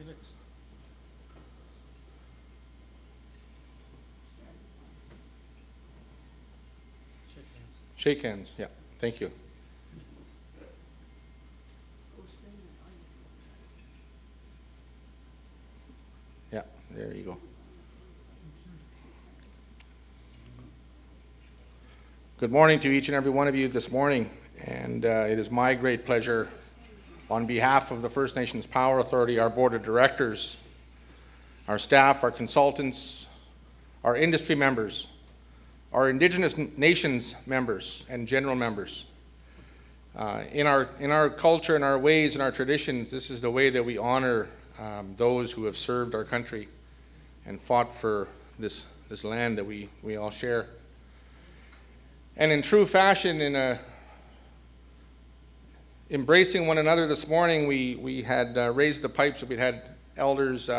Felix. Shake hands, yeah. Thank you. Yeah, there you go. Good morning to each and every one of you this morning, and it is my great pleasure on behalf of the First Nations Power Authority, our board of directors, our staff, our consultants, our industry members, our Indigenous nations members and general members. In our culture, in our ways, in our traditions, this is the way that we honor those who have served our country and fought for this land that we all share. And in true fashion, in embracing one another this morning, we had raised the pipes. We had elders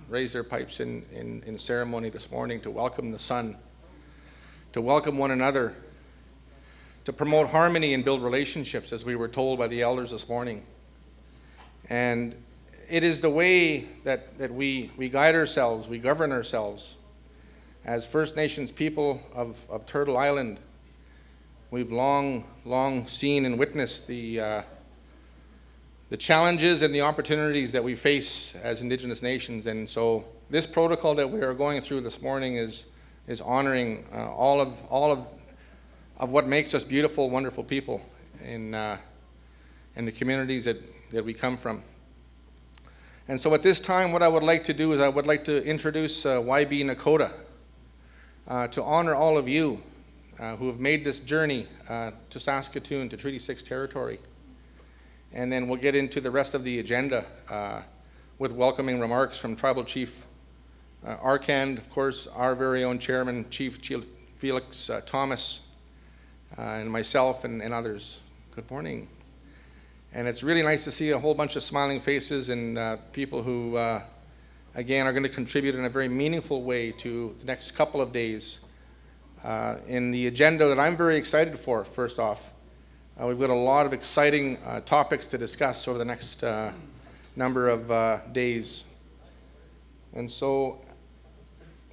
raise their pipes in ceremony this morning to welcome the sun, to welcome one another, to promote harmony and build relationships, as we were told by the elders this morning. And it is the way that we guide ourselves, we govern ourselves. As First Nations people of Turtle Island, we've long seen and witnessed the challenges and the opportunities that we face as Indigenous nations. And so this protocol that we are going through this morning is honoring all of what makes us beautiful, wonderful people in the communities that we come from. And so at this time, what I would like to do is I would like to introduce YB Nakota to honor all of you who have made this journey to Saskatoon, to Treaty 6 territory. And then we'll get into the rest of the agenda with welcoming remarks from Tribal Chief Arcand, of course, our very own Chairman, Chief Felix Thomas, and myself and others. Good morning. And it's really nice to see a whole bunch of smiling faces and people who, again, are going to contribute in a very meaningful way to the next couple of days in the agenda that I'm very excited for, first off. We've got a lot of exciting topics to discuss over the next number of days. And so,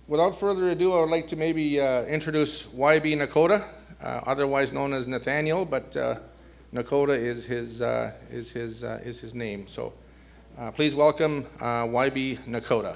without further ado, I would like to maybe introduce YB Nakota, otherwise known as Nathaniel, but Nakota is his name. So please welcome YB Nakota.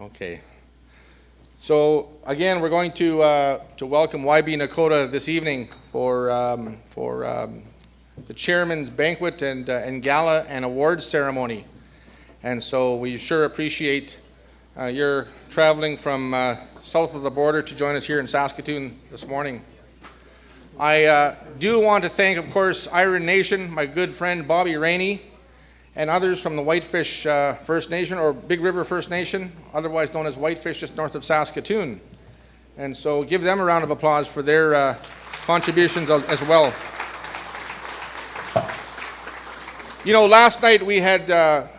Okay. So again, we're going to welcome YB Nakota this evening for the chairman's banquet and gala and awards ceremony. And so we sure appreciate your traveling from south of the border to join us here in Saskatoon this morning. I do want to thank, of course, Iron Nation, my good friend Bobby Rainey, and others from the Whitefish First Nation, or Big River First Nation, otherwise known as Whitefish, just north of Saskatoon. And so give them a round of applause for their contributions as well. You know, last night we had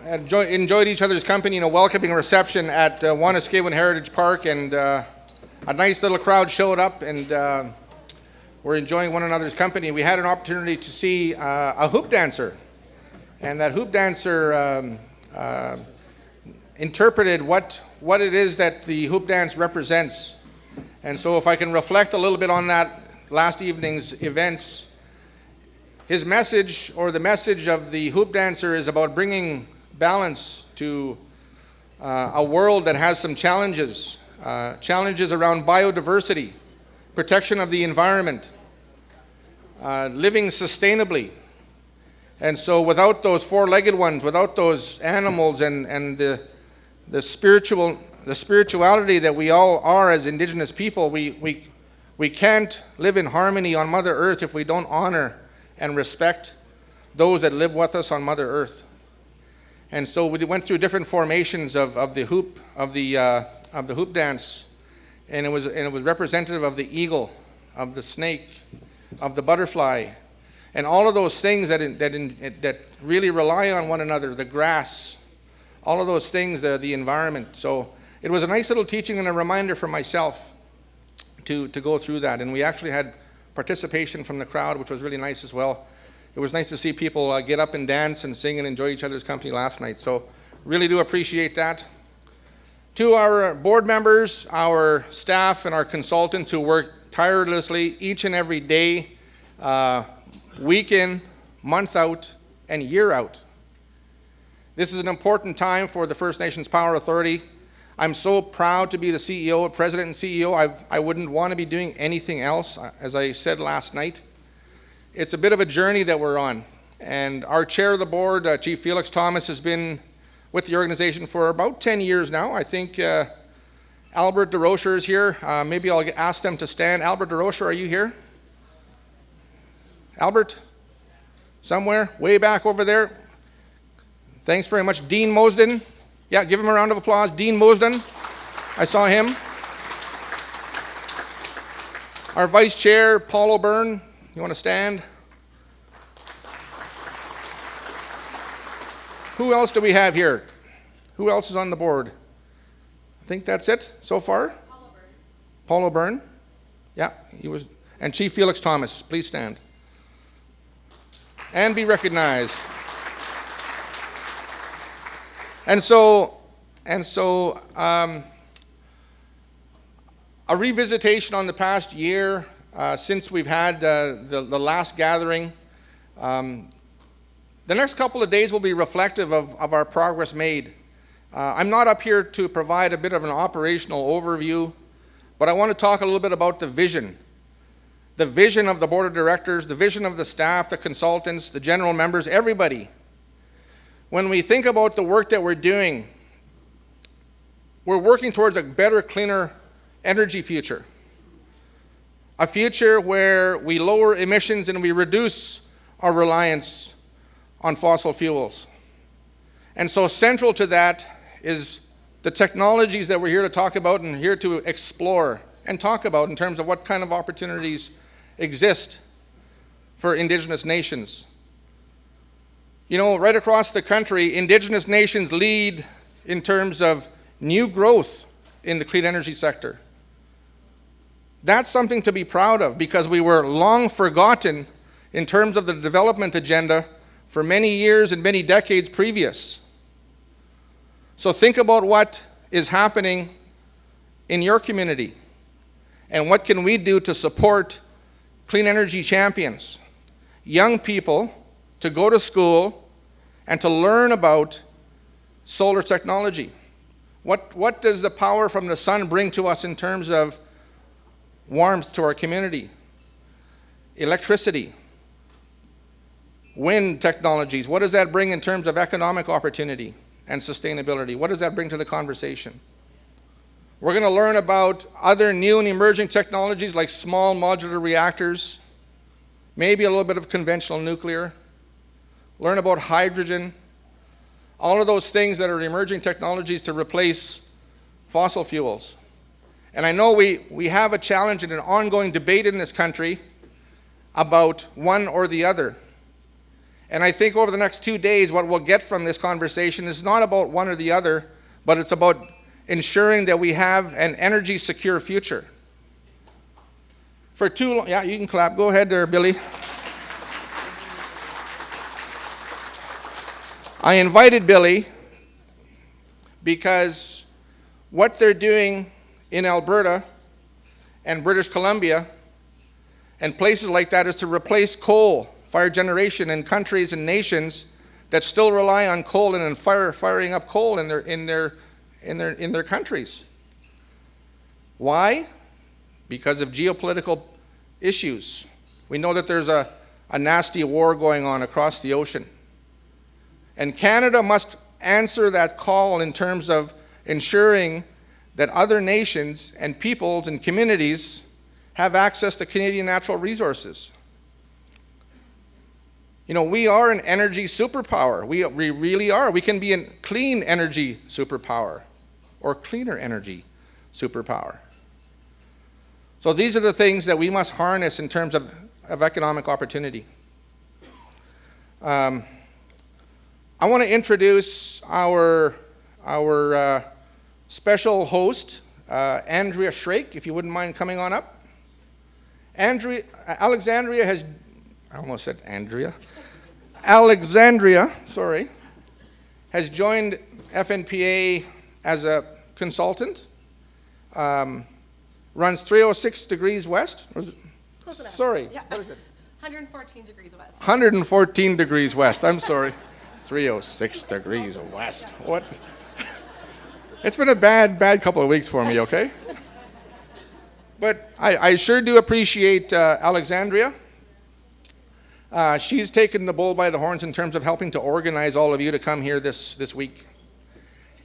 enjoyed each other's company in a welcoming reception at Wanuskewin Heritage Park, and a nice little crowd showed up, and we're enjoying one another's company. We had an opportunity to see a hoop dancer, and that hoop dancer interpreted what it is that the hoop dance represents. And so if I can reflect a little bit on that last evening's events, his message, or the message of the hoop dancer, is about bringing balance to a world that has some challenges. Challenges around biodiversity, protection of the environment, living sustainably. And so without those four-legged ones, without those animals and the spirituality that we all are as Indigenous people, we can't live in harmony on Mother Earth if we don't honor and respect those that live with us on Mother Earth. And so we went through different formations of the hoop dance, and it was representative of the eagle, of the snake, of the butterfly, and all of those things that really rely on one another, the grass, all of those things, the environment. So it was a nice little teaching and a reminder for myself to go through that. And we actually had participation from the crowd, which was really nice as well. It was nice to see people get up and dance and sing and enjoy each other's company last night. So really do appreciate that. To our board members, our staff, and our consultants who work tirelessly each and every day, week in, month out, and year out. This is an important time for the First Nations Power Authority. I'm so proud to be the CEO, President and CEO. I wouldn't want to be doing anything else, as I said last night. It's a bit of a journey that we're on. And our chair of the board, Chief Felix Thomas, has been with the organization for about 10 years now. I think Albert DeRocher is here. Maybe I'll ask them to stand. Albert DeRocher, are you here? Albert? Somewhere? Way back over there? Thanks very much. Dean Mosden? Yeah, give him a round of applause. Dean Mosden. I saw him. Our Vice Chair, Paul O'Byrne. You want to stand? Who else do we have here? Who else is on the board? I think that's it so far. Paul O'Byrne. Paul O'Byrne. Yeah, he was. And Chief Felix Thomas, please stand. And be recognized. And so a revisitation on the past year since we've had the last gathering. The next couple of days will be reflective of our progress made. I'm not up here to provide a bit of an operational overview, but I want to talk a little bit about the vision. The vision of the board of directors, the vision of the staff, the consultants, the general members, everybody. When we think about the work that we're doing, we're working towards a better, cleaner energy future. A future where we lower emissions and we reduce our reliance on fossil fuels. And so central to that is the technologies that we're here to talk about and here to explore and talk about in terms of what kind of opportunities exist for Indigenous nations. You know, right across the country, Indigenous nations lead in terms of new growth in the clean energy sector. That's something to be proud of, because we were long forgotten in terms of the development agenda for many years and many decades previous. So think about what is happening in your community. And what can we do to support clean energy champions, young people to go to school and to learn about solar technology? What does the power from the sun bring to us in terms of warmth to our community? Electricity, wind technologies, what does that bring in terms of economic opportunity and sustainability? What does that bring to the conversation? We're going to learn about other new and emerging technologies like small modular reactors, maybe a little bit of conventional nuclear, learn about hydrogen, all of those things that are emerging technologies to replace fossil fuels. And I know we have a challenge and an ongoing debate in this country about one or the other. And I think over the next 2 days, what we'll get from this conversation is not about one or the other, but it's about ensuring that we have an energy secure future. For too long, yeah, you can clap. Go ahead there, Billy. I invited Billy because what they're doing in Alberta and British Columbia and places like that is to replace coal-fired generation in countries and nations that still rely on coal and firing up coal in their countries. Why? Because of geopolitical issues. We know that there's a nasty war going on across the ocean. And Canada must answer that call in terms of ensuring that other nations and peoples and communities have access to Canadian natural resources. You know, we are an energy superpower. We really are. We can be a clean energy superpower or cleaner energy superpower. So these are the things that we must harness in terms of economic opportunity. I want to introduce our special host, Andrea Shrake, if you wouldn't mind coming on up. Alexandria has, I almost said Andrea. Alexandria, sorry, has joined Fnpa as a consultant. Runs 306 degrees west. Close enough. Sorry, Yeah. what is it? 114 degrees west. 114 degrees west, I'm sorry. 306 degrees west. What? It's been a bad couple of weeks for me, okay? But I sure do appreciate Alexandria. She's taken the bull by the horns in terms of helping to organize all of you to come here this week.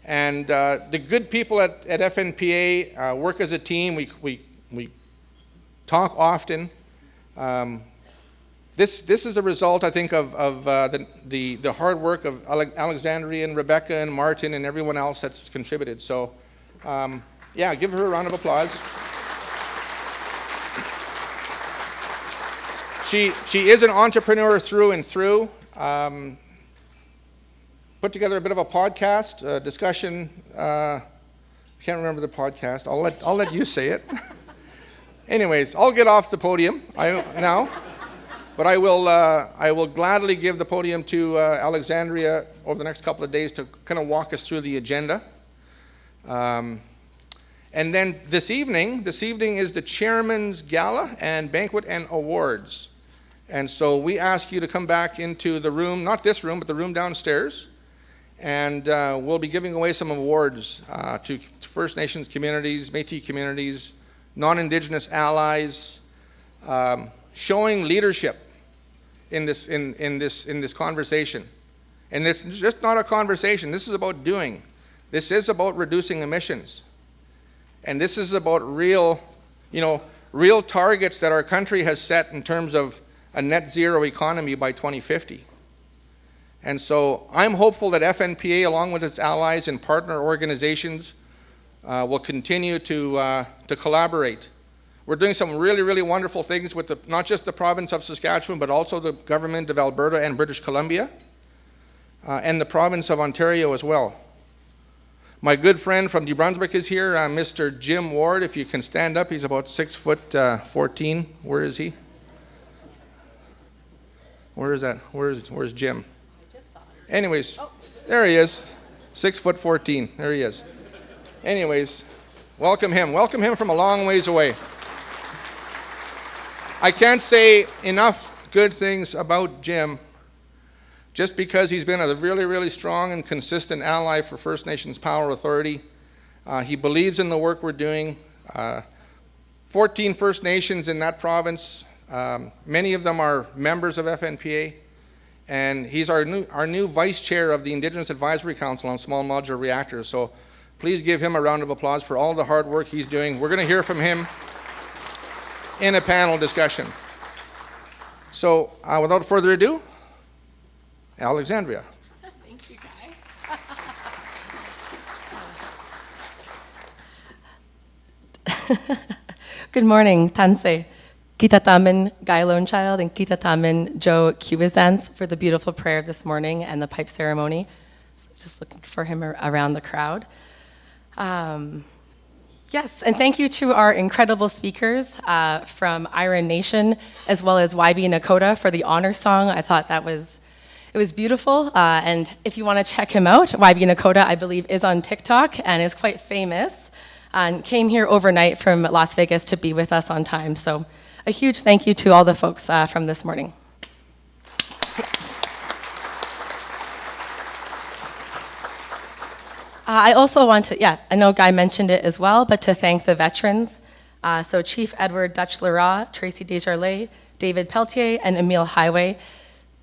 And the good people at Fnpa work as a team. We talk often. This is a result, I think, of the hard work of Alexandria and Rebecca and Martin and everyone else that's contributed. So, yeah, give her a round of applause. She is an entrepreneur through and through. Put together a bit of a podcast discussion. I can't remember the podcast. I'll let you say it. Anyways, I'll get off the podium now. But I will gladly give the podium to Alexandria over the next couple of days to kind of walk us through the agenda. And then this evening is the Chairman's Gala and Banquet and Awards. And so we ask you to come back into the room, not this room, but the room downstairs. And we'll be giving away some awards to First Nations communities, Métis communities, non-Indigenous allies, showing leadership in this conversation. And it's just not a conversation. This is about doing. This is about reducing emissions. And this is about real targets that our country has set in terms of a net zero economy by 2050. And so I'm hopeful that FNPA, along with its allies and partner organizations, will continue to collaborate. We're doing some really, really wonderful things with not just the province of Saskatchewan, but also the government of Alberta and British Columbia, and the province of Ontario as well. My good friend from New Brunswick is here, Mr. Jim Ward. If you can stand up, he's about 6'14". Where is he? Where is that? Where's Jim? I just saw him. Anyways, there he is, 6'14". There he is. Anyways, welcome him. Welcome him from a long ways away. I can't say enough good things about Jim, just because he's been a really, really strong and consistent ally for First Nations Power Authority. He believes in the work we're doing. 14 First Nations in that province. Many of them are members of Fnpa. And he's our new vice chair of the Indigenous Advisory Council on Small Modular Reactors. So please give him a round of applause for all the hard work he's doing. We're going to hear from him in a panel discussion. So without further ado, Alexandria. Thank you, Guy. Good morning, Tanse. Kita tamen Guy Lone Child and Kita tamen Joe Cubizance for the beautiful prayer this morning and the pipe ceremony. So just looking for him around the crowd. Yes, and thank you to our incredible speakers from Iron Nation as well as YB Nakota for the honor song. I thought it was beautiful. And if you want to check him out, YB Nakota, I believe, is on TikTok and is quite famous and came here overnight from Las Vegas to be with us on time. So a huge thank you to all the folks from this morning. I also want to, I know Guy mentioned it as well, but to thank the veterans. So Chief Edward Dutch-Leroy, Tracy Desjardins, David Pelletier, and Emile Highway.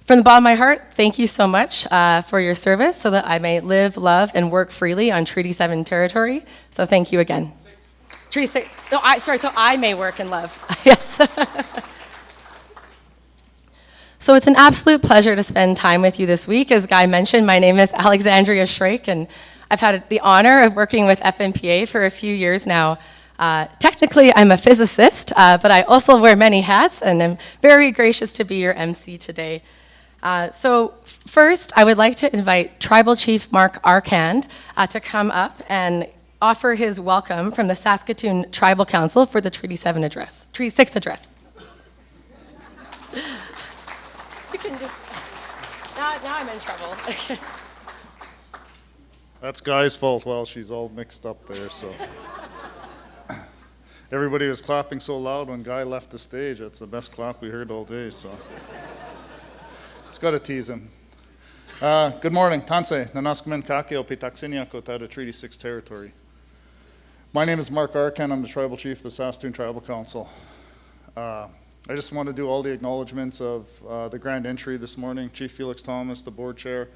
From the bottom of my heart, thank you so much for your service so that I may live, love, and work freely on Treaty 7 territory. So thank you again. Treaty 6, so I may work and love, yes. So it's an absolute pleasure to spend time with you this week. As Guy mentioned, my name is Alexandria Shrake, and I've had the honor of working with Fnpa for a few years now. Technically, I'm a physicist, but I also wear many hats, and I'm very gracious to be your MC today. So first, I would like to invite Tribal Chief Mark Arkand to come up and offer his welcome from the Saskatoon Tribal Council for the Treaty 6 address. You can just, now I'm in trouble. That's Guy's fault. Well, she's all mixed up there, so. Everybody was clapping so loud when Guy left the stage. That's the best clap we heard all day, so. It's got to tease him. Good morning. Tanse, Nanaskamen Kakeo Pitaxinia Kota Treaty 6 territory. My name is Mark Arkan. I'm the Tribal Chief of the Saskatoon Tribal Council. I just want to do all the acknowledgements of the grand entry this morning. Chief Felix Thomas, the board chair,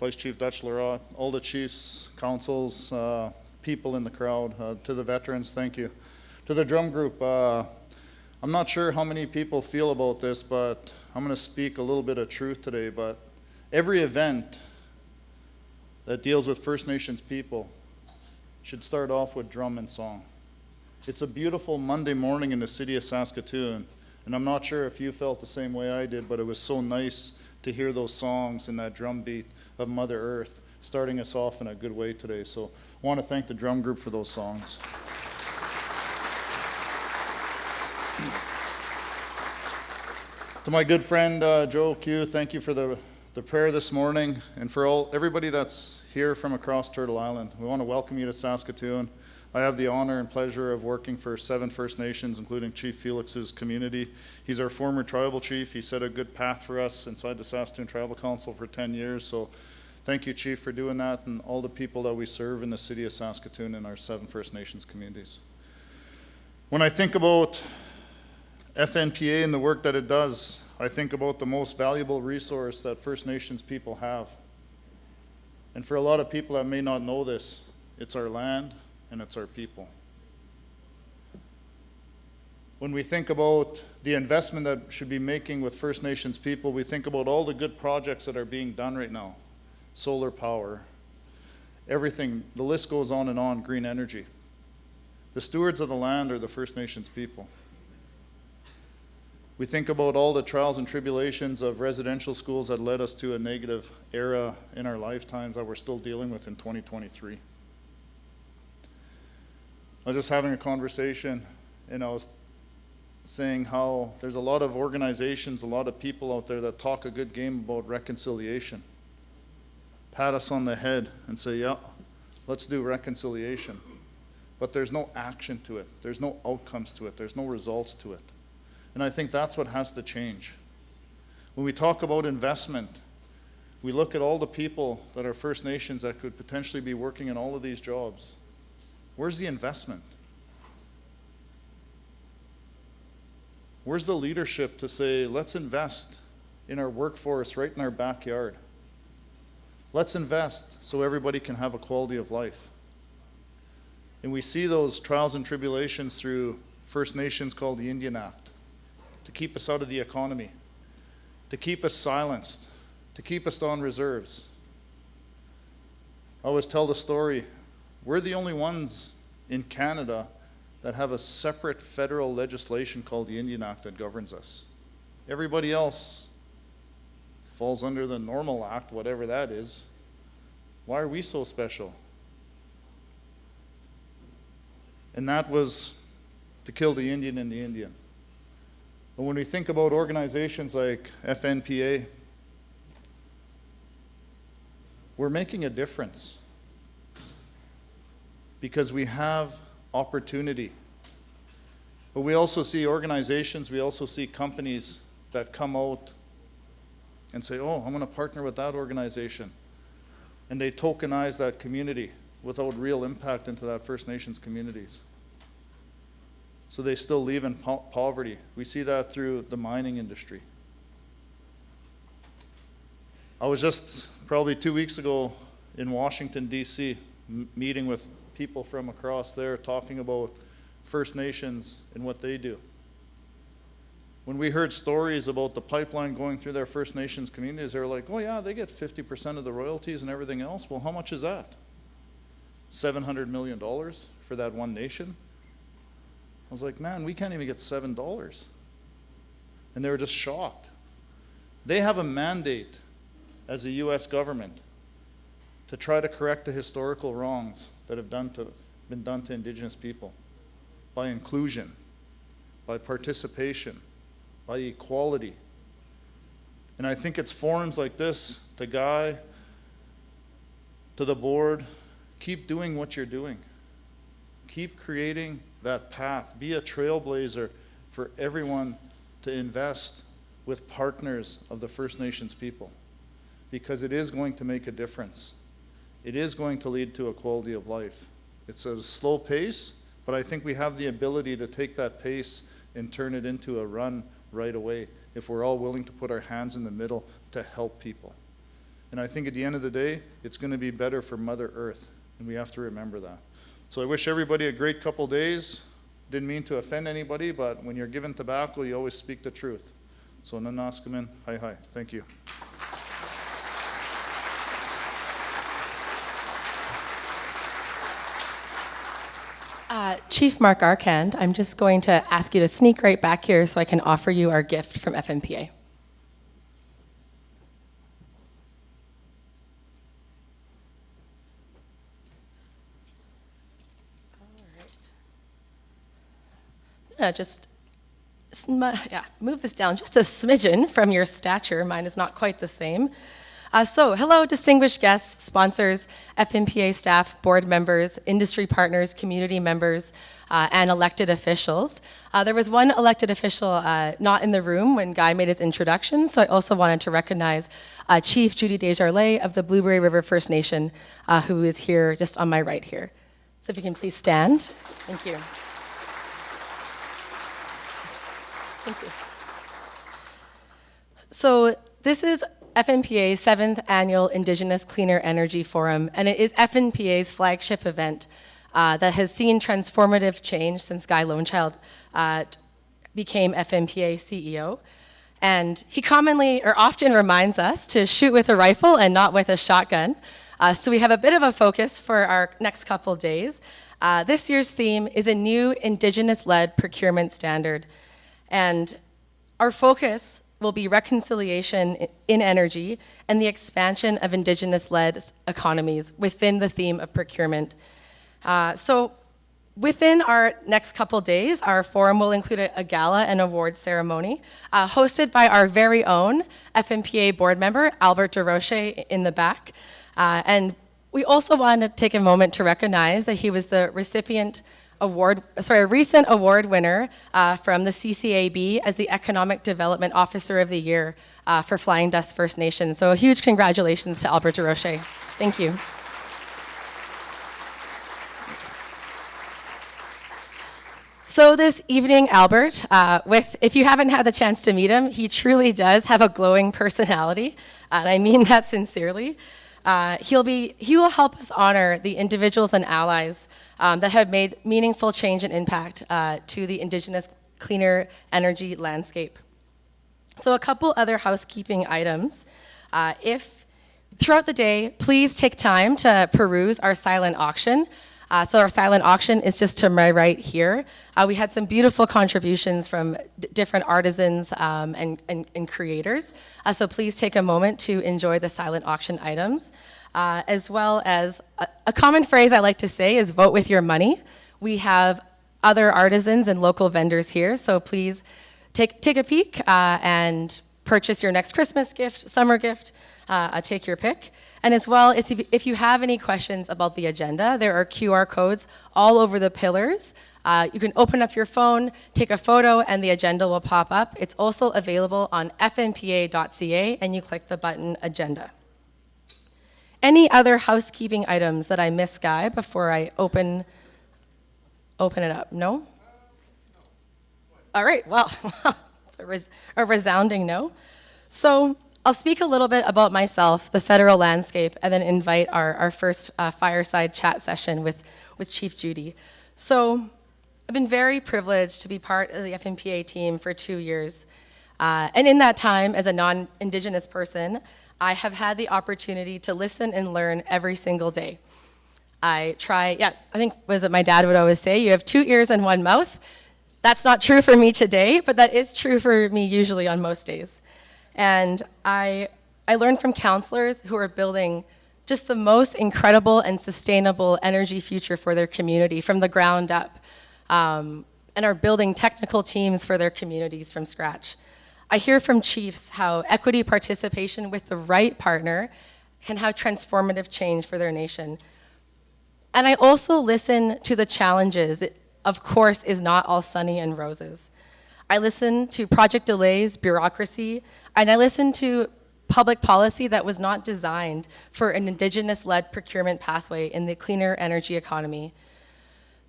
Vice Chief Dutch Leroy, all the chiefs, councils, people in the crowd, to the veterans, thank you. To the drum group, I'm not sure how many people feel about this, but I'm going to speak a little bit of truth today. But every event that deals with First Nations people should start off with drum and song. It's a beautiful Monday morning in the city of Saskatoon, and I'm not sure if you felt the same way I did, but it was so nice to hear those songs and that drum beat of Mother Earth starting us off in a good way today. So I want to thank the drum group for those songs. To my good friend Joe Q, thank you for the prayer this morning, and for everybody that's here from across Turtle Island. We want to welcome you to Saskatoon. I have the honor and pleasure of working for 7 First Nations, including Chief Felix's community. He's our former tribal chief. He set a good path for us inside the Saskatoon Tribal Council for 10 years. So thank you, Chief, for doing that, and all the people that we serve in the city of Saskatoon and our 7 First Nations communities. When I think about Fnpa and the work that it does, I think about the most valuable resource that First Nations people have. And for a lot of people that may not know this, it's our land and it's our people. When we think about the investment that should be making with First Nations people, we think about all the good projects that are being done right now. Solar power, everything, the list goes on and on, green energy. The stewards of the land are the First Nations people. We think about all the trials and tribulations of residential schools that led us to a negative era in our lifetimes that we're still dealing with in 2023. I was just having a conversation, and I was saying how there's a lot of organizations, a lot of people out there that talk a good game about reconciliation. Pat us on the head and say, yeah, let's do reconciliation. But there's no action to it. There's no outcomes to it. There's no results to it. And I think that's what has to change. When we talk about investment, we look at all the people that are First Nations that could potentially be working in all of these jobs. Where's the investment? Where's the leadership to say, let's invest in our workforce right in our backyard? Let's invest so everybody can have a quality of life. And we see those trials and tribulations through First Nations called the Indian Act, to keep us out of the economy, to keep us silenced, to keep us on reserves. I always tell the story, we're the only ones in Canada that have a separate federal legislation called the Indian Act that governs us. Everybody else falls under the normal act, whatever that is. Why are we so special? And that was to kill the Indian and the Indian. But when we think about organizations like Fnpa, we're making a difference because we have opportunity. But we also see organizations, we also see companies that come out and say, oh, I'm going to partner with that organization. And they tokenize that community without real impact into that First Nations communities. So they still live in poverty. We see that through the mining industry. I was just probably 2 weeks ago in Washington, D.C., meeting with people from across there talking about First Nations and what they do. When we heard stories about the pipeline going through their First Nations communities, they were like, oh yeah, they get 50% of the royalties and everything else. Well, how much is that? $700 million for that one nation? I was like, man, we can't even get $7. And they were just shocked. They have a mandate as a US government to try to correct the historical wrongs that have been done to Indigenous people by inclusion, by participation, by equality. And I think it's forums like this, to Guy, to the board, keep doing what you're doing. Keep creating that path. Be a trailblazer for everyone to invest with partners of the First Nations people, because it is going to make a difference. It is going to lead to a quality of life. It's a slow pace, but I think we have the ability to take that pace and turn it into a run right away if we're all willing to put our hands in the middle to help people. And I think at the end of the day, it's going to be better for Mother Earth, and we have to remember that. So I wish everybody a great couple days. Didn't mean to offend anybody, but when you're given tobacco, you always speak the truth. So Nanaskaman, hi. Thank you. Chief Mark Arkand, I'm just going to ask you to sneak right back here so I can offer you our gift from Fnpa. Just move this down just a smidgen from your stature. Mine is not quite the same. So hello, distinguished guests, sponsors, Fnpa staff, board members, industry partners, community members, and elected officials. There was one elected official not in the room when Guy made his introduction, so I also wanted to recognize Chief Judy Desjardins of the Blueberry River First Nation, who is here just on my right here. So if you can please stand. Thank you. Thank you. So this is Fnpa's 7th Annual Indigenous Cleaner Energy Forum, and it is Fnpa's flagship event that has seen transformative change since Guy Lonechild became Fnpa CEO. And he commonly or often reminds us to shoot with a rifle and not with a shotgun. So we have a bit of a focus for our next couple days. This year's theme is a new Indigenous-led procurement standard. And our focus will be reconciliation in energy and the expansion of Indigenous-led economies within the theme of procurement. So within our next couple days, our forum will include a gala and awards ceremony hosted by our very own Fnpa board member, Albert DeRoche, in the back. And we also want to take a moment to recognize that he was the recipient a recent award winner from the CCAB as the Economic Development Officer of the Year for Flying Dust First Nation. So a huge congratulations to Albert DeRoche. Thank you. So this evening, Albert, if you haven't had the chance to meet him, he truly does have a glowing personality, and I mean that sincerely. He will help us honor the individuals and allies that have made meaningful change and impact to the Indigenous cleaner energy landscape. So a couple other housekeeping items. If throughout the day, please take time to peruse our silent auction. So our silent auction is just to my right here. We had some beautiful contributions from different artisans and creators. So please take a moment to enjoy the silent auction items. As well as a common phrase I like to say is vote with your money. We have other artisans and local vendors here, so please take a peek and purchase your next Christmas gift, summer gift, take your pick. And as well, if you have any questions about the agenda, there are QR codes all over the pillars. You can open up your phone, take a photo, and the agenda will pop up. It's also available on Fnpa.ca, and you click the button Agenda. Any other housekeeping items that I missed, Guy, before I open it up? No? All right, well, it's a resounding no. So I'll speak a little bit about myself, the federal landscape, and then invite our first fireside chat session with Chief Judy. So I've been very privileged to be part of the FNPA team for 2 years. And in that time, as a non-Indigenous person, I have had the opportunity to listen and learn every single day. I think was what my dad would always say, you have 2 ears and 1 mouth. That's not true for me today, but that is true for me usually on most days. And I learned from counselors who are building just the most incredible and sustainable energy future for their community from the ground up, and are building technical teams for their communities from scratch. I hear from chiefs how equity participation with the right partner can have transformative change for their nation. And I also listen to the challenges. It, of course, is not all sunny and roses. I listen to project delays, bureaucracy, and I listen to public policy that was not designed for an Indigenous-led procurement pathway in the cleaner energy economy.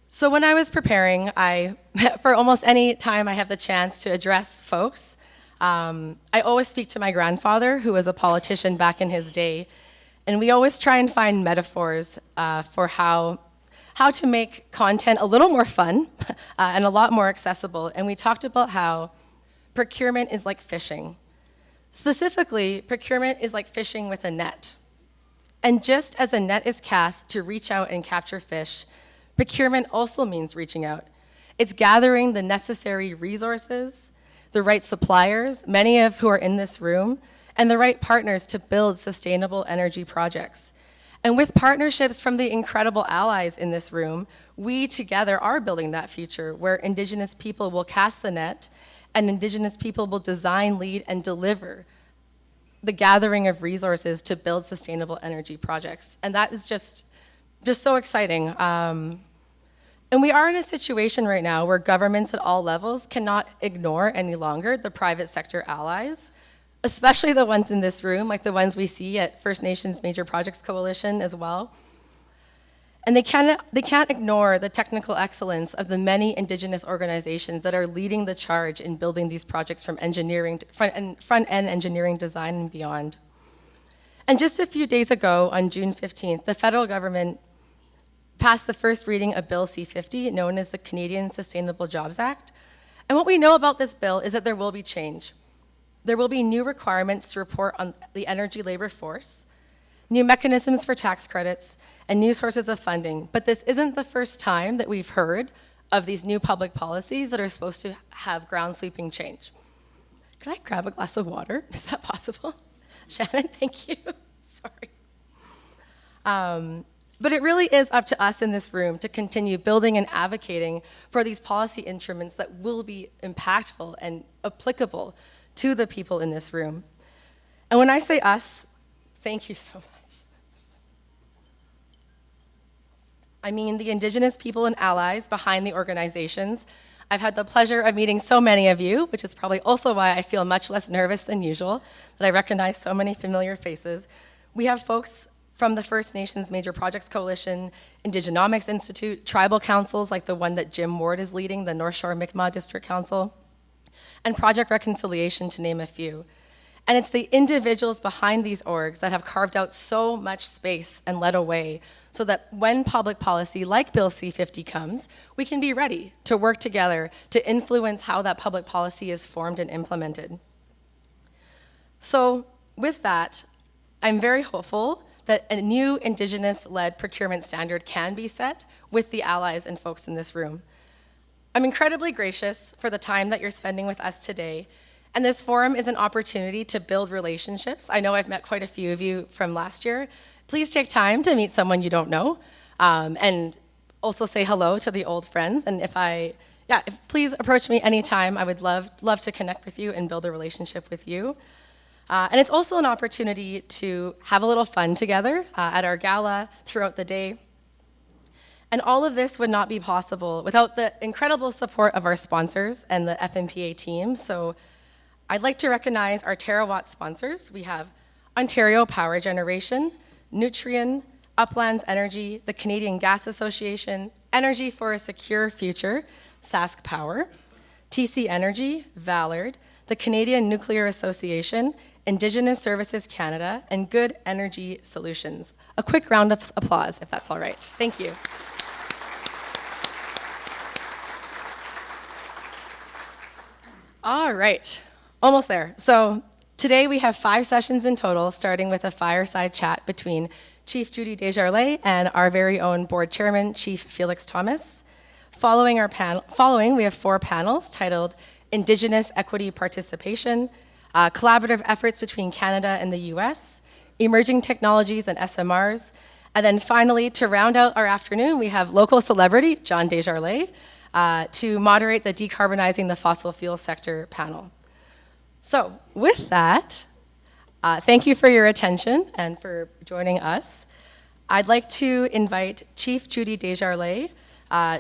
So when I was preparing, for almost any time I have the chance to address folks, I always speak to my grandfather, who was a politician back in his day, and we always try and find metaphors for how to make content a little more fun and a lot more accessible. And we talked about how procurement is like fishing. Specifically, procurement is like fishing with a net. And just as a net is cast to reach out and capture fish, procurement also means reaching out. It's gathering the necessary resources, the right suppliers, many of who are in this room, and the right partners to build sustainable energy projects. And with partnerships from the incredible allies in this room, we together are building that future where Indigenous people will cast the net and Indigenous people will design, lead, and deliver the gathering of resources to build sustainable energy projects. And that is just so exciting. And we are in a situation right now where governments at all levels cannot ignore any longer the private sector allies, especially the ones in this room, like the ones we see at First Nations Major Projects Coalition as well. And they can't ignore the technical excellence of the many Indigenous organizations that are leading the charge in building these projects from engineering, front-end engineering design and beyond. And just a few days ago, on June 15th, the federal government passed the first reading of Bill C-50, known as the Canadian Sustainable Jobs Act. And what we know about this bill is that there will be change. There will be new requirements to report on the energy labor force, new mechanisms for tax credits, and new sources of funding. But this isn't the first time that we've heard of these new public policies that are supposed to have ground-sweeping change. Could I grab a glass of water? Is that possible? Shannon, thank you. Sorry. But it really is up to us in this room to continue building and advocating for these policy instruments that will be impactful and applicable to the people in this room. And when I say us, thank you so much. I mean the Indigenous people and allies behind the organizations. I've had the pleasure of meeting so many of you, which is probably also why I feel much less nervous than usual, that I recognize so many familiar faces. We have folks from the First Nations Major Projects Coalition, Indigenomics Institute, tribal councils like the one that Jim Ward is leading, the North Shore Mi'kmaq District Council, and Project Reconciliation, to name a few. And it's the individuals behind these orgs that have carved out so much space and led a way so that when public policy like Bill C-50 comes, we can be ready to work together to influence how that public policy is formed and implemented. So with that, I'm very hopeful that a new Indigenous-led procurement standard can be set with the allies and folks in this room. I'm incredibly gracious for the time that you're spending with us today, and this forum is an opportunity to build relationships. I know I've met quite a few of you from last year. Please take time to meet someone you don't know, and also say hello to the old friends. And please approach me anytime. I would love to connect with you and build a relationship with you. And it's also an opportunity to have a little fun together at our gala throughout the day. And all of this would not be possible without the incredible support of our sponsors and the Fnpa team. So I'd like to recognize our terawatt sponsors. We have Ontario Power Generation, Nutrien, Uplands Energy, the Canadian Gas Association, Energy for a Secure Future, Sask Power, TC Energy, Vallard, the Canadian Nuclear Association, Indigenous Services Canada, and Good Energy Solutions. A quick round of applause, if that's all right. Thank you. All right, almost there. So today we have 5 sessions in total, starting with a fireside chat between Chief Judy Desjardins and our very own board chairman, Chief Felix Thomas. Following, we have 4 panels titled Indigenous Equity Participation, Collaborative Efforts Between Canada and the US, Emerging Technologies and SMRs, and then finally, to round out our afternoon, we have local celebrity, John Desjardins, to moderate the Decarbonizing the Fossil Fuel Sector panel. So with that, thank you for your attention and for joining us. I'd like to invite Chief Judy Desjardins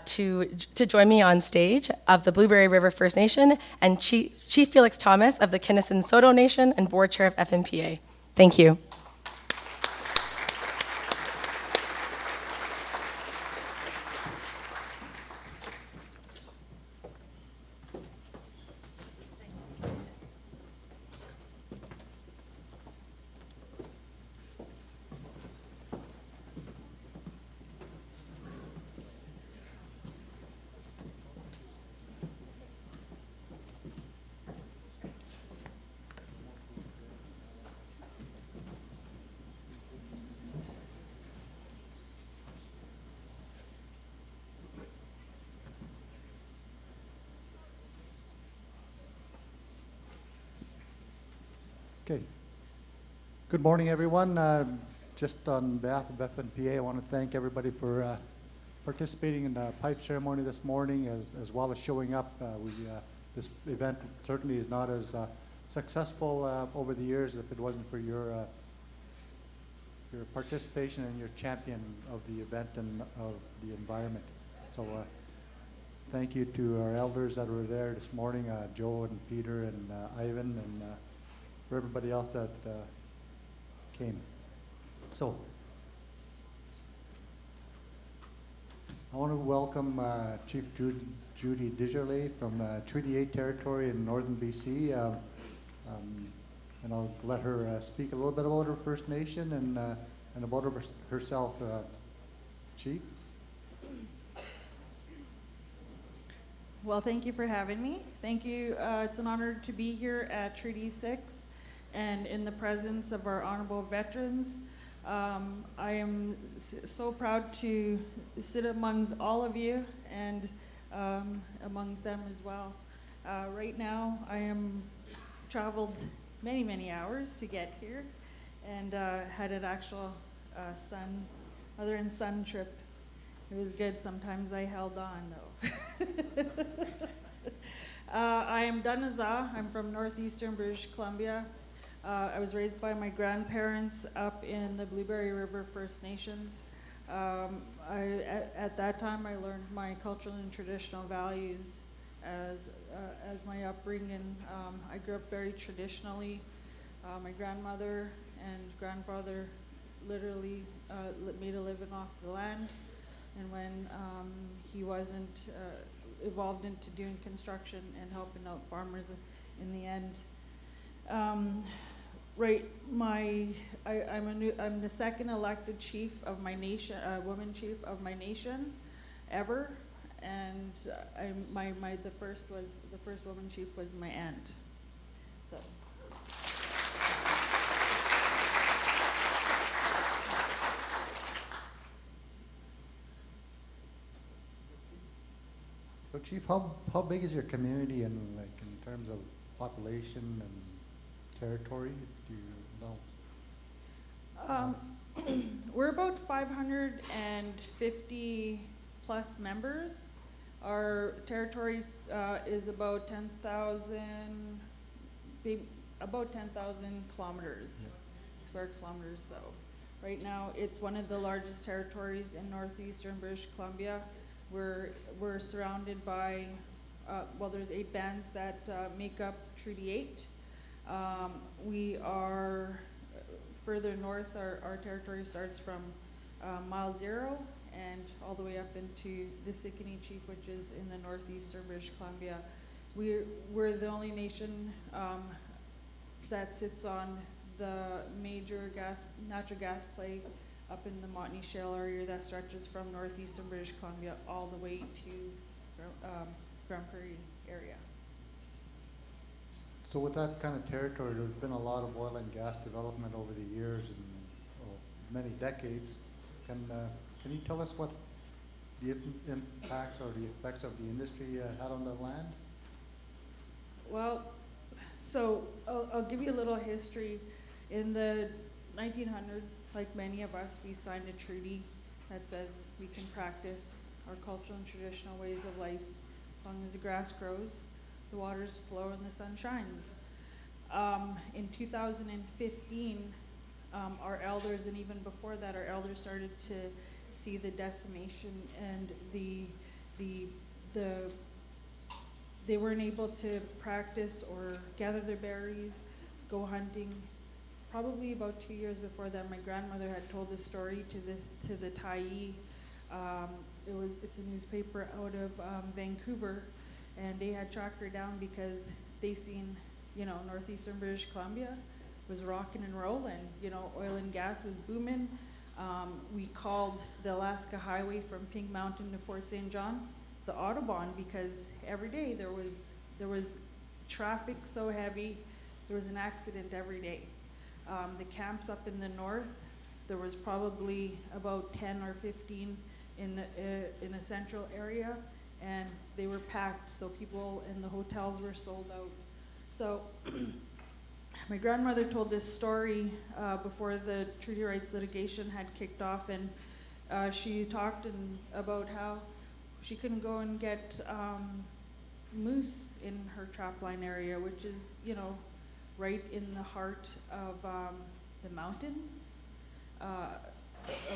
to join me on stage of the Blueberry River First Nation, and Chief Felix Thomas of the Kinnison Saulteaux Nation and Board Chair of Fnpa. Thank you. Okay. Good morning, everyone. Just on behalf of Fnpa, I want to thank everybody for participating in the pipe ceremony this morning, as well as showing up. This event certainly is not as successful over the years if it wasn't for your participation and your champion of the event and of the environment. So thank you to our elders that were there this morning, Joe and Peter and Ivan, and for everybody else that came. So, I want to welcome Chief Judy Desjardins from Treaty 8 territory in northern BC, and I'll let her speak a little bit about her First Nation and about herself. Chief? Well, thank you for having me. Thank you. It's an honor to be here at Treaty 6 and in the presence of our honorable veterans. I am so proud to sit amongst all of you and amongst them as well. Right now, I am traveled many, many hours to get here and had an actual mother and son trip. It was good. Sometimes I held on, though. I am Dunaza. I'm from northeastern British Columbia. I was raised by my grandparents up in the Blueberry River First Nations. At that time, I learned my cultural and traditional values as my upbringing. I grew up very traditionally. My grandmother and grandfather literally made a living off the land, and when he wasn't evolved into doing construction and helping out farmers in the end. I'm the second elected chief of my nation, woman chief of my nation, ever, and the first woman chief was my aunt. So. So Chief, how big is your community in terms of population and territory? Do you know? We're about 550 plus members. Our territory is about 10,000 kilometers, square kilometers. So right now, it's one of the largest territories in northeastern British Columbia. We're surrounded by, there's 8 bands that make up Treaty 8. We are further north. Our territory starts from mile 0 and all the way up into the Sikanee Chief, which is in the northeastern British Columbia. We're the only nation that sits on the major natural gas play up in the Montney Shale area that stretches from northeastern British Columbia all the way to Grand Prairie area. So with that kind of territory, there's been a lot of oil and gas development over the years and many decades. Can you tell us what the impacts or the effects of the industry had on the land? Well, so I'll give you a little history. In the 1900s, like many of us, we signed a treaty that says we can practice our cultural and traditional ways of life as long as the grass grows, the waters flow, and the sun shines. In 2015, our elders, and even before that, our elders started to see the decimation and they weren't able to practice or gather their berries, go hunting. Probably about 2 years before that, my grandmother had told this story to the Tyee. It's a newspaper out of Vancouver, and they had tracked her down because they seen, northeastern British Columbia was rocking and rolling. Oil and gas was booming. We called the Alaska Highway from Pink Mountain to Fort St. John the Autobahn because every day there was traffic so heavy, there was an accident every day. The camps up in the north, there was probably about 10 or 15 in a central area, and they were packed, so people in the hotels were sold out. So my grandmother told this story before the treaty rights litigation had kicked off, and she talked about how she couldn't go and get moose in her trapline area, which is, right in the heart of the mountains,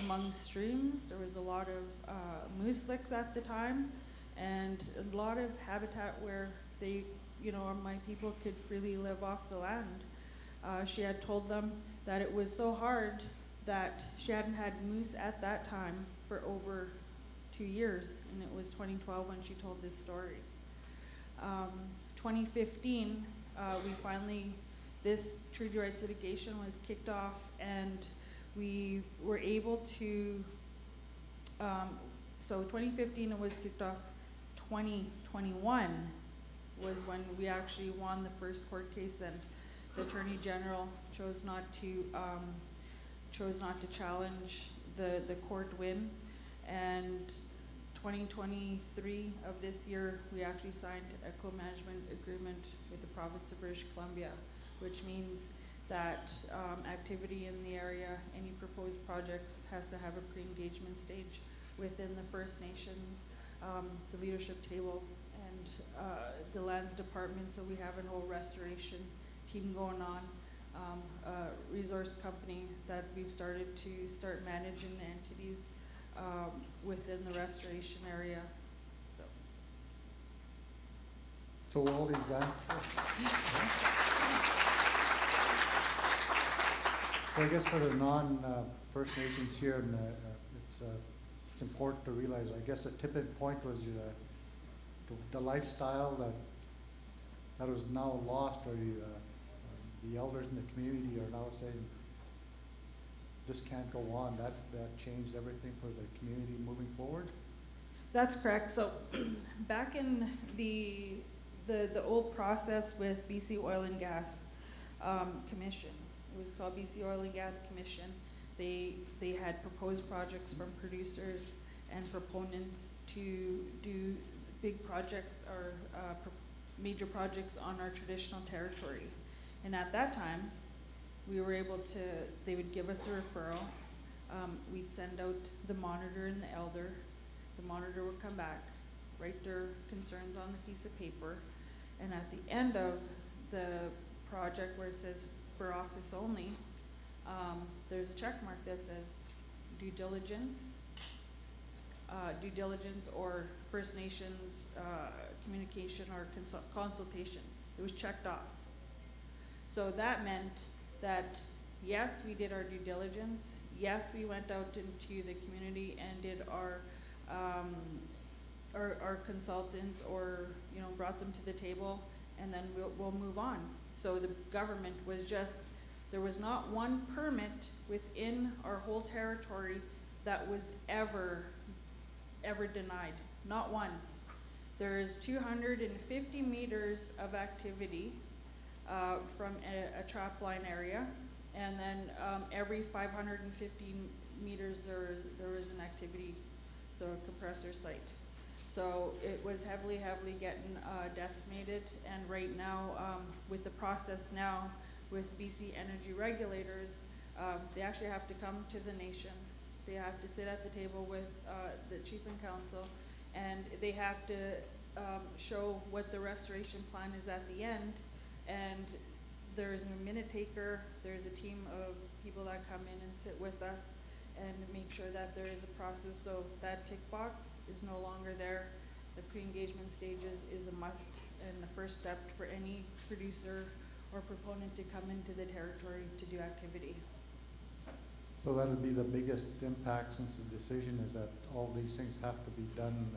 among streams. There was a lot of moose licks at the time, and a lot of habitat where they, my people could freely live off the land. She had told them that it was so hard that she hadn't had moose at that time for over 2 years, and it was 2012 when she told this story. 2015, this treaty rights litigation was kicked off, and we were able to, so 2015 it was kicked off. 2021 was when we actually won the first court case, and the Attorney General chose not to challenge the court win. And 2023 of this year, we actually signed a co-management agreement with the province of British Columbia, which means that activity in the area, any proposed projects, has to have a pre-engagement stage within the First Nations, the leadership table, and the lands department. So we have an whole restoration team going on, a resource company that we've started managing the entities within the restoration area. So. So all these, so I guess for the non-First Nations here, and it's important to realize, I guess the tipping point was the lifestyle that was now lost, or the elders in the community are now saying, this can't go on. That changed everything for the community moving forward? That's correct. So back in the old process with BC Oil and Gas Commission, it was called BC Oil and Gas Commission. They had proposed projects from producers and proponents to do big projects or major projects on our traditional territory. And at that time, we were able to, they would give us a referral. We'd send out the monitor and the elder. The monitor would come back, write their concerns on the piece of paper, and at the end of the project where it says for office only, there's a check mark that says due diligence or First Nations communication or consultation. It was checked off. So that meant that yes, we did our due diligence. Yes, we went out into the community and did our consultants, or brought them to the table, and then we'll move on. So the government was just, there was not one permit within our whole territory that was ever denied. Not one. There is 250 meters of activity from a trap line area, and then every 550 meters there is an activity, so a compressor site. So it was heavily getting decimated, and right now with the process now with BC energy regulators, they actually have to come to the nation. They have to sit at the table with the chief and council, and they have to show what the restoration plan is at the end. And there's a minute taker, there's a team of people that come in and sit with us and make sure that there is a process, so that tick box is no longer there. The pre-engagement stages is a must and the first step for any producer or proponent to come into the territory to do activity. So that would be the biggest impact since the decision is that all these things have to be done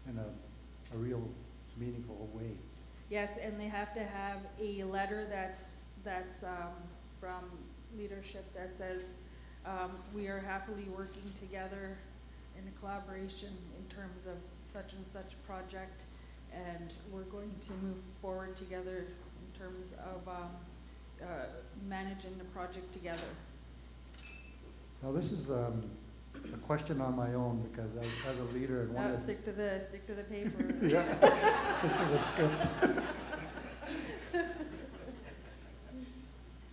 in a real meaningful way. Yes, and they have to have a letter that's from leadership that says we are happily working together in a collaboration in terms of such and such project, and we're going to move forward together in terms of managing the project together. Now this is a question on my own, because as a leader and one of the Stick to the paper. yeah, stick to the script.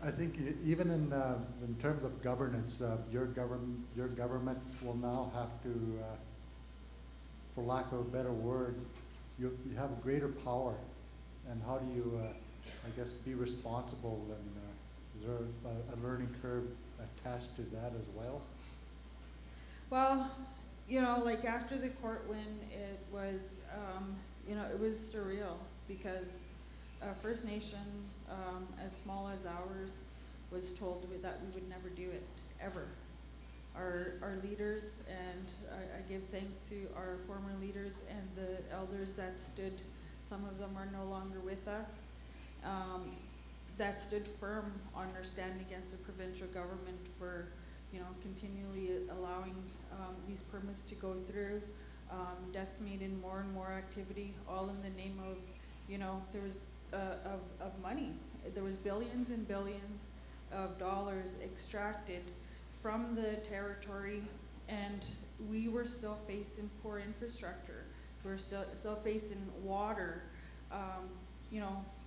I think even in terms of governance, your government will now have to, for lack of a better word, you have a greater power. And how do you, I guess, be responsible? And is there a learning curve attached to that as well? Well, like after the court win, it was, it was surreal, because First Nation, as small as ours, was told that we would never do it, ever. Our leaders, and I give thanks to our former leaders and the elders that stood, some of them are no longer with us, that stood firm on their stand against the provincial government for continually allowing these permits to go through, decimating more and more activity, all in the name of, there was of money. There was billions and billions of dollars extracted from the territory, and we were still facing poor infrastructure. We were still facing water,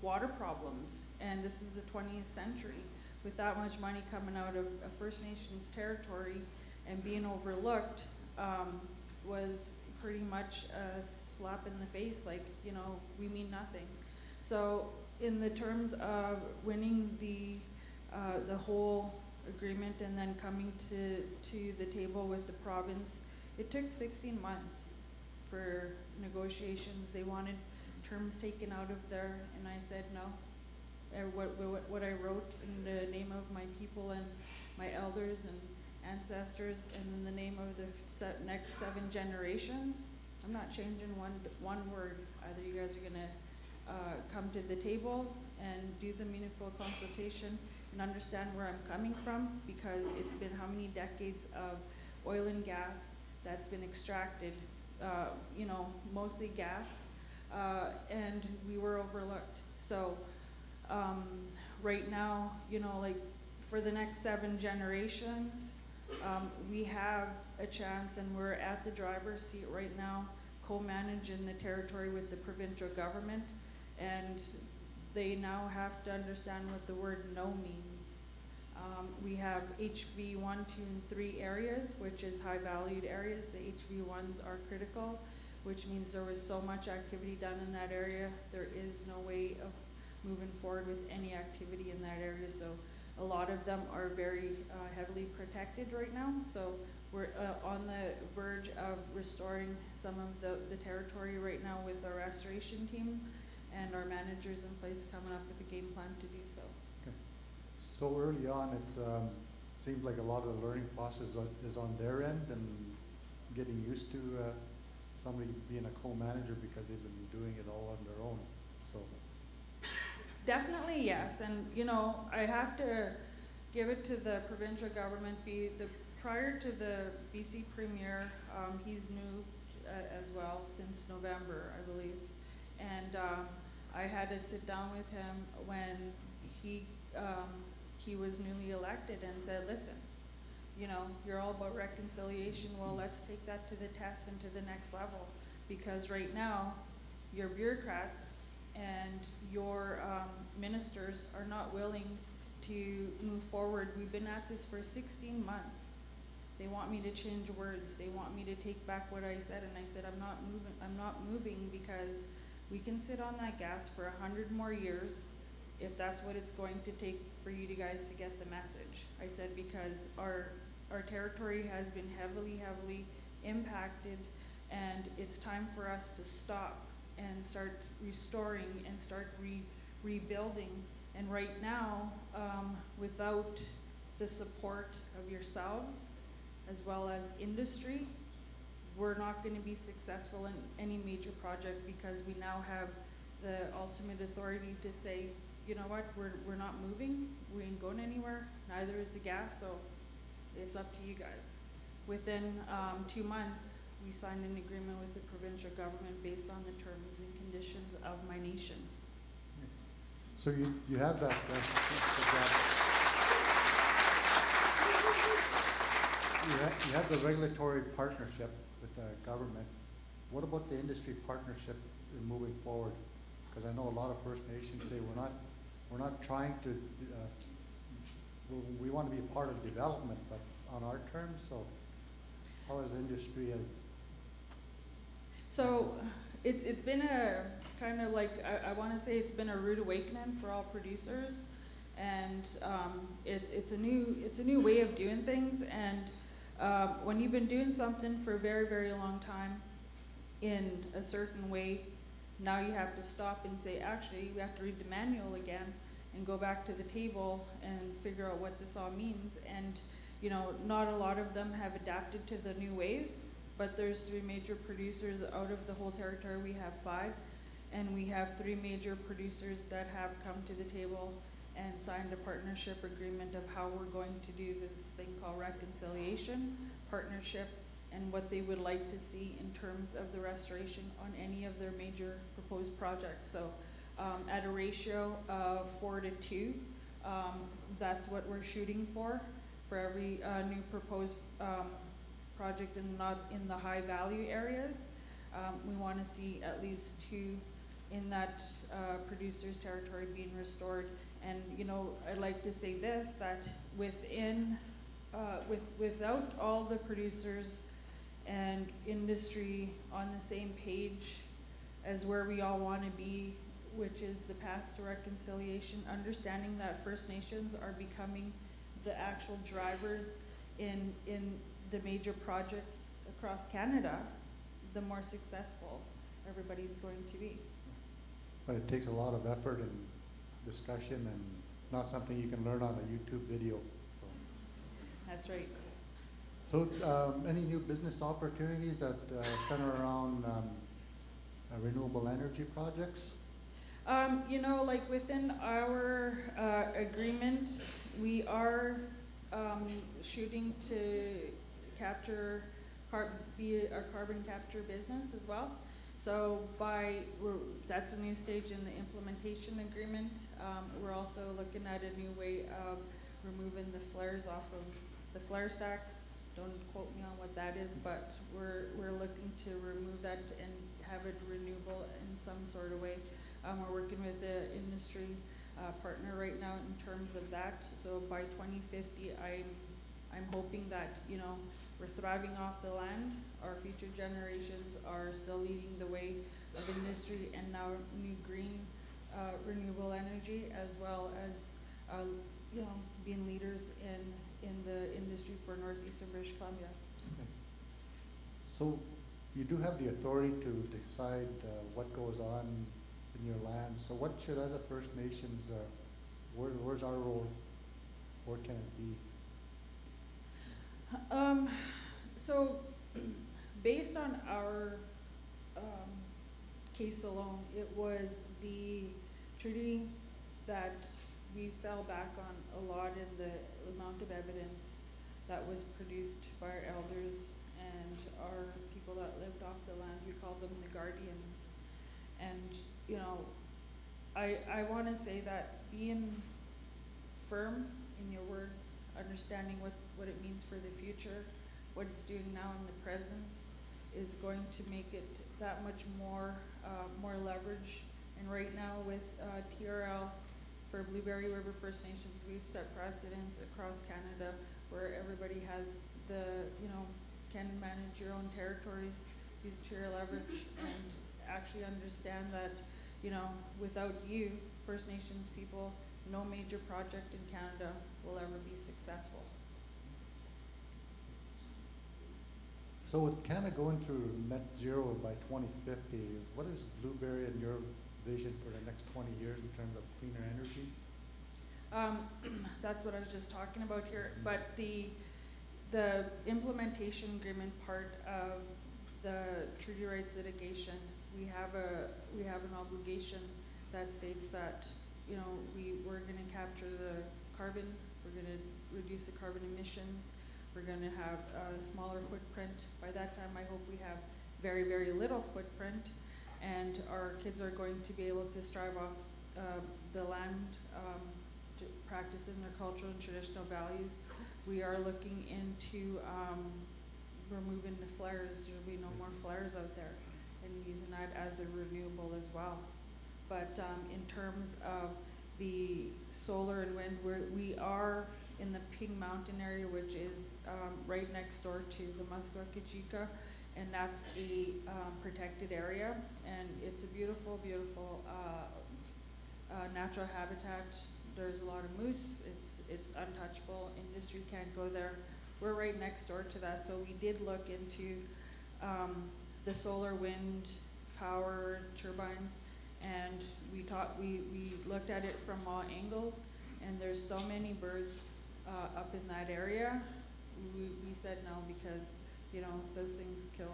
water problems, and this is the 20th century. With that much money coming out of a First Nations territory and being overlooked, was pretty much a slap in the face, like, we mean nothing. So in the terms of winning the whole agreement and then coming to the table with the province It took 16 months for negotiations. They wanted terms taken out of there, and I said no. What I wrote in the name of my people and my elders and ancestors, and in the name of the next 7 generations, I'm not changing one word. Either you guys are gonna come to the table and do the meaningful consultation and understand where I'm coming from, because it's been how many decades of oil and gas that's been extracted, you know, mostly gas, and we were overlooked. So right now, you know, like for the next 7 generations, we have a chance, and we're at the driver's seat right now, co-managing the territory with the provincial government, and they now have to understand what the word no means. We have HV 1, 2, and 3 areas, which is high valued areas. The HV 1s are critical, which means there was so much activity done in that area, there is no way of moving forward with any activity in that area. So a lot of them are very heavily protected right now. So we're on the verge of restoring some of the territory right now with our restoration team and our managers in place coming up with a game plan to do so. Okay. So early on, it seems like a lot of the learning process is on their end and getting used to somebody being a co-manager because they've been doing it all on their own. So definitely yes, and you know, I have to give it to the provincial government. Prior to the BC Premier, he's new as well since November, I believe, and I had to sit down with him when he was newly elected and said, listen, you know, you're all about reconciliation. Well, let's take that to the test and to the next level, because right now your bureaucrats and your ministers are not willing to move forward. We've been at this for 16 months. They want me to change words. They want me to take back what I said, and I said I'm not moving because we can sit on that gas for 100 more years if that's what it's going to take for you guys to get the message. I said because our territory has been heavily impacted, and it's time for us to stop and start restoring and start rebuilding. And right now, without the support of yourselves as well as industry, we're not going to be successful in any major project, because we now have the ultimate authority to say, you know what, we're not moving, we ain't going anywhere, neither is the gas, so it's up to you guys. Within 2 months, we signed an agreement with the provincial government based on the terms and conditions of my nation. So you have that, you have the regulatory partnership with the government. What about the industry partnership in moving forward? Because I know a lot of First Nations say we're not trying to, we want to be a part of development, but on our terms. So how is industry as? So it's been a kind of like, I want to say it's been a rude awakening for all producers, and it's a new way of doing things. And when you've been doing something for a very long time in a certain way, now you have to stop and say, actually, we have to read the manual again and go back to the table and figure out what this all means. And you know, not a lot of them have adapted to the new ways, but there's 3 major producers out of the whole territory. We have 5, and we have 3 major producers that have come to the table and signed a partnership agreement of how we're going to do this thing called reconciliation, partnership, and what they would like to see in terms of the restoration on any of their major proposed projects. So at a ratio of 4 to 2, that's what we're shooting for every new proposed project, and not in the high value areas. We want to see at least 2 in that producer's territory being restored. And you know, I'd like to say this, that without all the producers and industry on the same page as where we all want to be, which is the path to reconciliation, understanding that First Nations are becoming the actual drivers in the major projects across Canada, the more successful everybody's going to be. But it takes a lot of effort and discussion and not something you can learn on a YouTube video. That's right. So, any new business opportunities that center around renewable energy projects? You know, like within our agreement, we are shooting to capture, be a carbon capture business as well. So that's a new stage in the implementation agreement. We're also looking at a new way of removing the flares off of the flare stacks. Don't quote me on what that is, but we're looking to remove that and have it renewable in some sort of way. We're working with the industry partner right now in terms of that. So by 2050, I'm hoping that, you know, we're thriving off the land. Our future generations are still leading the way of industry and now new green renewable energy, as well as you know, being leaders in the industry for northeastern British Columbia. Okay. So you do have the authority to decide what goes on in your land. So what should other First Nations, where's our role? Where can it be? So based on our case alone, it was the treaty that we fell back on a lot in the amount of evidence that was produced by our elders and our people that lived off the lands. We called them the guardians. And, you know, I want to say that being firm in your words, understanding what it means for the future, what it's doing now in the present, is going to make it that much more leverage. And right now with TRL for Blueberry River First Nations, we've set precedents across Canada where everybody has can manage your own territories, use your leverage, and actually understand that, you know, without you, First Nations people, no major project in Canada will ever be successful. So with Canada going through net zero by 2050, what is Blueberry and your vision for the next 20 years in terms of cleaner energy? That's what I was just talking about here. But the implementation agreement part of the treaty rights litigation, we have an obligation that states that, you know, we're going to capture the carbon, we're going to reduce the carbon emissions, we're going to have a smaller footprint. By that time, I hope we have very, very little footprint, and our kids are going to be able to strive off the land, to practice in their cultural and traditional values. We are looking into removing the flares. There will be no more flares out there, and using that as a renewable as well. But in terms of the solar and wind, we are in the Ping Mountain area, which is right next door to the Muskwa-Kachika, and that's a protected area, and it's a beautiful, beautiful natural habitat. There's a lot of moose. It's untouchable. Industry can't go there. We're right next door to that, so we did look into the solar wind power turbines, and we looked at it from all angles, and there's so many birds up in that area. We said no, because, you know, those things kill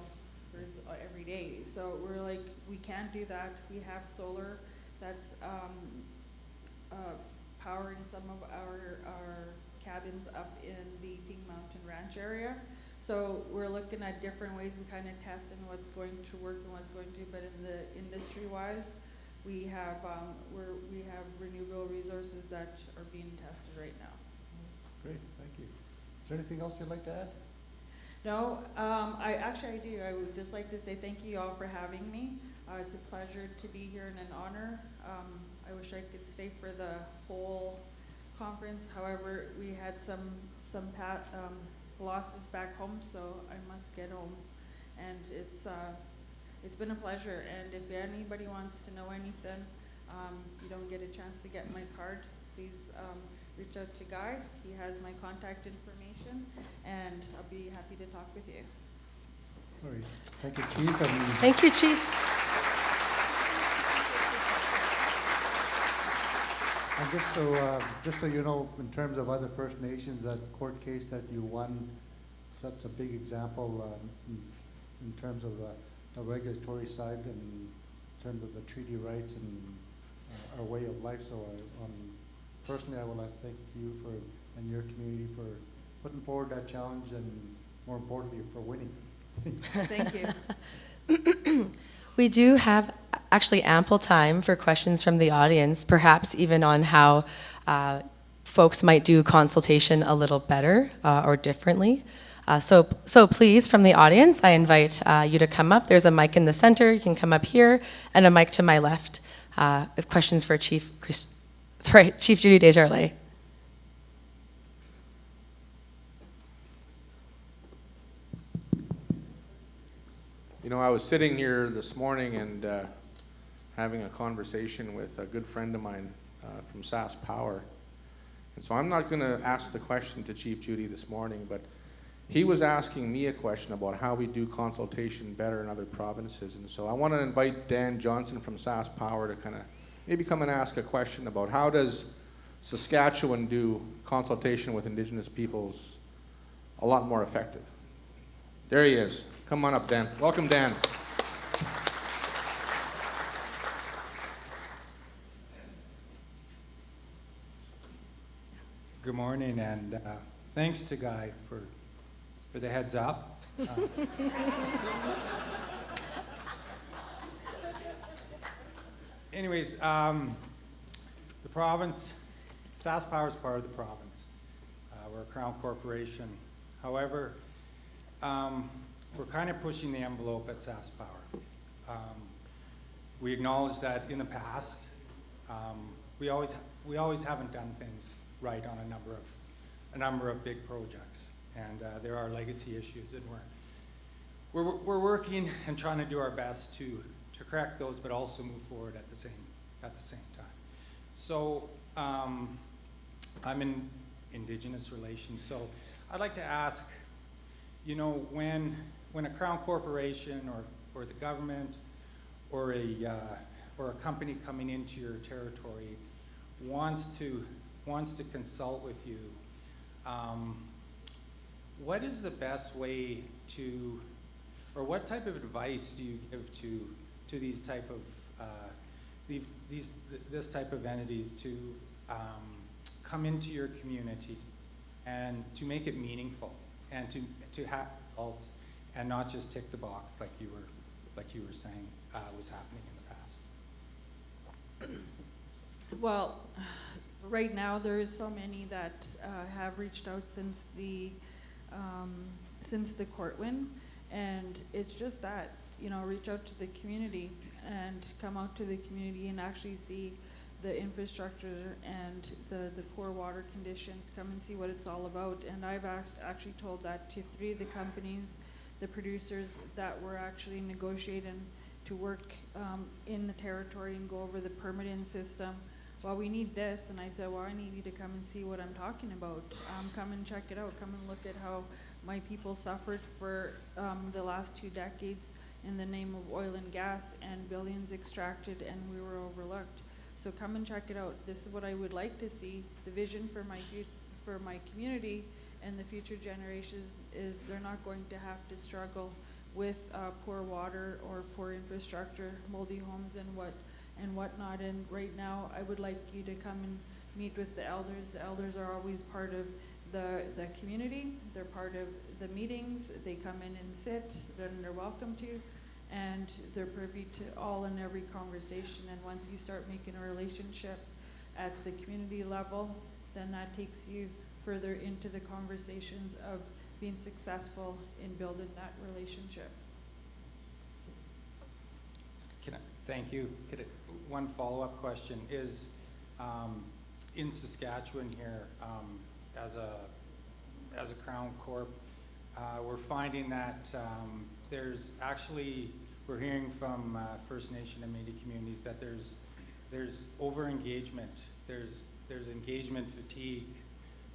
birds every day. So we're like, we can't do that. We have solar that's powering some of our cabins up in the Ping Mountain Ranch area. So we're looking at different ways and kind of testing what's going to work and what's going to, but in the industry-wise, we have renewable resources that are being tested right now. Great, thank you. Is there anything else you'd like to add? No, I do. I would just like to say thank you all for having me. It's a pleasure to be here and an honor. I wish I could stay for the whole conference. However, we had some losses back home, so I must get home. And it's been a pleasure. And if anybody wants to know anything, you don't get a chance to get my card, please reach out to Guy. He has my contact information, and I'll be happy to talk with you. All right. Thank you, Chief. And Thank you, Chief. just so you know, in terms of other First Nations, that court case that you won, such a big example in terms of the regulatory side and in terms of the treaty rights and our way of life. So personally, I would like to thank you and your community for putting forward that challenge and, more importantly, for winning. Thank you. We do have actually ample time for questions from the audience, perhaps even on how folks might do consultation a little better or differently. So please, from the audience, I invite you to come up. There's a mic in the center. You can come up here, and a mic to my left. Questions for Chief Judy Desjardins. You know, I was sitting here this morning and having a conversation with a good friend of mine from SAS Power. And so I'm not going to ask the question to Chief Judy this morning, but he was asking me a question about how we do consultation better in other provinces. And so I want to invite Dan Johnson from SAS Power to kind of maybe come and ask a question about how does Saskatchewan do consultation with Indigenous peoples a lot more effective. There he is. Come on up, Dan. Welcome, Dan. Good morning, and thanks to Guy for the heads up. Anyways, the province, SAS Power is part of the province. We're a Crown corporation. However, we're kind of pushing the envelope at SAS Power. We acknowledge that in the past, we always haven't done things right on a number of big projects, and there are legacy issues, and we're working and trying to do our best to correct those, but also move forward at the same time. So I'm in Indigenous relations, so I'd like to ask, you know, when a Crown corporation or the government or a company coming into your territory wants to consult with you, what is the best way to, or what type of advice do you give to these type of this type of entities to come into your community and to make it meaningful and to have results and not just tick the box like you were saying was happening in the past? Well, right now there's so many that have reached out since the court win, and it's just that, you know, reach out to the community and come out to the community and actually see the infrastructure and the poor water conditions, come and see what it's all about. And I've actually told that to 3 of the companies, the producers that were actually negotiating to work in the territory and go over the permitting system. Well, we need this, and I said, well, I need you to come and see what I'm talking about. Come and check it out. Come and look at how my people suffered for the last 2 decades in the name of oil and gas, and billions extracted, and we were overlooked. So come and check it out. This is what I would like to see. The vision for my community and the future generations is they're not going to have to struggle with poor water or poor infrastructure, moldy homes and whatnot. And right now, I would like you to come and meet with the elders. The elders are always part of the community. They're part of the meetings. They come in and sit, then they're welcome to, and they're privy to all and every conversation. And once you start making a relationship at the community level, then that takes you further into the conversations of being successful in building that relationship. Thank you. One follow-up question is, in Saskatchewan here, as a Crown Corp, we're finding that there's actually, we're hearing from First Nation and Métis communities that there's over-engagement, there's engagement fatigue.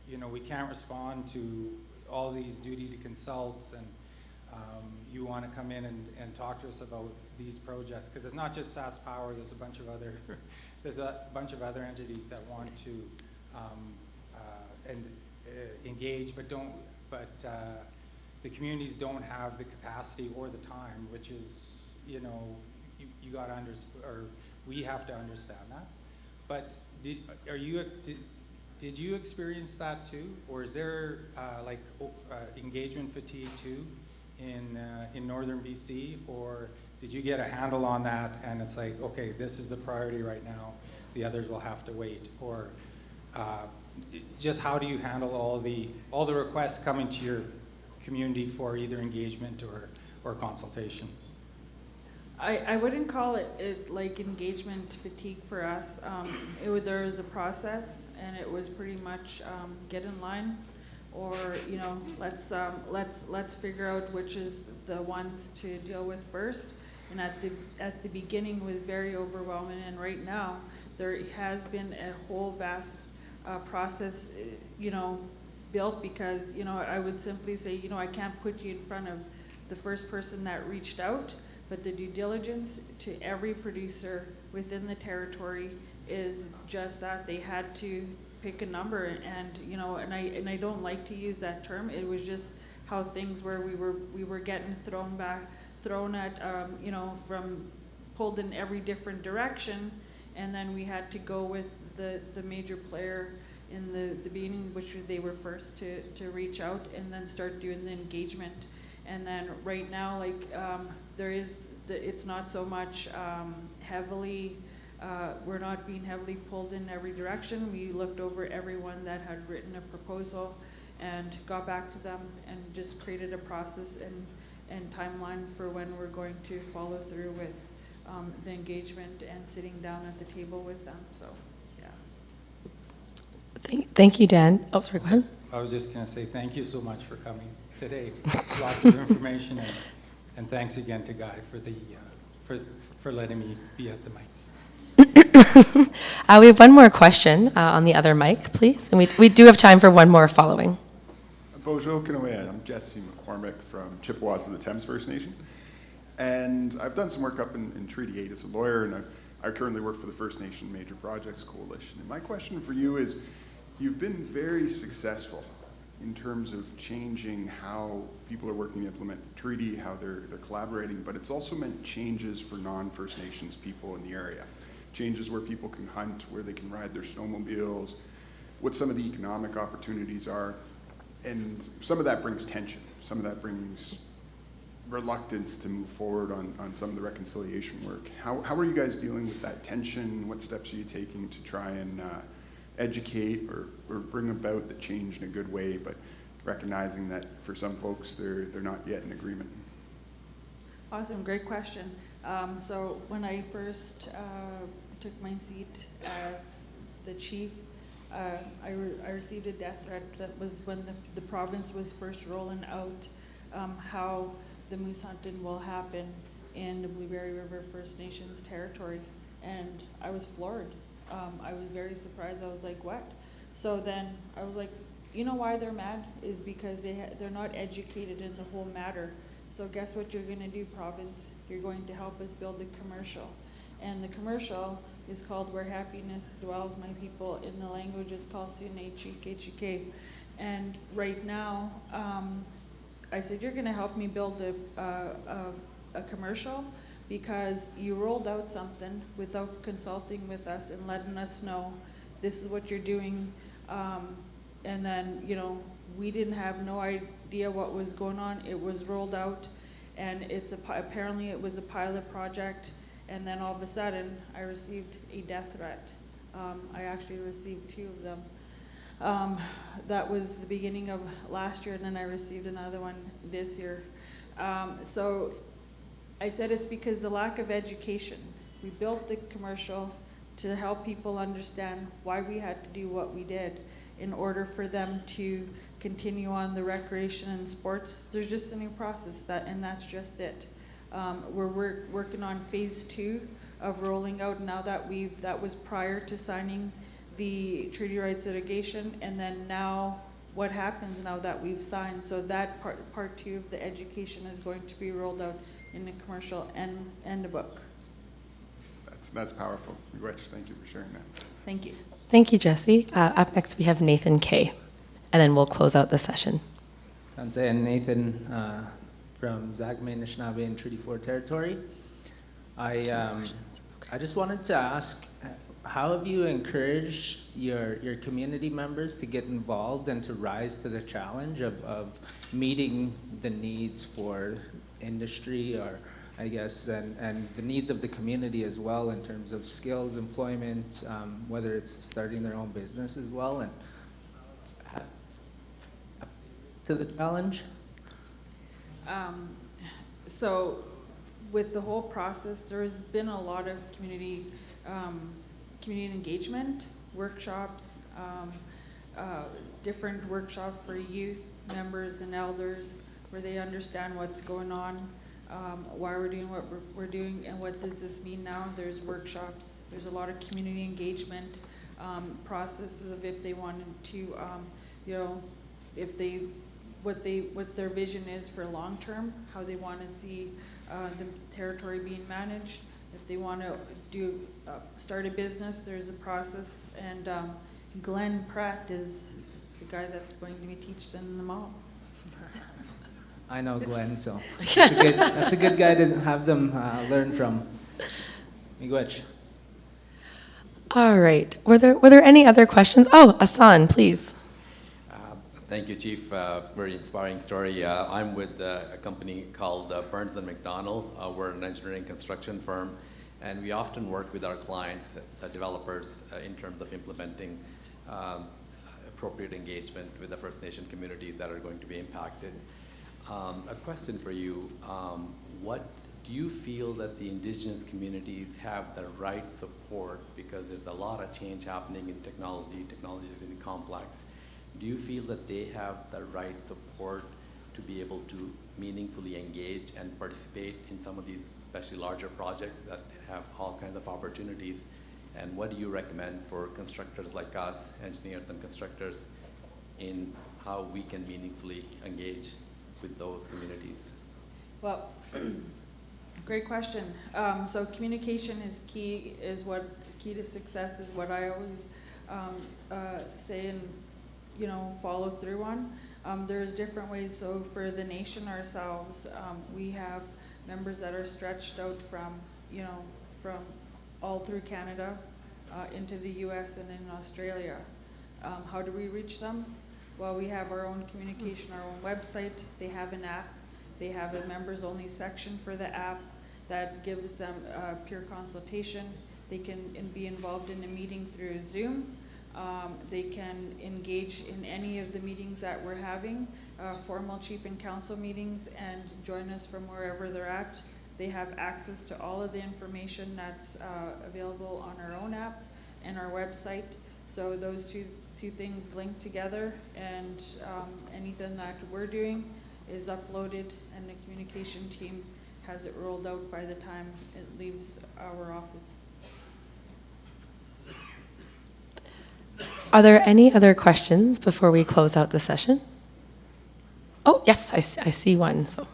You know, we can't respond to all these duty to consults, and you want to come in and talk to us about these projects, because it's not just SAS Power. There's a bunch of other other entities that want to engage, but the communities don't have the capacity or the time, which is, you got to or we have to understand that. But did you experience that too, or is there engagement fatigue too in northern BC, or did you get a handle on that and it's like, okay, this is the priority right now, the others will have to wait, or just how do you handle all the requests coming to your community for either engagement or consultation? I wouldn't call it like engagement fatigue for us. There was a process, and it was pretty much get in line, or let's figure out which is the ones to deal with first. And at the beginning was very overwhelming, and right now there has been a whole vast process, built, because I would simply say, I can't put you in front of the first person that reached out. But the due diligence to every producer within the territory is just that. They had to pick a number, and I don't like to use that term. It was just how things were. We were getting thrown at, from pulled in every different direction, and then we had to go with the major player in the beginning, which they were first to reach out and then start doing the engagement. And then right now, it's not so much heavily, we're not being heavily pulled in every direction. We looked over everyone that had written a proposal and got back to them and just created a process and timeline for when we're going to follow through with the engagement and sitting down at the table with them. So, yeah. Thank you, Dan. Oh, sorry, go ahead. I was just going to say thank you so much for coming today. Lots of information, and thanks again to Guy for letting me be at the mic. We have one more question on the other mic, please, and we do have time for one more following. Bonjour, Kanoea. I'm Jesse McCormick from Chippewas of the Thames First Nation, and I've done some work up in Treaty 8 as a lawyer, and I currently work for the First Nation Major Projects Coalition. And my question for you is, you've been very successful in terms of changing how people are working to implement the treaty, how they're collaborating, but it's also meant changes for non-First Nations people in the area. Changes where people can hunt, where they can ride their snowmobiles, what some of the economic opportunities are, and some of that brings tension. Some of that brings reluctance to move forward on some of the reconciliation work. How are you guys dealing with that tension? What steps are you taking to try and educate or bring about the change in a good way, but recognizing that for some folks they're not yet in agreement? Awesome, great question. So when I first took my seat as the chief, I received a death threat. That was when the province was first rolling out how the moose hunting will happen in the Blueberry River First Nations territory, and I was floored. I was very surprised. I was like, what? So then I was like, you know why they're mad? Is because they're not educated in the whole matter. So guess what you're going to do, province? You're going to help us build a commercial. And the commercial is called Where Happiness Dwells, My People. In the language, it's called Sunechikechike. And right now, I said, you're going to help me build a commercial, because you rolled out something without consulting with us and letting us know this is what you're doing. And then, we didn't have no idea what was going on. It was rolled out, and apparently it was a pilot project. And then all of a sudden, I received a death threat. I actually received 2 of them. That was the beginning of last year, and then I received another one this year. So I said it's because the lack of education. We built the commercial to help people understand why we had to do what we did in order for them to continue on the recreation and sports. There's just a new process, and that's just it. We're working on phase 2 of rolling out now that was prior to signing the treaty rights litigation, and then now what happens now that we've signed. So that part two of the education is going to be rolled out in the commercial and the book. That's powerful. Miigwech, thank you for sharing that. Thank you. Thank you, Jesse. Up next, we have Nathan K. And then we'll close out the session. Tanse and Nathan from Zagme, Anishinaabe, and Treaty 4 territory. I just wanted to ask, how have you encouraged your community members to get involved and to rise to the challenge of meeting the needs for industry, or I guess, and the needs of the community as well in terms of skills, employment, whether it's starting their own business as well, and to the challenge? So with the whole process, there's been a lot of community engagement, workshops, different workshops for youth members and elders where they understand what's going on, why we're doing what we're doing, and what does this mean now. There's workshops, there's a lot of community engagement processes of if they wanted to, you know, if they, what their vision is for long term, how they want to see the territory being managed. If they want to do start a business, there's a process, and Glenn Pratt is the guy that's going to be teaching them all. I know Glenn, so that's a good guy to have them learn from. Miigwech. All right. Were there any other questions? Oh, Asan, please. Thank you, Chief. Very inspiring story. I'm with a company called Burns & McDonnell. We're an engineering construction firm, and we often work with our clients, developers, in terms of implementing appropriate engagement with the First Nation communities that are going to be impacted. A question for you. What do you feel that the Indigenous communities have the right support? Because there's a lot of change happening in technology. Technology is really complex. Do you feel that they have the right support to be able to meaningfully engage and participate in some of these, especially larger projects that have all kinds of opportunities? And what do you recommend for constructors like us, engineers and constructors, in how we can meaningfully engage with those communities? Well, great question. So communication is key. Key to success is what I always say and follow through on. There's different ways. So for the nation ourselves, we have members that are stretched out from all through Canada into the U.S. and in Australia. How do we reach them? Well, we have our own communication, our own website. They have an app. They have a members-only section for the app that gives them peer consultation. They can be involved in a meeting through Zoom. They can engage in any of the meetings that we're having, formal chief and council meetings, and join us from wherever they're at. They have access to all of the information that's available on our own app and our website. So those two things link together, and anything that we're doing is uploaded, and the communication team has it rolled out by the time it leaves our office. Are there any other questions before we close out the session? Oh, yes, I see one. So,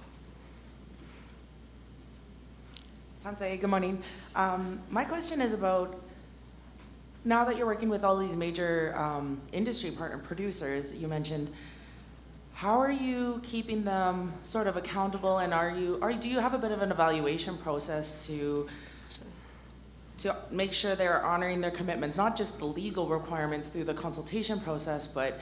Tanse, good morning. My question is about, now that you're working with all these major industry partner producers, you mentioned, how are you keeping them sort of accountable, and do you have a bit of an evaluation process to make sure they're honoring their commitments, not just the legal requirements through the consultation process, but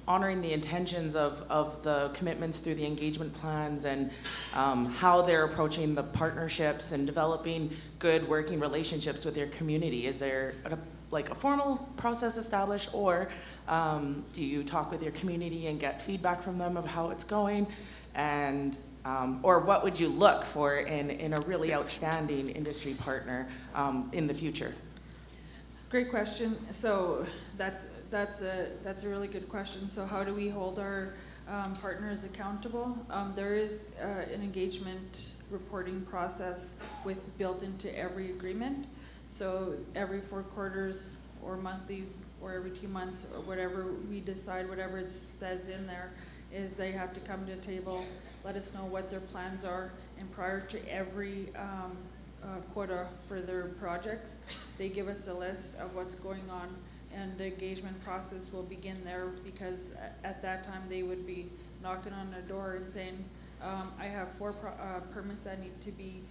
honoring the intentions of the commitments through the engagement plans, and how they're approaching the partnerships and developing good working relationships with their community? Is there a formal process established, or do you talk with your community and get feedback from them of how it's going? And or what would you look for in a really outstanding industry partner in the future? Great question. So that's a really good question. So how do we hold our partners accountable? There is an engagement reporting process built into every agreement. So every 4 quarters or monthly, or every 2 months, or whatever we decide, whatever it says in there, is they have to come to the table, let us know what their plans are, and prior to every quota for their projects, they give us a list of what's going on, and the engagement process will begin there, because at that time they would be knocking on the door and saying, I have 4 permits that need to be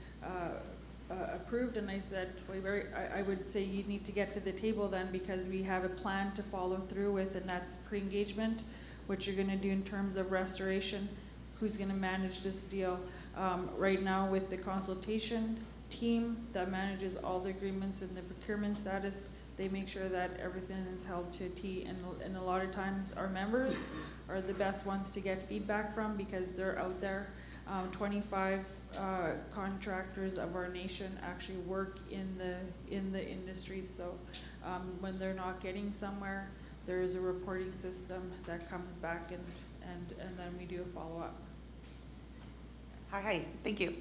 approved, and I said, well, I would say you need to get to the table then, because we have a plan to follow through with, and that's pre-engagement, what you're gonna do in terms of restoration, who's gonna manage this deal. Right now with the consultation team that manages all the agreements and the procurement status, they make sure that everything is held to a T, and a lot of times our members are the best ones to get feedback from, because they're out there. 25 contractors of our nation actually work in the industry, so when they're not getting somewhere, there is a reporting system that comes back, and then we do a follow-up. Hi, thank you.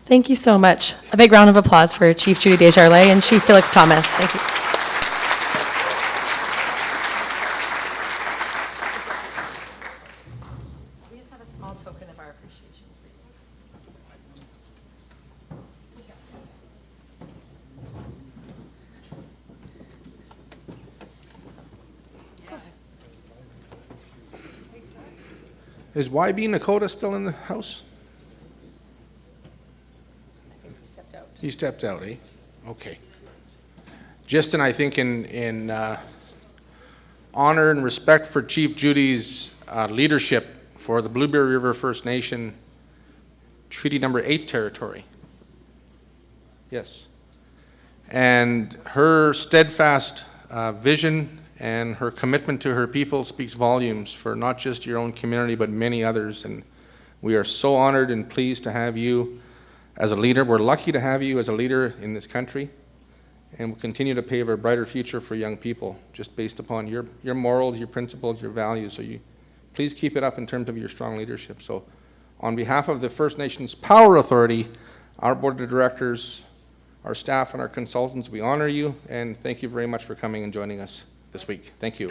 Thank you so much. A big round of applause for Chief Judy Desjardins and Chief Felix Thomas. Thank you. We just have a small token of our appreciation. Is YB Nakota still in the house? He stepped out, eh? Okay. Justin, I think in honor and respect for Chief Judy's leadership for the Blueberry River First Nation Treaty Number 8 territory. Yes. And her steadfast vision and her commitment to her people speaks volumes for not just your own community, but many others. And we are so honored and pleased to have you as a leader. We're lucky to have you as a leader in this country, and we'll continue to pave a brighter future for young people just based upon your morals, your principles, your values. So you please keep it up in terms of your strong leadership. So on behalf of the First Nations Power Authority, our board of directors, our staff, and our consultants, we honor you, and thank you very much for coming and joining us this week. Thank you.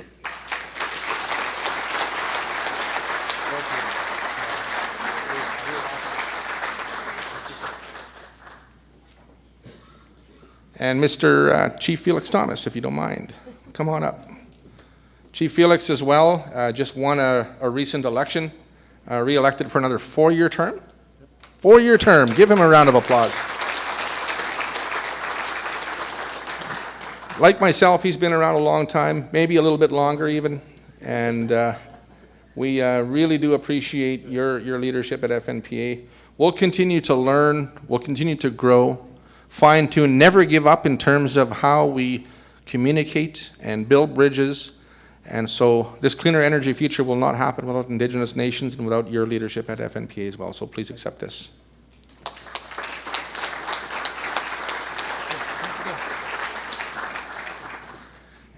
And Mr. Chief Felix Thomas, if you don't mind, come on up. Chief Felix as well just won a recent election, re-elected for another 4-year term. 4-year term. Give him a round of applause. Like myself, he's been around a long time, maybe a little bit longer even, and we really do appreciate your leadership at FNPA. We'll continue to learn, we'll continue to grow, fine-tune, never give up in terms of how we communicate and build bridges. And so this cleaner energy future will not happen without Indigenous nations and without your leadership at FNPA as well. So please accept this.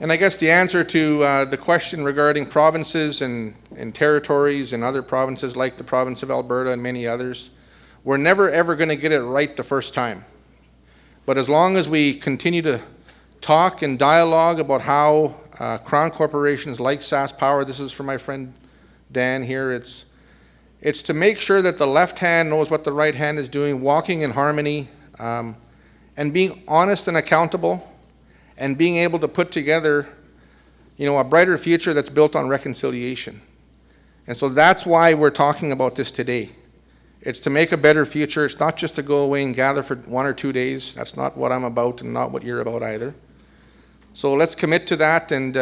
And I guess the answer to the question regarding provinces and territories and other provinces like the province of Alberta and many others, we're never ever going to get it right the first time. But as long as we continue to talk and dialogue about how Crown corporations like SaskPower, this is for my friend Dan here, it's to make sure that the left hand knows what the right hand is doing, walking in harmony, and being honest and accountable, and being able to put together, a brighter future that's built on reconciliation. And so that's why we're talking about this today. It's to make a better future. It's not just to go away and gather for 1 or 2 days. That's not what I'm about and not what you're about either. So let's commit to that. And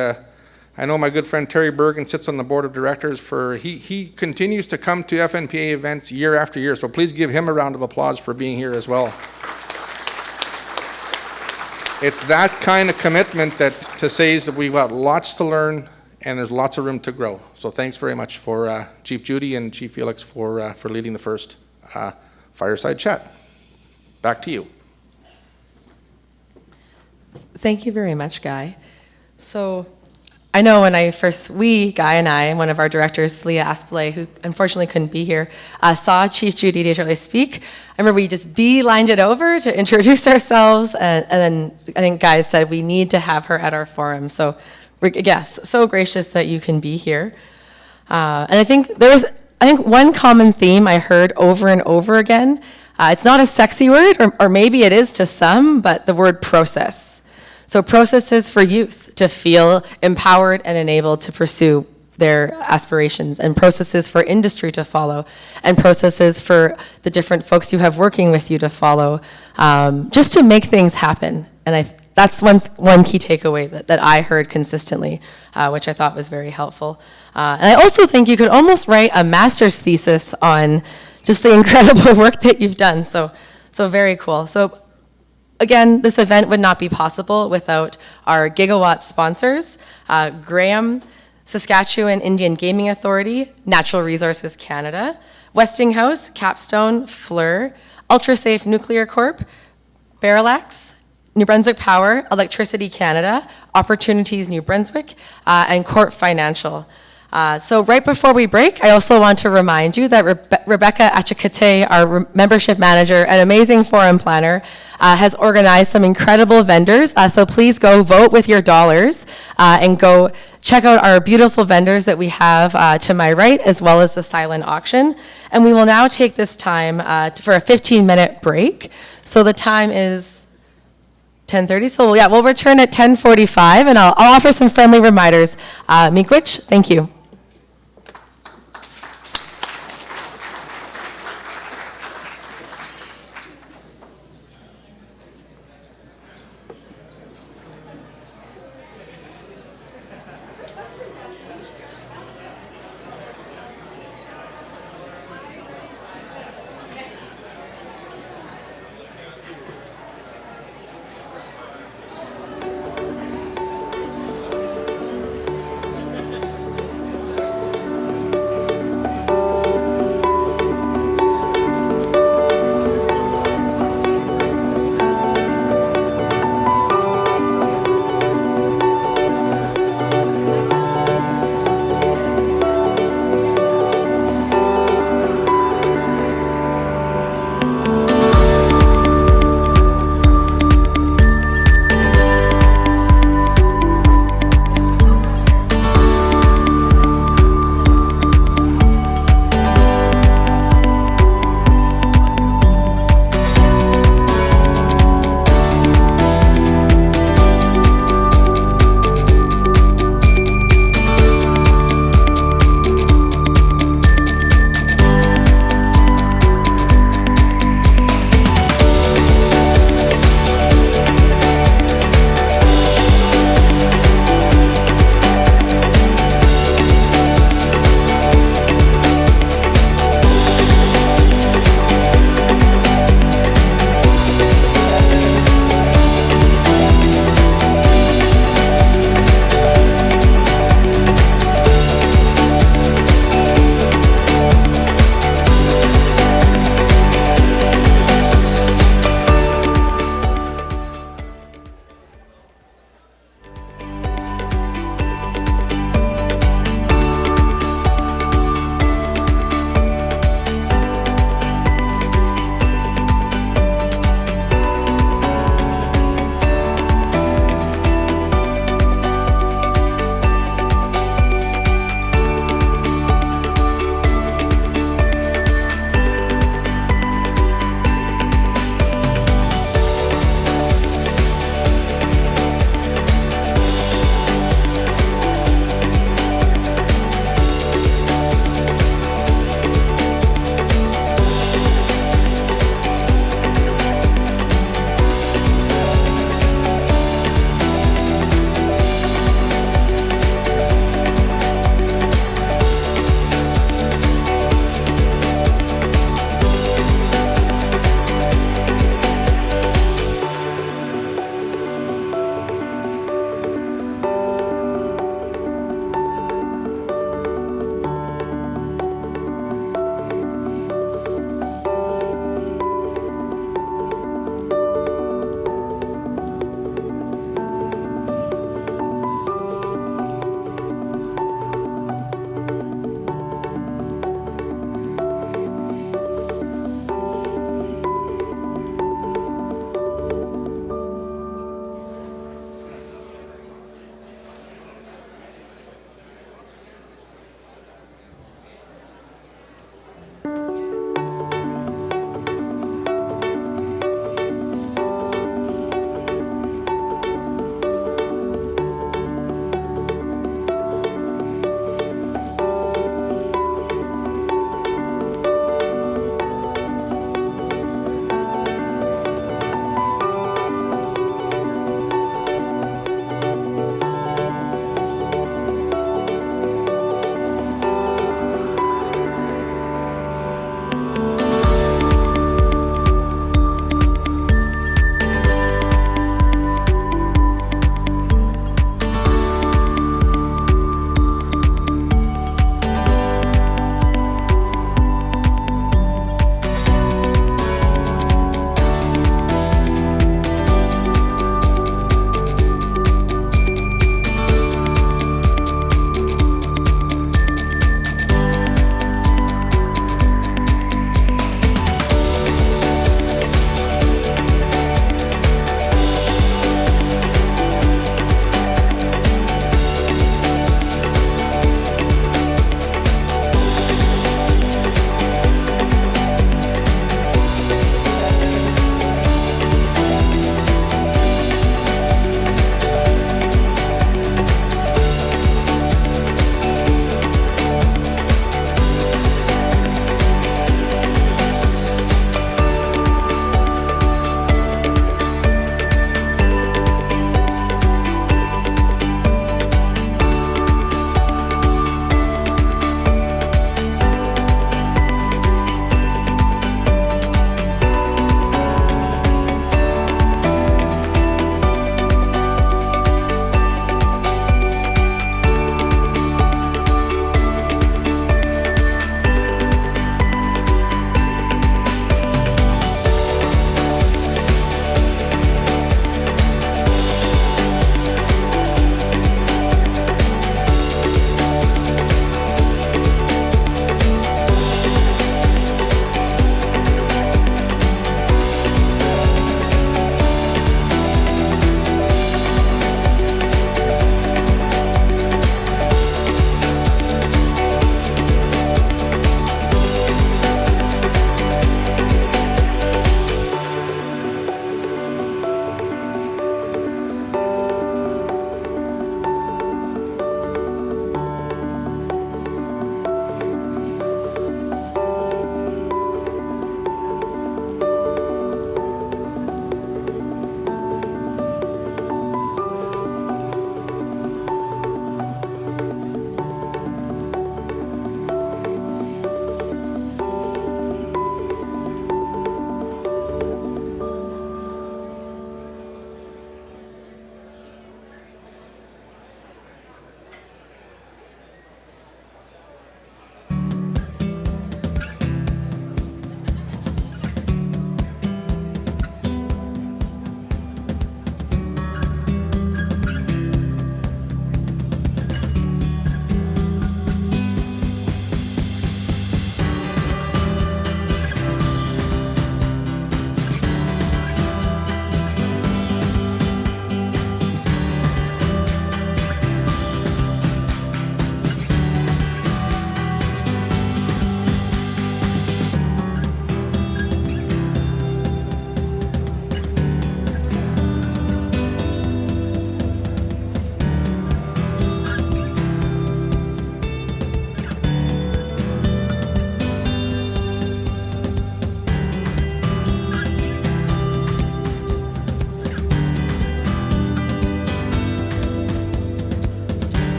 I know my good friend Terry Bergen sits on the board of directors he continues to come to FNPA events year after year. So please give him a round of applause for being here as well. It's that kind of commitment that to say is that we've got lots to learn and there's lots of room to grow. So thanks very much for Chief Judy and Chief Felix for leading the first fireside chat. Back to you. Thank you very much, Guy. So I know when Guy and I, one of our directors, Leah Aspelay, who unfortunately couldn't be here, saw Chief Judy Desjardins speak, I remember we just beelined it over to introduce ourselves, and then I think Guy said we need to have her at our forum. So, yes, so gracious that you can be here. And I think one common theme I heard over and over again, it's not a sexy word, or maybe it is to some, but the word process. So processes for youth to feel empowered and enabled to pursue their aspirations, and processes for industry to follow, and processes for the different folks you have working with you to follow, just to make things happen. And that's one key takeaway that I heard consistently, which I thought was very helpful. And I also think you could almost write a master's thesis on just the incredible work that you've done. So very cool. So again, this event would not be possible without our gigawatt sponsors, Graham, Saskatchewan Indian Gaming Authority, Natural Resources Canada, Westinghouse, Capstone, Fleur, Ultrasafe Nuclear Corp, Barrelax, New Brunswick Power, Electricity Canada, Opportunities New Brunswick, and Corp Financial. So right before we break, I also want to remind you that Rebecca Achikate, our membership manager and amazing forum planner, has organized some incredible vendors. So please go vote with your dollars and go check out our beautiful vendors that we have to my right, as well as the silent auction. And we will now take this time for a 15-minute break. So the time is 10:30, so yeah, we'll return at 10:45, and I'll offer some friendly reminders. Miigwech, thank you.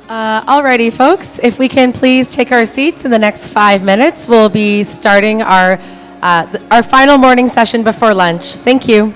Alrighty, folks, if we can please take our seats in the next 5 minutes, we'll be starting our final morning session before lunch. Thank you.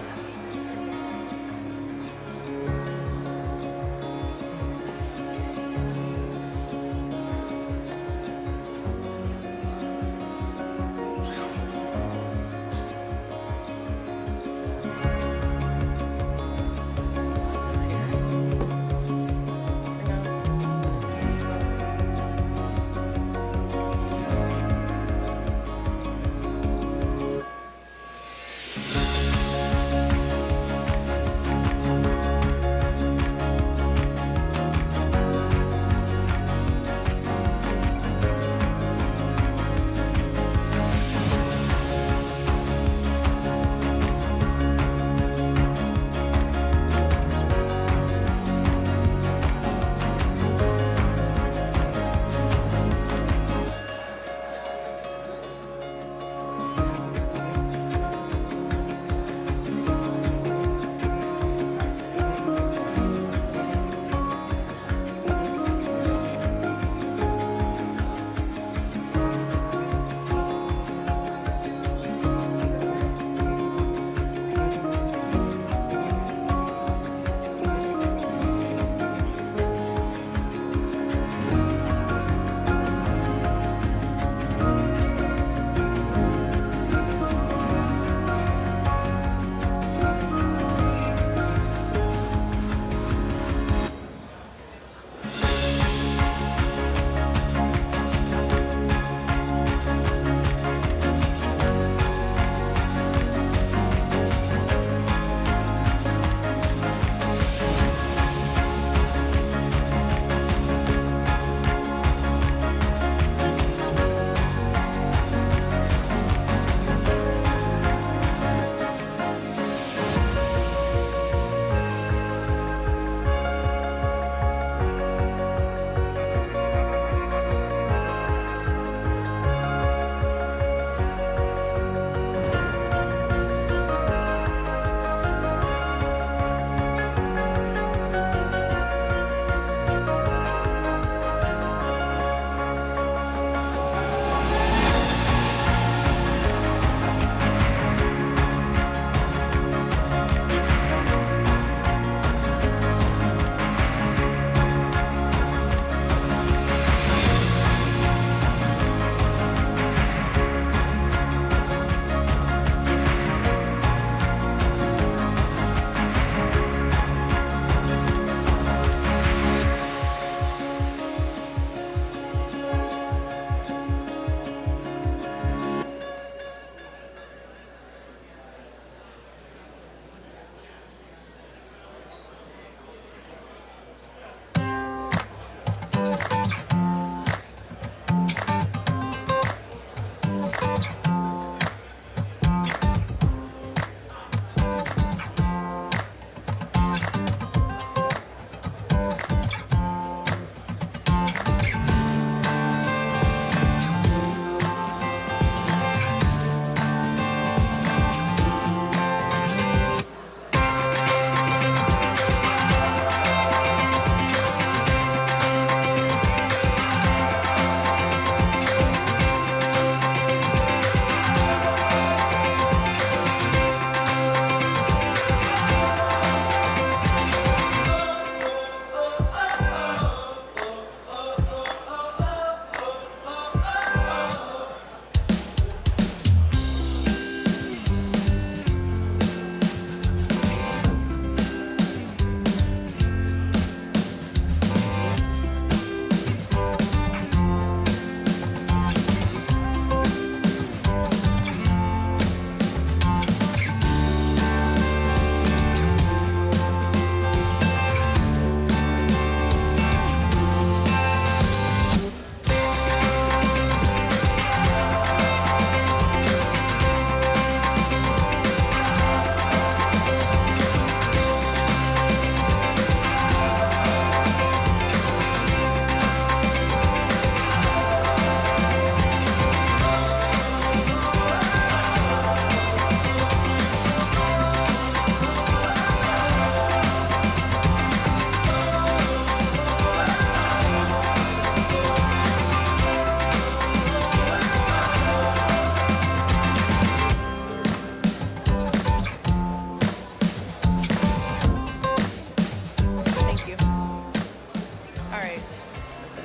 right. What time is it?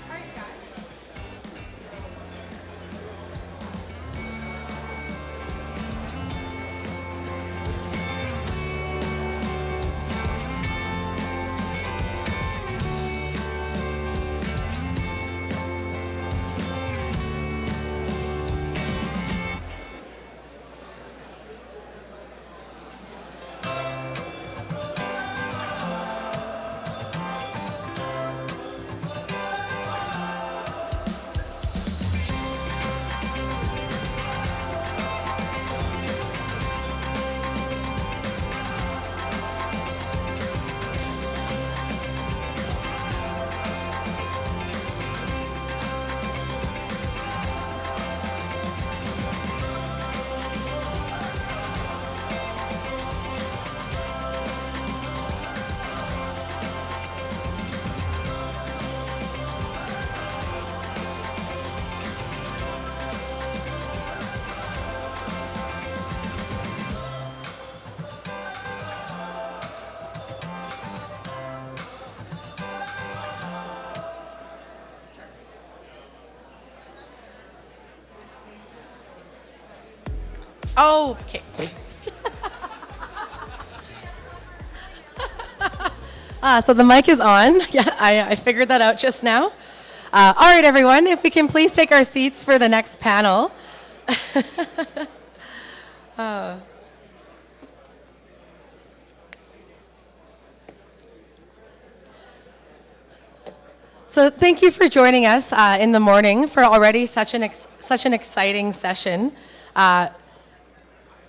All right, guys. Oh, okay. So the mic is on. Yeah, I figured that out just now. All right, everyone, if we can please take our seats for the next panel. So thank you for joining us in the morning for already such an exciting session.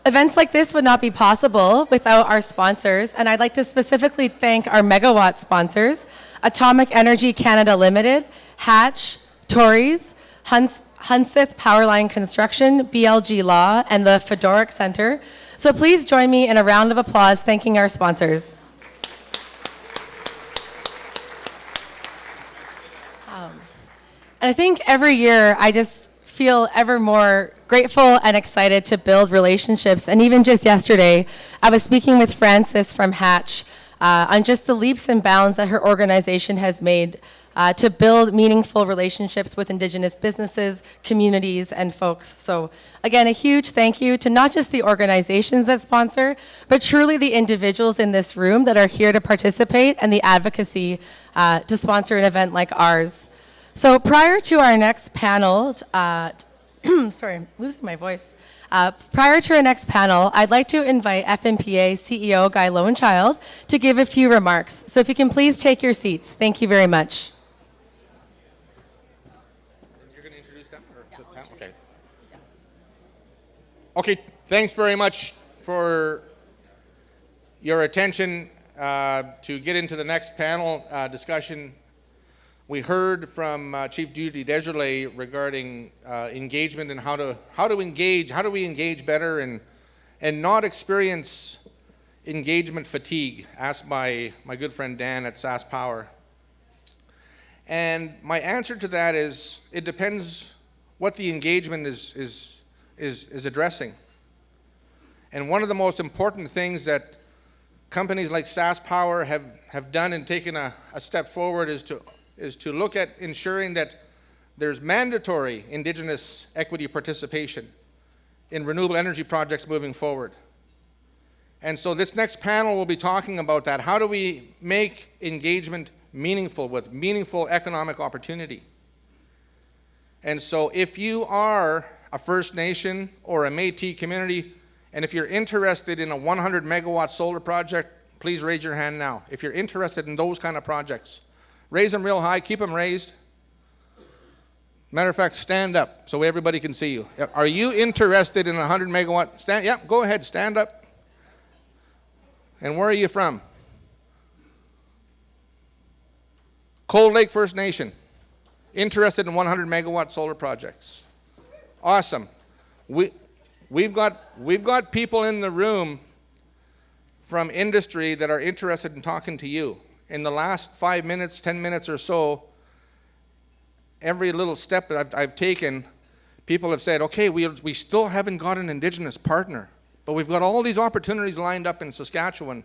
Events like this would not be possible without our sponsors, and I'd like to specifically thank our megawatt sponsors, Atomic Energy Canada Limited, Hatch, Torys, Hunseth Powerline Construction, BLG Law, and the Fedoric Center. So please join me in a round of applause thanking our sponsors. And I think every year I just feel ever more grateful and excited to build relationships. And even just yesterday, I was speaking with Frances from Hatch on just the leaps and bounds that her organization has made to build meaningful relationships with Indigenous businesses, communities, and folks. So again, a huge thank you to not just the organizations that sponsor, but truly the individuals in this room that are here to participate and the advocacy to sponsor an event like ours. So prior to our next panel, sorry, I'm losing my voice. Prior to our next panel, I'd like to invite Fnpa CEO Guy Lowenchild to give a few remarks. So if you can please take your seats. Thank you very much. You're going to introduce them? Or the panel? Okay. Okay, thanks very much for your attention to get into the next panel discussion. We heard from Chief Judy Desjardins regarding engagement and how to engage, how do we engage better and not experience engagement fatigue, asked by my good friend Dan at SAS Power. And my answer to that is it depends what the engagement is addressing. And one of the most important things that companies like SAS Power have done and taken a step forward is to look at ensuring that there's mandatory Indigenous equity participation in renewable energy projects moving forward. And so this next panel will be talking about that. How do we make engagement meaningful with meaningful economic opportunity? And so if you are a First Nation or a Métis community, and if you're interested in a 100 megawatt solar project, please raise your hand now. If you're interested in those kind of projects, raise them real high, keep them raised. Matter of fact, stand up so everybody can see you. Are you interested in a 100 megawatt? Stand, yeah, go ahead, stand up. And where are you from? Cold Lake First Nation. Interested in 100 megawatt solar projects. Awesome. We've got people in the room from industry that are interested in talking to you. In the last 5 minutes, 10 minutes or so, every little step that I've taken, people have said, okay, we still haven't got an Indigenous partner, but we've got all these opportunities lined up in Saskatchewan.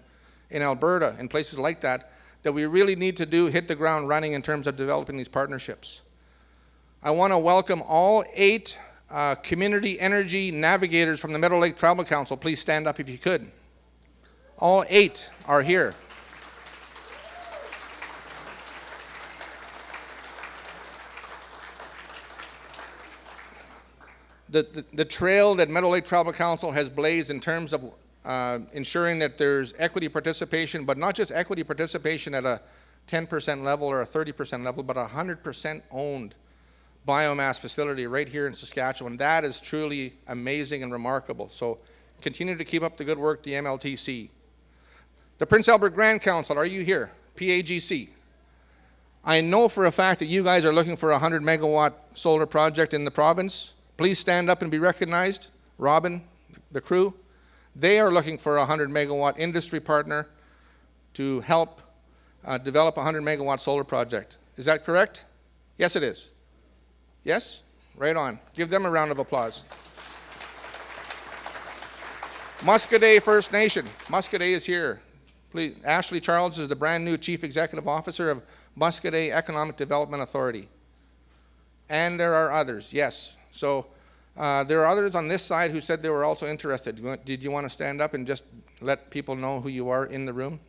in Alberta, in places like that, that we really need to hit the ground running in terms of developing these partnerships. I want to welcome all 8 community energy navigators from the Meadow Lake Tribal Council. Please stand up if you could. All 8 are here. The trail that Meadow Lake Tribal Council has blazed in terms of ensuring that there's equity participation, but not just equity participation at a 10% level or a 30% level, but a 100% owned biomass facility right here in Saskatchewan. That is truly amazing and remarkable. So continue to keep up the good work, the MLTC. The Prince Albert Grand Council, are you here? PAGC. I know for a fact that you guys are looking for a 100 megawatt solar project in the province. Please stand up and be recognized. Robin, the crew. They are looking for a 100 megawatt industry partner to help develop a 100 megawatt solar project. Is that correct? Yes, it is. Yes? Right on. Give them a round of applause. Muscadet First Nation. Muscadet is here. Please, Ashley Charles is the brand new Chief Executive Officer of Muscadet Economic Development Authority. And there are others, yes. So there are others on this side who said they were also interested. Did you want to stand up and just let people know who you are in the room?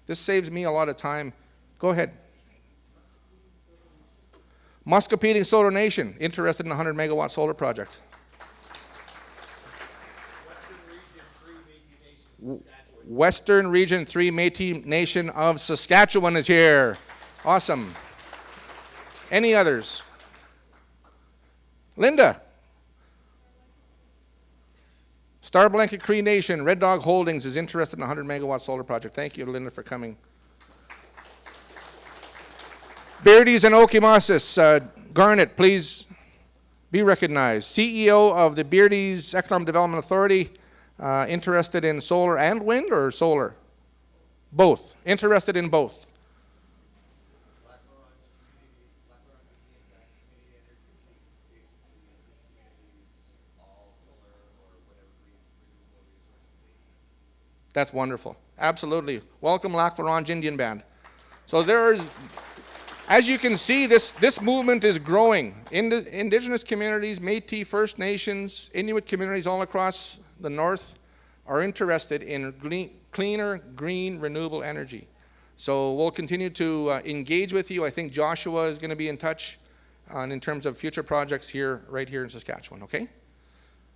This saves me a lot of time. Go ahead. Muscopeding Solar Nation, interested in a 100 megawatt solar project. Western Region 3 Métis Nation of Saskatchewan is here. Awesome. Any others? Linda. Star Blanket Cree Nation, Red Dog Holdings is interested in a 100 megawatt solar project. Thank you, Linda, for coming. Beardies and Okimausis, Garnet, please be recognized. CEO of the Beardies Economic Development Authority, interested in solar and wind or solar? Both. Interested in both. That's wonderful. Absolutely. Welcome, Lac La Ronge Indian Band. So there's, as you can see, this movement is growing. Indigenous communities, Métis, First Nations, Inuit communities all across the north are interested in cleaner, green, renewable energy. So we'll continue to engage with you. I think Joshua is going to be in touch in terms of future projects here, right here in Saskatchewan, okay?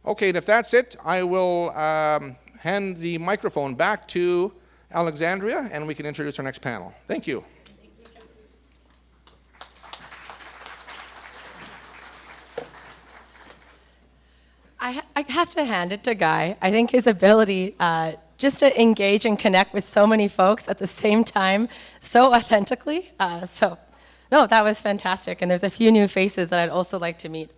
Okay, and if that's it, I will hand the microphone back to Alexandria, and we can introduce our next panel. Thank you. I have to hand it to Guy. I think his ability just to engage and connect with so many folks at the same time, so authentically. No, that was fantastic. And there's a few new faces that I'd also like to meet.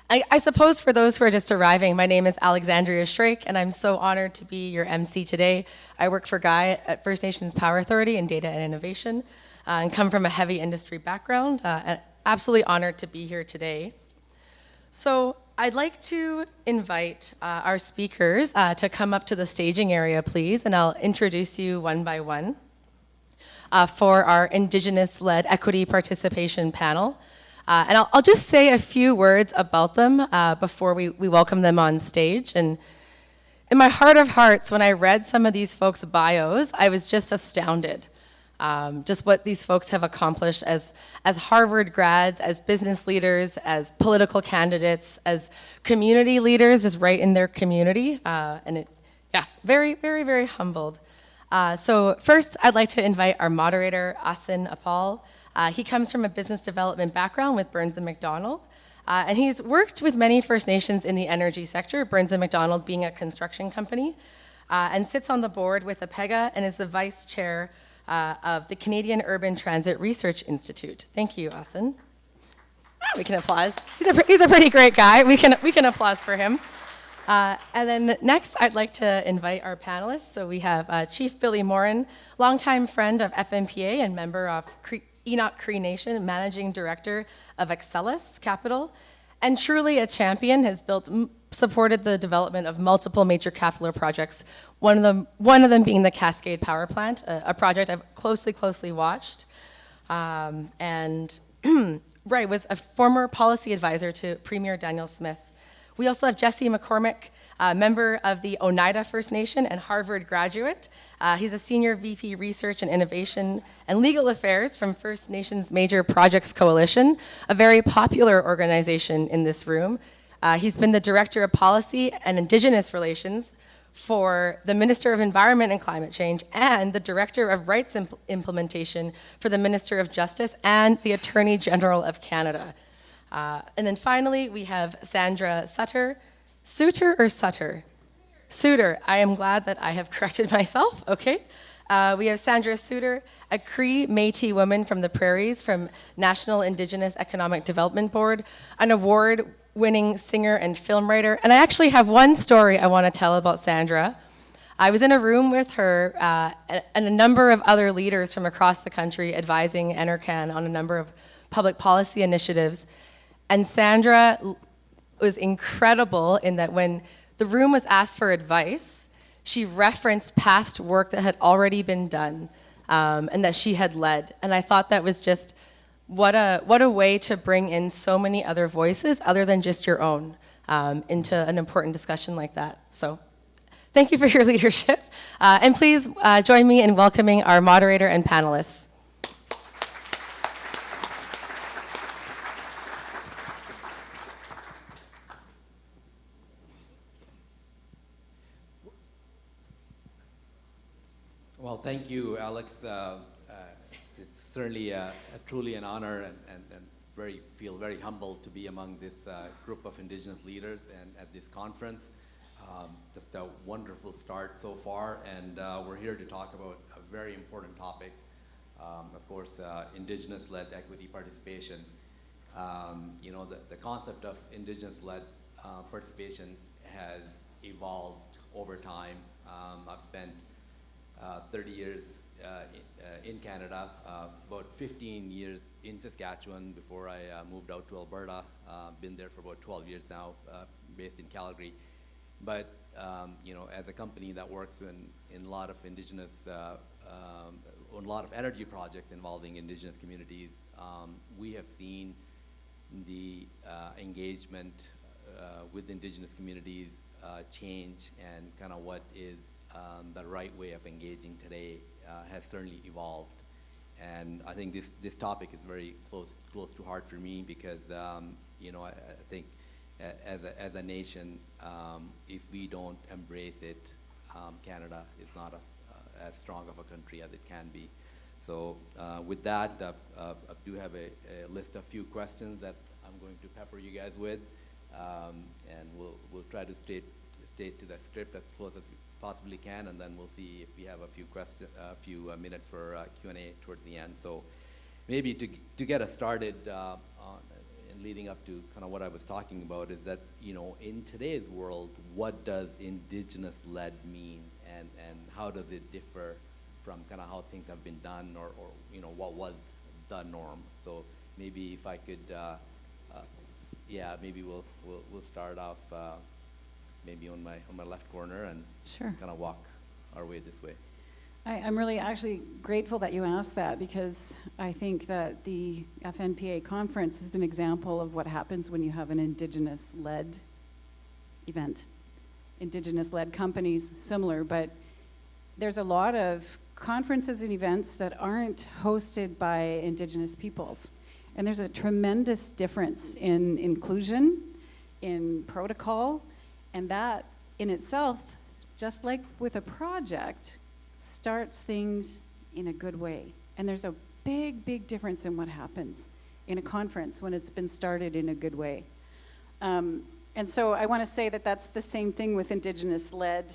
I suppose for those who are just arriving, my name is Alexandria Shrake, and I'm so honored to be your MC today. I work for Guy at First Nations Power Authority in Data and Innovation, and come from a heavy industry background, and absolutely honored to be here today. So I'd like to invite our speakers to come up to the staging area, please, and I'll introduce you one by one for our Indigenous-led equity participation panel. And I'll just say a few words about them before we welcome them on stage. And in my heart of hearts, when I read some of these folks' bios, I was just astounded. Just what these folks have accomplished as Harvard grads, as business leaders, as political candidates, as community leaders, just right in their community. Very, very, very humbled. So first, I'd like to invite our moderator, Asin Apal. He comes from a business development background with Burns & McDonnell, and he's worked with many First Nations in the energy sector, Burns & McDonnell being a construction company, and sits on the board with APEGA and is the vice chair of the Canadian Urban Transit Research Institute. Thank you, Asin. We can applause. He's a pretty great guy. We can applause for him. And then next, I'd like to invite our panelists. So we have Chief Billy Morin, longtime friend of Fnpa and member of Enoch Cree Nation, managing director of Excellus Capital, and truly a champion, has built supported the development of multiple major capital projects, one of them being the Cascade Power Plant, a project I've closely watched. And Ray was a former policy advisor to Premier Daniel Smith. We also have Jesse McCormick, a member of the Oneida First Nation and Harvard graduate. He's a senior VP Research and Innovation and Legal Affairs from First Nations Major Projects Coalition, a very popular organization in this room. He's been the Director of Policy and Indigenous Relations for the Minister of Environment and Climate Change and the Director of Rights Implementation for the Minister of Justice and the Attorney General of Canada. And then finally, we have Sandra Sutter. Suter or Sutter? Suter. I am glad that I have corrected myself. Okay. We have Sandra Suter, a Cree Métis woman from the prairies from National Indigenous Economic Development Board, an award-winning singer and film writer. And I actually have one story I want to tell about Sandra. I was in a room with her and a number of other leaders from across the country advising NRCan on a number of public policy initiatives. And Sandra was incredible in that when the room was asked for advice, she referenced past work that had already been done and that she had led. And I thought that was just what a way to bring in so many other voices other than just your own into an important discussion like that. So thank you for your leadership. And please join me in welcoming our moderator and panelists. Well, thank you, Alex. It's certainly truly an honor and feel very humbled to be among this group of Indigenous leaders and at this conference. Just a wonderful start so far, and we're here to talk about a very important topic, of course, Indigenous-led equity participation. You know, the concept of Indigenous-led participation has evolved over time. I've spent 30 years in Canada, about 15 years in Saskatchewan before I moved out to Alberta. Been there for about 12 years now, based in Calgary. But you know, as a company that works in a lot of Indigenous, on a lot of energy projects involving Indigenous communities, we have seen the engagement with Indigenous communities change, and kind of what is the right way of engaging today has certainly evolved. And I think this topic is very close to heart for me because you know, I think as a nation, if we don't embrace it, Canada is not as strong of a country as it can be. So with that, I do have a list of few questions that I'm going to pepper you guys with, and we'll try to stay to the script as close as we possibly can, and then we'll see if we have a few minutes for Q&A towards the end. So maybe to get us started in leading up to kind of what I was talking about is that, you know, in today's world, what does Indigenous-led mean, and how does it differ from kind of how things have been done, or you know, what was the norm? So maybe if I could, yeah, maybe we'll start off maybe on my left corner and Sure. kind of walk our way this way. I'm really actually grateful that you asked that, because I think that the Fnpa conference is an example of what happens when you have an Indigenous-led event. Indigenous-led companies, similar, but there's a lot of conferences and events that aren't hosted by Indigenous peoples. And there's a tremendous difference in inclusion, in protocol, and that in itself, just like with a project, starts things in a good way. And there's a big difference in what happens in a conference when it's been started in a good way. And so I want to say that that's the same thing with Indigenous-led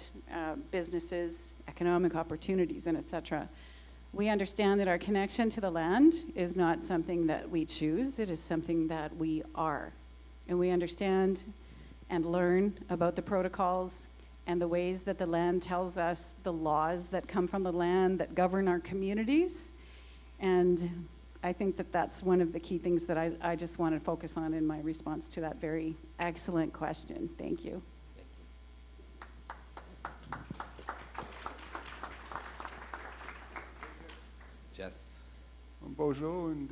businesses, economic opportunities, and et cetera. We understand that our connection to the land is not something that we choose, it is something that we are. And we understand and learn about the protocols and the ways that the land tells us the laws that come from the land that govern our communities. And I think that that's one of the key things that I just want to focus on in my response to that very excellent question. Thank you. Jess. Bonjour, and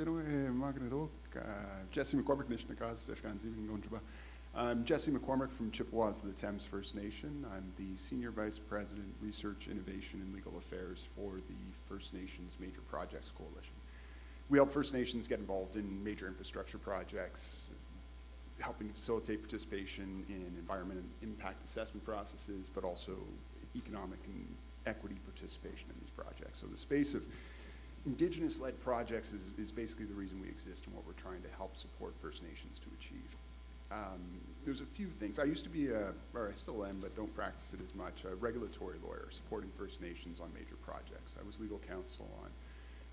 Jesse McCormick, Nishnakaz, I'm Jesse McCormick from Chippewas of the Thames First Nation. I'm the Senior Vice President, Research, Innovation, and Legal Affairs for the First Nations Major Projects Coalition. We help First Nations get involved in major infrastructure projects, helping to facilitate participation in environment and impact assessment processes, but also economic and equity participation in these projects. So the space of Indigenous-led projects is basically the reason we exist and what we're trying to help support First Nations to achieve. There's a few things. I used to be, or I still am, but don't practice it as much, a regulatory lawyer supporting First Nations on major projects. I was legal counsel on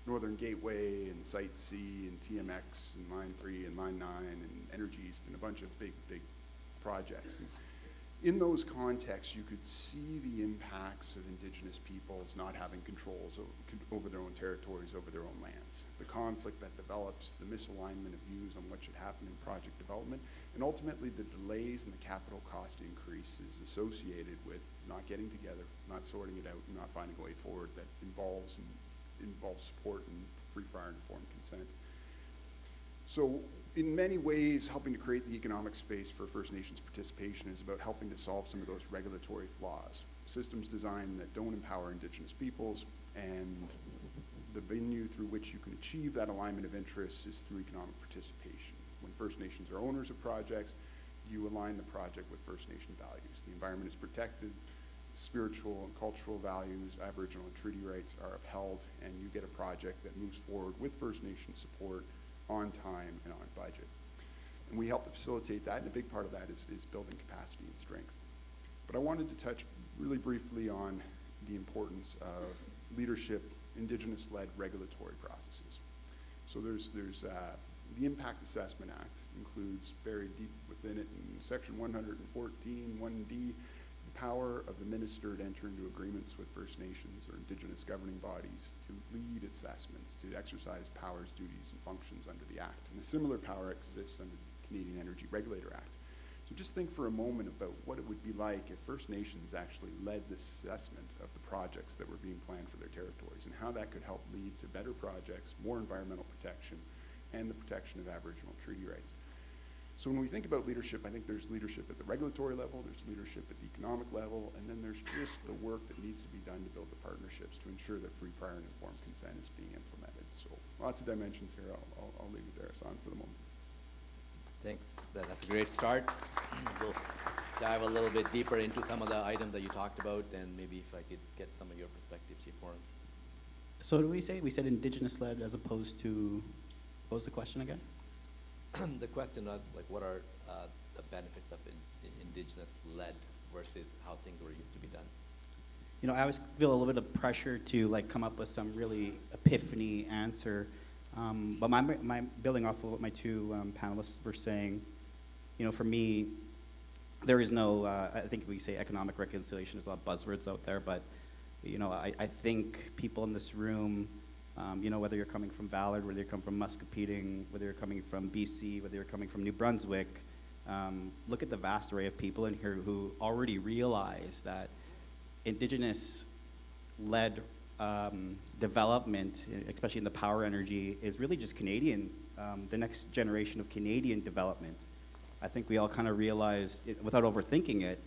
Northern Gateway and Site C and TMX and Line 3 and Line 9 and Energy East and a bunch of big projects. And in those contexts, you could see the impacts of Indigenous peoples not having controls over their own territories, over their own lands. The conflict that develops, the misalignment of views on what should happen in project development, and ultimately the delays and the capital cost increases associated with not getting together, not sorting it out, and not finding a way forward that involves support and free, prior, and informed consent. So in many ways, helping to create the economic space for First Nations participation is about helping to solve some of those regulatory flaws. Systems design that don't empower Indigenous peoples, and the venue through which you can achieve that alignment of interests is through economic participation. When First Nations are owners of projects, you align the project with First Nation values. The environment is protected, spiritual and cultural values, Aboriginal and treaty rights are upheld, and you get a project that moves forward with First Nation support on time and on budget. And we help to facilitate that, and a big part of that is building capacity and strength. But I wanted to touch really briefly on the importance of leadership, Indigenous-led regulatory processes. So there's the Impact Assessment Act includes buried deep within it in section 114, 1D, the power of the minister to enter into agreements with First Nations or Indigenous governing bodies to lead assessments, to exercise powers, duties, and functions under the Act. And a similar power exists under the Canadian Energy Regulator Act. So just think for a moment about what it would be like if First Nations actually led this assessment of the projects that were being planned for their territories, and how that could help lead to better projects, more environmental protection, and the protection of Aboriginal treaty rights. So when we think about leadership, I think there's leadership at the regulatory level, there's leadership at the economic level, and then there's just the work that needs to be done to build the partnerships to ensure that free, prior, and informed consent is being implemented. So lots of dimensions here. I'll leave it there, Hassan, for the moment. Thanks. That's a great start. We'll dive a little bit deeper into some of the items that you talked about, and maybe if I could get some of your perspective, Chief Warren. So what did we say? We said Indigenous-led as opposed to, what was the question again? The question was, like, what are the benefits of Indigenous-led versus how things were used to be done? You know, I always feel a little bit of pressure to like come up with some really epiphany answer. But my building off of what my two panelists were saying, you know, for me, there is no, I think we say economic reconciliation, there's a lot of buzzwords out there, but, you know, I think people in this room, you know, whether you're coming from Ballard, whether you come from Muscatine, whether you're coming from BC, whether you're coming from New Brunswick, look at the vast array of people in here who already realize that Indigenous-led development, especially in the power energy, is really just Canadian, the next generation of Canadian development. I think we all kind of realize, without overthinking it,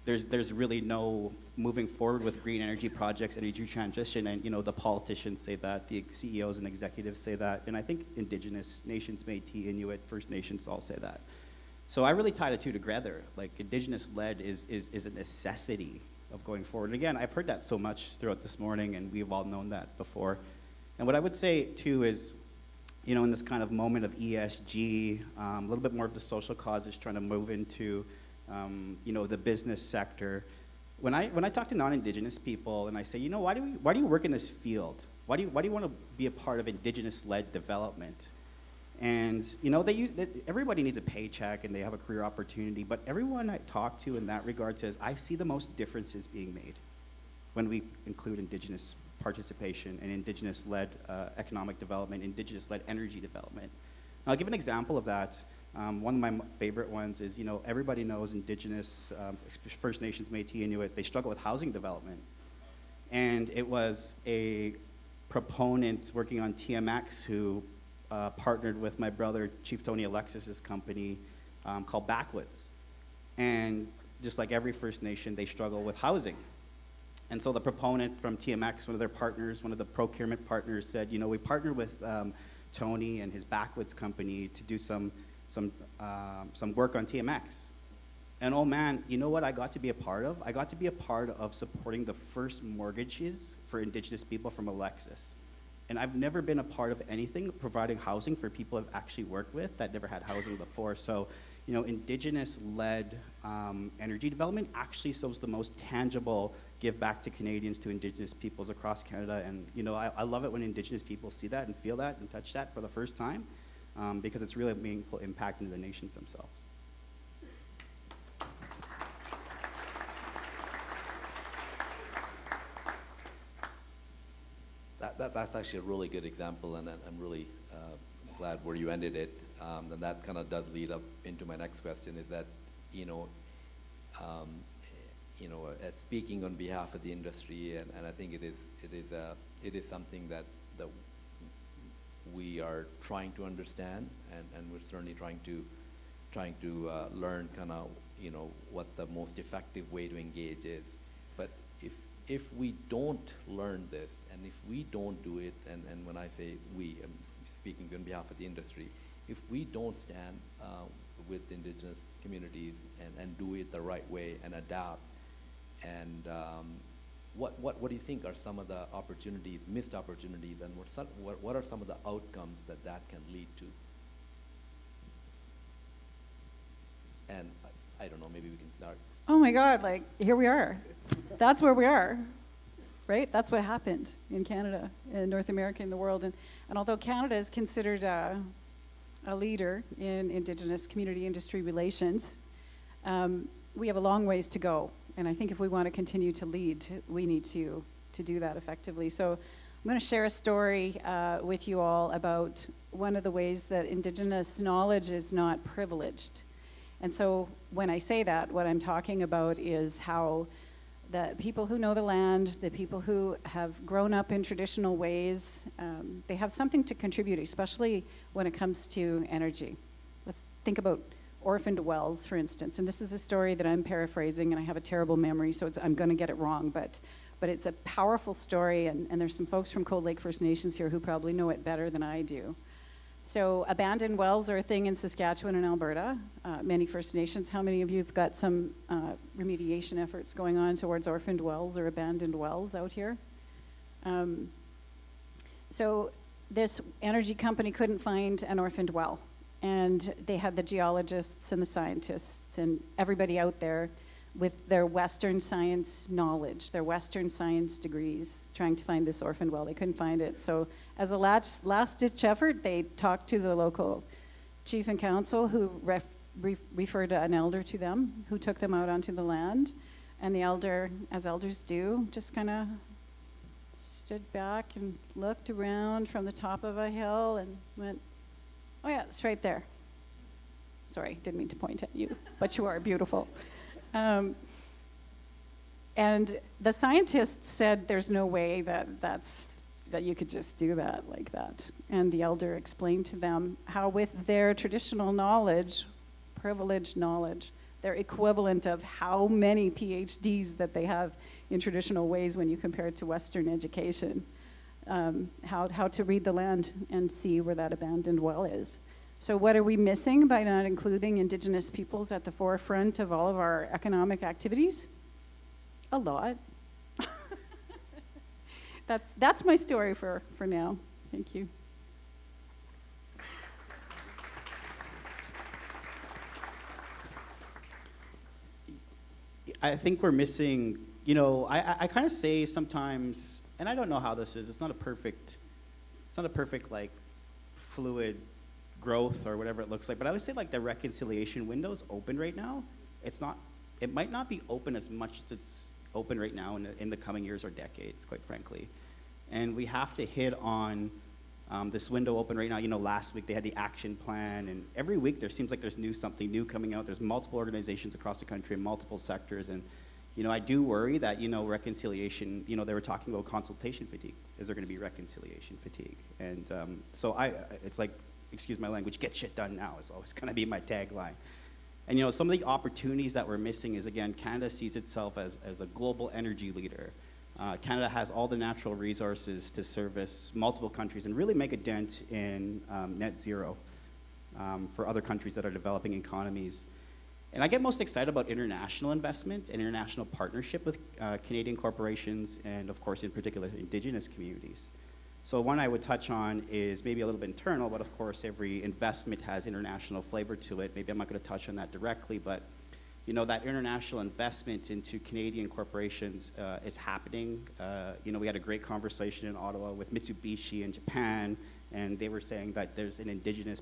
there's really no moving forward with green energy projects, energy transition, and you know the politicians say that, the CEOs and executives say that, and I think Indigenous nations, Métis, Inuit, First Nations all say that. So I really tie the two together. Like Indigenous-led is a necessity of going forward. And again, I've heard that so much throughout this morning, and we've all known that before. And what I would say too is, you know, in this kind of moment of ESG, a little bit more of the social causes trying to move into you know, the business sector. When I talk to non-Indigenous people and I say, you know, why do you work in this field? Why do you want to be a part of Indigenous-led development? And you know, everybody needs a paycheck and they have a career opportunity, but everyone I talk to in that regard says, I see the most differences being made when we include Indigenous participation in Indigenous-led economic development, Indigenous-led energy development. I'll give an example of that. One of my favorite ones is, everybody knows Indigenous, First Nations, Métis, Inuit, they struggle with housing development. And it was a proponent working on TMX who partnered with my brother, Chief Tony Alexis's company called Backwoods. And just like every First Nation, they struggle with housing. And so the proponent from TMX, one of their partners, one of the procurement partners said, we partnered with Tony and his Backwoods company to do some work on TMX. And oh man, you know what I got to be a part of? I got to be a part of supporting the first mortgages for Indigenous people from Alexis. And I've never been a part of anything providing housing for people I've actually worked with that never had housing before. So, Indigenous-led energy development actually shows the most tangible give back to Canadians, to Indigenous peoples across Canada. And, I love it when Indigenous people see that and feel that and touch that for the first time, because it's really a meaningful impact into the nations themselves. That's actually a really good example, and I'm really glad where you ended it. And that kind of does lead up into my next question, is that, speaking on behalf of the industry, and I think it is something that we are trying to understand, and we're certainly trying to learn kind of, what the most effective way to engage is. But if we don't learn this, and if we don't do it, and when I say we, I'm speaking on behalf of the industry, if we don't stand with Indigenous communities and do it the right way and adapt, and what do you think are some of the opportunities, missed opportunities, and what are some of the outcomes that can lead to? And I don't know, maybe we can start. Oh my God, here we are. That's where we are, right? That's what happened in Canada, in North America, in the world. And although Canada is considered a leader in Indigenous community industry relations, we have a long ways to go. And I think if we want to continue to lead, we need to do that effectively. So I'm going to share a story with you all about one of the ways that Indigenous knowledge is not privileged. And so when I say that, what I'm talking about is how the people who know the land, the people who have grown up in traditional ways, they have something to contribute, especially when it comes to energy. Let's think about orphaned wells, for instance. And this is a story that I'm paraphrasing, and I have a terrible memory, so I'm going to get it wrong. But it's a powerful story, and there's some folks from Cold Lake First Nations here who probably know it better than I do. So abandoned wells are a thing in Saskatchewan and Alberta. Many First Nations. How many of you have got some remediation efforts going on towards orphaned wells or abandoned wells out here? So this energy company couldn't find an orphaned well. And they had the geologists and the scientists and everybody out there with their Western science knowledge, their Western science degrees, trying to find this orphaned well. They couldn't find it. So as a last-ditch effort, they talked to the local chief and council, who referred an elder to them, who took them out onto the land. And the elder, as elders do, just kind of stood back and looked around from the top of a hill and went, "Oh yeah, it's right there." Sorry, didn't mean to point at you, but you are beautiful. And the scientists said there's no way that you could just do that like that. And the elder explained to them how with their traditional knowledge, privileged knowledge, their equivalent of how many PhDs that they have in traditional ways when you compare it to Western education, how to read the land and see where that abandoned well is. So what are we missing by not including Indigenous peoples at the forefront of all of our economic activities? A lot. That's my story for now. Thank you. I think we're missing, I kind of say sometimes, and I don't know how this is, it's not a perfect like fluid growth or whatever it looks like, but I would say like the reconciliation window's open right now. It might not be open as much as it's open right now in the coming years or decades, quite frankly. And we have to hit on this window open right now. You know, last week they had the action plan, and every week there seems like there's something new coming out. There's multiple organizations across the country in multiple sectors, and you know, I do worry that, you know, reconciliation, you know, they were talking about consultation fatigue. Is there going to be reconciliation fatigue? And so it's like, excuse my language, get shit done now is always going to be my tagline. And you know, some of the opportunities that we're missing is, again, Canada sees itself as a global energy leader. Canada has all the natural resources to service multiple countries and really make a dent in net zero for other countries that are developing economies. And I get most excited about international investment and international partnership with Canadian corporations and, of course, in particular, Indigenous communities. So one I would touch on is maybe a little bit internal, but of course, every investment has international flavor to it. Maybe I'm not going to touch on that directly, but you know, that international investment into Canadian corporations is happening. You know, we had a great conversation in Ottawa with Mitsubishi in Japan, and they were saying that there's an indigenous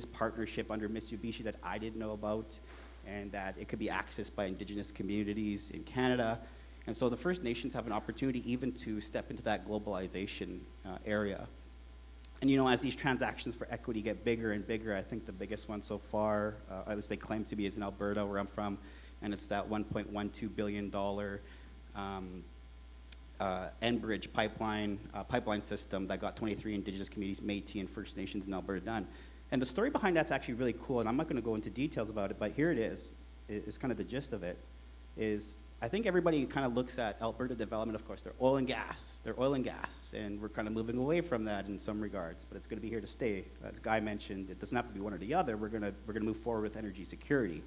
partnership under Mitsubishi that I didn't know about, and that it could be accessed by Indigenous communities in Canada. And so the First Nations have an opportunity even to step into that globalization area. And you know, as these transactions for equity get bigger and bigger, I think the biggest one so far, at least they claim to be, is in Alberta, where I'm from, and it's that $1.12 billion Enbridge pipeline system that got 23 Indigenous communities, Métis and First Nations in Alberta done. And the story behind that's actually really cool, and I'm not going to go into details about it, but here it is. It's kind of the gist of it, is I think everybody kind of looks at Alberta development, of course, they're oil and gas, and we're kind of moving away from that in some regards, but it's going to be here to stay. As Guy mentioned, it doesn't have to be one or the other. We're going to move forward with energy security.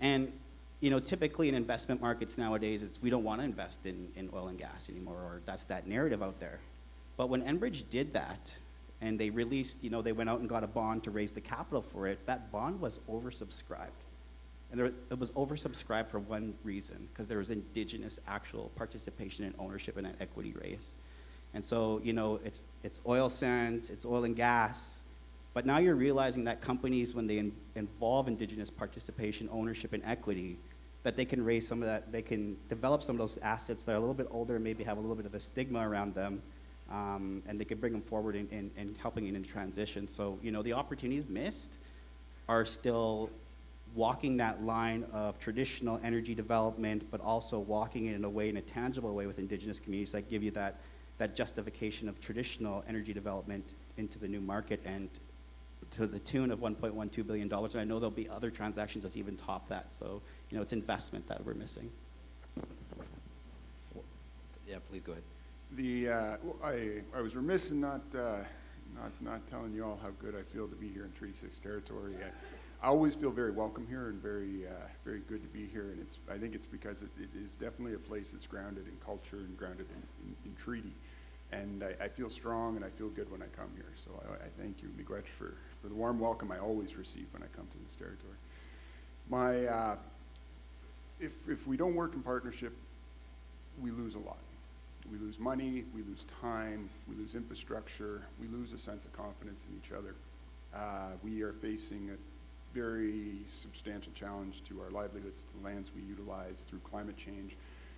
And you know, typically in investment markets nowadays, we don't want to invest in oil and gas anymore, or that's that narrative out there. But when Enbridge did that, and they released, you know, they went out and got a bond to raise the capital for it, that bond was oversubscribed. And it was oversubscribed for one reason, because there was Indigenous actual participation and ownership in that equity raise. And so, you know, it's oil sands, it's oil and gas, but now you're realizing that companies, when they involve Indigenous participation, ownership, and equity, that they can raise some of that, they can develop some of those assets that are a little bit older and maybe have a little bit of a stigma around them, and they can bring them forward in helping in transition. So, you know, the opportunities missed are still walking that line of traditional energy development, but also walking it in a way, in a tangible way with Indigenous communities that give you that justification of traditional energy development into the new market, and to the tune of $1.12 billion. And I know there'll be other transactions that even top that. So, you know, it's investment that we're missing. Yeah, please go ahead. I was remiss in not telling you all how good I feel to be here in Treaty 6 territory. I always feel very welcome here and very good to be here. And I think it's because it is definitely a place that's grounded in culture and grounded in treaty. And I feel strong and I feel good when I come here. So I thank you, Miigwech, for the warm welcome I always receive when I come to this territory. If we don't work in partnership, we lose a lot. We lose money, we lose time, we lose infrastructure, we lose a sense of confidence in each other. We are facing a very substantial challenge to our livelihoods, to the lands we utilize through climate change.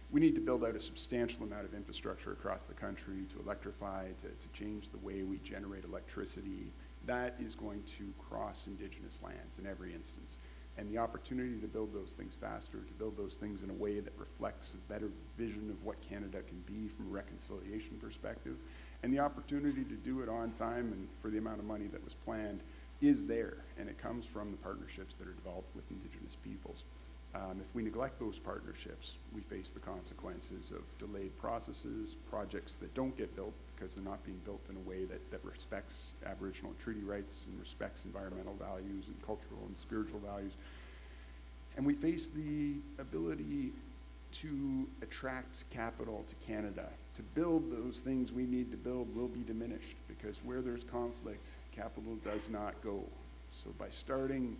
We need to build out a substantial amount of infrastructure across the country to electrify, to change the way we generate electricity. That is going to cross Indigenous lands in every instance. And the opportunity to build those things faster, to build those things in a way that reflects a better vision of what Canada can be from a reconciliation perspective, and the opportunity to do it on time and for the amount of money that was planned is there, and it comes from the partnerships that are developed with Indigenous peoples. If we neglect those partnerships, we face the consequences of delayed processes, projects that don't get built because they're not being built in a way that respects Aboriginal treaty rights and respects environmental values and cultural and spiritual values. And we face the ability to attract capital to Canada. To build those things we need to build will be diminished, because where there's conflict, capital does not go. So by starting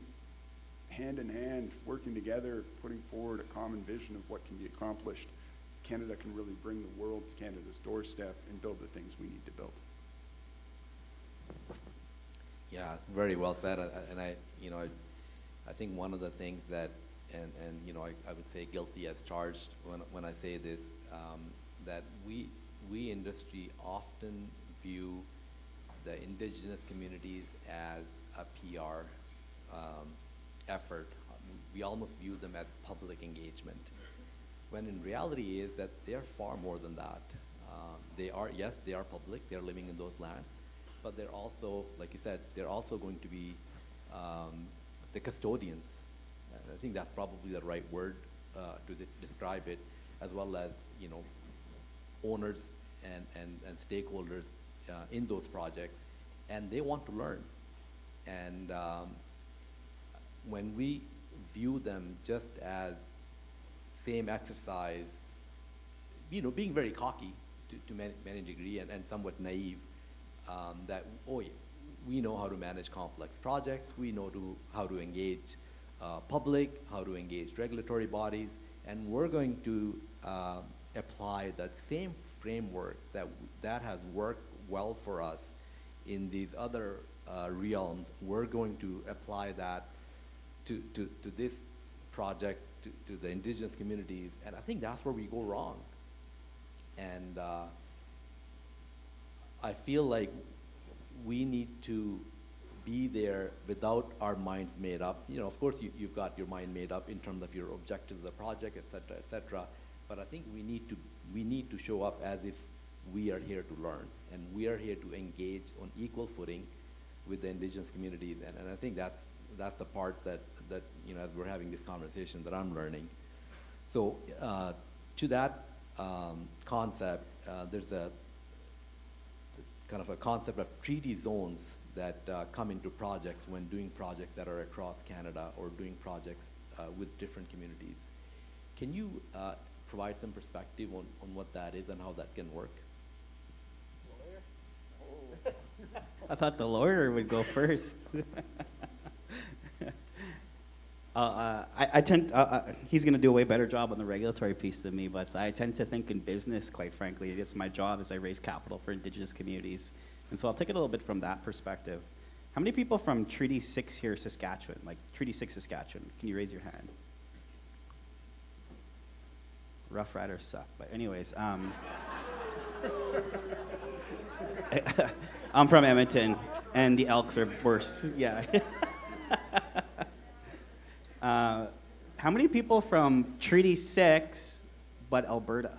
hand in hand, working together, putting forward a common vision of what can be accomplished, Canada can really bring the world to Canada's doorstep and build the things we need to build. Yeah, very well said. And I think one of the things that, and I would say guilty as charged when I say this, that we we industry often view the indigenous communities as a PR effort. We almost view them as public engagement, when in reality is that they're far more than that. They are, yes, they are public, they're living in those lands, but they're also, like you said, they're also going to be the custodians. And I think that's probably the right word to describe it, as well as, you know, owners and stakeholders in those projects, and they want to learn. And when we view them just as same exercise, you know, being very cocky to many degree and somewhat naive, that, oh, yeah, we know how to manage complex projects, we know how to engage public, how to engage regulatory bodies, and we're going to apply that same framework that has worked well for us in these other realms. We're going to apply that to this project, to the indigenous communities, and I think that's where we go wrong. And I feel like we need to be there without our minds made up. You know, of course, you've got your mind made up in terms of your objectives of the project, et cetera, but I think we need to show up as if we are here to learn, and we are here to engage on equal footing with the indigenous communities, and I think that's the part that you know, as we're having this conversation, that I'm learning. So to that concept, there's a kind of a concept of treaty zones that come into projects when doing projects that are across Canada or doing projects with different communities. Can you provide some perspective on what that is and how that can work? I thought the lawyer would go first. I tend, he's going to do a way better job on the regulatory piece than me, but I tend to think in business, quite frankly. It's my job as I raise capital for Indigenous communities. And so I'll take it a little bit from that perspective. How many people from Treaty 6 here, Saskatchewan, like Treaty 6 Saskatchewan? Can you raise your hand? Rough Riders suck, but anyways. I'm from Edmonton, and the Elks are worse, yeah. How many people from Treaty 6, but Alberta?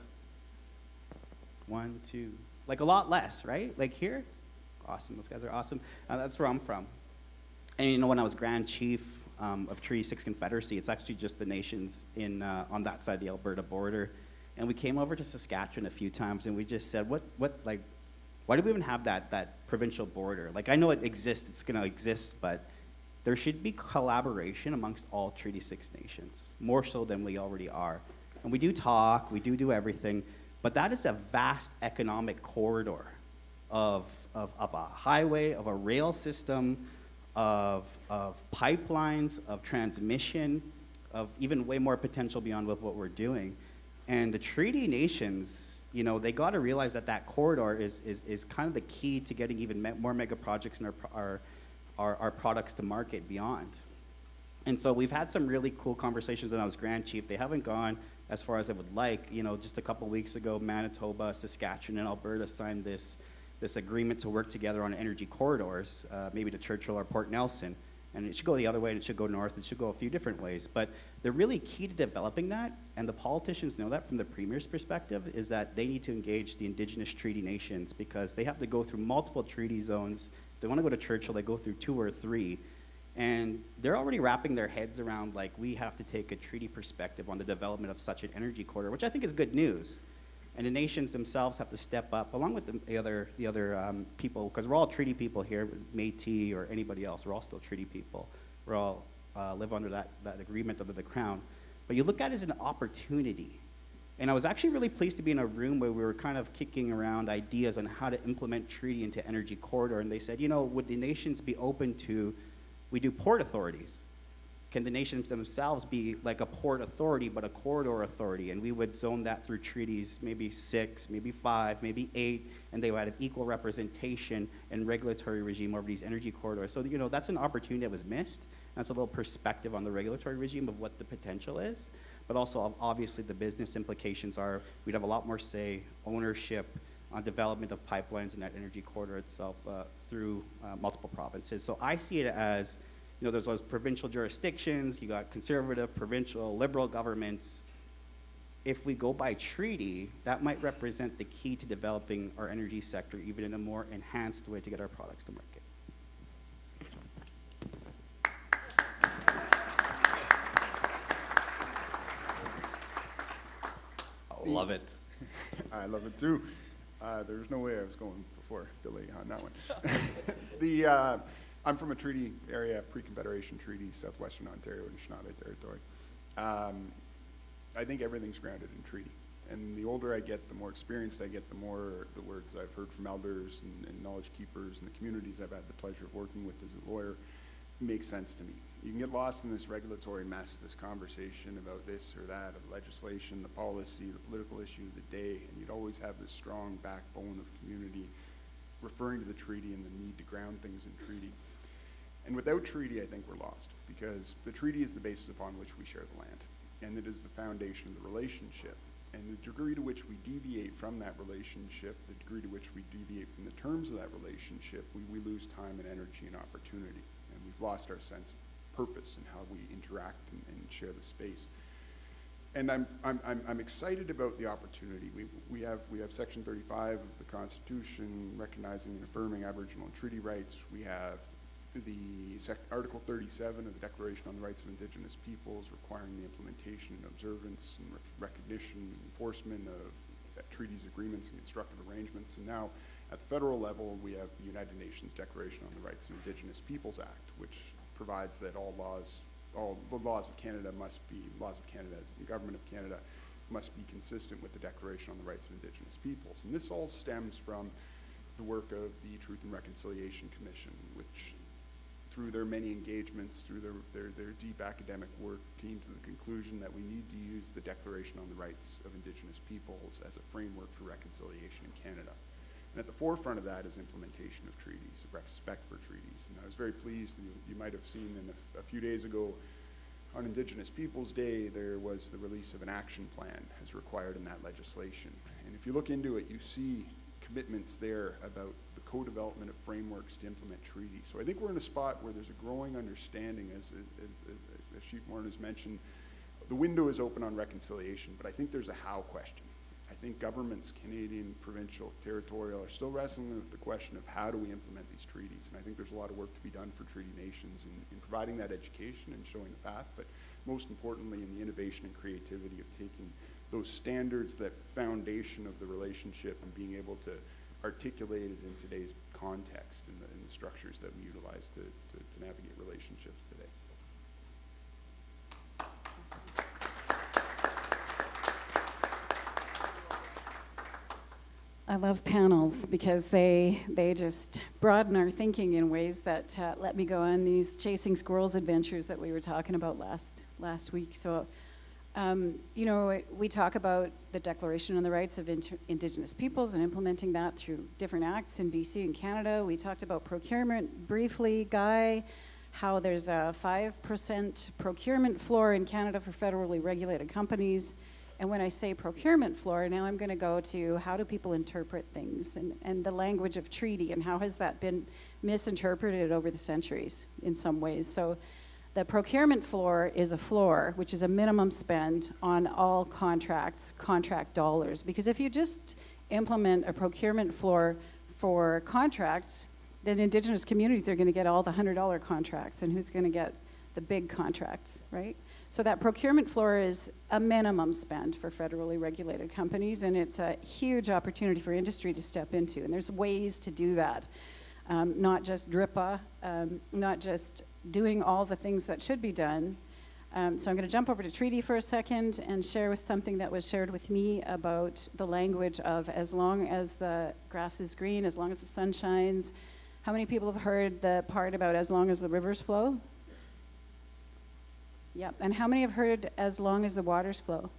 1, 2, like a lot less, right? Like here? Awesome, those guys are awesome. That's where I'm from. And you know, when I was Grand Chief of Treaty 6 Confederacy, it's actually just the nations in on that side of the Alberta border. And we came over to Saskatchewan a few times, and we just said, like, why do we even have that provincial border? Like, I know it exists, it's gonna exist, but there should be collaboration amongst all Treaty 6 nations, more so than we already are. And we do talk, we do everything, but that is a vast economic corridor of a highway, of a rail system, of pipelines, of transmission, of even way more potential beyond what we're doing. And the treaty nations, you know, they got to realize that corridor is kind of the key to getting even more mega projects and our products to market beyond. And so we've had some really cool conversations when I was Grand Chief. They haven't gone as far as I would like. You know, just a couple weeks ago, Manitoba, Saskatchewan, and Alberta signed this agreement to work together on energy corridors, maybe to Churchill or Port Nelson. And it should go the other way, and it should go north, it should go a few different ways. But the really key to developing that, and the politicians know that from the Premier's perspective, is that they need to engage the Indigenous treaty nations, because they have to go through multiple treaty zones. If they want to go to Churchill, they go through 2 or 3. And they're already wrapping their heads around, like, we have to take a treaty perspective on the development of such an energy corridor, which I think is good news. And the nations themselves have to step up, along with the other people, because we're all treaty people here, Métis or anybody else. We're all still treaty people. We all live under that agreement under the Crown. But you look at it as an opportunity. And I was actually really pleased to be in a room where we were kind of kicking around ideas on how to implement treaty into energy corridor. And they said, you know, would the nations be open to, we do port authorities. Can the nations themselves be like a port authority, but a corridor authority? And we would zone that through treaties, maybe 6, maybe 5, maybe 8, and they would have equal representation and regulatory regime over these energy corridors. So, you know, that's an opportunity that was missed. That's a little perspective on the regulatory regime of what the potential is. But also, obviously, the business implications are we'd have a lot more say, ownership, on development of pipelines in that energy corridor itself through multiple provinces. So I see it as, there's those provincial jurisdictions, you got conservative, provincial, liberal governments. If we go by treaty, that might represent the key to developing our energy sector even in a more enhanced way to get our products to market. Love it. I love it too. There's no way I was going before Billy on that one. I'm from a treaty area, pre-Confederation treaty, southwestern Ontario and Ynotmedia territory. I think everything's grounded in treaty. And the older I get, the more experienced I get, the more the words I've heard from elders and knowledge keepers and the communities I've had the pleasure of working with as a lawyer make sense to me. You can get lost in this regulatory mess, this conversation about this or that, of legislation, the policy, the political issue of the day, and you'd always have this strong backbone of community referring to the treaty and the need to ground things in treaty. And without treaty, I think we're lost, because the treaty is the basis upon which we share the land, and it is the foundation of the relationship. And the degree to which we deviate from that relationship, the degree to which we deviate from the terms of that relationship, we lose time and energy and opportunity. And we've lost our sense of purpose in how we interact and share the space. And I'm excited about the opportunity. We have Section 35 of the Constitution recognizing and affirming Aboriginal and treaty rights. We have Article 37 of the Declaration on the Rights of Indigenous Peoples requiring the implementation and observance and recognition and enforcement of treaties, agreements, and constructive arrangements. And now at the federal level, we have the United Nations Declaration on the Rights of Indigenous Peoples Act, which provides that all the laws of Canada as the government of Canada must be consistent with the Declaration on the Rights of Indigenous Peoples. And this all stems from the work of the Truth and Reconciliation Commission, which through their many engagements, through their deep academic work, came to the conclusion that we need to use the Declaration on the Rights of Indigenous Peoples as a framework for reconciliation in Canada. And at the forefront of that is implementation of treaties, of respect for treaties. And I was very pleased, you might have seen a few days ago on Indigenous Peoples Day, there was the release of an action plan as required in that legislation. And if you look into it, you see commitments there about the co-development of frameworks to implement treaties. So I think we're in a spot where there's a growing understanding, as Chief Morin has mentioned, the window is open on reconciliation, but I think there's a how question. I think governments, Canadian, provincial, territorial, are still wrestling with the question of how do we implement these treaties. And I think there's a lot of work to be done for treaty nations in providing that education and showing the path, but most importantly in the innovation and creativity of taking those standards, that foundation of the relationship, and being able to articulate it in today's context and the structures that we utilize to navigate relationships today. I love panels because they just broaden our thinking in ways that let me go on these chasing squirrels adventures that we were talking about last week. So, we talk about the Declaration on the Rights of Indigenous Peoples and implementing that through different acts in BC and Canada. We talked about procurement briefly, Guy, how there's a 5% procurement floor in Canada for federally regulated companies. And when I say procurement floor, now I'm going to go to how do people interpret things and the language of treaty, and how has that been misinterpreted over the centuries in some ways. So the procurement floor is a floor, which is a minimum spend on all contracts, contract dollars. Because if you just implement a procurement floor for contracts, then Indigenous communities are going to get all the $100 contracts, and who's going to get the big contracts, right? So that procurement floor is a minimum spend for federally regulated companies, and it's a huge opportunity for industry to step into. And there's ways to do that, not just DRIPA, not just doing all the things that should be done. So I'm going to jump over to treaty for a second and share with something that was shared with me about the language of as long as the grass is green, as long as the sun shines. How many people have heard the part about as long as the rivers flow? Yep. And how many have heard as long as the waters flow?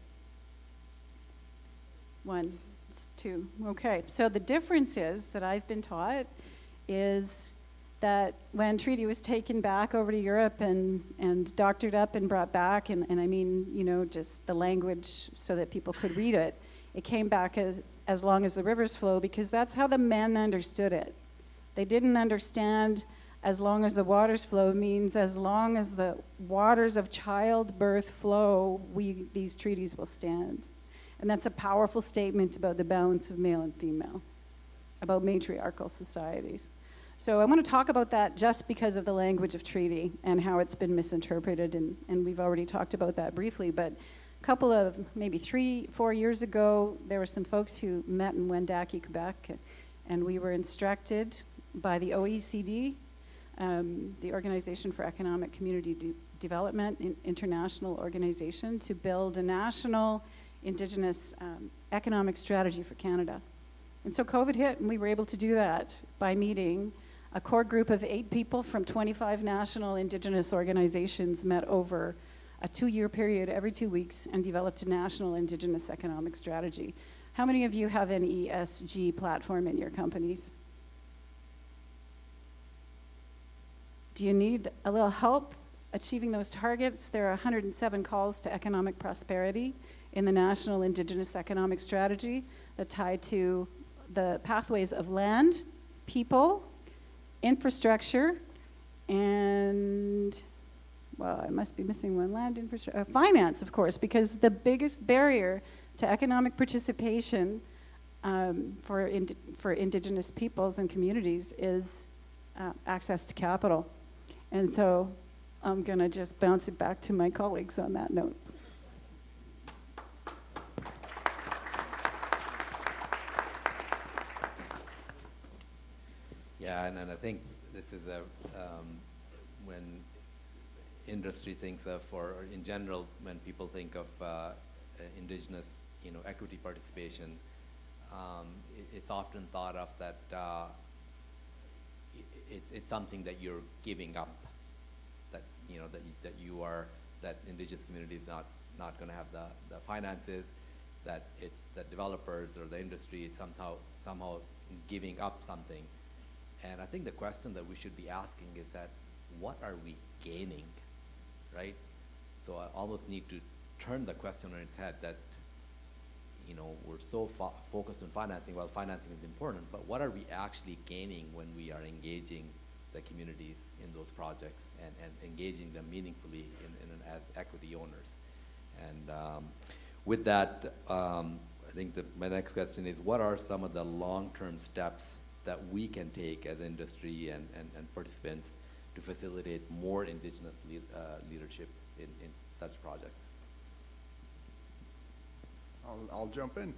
One. It's two. Okay. So the difference is that I've been taught is that when treaty was taken back over to Europe and doctored up and brought back, and I mean, just the language so that people could read it, it came back as long as the rivers flow, because that's how the men understood it. They didn't understand as long as the waters flow means as long as the waters of childbirth flow, these treaties will stand. And that's a powerful statement about the balance of male and female, about matriarchal societies. So I want to talk about that just because of the language of treaty and how it's been misinterpreted, and we've already talked about that briefly, but a couple of, maybe 3-4 years ago, there were some folks who met in Wendake, Quebec, and we were instructed by the OECD, the Organization for Economic Community Development, international organization, to build a national Indigenous economic strategy for Canada. And so COVID hit, and we were able to do that by meeting a core group of 8 people from 25 national Indigenous organizations, met over a 2-year period every 2 weeks, and developed a national Indigenous economic strategy. How many of you have an ESG platform in your companies? Do you need a little help achieving those targets? There are 107 calls to economic prosperity in the National Indigenous Economic Strategy that tie to the pathways of land, people, infrastructure, and, well, I must be missing one, land, infrastructure, finance, of course, because the biggest barrier to economic participation for Indigenous peoples and communities is access to capital. And so I'm going to just bounce it back to my colleagues on that note. Yeah, and I think this is when industry thinks of, or in general, when people think of Indigenous, equity participation, it's often thought of that it's something that you're giving up, that that Indigenous community is not going to have the finances, that it's the developers or the industry is somehow giving up something. And I think the question that we should be asking is that, what are we gaining, right? So I almost need to turn the question on its head, that we're so focused on financing. Well, financing is important, but what are we actually gaining when we are engaging the communities in those projects and engaging them meaningfully as equity owners? And with that, I think my next question is, what are some of the long-term steps that we can take as industry and participants to facilitate more Indigenous leadership in such projects? I'll jump in.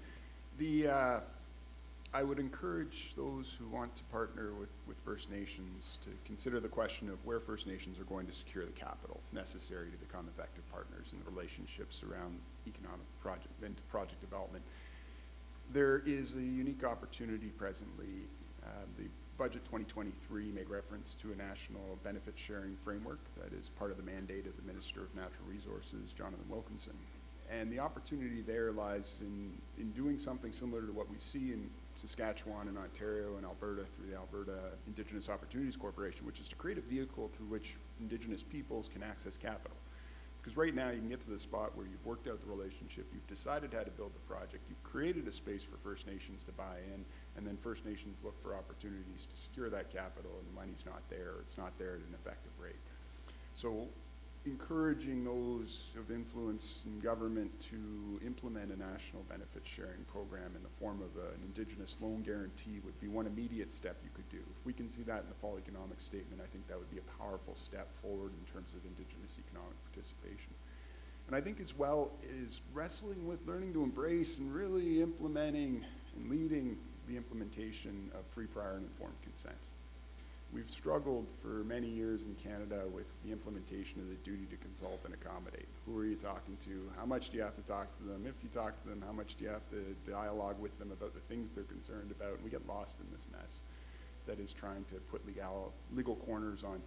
I would encourage those who want to partner with First Nations to consider the question of where First Nations are going to secure the capital necessary to become effective partners in the relationships around economic project development. There is a unique opportunity presently. The Budget 2023 made reference to a national benefit sharing framework that is part of the mandate of the Minister of Natural Resources, Jonathan Wilkinson. And the opportunity there lies in doing something similar to what we see in Saskatchewan and Ontario and Alberta through the Alberta Indigenous Opportunities Corporation, which is to create a vehicle through which Indigenous peoples can access capital. Because right now you can get to the spot where you've worked out the relationship, you've decided how to build the project, you've created a space for First Nations to buy in, and then First Nations look for opportunities to secure that capital, and the money's not there, or it's not there at an effective rate. So encouraging those of influence in government to implement a national benefit sharing program in the form of an Indigenous loan guarantee would be one immediate step you could do. If we can see that in the fall economic statement, I think that would be a powerful step forward in terms of Indigenous economic participation. And I think as well is wrestling with learning to embrace and really implementing and leading the implementation of free, prior, and informed consent. We've struggled for many years in Canada with the implementation of the duty to consult and accommodate. Who are you talking to? How much do you have to talk to them? If you talk to them, how much do you have to dialogue with them about the things they're concerned about? And we get lost in this mess that is trying to put legal corners on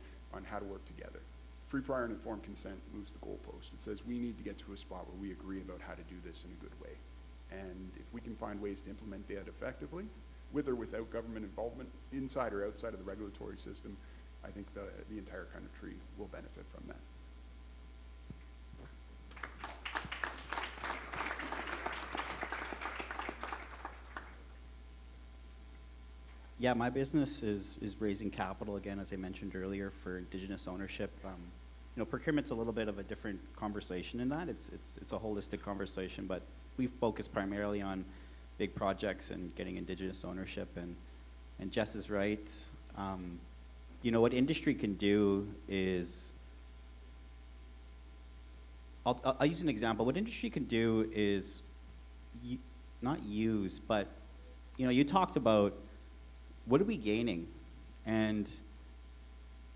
how to work together. Free, prior, and informed consent moves the goalpost. It says we need to get to a spot where we agree about how to do this in a good way. And if we can find ways to implement that effectively, with or without government involvement, inside or outside of the regulatory system, I think the entire country will benefit from that. Yeah, my business is raising capital, again, as I mentioned earlier, for Indigenous ownership. Procurement's a little bit of a different conversation in that. It's a holistic conversation, but we focus primarily on big projects and getting Indigenous ownership. And Jess is right. What industry can do is, I'll use an example. What industry can do is not use, but you talked about what are we gaining, and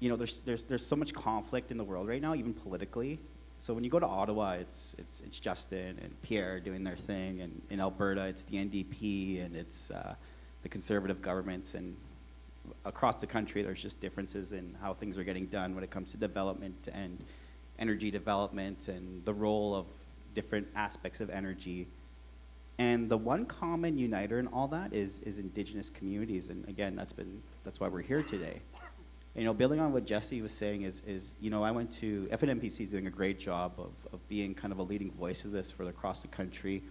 there's so much conflict in the world right now, even politically. So when you go to Ottawa, it's Justin and Pierre doing their thing, and in Alberta, it's the NDP and it's the Conservative governments, and across the country, there's just differences in how things are getting done when it comes to development and energy development and the role of different aspects of energy. And the one common uniter in all that is Indigenous communities. And again, that's why we're here today. Building on what Jesse was saying is I went to, Fnpa is doing a great job of being kind of a leading voice of this for across the country,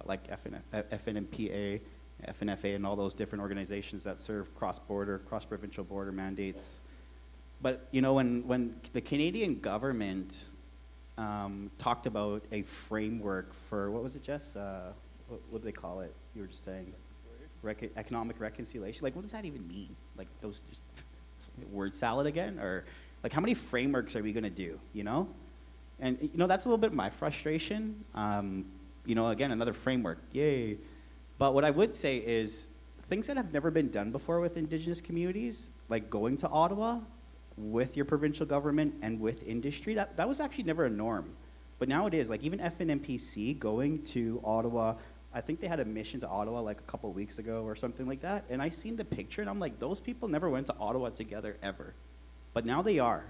like Fnpa, Fnfa, and all those different organizations that serve cross-border, cross-provincial border mandates. But when the Canadian government talked about a framework for, what was it, Jess? What do they call it? You were just saying, economic reconciliation. Like, what does that even mean? Like, those just word salad again? Or like, how many frameworks are we going to do? And that's a little bit my frustration. Again, another framework, yay. But what I would say is things that have never been done before with Indigenous communities, like going to Ottawa with your provincial government and with industry, that was actually never a norm. But now it is. Like, even Fnpa going to Ottawa, I think they had a mission to Ottawa like a couple of weeks ago or something like that. And I seen the picture and I'm like, those people never went to Ottawa together ever. But now they are.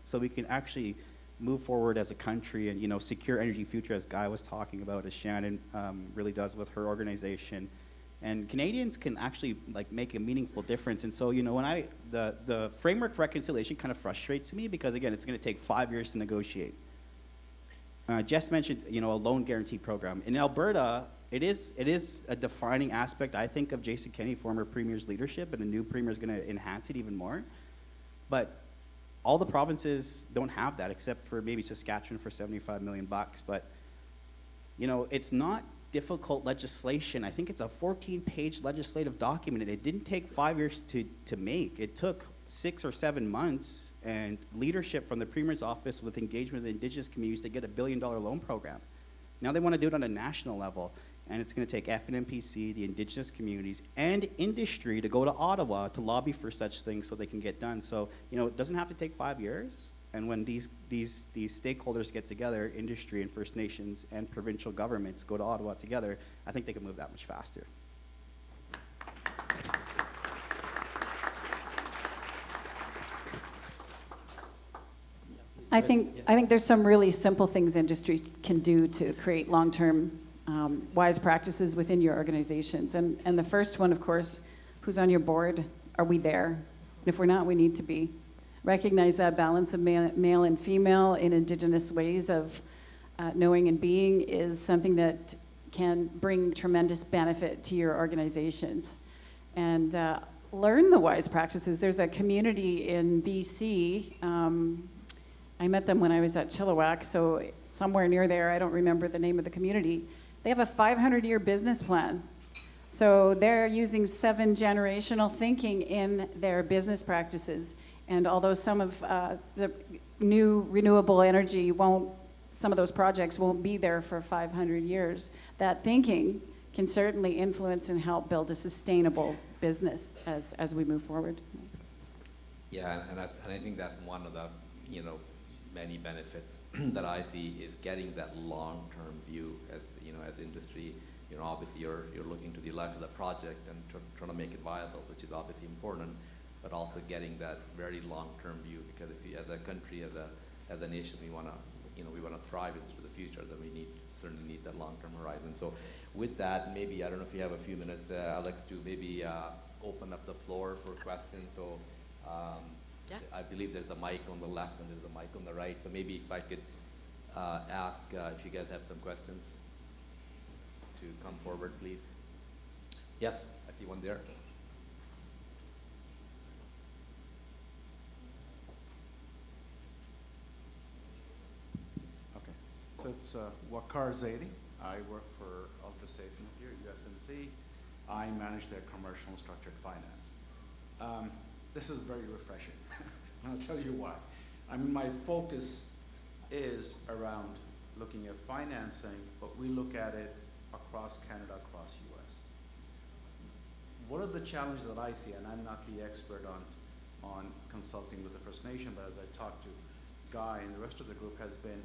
So we can actually move forward as a country and, secure energy future, as Guy was talking about, as Shannon really does with her organization. And Canadians can actually make a meaningful difference. And so, when the framework for reconciliation kind of frustrates me because, again, it's going to take 5 years to negotiate. Jess mentioned, a loan guarantee program. In Alberta, it is a defining aspect, I think, of Jason Kenney, former Premier's leadership, and the new Premier is going to enhance it even more. But all the provinces don't have that, except for maybe Saskatchewan for $75 million. But, it's not difficult legislation. I think it's a 14-page legislative document, and it didn't take 5 years to make. It took 6 or 7 months and leadership from the Premier's office with engagement with Indigenous communities to get a $1 billion loan program. Now they want to do it on a national level, and it's going to take Fnpa, the Indigenous communities, and industry to go to Ottawa to lobby for such things so they can get done. So, it doesn't have to take 5 years. And when these stakeholders get together, industry and First Nations and provincial governments go to Ottawa together, I think they can move that much faster. I think there's some really simple things industry can do to create long-term wise practices within your organizations. And the first one, of course, who's on your board? Are we there? And if we're not, we need to be. Recognize that balance of male and female in Indigenous ways of knowing and being is something that can bring tremendous benefit to your organizations. And learn the wise practices. There's a community in BC. I met them when I was at Chilliwack, so somewhere near there, I don't remember the name of the community. They have a 500-year business plan. So they're using 7 generational thinking in their business practices. And although some of the new renewable energy some of those projects won't be there for 500 years, that thinking can certainly influence and help build a sustainable business as we move forward. Yeah, and I think that's one of the, many benefits that I see is getting that long-term view as industry. Obviously you're looking to the life of the project and trying to make it viable, which is obviously important, but also getting that very long-term view, because if you, as a country, as a nation, we want to thrive into the future, then we certainly need that long-term horizon. So with that, maybe, I don't know if you have a few minutes, Alex, to maybe open up the floor for questions. So yeah. I believe there's a mic on the left and there's a mic on the right. So maybe if I could ask if you guys have some questions to come forward, please. Yes, I see one there. it's Wakar Zaidi. I work for Ultra Safety here at USNC. I manage their commercial and structured finance. This is very refreshing, and I'll tell you why. I mean, my focus is around looking at financing, but we look at it across Canada, across US. One of the challenges that I see, and I'm not the expert on consulting with the First Nation, but as I talk to Guy and the rest of the group, has been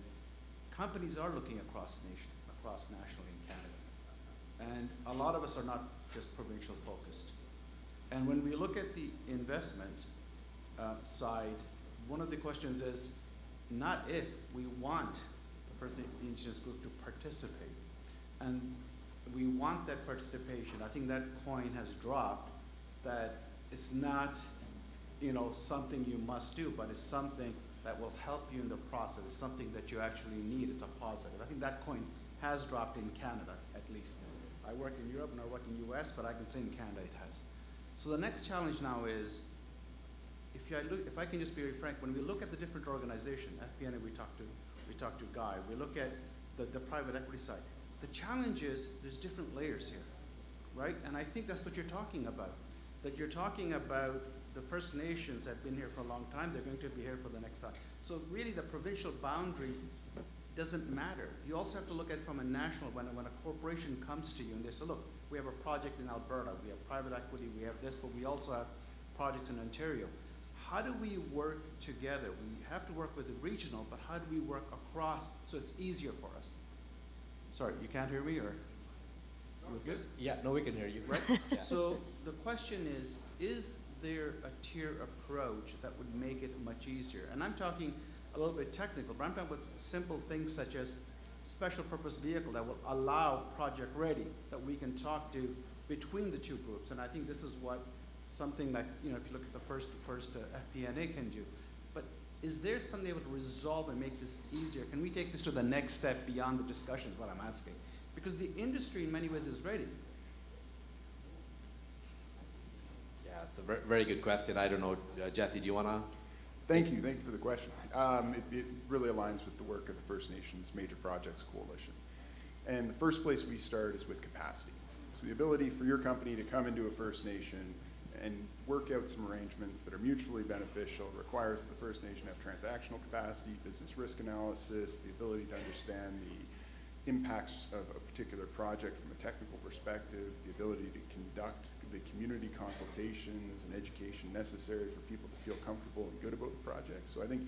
companies are looking across nationally in Canada. And a lot of us are not just provincial focused. And when we look at the investment side, one of the questions is not if, we want the First Indigenous group to participate. And we want that participation. I think that coin has dropped, that it's not, you know, something you must do, but it's something that will help you in the process. It's something that you actually need. It's a positive. I think that coin has dropped in Canada, at least. I work in Europe and I work in US, but I can say in Canada it has. So the next challenge now is, if I can just be very frank, when we look at the different organizations, FPNA we talked to Guy, we look at the private equity side. The challenge is there's different layers here, right? And I think that's what you're talking about. That you're talking about the First Nations have been here for a long time, they're going to be here for the next time. So really the provincial boundary doesn't matter. You also have to look at it from a national, when a corporation comes to you and they say, look, we have a project in Alberta, we have private equity, we have this, but we also have projects in Ontario. How do we work together? We have to work with the regional, but how do we work across so it's easier for us? Sorry, you can't hear me, or? You good? Yeah, no, we can hear you. Right? Yeah. So the question is there a tier approach that would make it much easier? And I'm talking a little bit technical, but I'm talking about simple things such as special purpose vehicle that will allow project ready, that we can talk to between the two groups. And I think this is what something like, you know, if you look at the first FPNA can do. But is there something that would resolve and makes this easier? Can we take this to the next step beyond the discussion is what I'm asking? Because the industry in many ways is ready. Yeah, it's a very good question. I don't know, Jesse, do you want to? Thank you for the question. It really aligns with the work of the First Nations Major Projects Coalition. And the first place we start is with capacity. So the ability for your company to come into a First Nation and work out some arrangements that are mutually beneficial requires that the First Nation have transactional capacity, business risk analysis, the ability to understand the impacts of a particular project from a technical perspective, the ability to conduct the community consultations and education necessary for people to feel comfortable and good about the project. So I think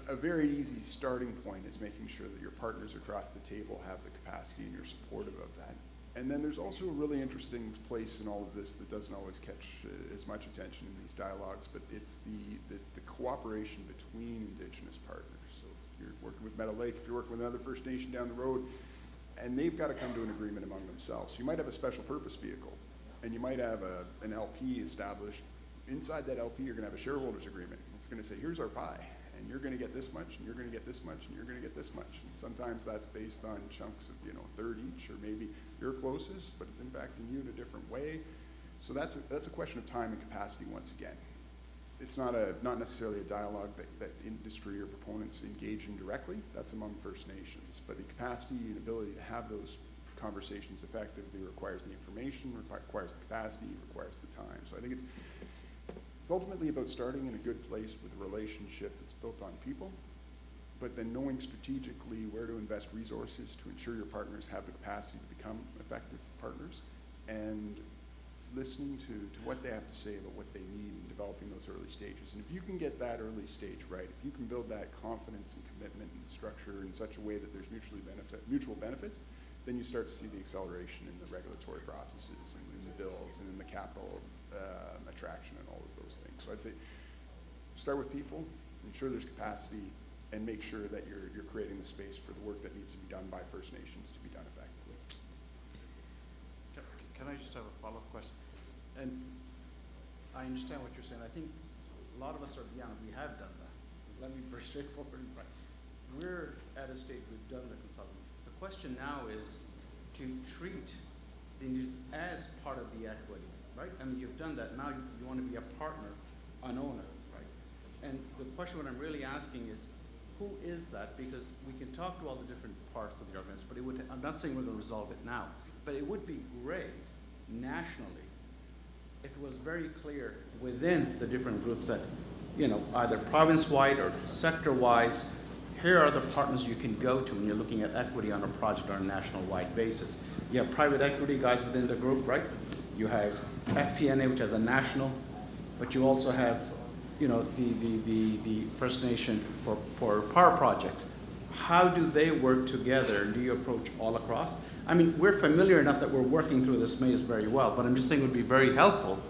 a very easy starting point is making sure that your partners across the table have the capacity and you're supportive of that. And then there's also a really interesting place in all of this that doesn't always catch as much attention in these dialogues, but it's the cooperation between Indigenous partners. So if you're working with Meadow Lake, if you're working with another First Nation down the road, and they've got to come to an agreement among themselves. So you might have a special purpose vehicle, and you might have an LP established. Inside that LP, you're going to have a shareholders agreement. It's going to say, here's our pie, and you're going to get this much, and you're going to get this much, and you're going to get this much. And sometimes that's based on chunks of, you know, a third each, or maybe you're closest, but it's impacting you in a different way. So that's a question of time and capacity once again. It's not necessarily a dialogue that industry or proponents engage in directly. That's among First Nations. But the capacity and ability to have those conversations effectively requires the information, requires the capacity, requires the time. So I think it's ultimately about starting in a good place with a relationship that's built on people, but then knowing strategically where to invest resources to ensure your partners have the capacity to become effective partners, and listening to what they have to say about what they need in developing those early stages. And if you can get that early stage right, if you can build that confidence and commitment and structure in such a way that there's mutual benefits, then you start to see the acceleration in the regulatory processes and in the builds and in the capital attraction and all of those things. So I'd say start with people, ensure there's capacity, and make sure that you're creating the space for the work that needs to be done by First Nations to be done effectively. Can I just have a follow-up question? And I understand what you're saying. I think a lot of us are beyond. We have done that. Let me be very straightforward and frank. We're at a stage we've done the consulting. The question now is to treat the Indigenous as part of the equity, right? I mean, you've done that. Now you want to be a partner, an owner, right? And the question what I'm really asking is, who is that? Because we can talk to all the different parts of the organization, but I'm not saying we're going to resolve it now, but it would be great nationally if it was very clear within the different groups that, either province-wide or sector-wise, here are the partners you can go to when you're looking at equity on a project on a national-wide basis. You have private equity guys within the group, right? You have Fnpa, which has a national, but you also have, the First Nation for power projects. How do they work together? Do you approach all across? I mean, we're familiar enough that we're working through this maze very well, but I'm just saying it would be very helpful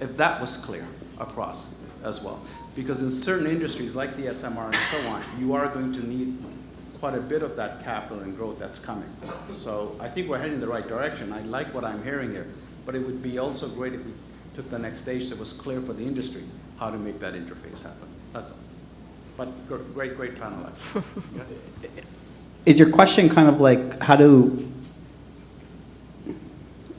if that was clear across as well. Because in certain industries like the SMR and so on, you are going to need quite a bit of that capital and growth that's coming. So I think we're heading in the right direction. I like what I'm hearing here, but it would be also great if we took the next stage that was clear for the industry how to make that interface happen. That's all. But great panel, actually. Yeah. Is your question kind of like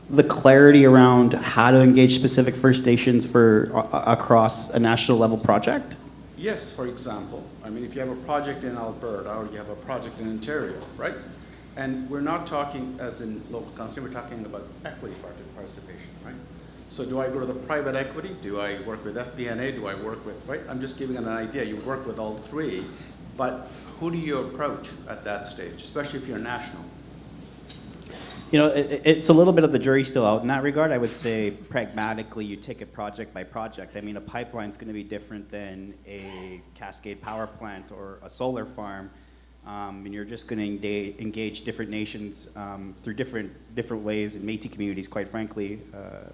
the clarity around how to engage specific First Nations for across a national level project? Yes, for example. I mean, if you have a project in Alberta or you have a project in Ontario, right? And we're not talking as in local council, we're talking about equity participation, right? So do I go to the private equity? Do I work with Fnpa? Do I work with, right? I'm just giving an idea. You work with all three, but who do you approach at that stage, especially if you're national? It's a little bit of the jury still out in that regard. I would say pragmatically, you take it project by project. I mean, a pipeline is going to be different than a Cascade power plant or a solar farm. And you're just going to engage different nations through different ways, and Métis communities, quite frankly,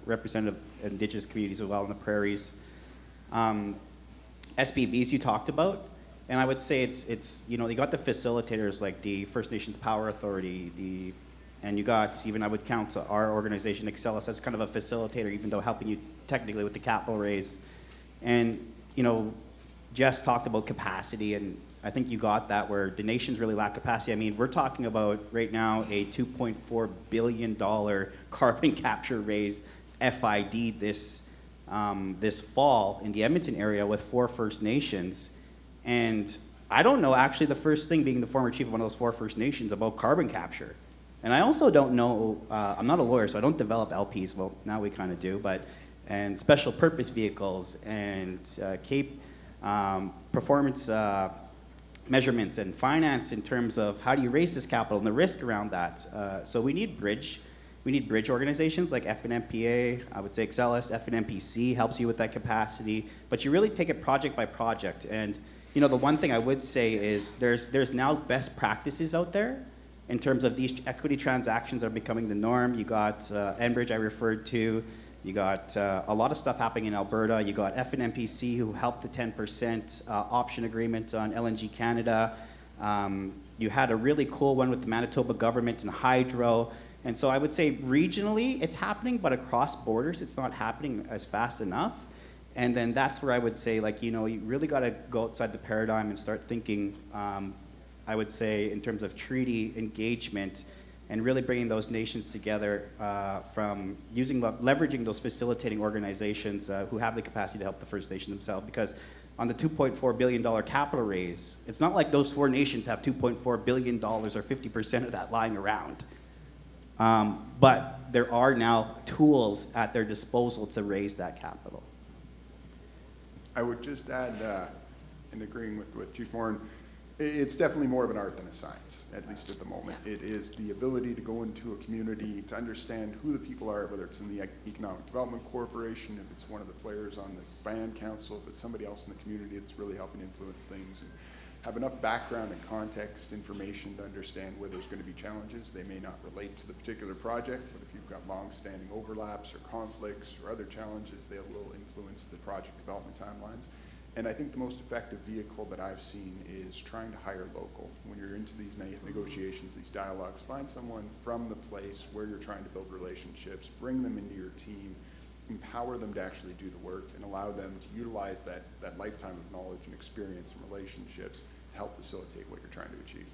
representative Indigenous communities as well in the prairies. SPVs you talked about, and I would say it's you got the facilitators like the First Nations Power Authority, and you got, even I would count our organization, Excelis, as kind of a facilitator, even though helping you technically with the capital raise. And, Jess talked about capacity, and I think you got that, where the nations really lack capacity. I mean, we're talking about right now a $2.4 billion carbon capture raise FID this fall in the Edmonton area with 4 First Nations. And I don't know, actually, the first thing, being the former chief of one of those 4 First Nations, about carbon capture. And I also don't know, I'm not a lawyer, so I don't develop LPs. Well, now we kind of do, and special purpose vehicles and performance measurements and finance in terms of how do you raise this capital and the risk around that. So we need bridge organizations like Fnpa, I would say Excelis, Fnpc helps you with that capacity, but you really take it project by project. And the one thing I would say is there's now best practices out there in terms of these equity transactions are becoming the norm. You got Enbridge I referred to. You got a lot of stuff happening in Alberta. You got Fnpc who helped the 10% option agreement on LNG Canada. You had a really cool one with the Manitoba government and hydro. And so I would say regionally it's happening, but across borders it's not happening as fast enough. And then that's where I would say, you really got to go outside the paradigm and start thinking, I would say, in terms of treaty engagement and really bringing those nations together from leveraging those facilitating organizations who have the capacity to help the First Nation themselves. Because on the $2.4 billion capital raise, it's not like those 4 nations have $2.4 billion or 50% of that lying around. But there are now tools at their disposal to raise that capital. I would just add, in agreeing with Chief Morin, it's definitely more of an art than a science, at least at the moment. Yeah. It is the ability to go into a community, to understand who the people are, whether it's in the Economic Development Corporation, if it's one of the players on the band council, if it's somebody else in the community that's really helping influence things, and have enough background and context information to understand where there's going to be challenges. They may not relate to the particular project, but if you've got long-standing overlaps or conflicts or other challenges, they will influence the project development timelines. And I think the most effective vehicle that I've seen is trying to hire local. When you're into these negotiations, these dialogues, find someone from the place where you're trying to build relationships, bring them into your team, empower them to actually do the work, and allow them to utilize that lifetime of knowledge and experience and relationships to help facilitate what you're trying to achieve.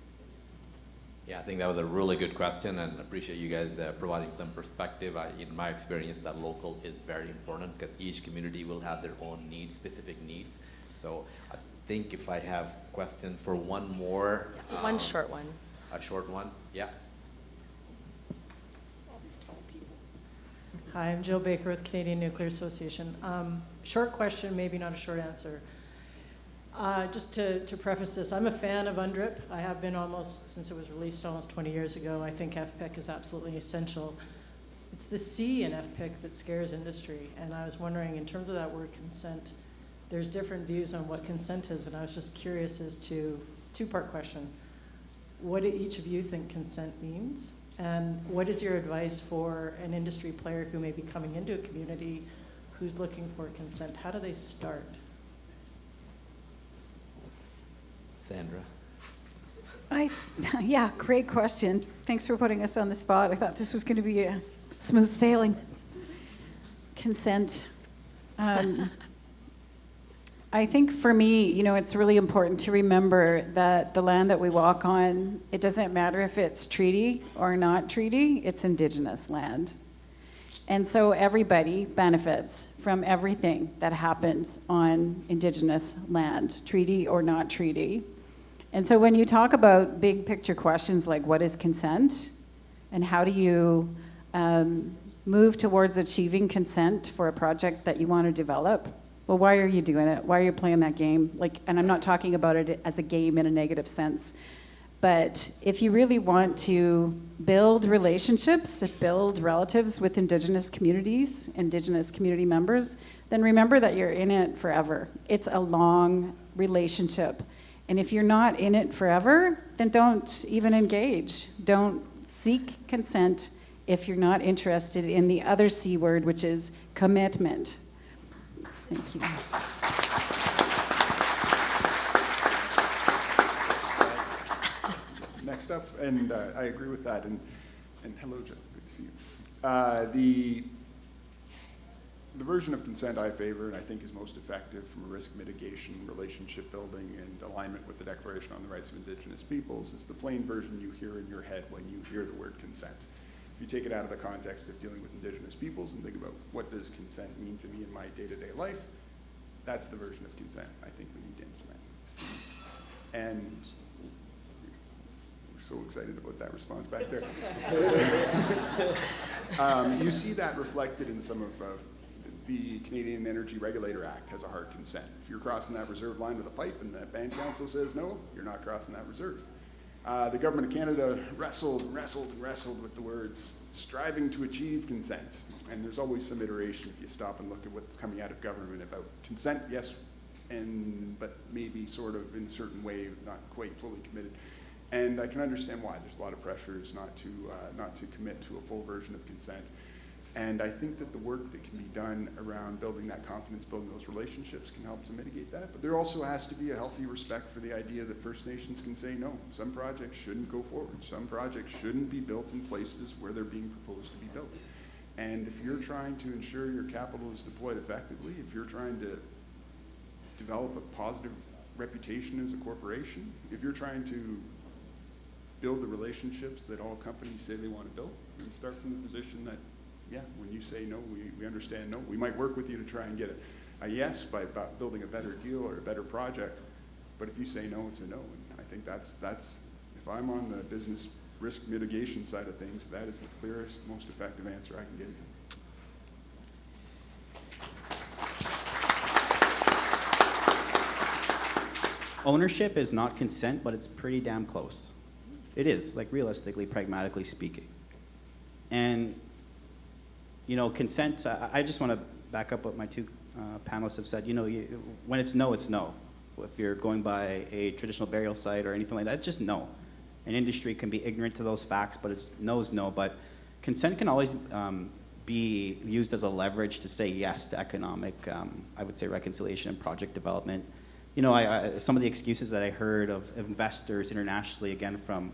Yeah, I think that was a really good question, and I appreciate you guys providing some perspective. In my experience, that local is very important because each community will have their own needs, specific needs. So think if I have question for one more. One short one. A short one, yeah. Hi, I'm Jill Baker with Canadian Nuclear Association. Short question, maybe not a short answer. Just to preface this, I'm a fan of UNDRIP. I have been almost since it was released almost 20 years ago. I think FPIC is absolutely essential. It's the C in FPIC that scares industry, and I was wondering, in terms of that word consent, there's different views on what consent is, and I was just curious as to, two-part question. What do each of you think consent means? And what is your advice for an industry player who may be coming into a community who's looking for consent? How do they start? Sandra. Yeah, great question. Thanks for putting us on the spot. I thought this was going to be a smooth sailing. Consent. I think for me, it's really important to remember that the land that we walk on, it doesn't matter if it's treaty or not treaty, it's Indigenous land. And so everybody benefits from everything that happens on Indigenous land, treaty or not treaty. And so when you talk about big picture questions like what is consent and how do you move towards achieving consent for a project that you want to develop, well, why are you doing it? Why are you playing that game? And I'm not talking about it as a game in a negative sense, but if you really want to build relationships, build relatives with Indigenous communities, Indigenous community members, then remember that you're in it forever. It's a long relationship. And if you're not in it forever, then don't even engage. Don't seek consent if you're not interested in the other C word, which is commitment. Thank you. Next up, and I agree with that, and hello, Joe, good to see you. The version of consent I favor and I think is most effective from a risk mitigation, relationship building, and alignment with the Declaration on the Rights of Indigenous Peoples is the plain version you hear in your head when you hear the word consent. If you take it out of the context of dealing with Indigenous peoples and think about what does consent mean to me in my day-to-day life, that's the version of consent I think we need to implement. And we're so excited about that response back there. You see that reflected in some of the Canadian Energy Regulator Act has a hard consent. If you're crossing that reserve line with a pipe and the band council says no, you're not crossing that reserve. The government of Canada wrestled with the words striving to achieve consent. And there's always some iteration if you stop and look at what's coming out of government about consent, yes, but maybe sort of in a certain way, not quite fully committed. And I can understand why. There's a lot of pressures not to commit to a full version of consent. And I think that the work that can be done around building that confidence, building those relationships can help to mitigate that. But there also has to be a healthy respect for the idea that First Nations can say no. Some projects shouldn't go forward. Some projects shouldn't be built in places where they're being proposed to be built. And if you're trying to ensure your capital is deployed effectively, if you're trying to develop a positive reputation as a corporation, if you're trying to build the relationships that all companies say they want to build, and start from the position that yeah, when you say no, we understand no. We might work with you to try and get a yes by building a better deal or a better project, but if you say no, it's a no. And I think that's if I'm on the business risk mitigation side of things, that is the clearest, most effective answer I can give you. Ownership is not consent, but it's pretty damn close. It is, like realistically, pragmatically speaking. And consent, I just want to back up what my two panelists have said. When it's no, it's no. If you're going by a traditional burial site or anything like that, it's just no. An industry can be ignorant to those facts, but it's no is no. But consent can always be used as a leverage to say yes to economic, I would say, reconciliation and project development. Some of the excuses that I heard of investors internationally, again, from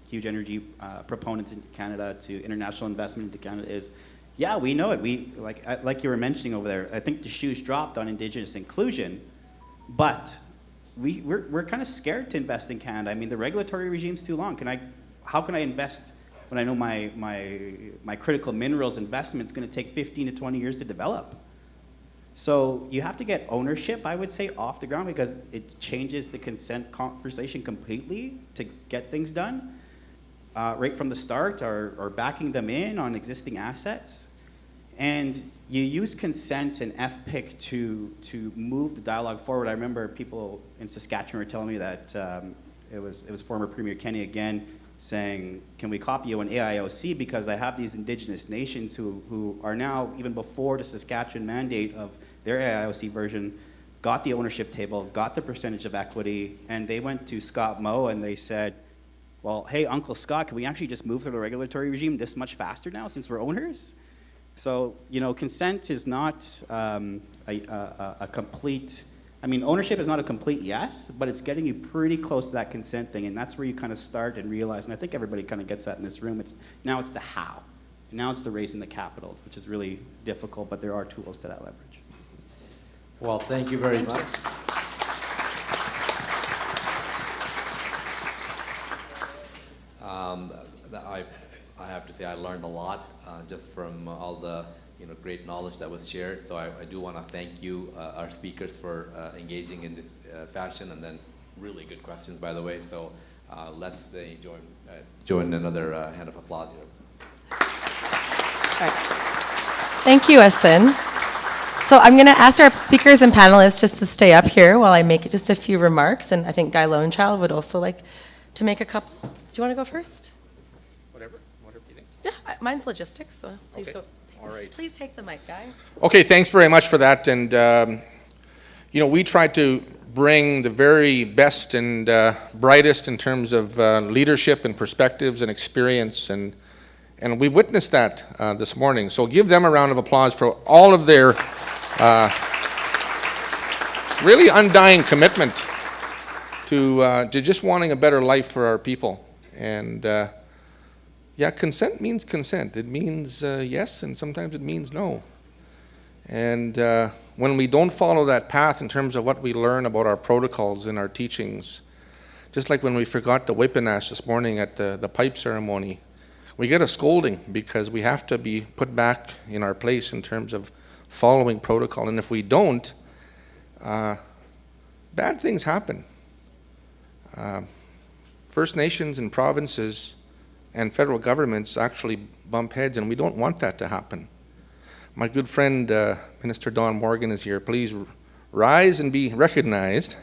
huge energy proponents in Canada to international investment into Canada is, yeah, we know it. We like you were mentioning over there. I think the shoe's dropped on Indigenous inclusion, but we're kind of scared to invest in Canada. I mean, the regulatory regime's too long. How can I invest when I know my critical minerals investment's going to take 15 to 20 years to develop? So you have to get ownership, I would say, off the ground because it changes the consent conversation completely to get things done right from the start or backing them in on existing assets. And you use consent and FPIC to move the dialogue forward. I remember people in Saskatchewan were telling me that it was former Premier Kenney again saying, can we copy you on AIOC because I have these Indigenous nations who are now, even before the Saskatchewan mandate of their AIOC version, got the ownership table, got the percentage of equity, and they went to Scott Moe and they said, well, hey, Uncle Scott, can we actually just move through the regulatory regime this much faster now since we're owners? So, you know, consent is not a complete, I mean, ownership is not a complete yes, but it's getting you pretty close to that consent thing, and that's where you kind of start and realize, and I think everybody kind of gets that in this room, now it's the how. And now it's the raising the capital, which is really difficult, but there are tools to that leverage. Well, thank you very much. I have to say I learned a lot just from all the great knowledge that was shared. So I do want to thank you, our speakers, for engaging in this fashion, and then really good questions, by the way. So let's join another hand of applause here. Thank you, Asin. So I'm going to ask our speakers and panelists just to stay up here while I make just a few remarks, and I think Guy Lonechild would also like to make a couple. Do you want to go first? Whatever you think. Yeah, mine's logistics, so please Okay. go. All right. Please take the mic, Guy. Okay, thanks very much for that. And, we tried to bring the very best and brightest in terms of leadership and perspectives and experience. And we've witnessed that this morning. So give them a round of applause for all of their really undying commitment to just wanting a better life for our people. And yeah, consent means consent. It means yes, and sometimes it means no. And when we don't follow that path in terms of what we learn about our protocols and our teachings, just like when we forgot the Wipinash this morning at the pipe ceremony, we get a scolding because we have to be put back in our place in terms of following protocol. And if we don't, bad things happen. First Nations and provinces and federal governments actually bump heads, and we don't want that to happen. My good friend, Minister Don Morgan, is here. Please rise and be recognized.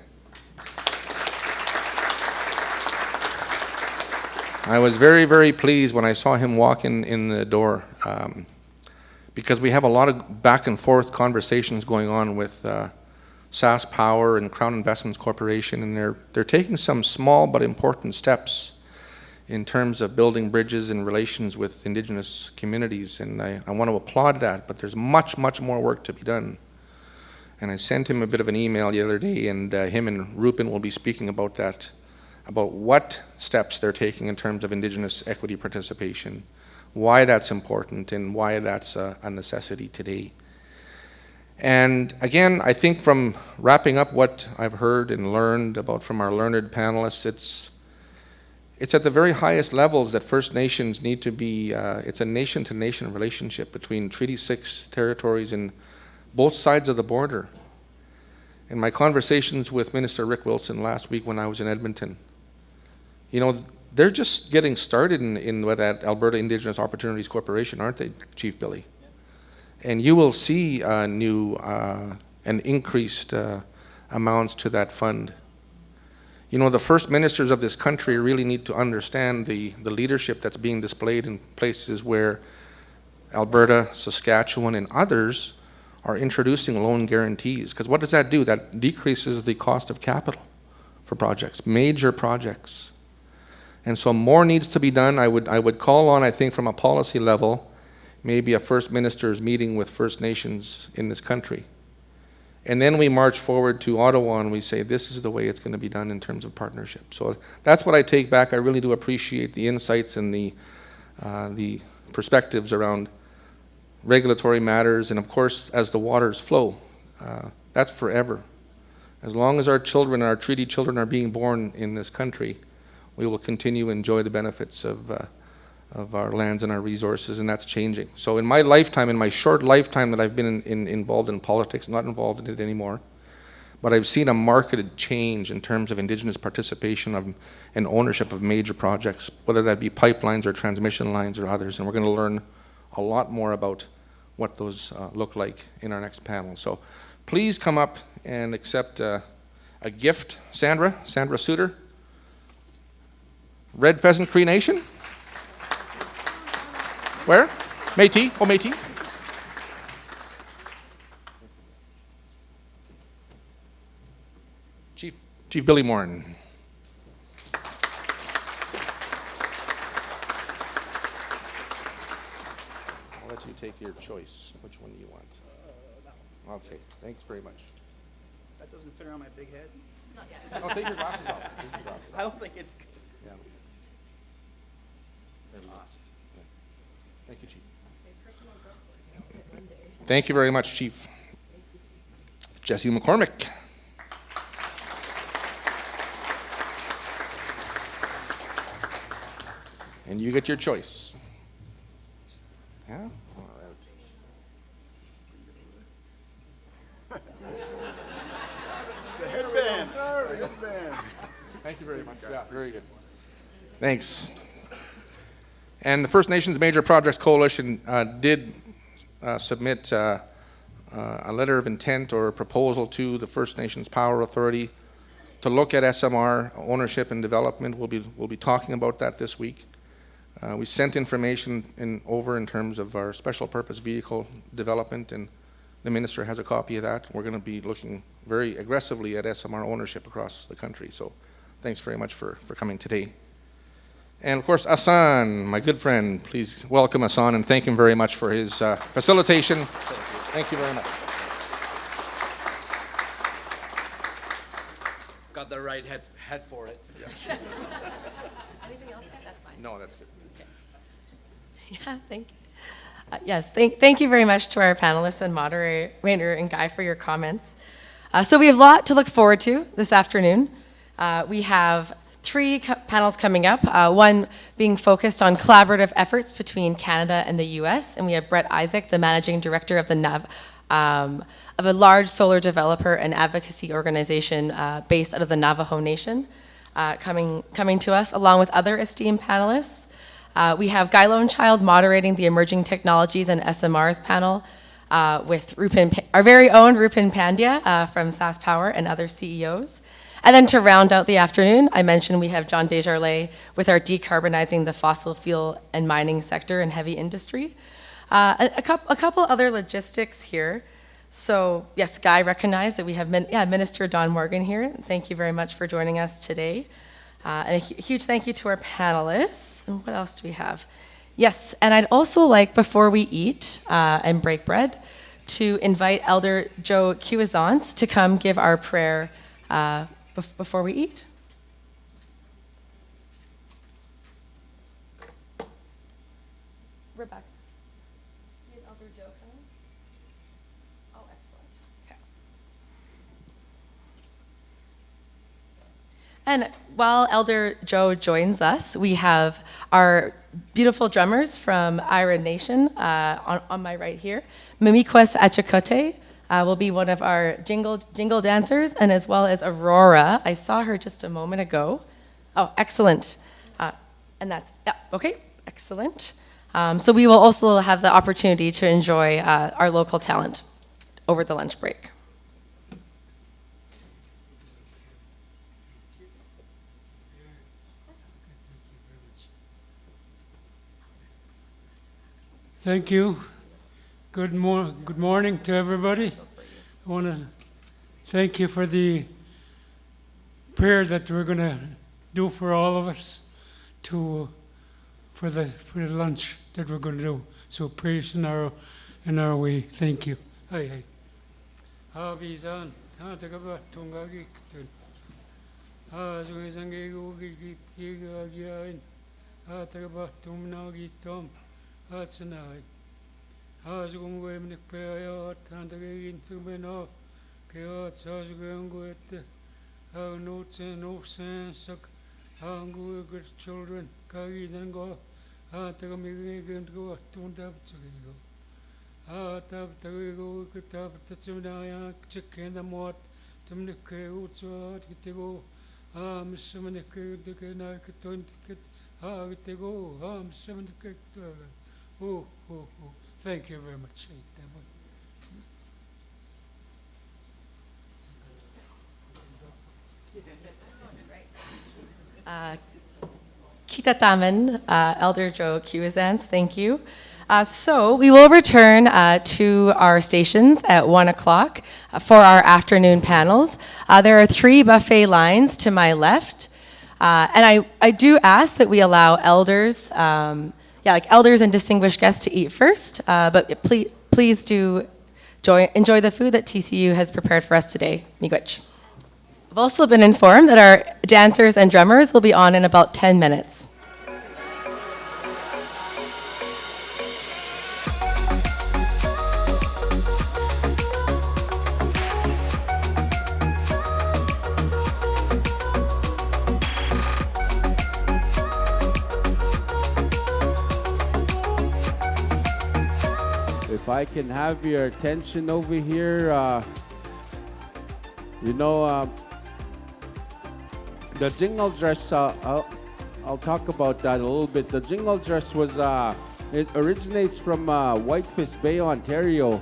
I was very, very pleased when I saw him walk in the door because we have a lot of back and forth conversations going on with SAS Power and Crown Investments Corporation, and they're taking some small but important steps in terms of building bridges and relations with Indigenous communities, and I want to applaud that, but there's much, much more work to be done. And I sent him a bit of an email the other day, and him and Rupin will be speaking about that, about what steps they're taking in terms of Indigenous equity participation, why that's important, and why that's a necessity today. And again, I think from wrapping up what I've heard and learned about from our learned panelists, it's at the very highest levels that First Nations need to be, it's a nation-to-nation relationship between Treaty 6 territories and both sides of the border. In my conversations with Minister Rick Wilson last week when I was in Edmonton, they're just getting started with that Alberta Indigenous Opportunities Corporation, aren't they, Chief Billy? And you will see new and increased amounts to that fund. The first ministers of this country really need to understand the leadership that's being displayed in places where Alberta, Saskatchewan, and others are introducing loan guarantees. Because what does that do? That decreases the cost of capital for projects, major projects. And so more needs to be done. I would call on, I think, from a policy level, maybe a First Minister's meeting with First Nations in this country. And then we march forward to Ottawa and we say, this is the way it's going to be done in terms of partnership. So that's what I take back. I really do appreciate the insights and the perspectives around regulatory matters. And of course, as the waters flow, that's forever. As long as our children, our treaty children, are being born in this country, we will continue to enjoy the benefits of of our lands and our resources, and that's changing. So in my lifetime, in my short lifetime that I've been involved in politics, not involved in it anymore, but I've seen a marketed change in terms of Indigenous participation and ownership of major projects, whether that be pipelines or transmission lines or others, and we're going to learn a lot more about what those look like in our next panel. So please come up and accept a gift. Sandra Suter, Red Pheasant Cree Nation. Where? Métis? Oh, Métis. Chief Billy Morin. I'll let you take your choice. Which one do you want? Okay, thanks very much. That doesn't fit around my big head. Not yet. Oh, take your glasses off. Take your glasses off. I don't think it's good. Yeah. There we go. Awesome. Thank you, Chief. Say personal growth. That's it one day. Thank you very much, Chief. Jesse McCormick. And you get your choice. Yeah? All right. It's a headband. Thank you very much. Yeah, very good. Thanks. And the First Nations Major Projects Coalition did submit a letter of intent or a proposal to the First Nations Power Authority to look at SMR ownership and development. We'll be talking about that this week. We sent information over in terms of our special purpose vehicle development, and the minister has a copy of that. We're going to be looking very aggressively at SMR ownership across the country. So thanks very much for coming today. And of course, Asan, my good friend, please welcome Asan and thank him very much for his facilitation. Thank you very much. Got the right head for it. Anything else, guys? That's fine. No, that's good. Yeah, thank you. Yes, thank you very much to our panelists and moderator and Guy for your comments. So we have a lot to look forward to this afternoon. We have three panels coming up, one being focused on collaborative efforts between Canada and the US, and we have Brett Isaac, the managing director of of a large solar developer and advocacy organization based out of the Navajo Nation, coming to us, along with other esteemed panelists. We have Guy Lonechild moderating the Emerging Technologies and SMRs panel with our very own Rupin Pandya from SAS Power and other CEOs. And then to round out the afternoon, I mentioned we have John Desjardins with our Decarbonizing the Fossil Fuel and Mining Sector and Heavy Industry. A couple other logistics here. So yes, Guy recognized that we have Minister Don Morgan here. Thank you very much for joining us today. And a huge thank you to our panelists. And what else do we have? Yes, and I'd also like, before we eat and break bread, to invite Elder Joe Cuisance to come give our prayer before we eat. Rebecca. Do you have Elder Joe coming? Oh, excellent. Okay. And while Elder Joe joins us, we have our beautiful drummers from Ira Nation on my right here. Mimikwes Achikote will be one of our jingle dancers, and as well as Aurora. I saw her just a moment ago. Oh, excellent. And that's, yeah, okay, excellent. So we will also have the opportunity to enjoy our local talent over the lunch break. Thank you. Good morning to everybody. I want to thank you for the prayer that we're going to do for all of us for the lunch that we're going to do. So praise in our way. Thank you. Hi. Habizan. Hatsanai. Hasugum Wemnik Payat, Tantagin Sumeno, Kayat, Sasuganguet, how notes and no sense, how good children, Kagi Dango, taga mi gan go tunda go tab taga go tab tatsuna ya chicken the mot tumne ke utso kitego mismane ke de ke na ke ton ke kitego mismane ke oh thank you very much. Kita Taman, Elder Joe Kiwazans, thank you. So we will return to our stations at 1 o'clock for our afternoon panels. There are 3 buffet lines to my left. And I do ask that we allow elders, elders and distinguished guests to eat first. But please do enjoy the food that TCU has prepared for us today. Miigwech. I've also been informed that our dancers and drummers will be on in about 10 minutes. If I can have your attention over here, the jingle dress, I'll talk about that a little bit. The jingle dress was, it originates from Whitefish Bay, Ontario,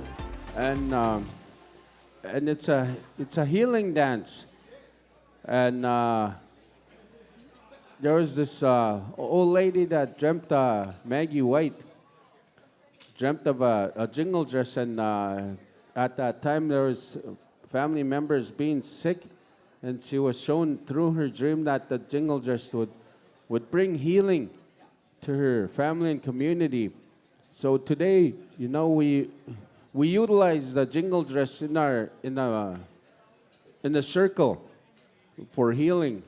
and it's a healing dance. And there was this old lady that dreamt, Maggie White, dreamt of a jingle dress, and at that time there was family members being sick, and she was shown through her dream that the jingle dress would bring healing to her family and community. So today, we utilize the jingle dress in the circle for healing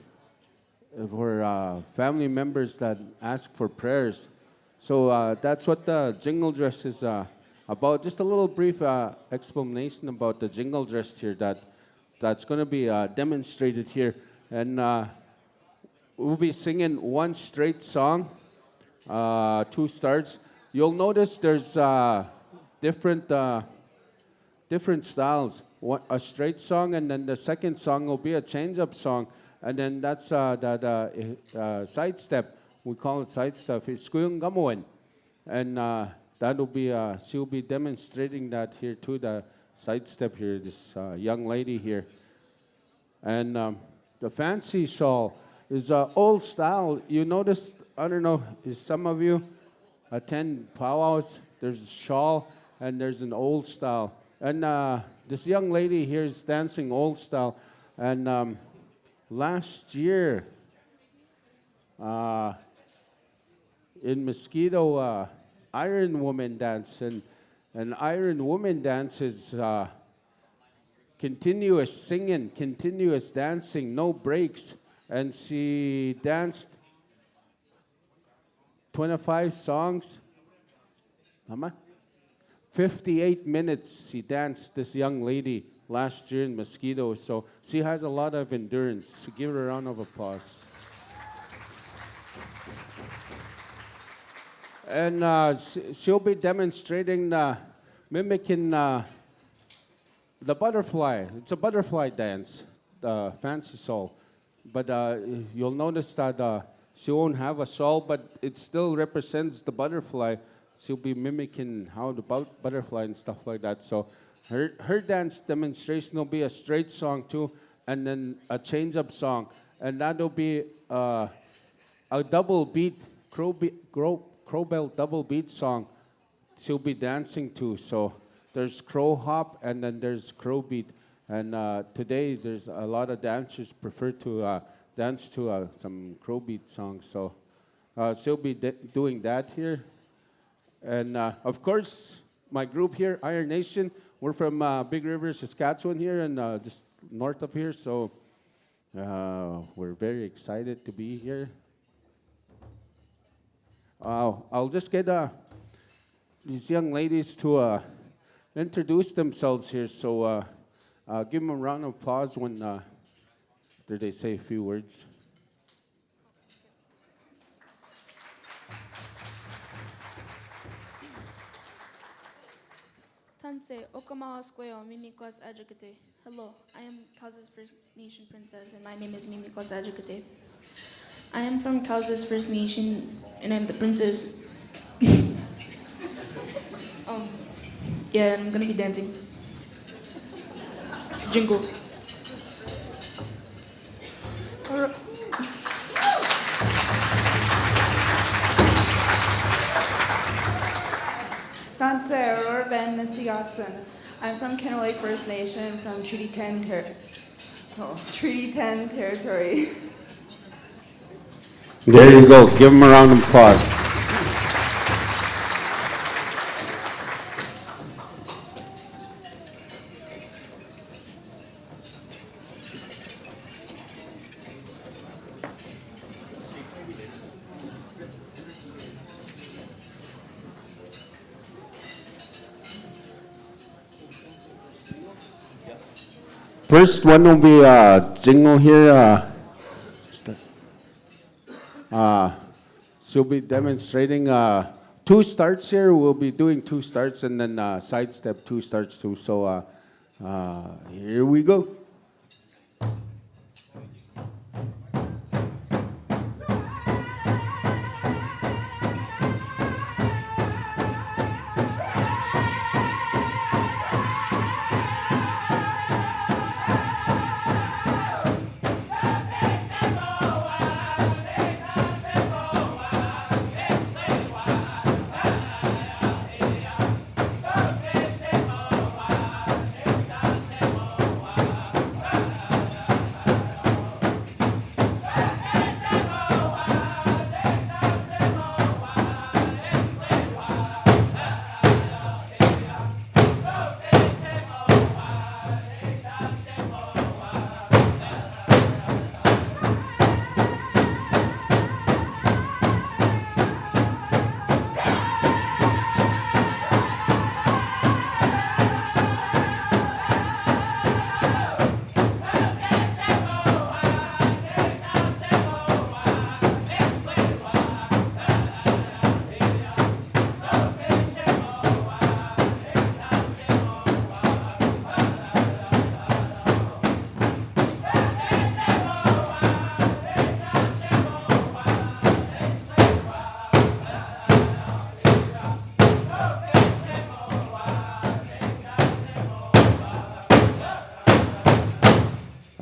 for family members that ask for prayers. So that's what the jingle dress is about. Just a little brief explanation about the jingle dress here that's going to be demonstrated here. And we'll be singing one straight song, 2 starts. You'll notice there's different styles. A straight song, and then the second song will be a change-up song. And then that's that side step. We call it side step. It's Skuyung Gamuan. And that'll be, she'll be demonstrating that here too, the side step here, this young lady here. And the fancy shawl is old style. You notice, I don't know, if some of you attend powwows, there's a shawl and there's an old style. And this young lady here is dancing old style. And last year, in Mosquito, Iron Woman dance, and Iron Woman dance is continuous singing, continuous dancing, no breaks. And she danced 25 songs. 58 minutes she danced, this young lady, last year in Mosquito. So she has a lot of endurance. So give her a round of applause. And she'll be demonstrating, mimicking the butterfly. It's a butterfly dance, the fancy shawl. But you'll notice that she won't have a shawl, but it still represents the butterfly. She'll be mimicking how the butterfly and stuff like that. So her dance demonstration will be a straight song too, and then a change-up song. And that'll be a double beat, crow bell double beat song she'll be dancing to. So there's crow hop and then there's crow beat. And today there's a lot of dancers prefer to dance to some crow beat songs. So she'll be doing that here. And of course, my group here, Iron Nation, we're from Big River, Saskatchewan here, and just north of here. So we're very excited to be here. I'll just get these young ladies to introduce themselves here. So give them a round of applause when they say a few words. Tanse, Okamawa Squeo, Mimikwas Adjukate. Hello, I am Kausas First Nation Princess, and my name is Mimikwas Adjukate. I am from Kausas First Nation, and I'm the princess. Yeah, I'm gonna be dancing. Jingle. Tanse Aurora Ben Natigasan. I'm from Kennel Lake First Nation from Treaty 10 territory. There you go. Give him a round of applause. First one will be Jingle here. She'll be demonstrating 2 starts here. We'll be doing 2 starts and then sidestep 2 starts too. So here we go.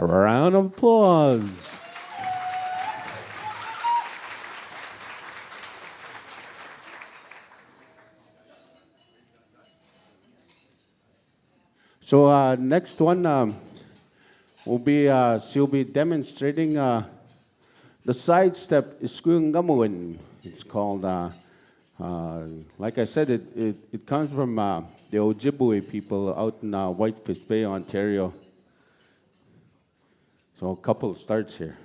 A round of applause. So next one will be she'll be demonstrating the side step Iskuungamuin. It's called. Like I said, it comes from the Ojibwe people out in Whitefish Bay, Ontario. So a couple starts here.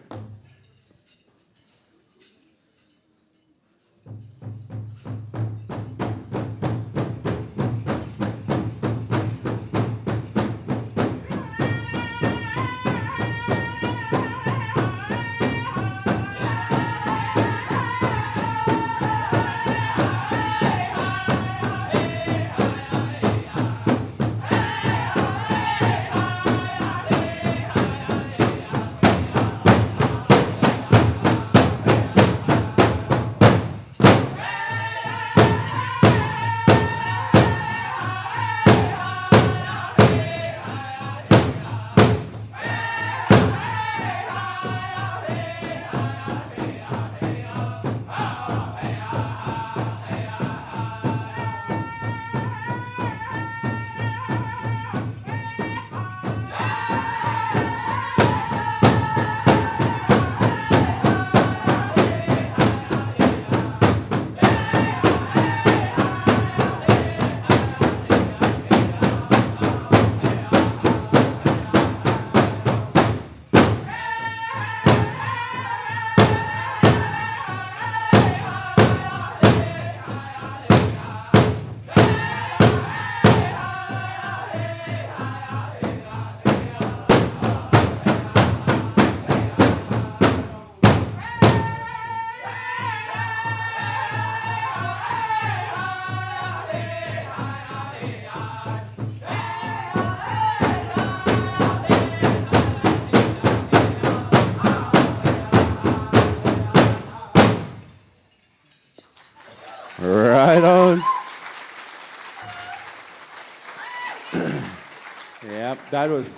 that was.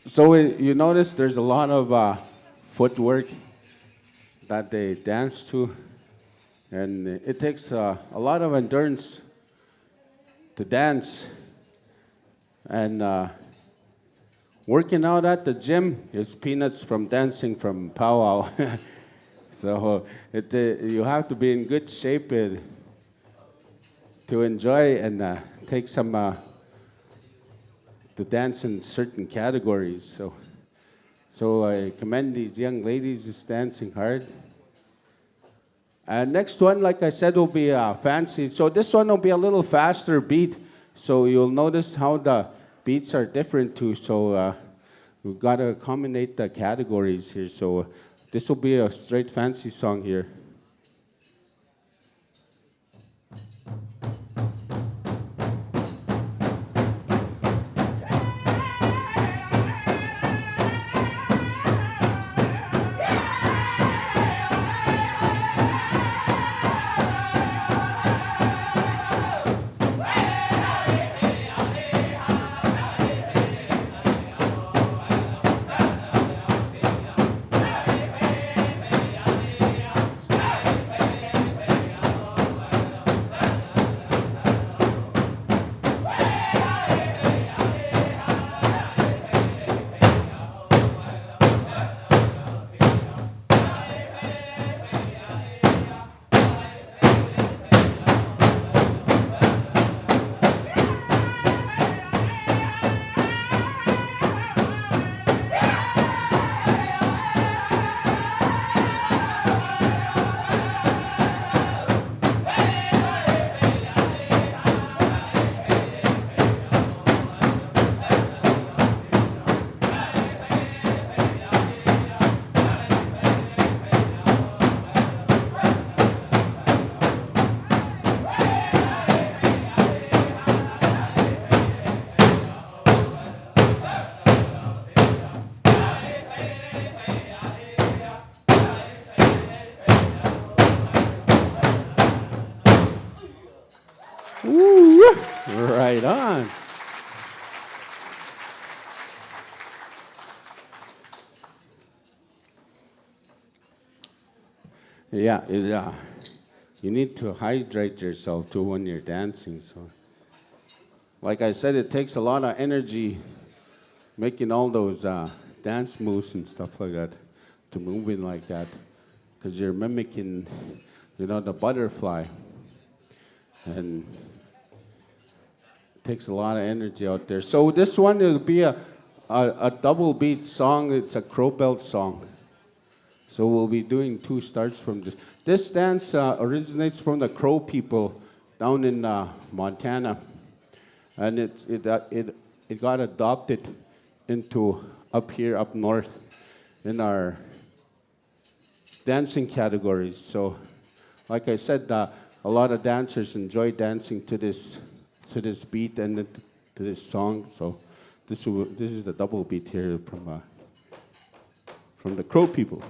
So you notice there's a lot of footwork that they dance to, and it takes a lot of endurance to dance. And working out at the gym is peanuts from dancing from powwow. So you have to be in good shape to enjoy and take some to dance in certain categories. So I commend these young ladies who's dancing hard. And next one, like I said, will be fancy. So this one will be a little faster beat. So you'll notice how the beats are different too. So we've got to combine the categories here. So this will be a straight fancy song here. Ooh, right on. Yeah, you need to hydrate yourself too when you're dancing. So, like I said, it takes a lot of energy making all those dance moves and stuff like that, to moving like that, because you're mimicking, the butterfly, and it takes a lot of energy out there. So this one will be a double beat song. It's a crow belt song. So we'll be doing 2 starts from this. This dance originates from the Crow people down in Montana, and it got adopted into up north in our dancing categories. So, like I said, a lot of dancers enjoy dancing to this beat and to this song. So this is the double beat here from the Crow people.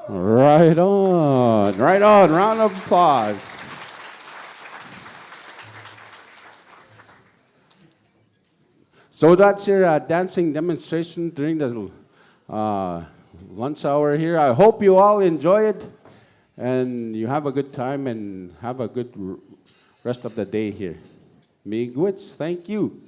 Right on. Right on. Round of applause. So that's your dancing demonstration during the lunch hour here. I hope you all enjoy it and you have a good time and have a good rest of the day here. Miigwits, thank you.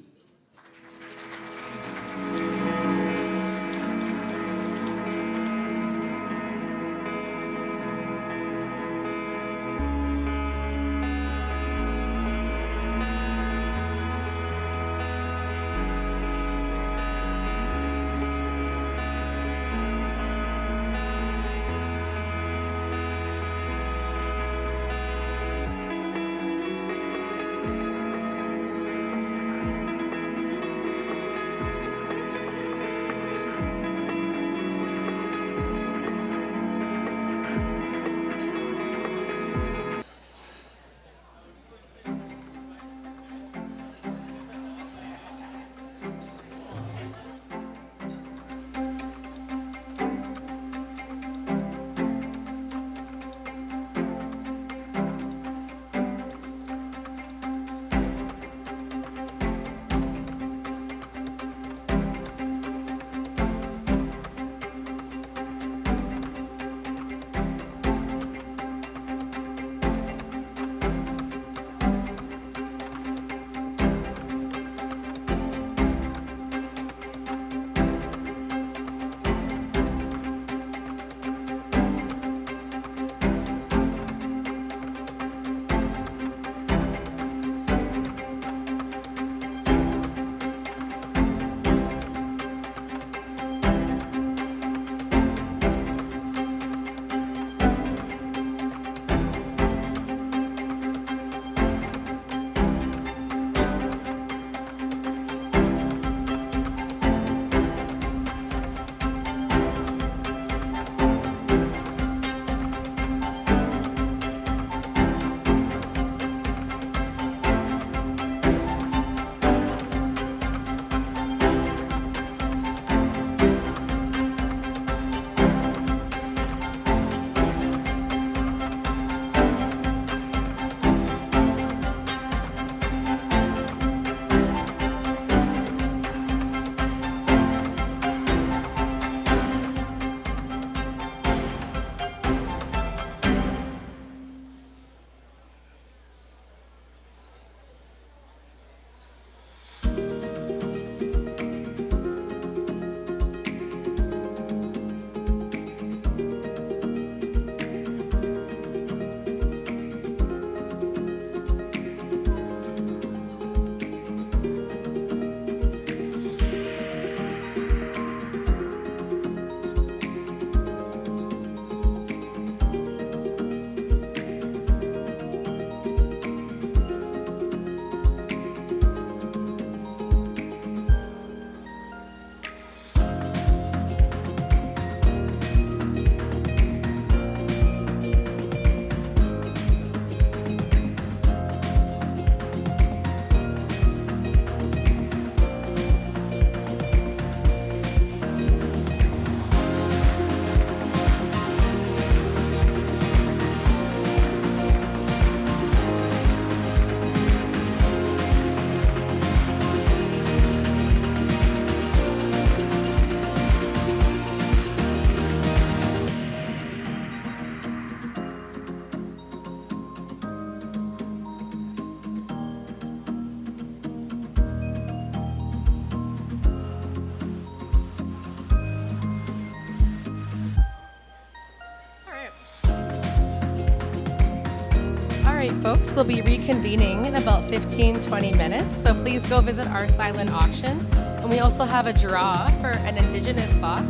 right, folks, we'll be reconvening in about 15-20 minutes, so please go visit our silent auction. And we also have a draw for an Indigenous box.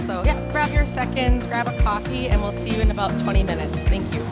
So yeah, grab your seconds, grab a coffee, and we'll see you in about 20 minutes. Thank you.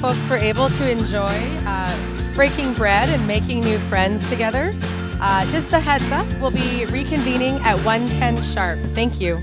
folks were able to enjoy breaking bread and making new friends together. Just a heads up, we'll be reconvening at 1:10 sharp. Thank you.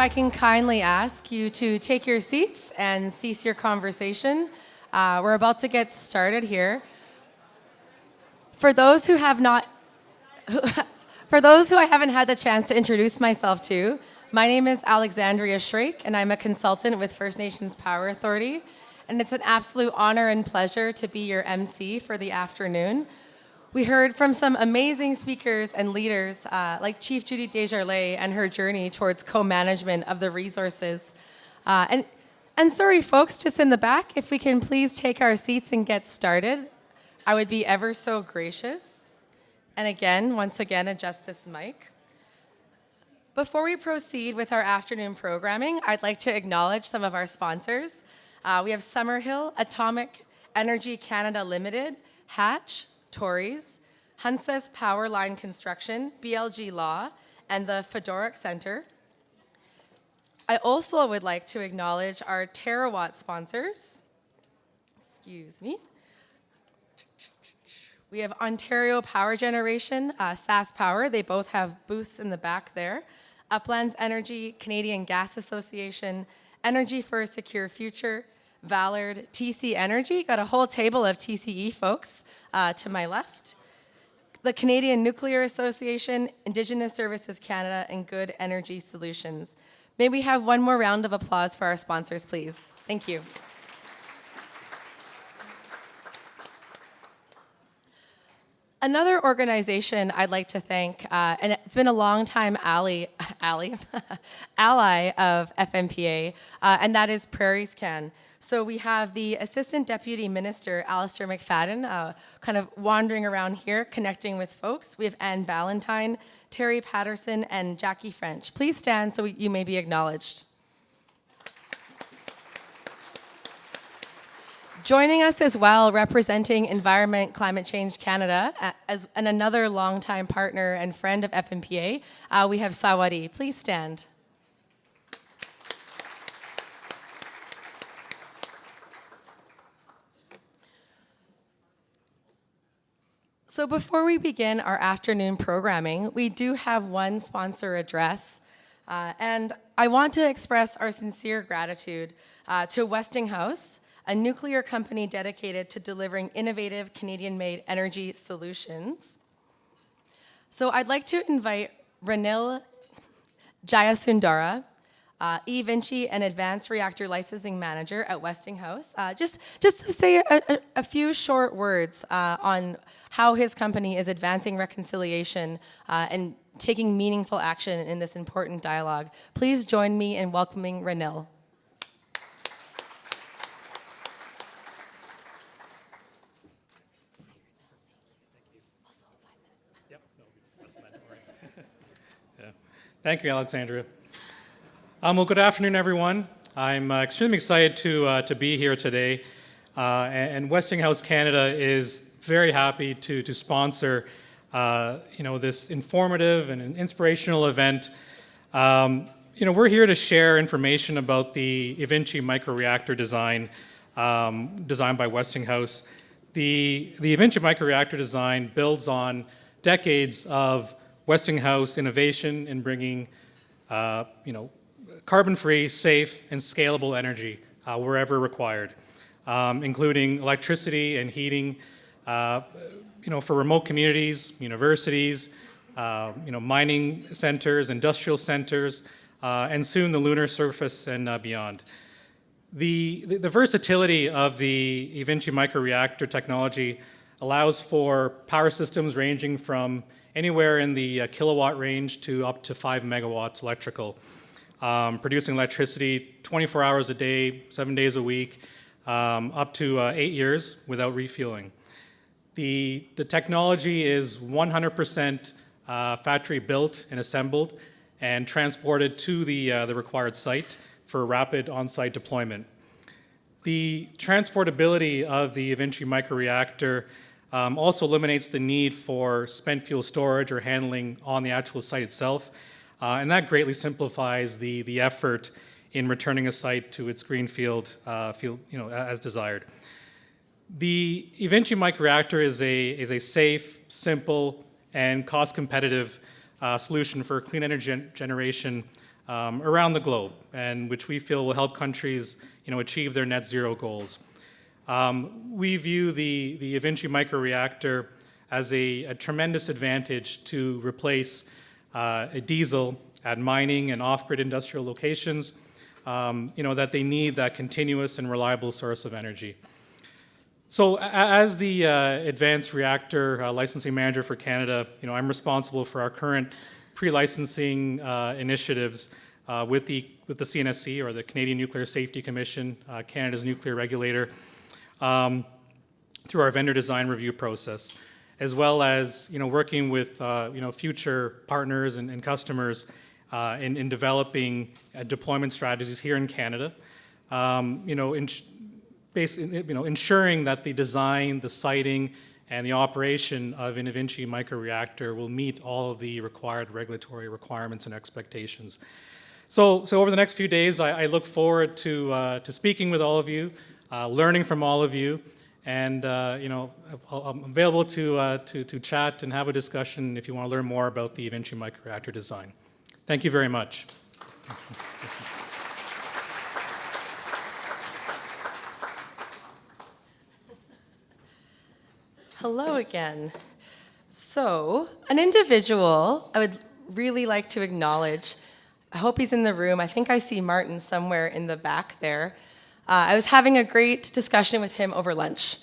I can kindly ask you to take your seats and cease your conversation. We're about to get started here. For those who have not, for those who I haven't had the chance to introduce myself to, my name is Alexandria Shrake, and I'm a consultant with First Nations Power Authority. And it's an absolute honor and pleasure to be your MC for the afternoon. We heard from some amazing speakers and leaders like Chief Judy Desjardins and her journey towards co-management of the resources. And sorry, folks, just in the back, if we can please take our seats and get started, I would be ever so gracious. And again, once again, adjust this mic. Before we proceed with our afternoon programming, I'd like to acknowledge some of our sponsors. We have Summerhill, Atomic Energy Canada Limited, Hatch, Tories, Hunseth Power Line Construction, BLG Law, and the Fedoric Center. I also would like to acknowledge our Terawatt sponsors. Excuse me. We have Ontario Power Generation, SAS Power. They both have booths in the back there. Uplands Energy, Canadian Gas Association, Energy for a Secure Future, Vallard, TC Energy. Got a whole table of TCE folks to my left. The Canadian Nuclear Association, Indigenous Services Canada, and Good Energy Solutions. May we have one more round of applause for our sponsors, please? Thank you. Another organization I'd like to thank, and it's been a long time ally of FNPA, and that is PrairiesCan. So we have the Assistant Deputy Minister, Alistair McFadden, kind of wandering around here, connecting with folks. We have Anne Ballantyne, Terry Patterson, and Jackie French. Please stand so you may be acknowledged. Joining us as well, representing Environment Climate Change Canada, and another longtime partner and friend of FNPA, we have Sawadi. Please stand. So before we begin our afternoon programming, we do have one sponsor address, and I want to express our sincere gratitude to Westinghouse, a nuclear company dedicated to delivering innovative Canadian-made energy solutions. So I'd like to invite Ranil Jayasundara, E-Vinci and Advanced Reactor Licensing Manager at Westinghouse, just to say a few short words on how his company is advancing reconciliation and taking meaningful action in this important dialogue. Please join me in welcoming Ranil. Thank you, Alexandria. Well, good afternoon, everyone. I'm extremely excited to be here today, and Westinghouse Canada is very happy to sponsor, this informative and an inspirational event. We're here to share information about the eVinci microreactor design, designed by Westinghouse. The eVinci microreactor design builds on decades of Westinghouse innovation in bringing, carbon-free, safe, and scalable energy wherever required, including electricity and heating, for remote communities, universities, mining centers, industrial centers, and soon the lunar surface and beyond. The versatility of the eVinci microreactor technology allows for power systems ranging from anywhere in the kilowatt range to up to 5 megawatts electrical, producing electricity 24 hours a day, 7 days a week, up to 8 years without refueling. The technology is 100% factory built and assembled and transported to the required site for rapid on-site deployment. The transportability of the eVinci microreactor also eliminates the need for spent fuel storage or handling on the actual site itself, and that greatly simplifies the effort in returning a site to its green field, as desired. The eVinci microreactor is a safe, simple, and cost-competitive solution for clean energy generation around the globe, and which we feel will help countries achieve their net zero goals. We view the eVinci microreactor as a tremendous advantage to replace a diesel at mining and off-grid industrial locations, that they need that continuous and reliable source of energy. So as the Advanced Reactor Licensing Manager for Canada, I'm responsible for our current pre-licensing initiatives with the CNSC, or the Canadian Nuclear Safety Commission, Canada's nuclear regulator, through our vendor design review process, as well as working with future partners and customers in developing deployment strategies here in Canada. Ensuring that the design, the siting, and the operation of an eVinci microreactor will meet all of the required regulatory requirements and expectations. So over the next few days, I look forward to speaking with all of you, learning from all of you, and I'm available to chat and have a discussion if you want to learn more about the eVinci microreactor design. Thank you very much. Hello again. So, an individual I would really like to acknowledge. I hope he's in the room. I think I see Martin somewhere in the back there. I was having a great discussion with him over lunch.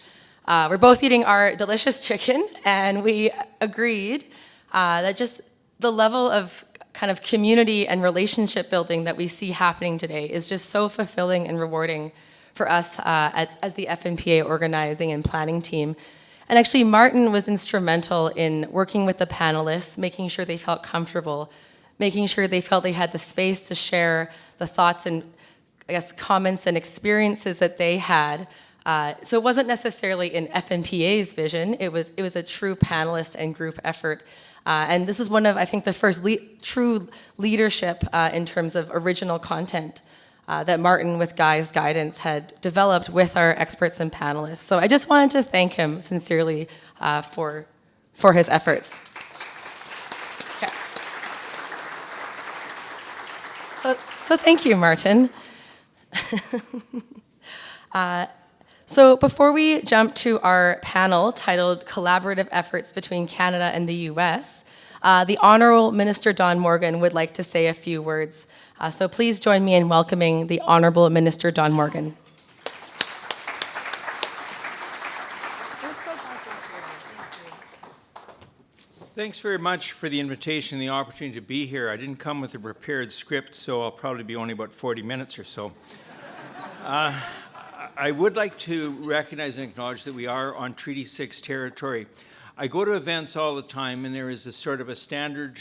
We're both eating our delicious chicken, and we agreed that just the level of kind of community and relationship building that we see happening today is just so fulfilling and rewarding for us as the Fnpa organizing and planning team. And actually, Martin was instrumental in working with the panelists, making sure they felt comfortable, making sure they felt they had the space to share the thoughts and, I guess, comments and experiences that they had. So it wasn't necessarily in Fnpa's vision. It was a true panelist and group effort. And this is one of, I think, the first true leadership in terms of original content that Martin, with Guy's guidance, had developed with our experts and panelists. So I just wanted to thank him sincerely for his efforts. Okay. So thank you, Martin. So before we jump to our panel titled Collaborative Efforts Between Canada and the US, the Honourable Minister Don Morgan would like to say a few words. So please join me in welcoming the Honourable Minister Don Morgan. Thanks very much for the invitation and the opportunity to be here. I didn't come with a prepared script, so I'll probably be only about 40 minutes or so. I would like to recognize and acknowledge that we are on Treaty 6 territory. I go to events all the time, and there is a sort of a standard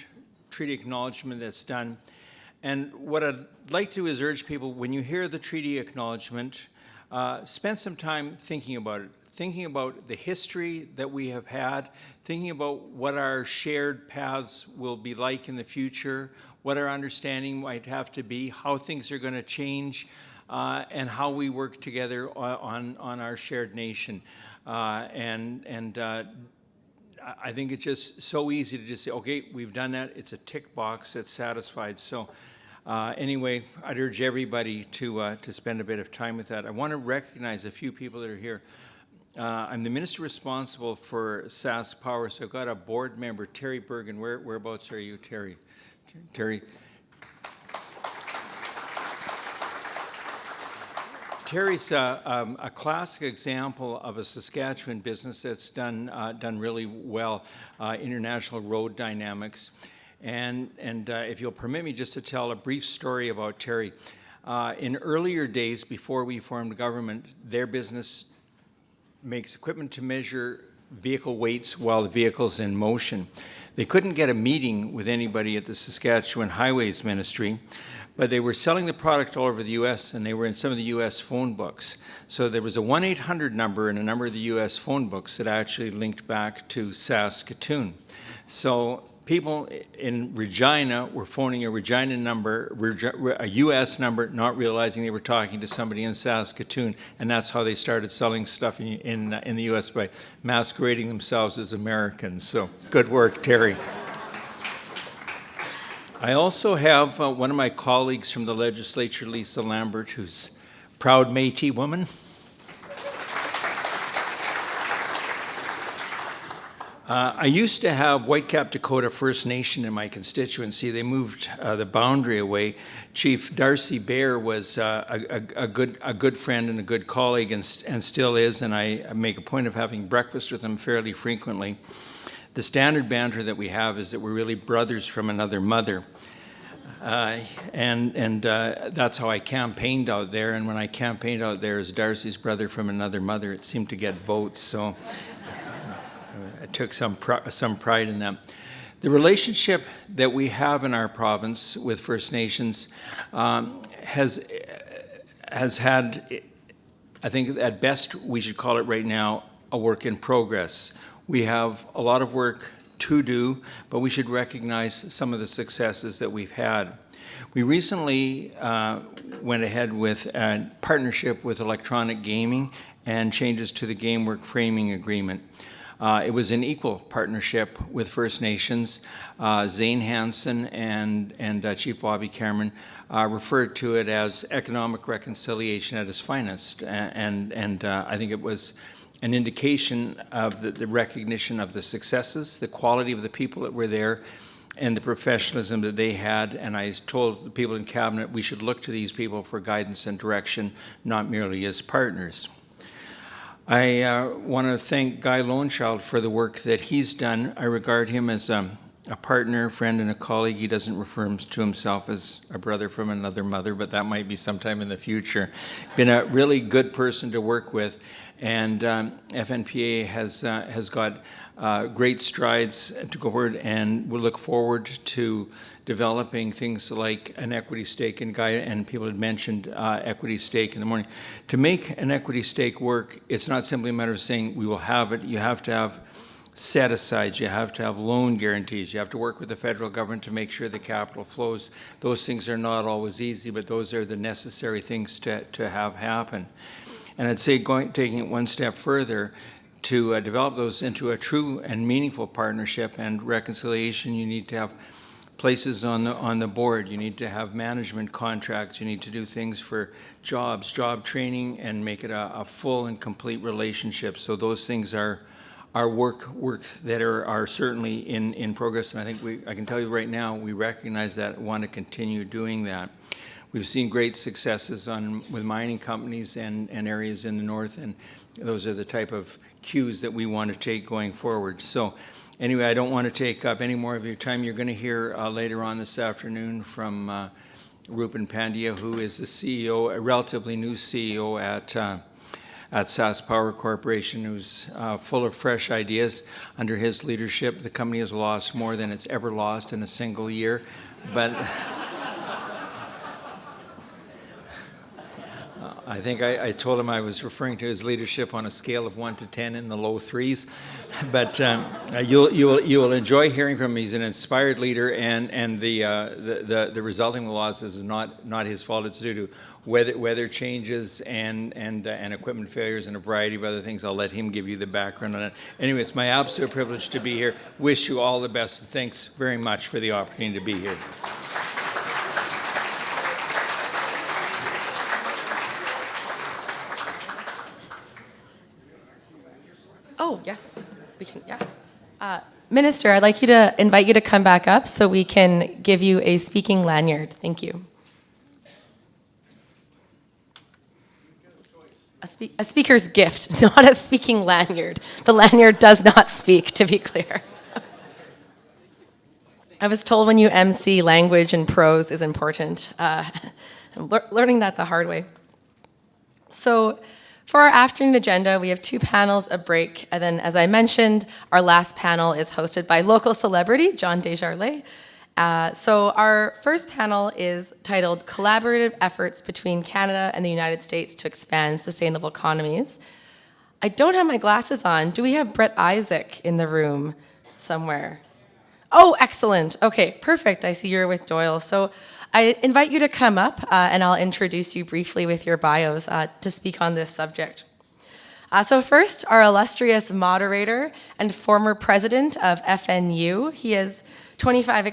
treaty acknowledgement that's done. And what I'd like to do is urge people, when you hear the treaty acknowledgement, spend some time thinking about it, thinking about the history that we have had, thinking about what our shared paths will be like in the future, what our understanding might have to be, how things are going to change, and how we work together on our shared nation. I think it's just so easy to just say, okay, we've done that. It's a tick box that's satisfied. So anyway, I'd urge everybody to spend a bit of time with that. I want to recognize a few people that are here. I'm the minister responsible for Sask Power, so I've got a board member, Terry Bergen. Whereabouts are you, Terry? Terry. Terry's a classic example of a Saskatchewan business that's done really well, international road dynamics. And if you'll permit me just to tell a brief story about Terry. In earlier days, before we formed government, their business makes equipment to measure vehicle weights while the vehicle's in motion. They couldn't get a meeting with anybody at the Saskatchewan Highways Ministry, but they were selling the product all over the U.S., and they were in some of the U.S. phone books. So there was a 1-800 number in a number of the U.S. phone books that actually linked back to Saskatoon. So people in Regina were phoning a Regina number, a U.S. number, not realizing they were talking to somebody in Saskatoon, and that's how they started selling stuff in the U.S. by masquerading themselves as Americans. So good work, Terry. I also have one of my colleagues from the legislature, Lisa Lambert, who's a proud Métis woman. I used to have Whitecap Dakota First Nation in my constituency. They moved the boundary away. Chief Darcy Bear was a good friend and a good colleague, and still is, and I make a point of having breakfast with him fairly frequently. The standard banter that we have is that we're really brothers from another mother. That's how I campaigned out there, and when I campaigned out there as Darcy's brother from another mother, it seemed to get votes, so I took some pride in that. The relationship that we have in our province with First Nations has had, I think at best we should call it right now, a work in progress. We have a lot of work to do, but we should recognize some of the successes that we've had. We recently went ahead with a partnership with electronic gaming and changes to the Game Work Framing Agreement. It was an equal partnership with First Nations. Zane Hansen and Chief Bobby Cameron referred to it as economic reconciliation at its finest, and I think it was an indication of the recognition of the successes, the quality of the people that were there, and the professionalism that they had. And I told the people in Cabinet we should look to these people for guidance and direction, not merely as partners. I want to thank Guy Lonechild for the work that he's done. I regard him as a partner, friend, and a colleague. He doesn't refer to himself as a brother from another mother, but that might be sometime in the future. Been a really good person to work with, and FNPA has got great strides to go forward, and we'll look forward to developing things like an equity stake. And Guy and people had mentioned equity stake in the morning. To make an equity stake work, it's not simply a matter of saying we will have it. You have to have set-asides, you have to have loan guarantees, you have to work with the federal government to make sure the capital flows. Those things are not always easy, but those are the necessary things to have happen. And I'd say taking it one step further, to develop those into a true and meaningful partnership and reconciliation, you need to have places on the board, you need to have management contracts, you need to do things for jobs, job training, and make it a full and complete relationship. So those things are work that are certainly in progress, and I think I can tell you right now, we recognize that, want to continue doing that. We've seen great successes with mining companies and areas in the north, and those are the type of cues that we want to take going forward. So anyway, I don't want to take up any more of your time. You're going to hear later on this afternoon from Rupen Pandya, who is the CEO, a relatively new CEO at SAS Power Corporation, who's full of fresh ideas. Under his leadership, the company has lost more than it's ever lost in a single year. But I think I told him I was referring to his leadership on a scale of 1 to 10 in the low 3s. But you will enjoy hearing from him. He's an inspired leader, and the resulting losses is not his fault. It's due to weather changes and equipment failures and a variety of other things. I'll let him give you the background on it. Anyway, it's my absolute privilege to be here. Wish you all the best. Thanks very much for the opportunity to be here. Oh, yes, we can, yeah. Minister, I'd like to invite you to come back up so we can give you a speaking lanyard. Thank you. A speaker's gift, not a speaking lanyard. The lanyard does not speak, to be clear. I was told when you MC, language and prose is important. I'm learning that the hard way. So, for our afternoon agenda, we have 2 panels, a break, and then, as I mentioned, our last panel is hosted by local celebrity, John Desjardins. So our first panel is titled Collaborative Efforts Between Canada and the United States to Expand Sustainable Economies. I don't have my glasses on. Do we have Brett Isaac in the room somewhere? Oh, excellent. Okay, perfect. I see you're with Doyle. So I invite you to come up, and I'll introduce you briefly with your bios to speak on this subject. So first, our illustrious moderator and former president of FNU. He has 25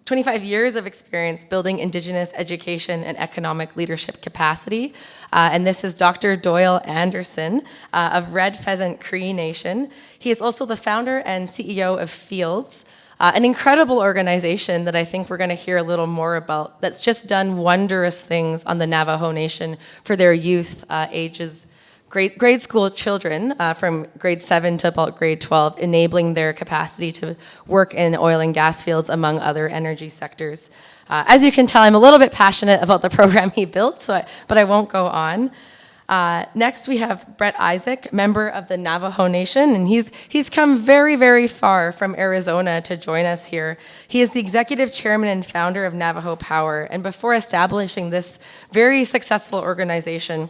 25 years of experience building Indigenous education and economic leadership capacity. And this is Dr. Doyle Anderson of Red Pheasant Cree Nation. He is also the founder and CEO of Fields, an incredible organization that I think we're going to hear a little more about, that's just done wondrous things on the Navajo Nation for their youth ages, grade school children from grade 7 to about grade 12, enabling their capacity to work in oil and gas fields, among other energy sectors. As you can tell, I'm a little bit passionate about the program he built, but I won't go on. Next, we have Brett Isaac, member of the Navajo Nation, and he's come very, very far from Arizona to join us here. He is the executive chairman and founder of Navajo Power, and before establishing this very successful organization,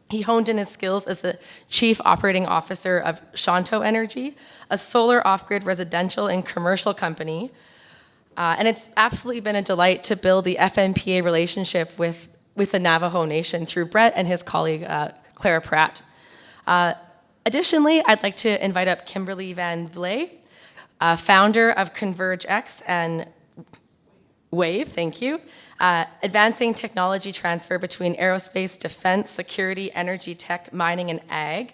he honed in his skills as the chief operating officer of Shanto Energy, a solar off-grid residential and commercial company. And it's absolutely been a delight to build the Fnpa relationship with the Navajo Nation through Brett and his colleague, Clara Pratt. Additionally, I'd like to invite up Kimberly Van Vley, founder of ConvergeX and WAVE, thank you, advancing technology transfer between aerospace, defense, security, energy, tech, mining, and ag.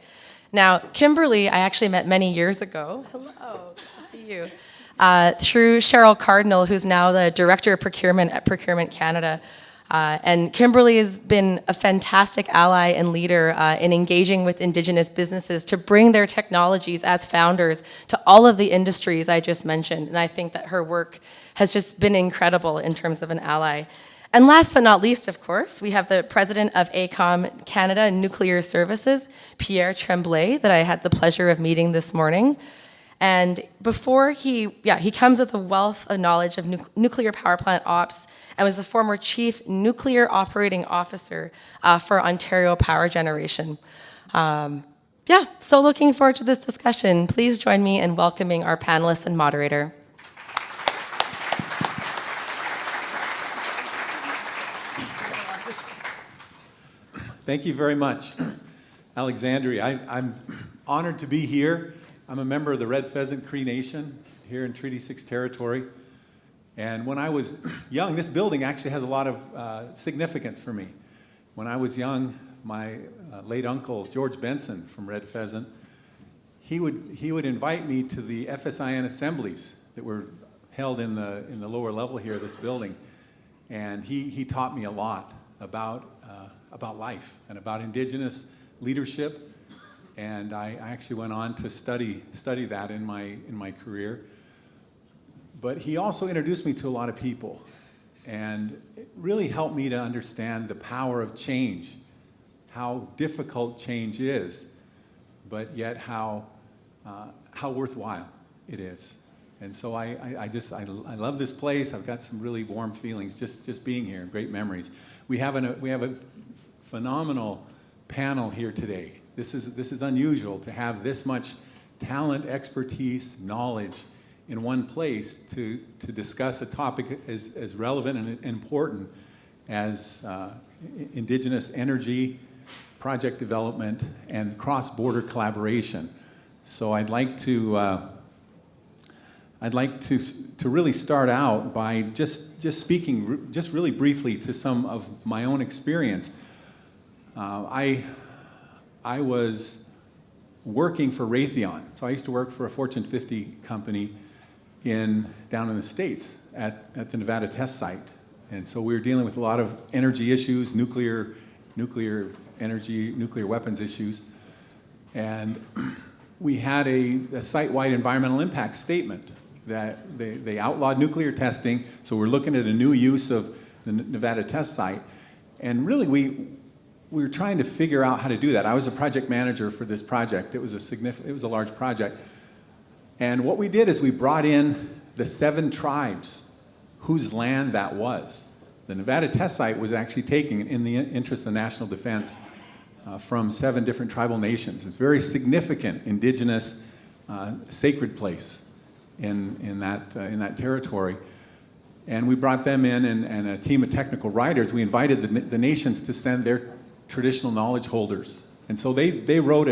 Now, Kimberly, I actually met many years ago. Hello, good to see you. Through Cheryl Cardinal, who's now the Director of Procurement at Procurement Canada. And Kimberly has been a fantastic ally and leader in engaging with Indigenous businesses to bring their technologies as founders to all of the industries I just mentioned. And I think that her work has just been incredible in terms of an ally. And last but not least, of course, we have the president of AECOM Canada Nuclear Services, Pierre Tremblay, that I had the pleasure of meeting this morning. And before he comes with a wealth of knowledge of nuclear power plant ops and was the former chief nuclear operating officer for Ontario Power Generation. So looking forward to this discussion. Please join me in welcoming our panelists and moderator. Thank you very much, Alexandria. I'm honored to be here. I'm a member of the Red Pheasant Cree Nation here in Treaty 6 territory. And when I was young, this building actually has a lot of significance for me. When I was young, my late uncle, George Benson from Red Pheasant, he would invite me to the FSIN assemblies that were held in the lower level here of this building. And he taught me a lot about life and about Indigenous leadership. And I actually went on to study that in my career. But he also introduced me to a lot of people, and it really helped me to understand the power of change, how difficult change is, but yet how worthwhile it is. And so I love this place. I've got some really warm feelings just being here, great memories. We have a phenomenal panel here today. This is unusual to have this much talent, expertise, knowledge in one place to discuss a topic as relevant and important as Indigenous energy, project development, and cross-border collaboration. So I'd like to really start out by just speaking just really briefly to some of my own experience. I was working for Raytheon. So I used to work for a Fortune 50 company down in the States at the Nevada test site. And so we were dealing with a lot of energy issues, nuclear energy, nuclear weapons issues. And we had a site-wide environmental impact statement that they outlawed nuclear testing. So we're looking at a new use of the Nevada test site. And really we were trying to figure out how to do that. I was a project manager for this project. It was a large project. And what we did is we brought in the 7 tribes whose land that was. The Nevada test site was actually taken in the interest of national defense from 7 different tribal nations. It's a very significant Indigenous sacred place in that territory. And we brought them in and a team of technical writers. We invited the nations to send their traditional knowledge holders. And so they wrote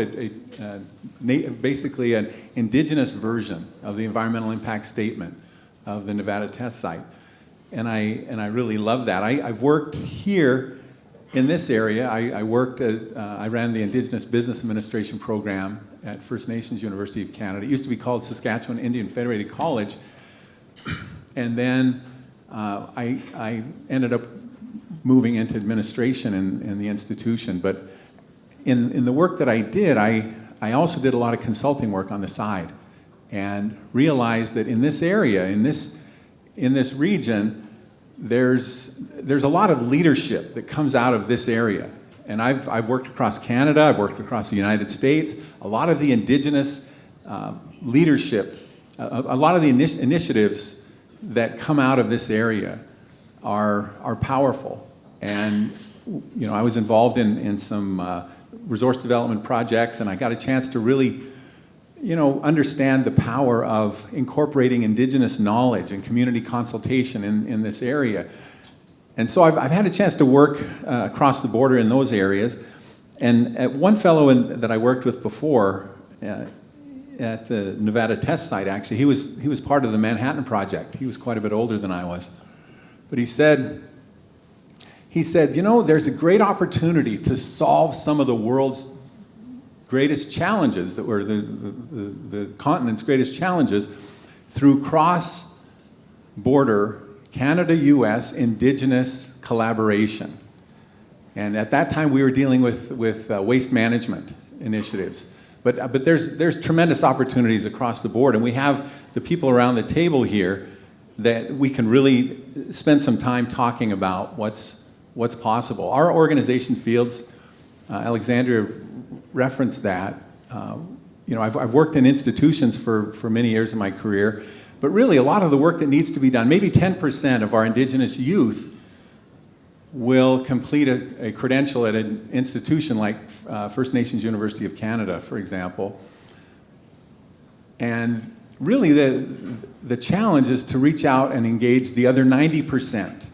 basically an Indigenous version of the environmental impact statement of the Nevada test site. and I really love that. I've worked here in this area. I ran the Indigenous Business Administration program at First Nations University of Canada. It used to be called Saskatchewan Indian Federated College, and then I ended up moving into administration in the institution. But in the work that I did, I also did a lot of consulting work on the side, and realized that in this area, in this region, there's a lot of leadership that comes out of this area. And I've worked across Canada, I've worked across the United States. A lot of the Indigenous leadership, a lot of the initiatives that come out of this area are powerful. And I was involved in some resource development projects, and I got a chance to really understand the power of incorporating Indigenous knowledge and community consultation in this area. And so I've had a chance to work across the border in those areas. And one fellow that I worked with before at the Nevada test site, actually, he was part of the Manhattan Project. He was quite a bit older than I was. But he said, there's a great opportunity to solve some of the world's greatest challenges, that were the continent's greatest challenges, through cross-border Canada-US Indigenous collaboration. And at that time, we were dealing with waste management initiatives. But there's tremendous opportunities across the board, and we have the people around the table here that we can really spend some time talking about what's possible. Our organization fields, Alexandria referenced that. I've worked in institutions for many years in my career, but really a lot of the work that needs to be done, maybe 10% of our Indigenous youth will complete a credential at an institution like First Nations University of Canada, for example. And really the challenge is to reach out and engage the other 90%.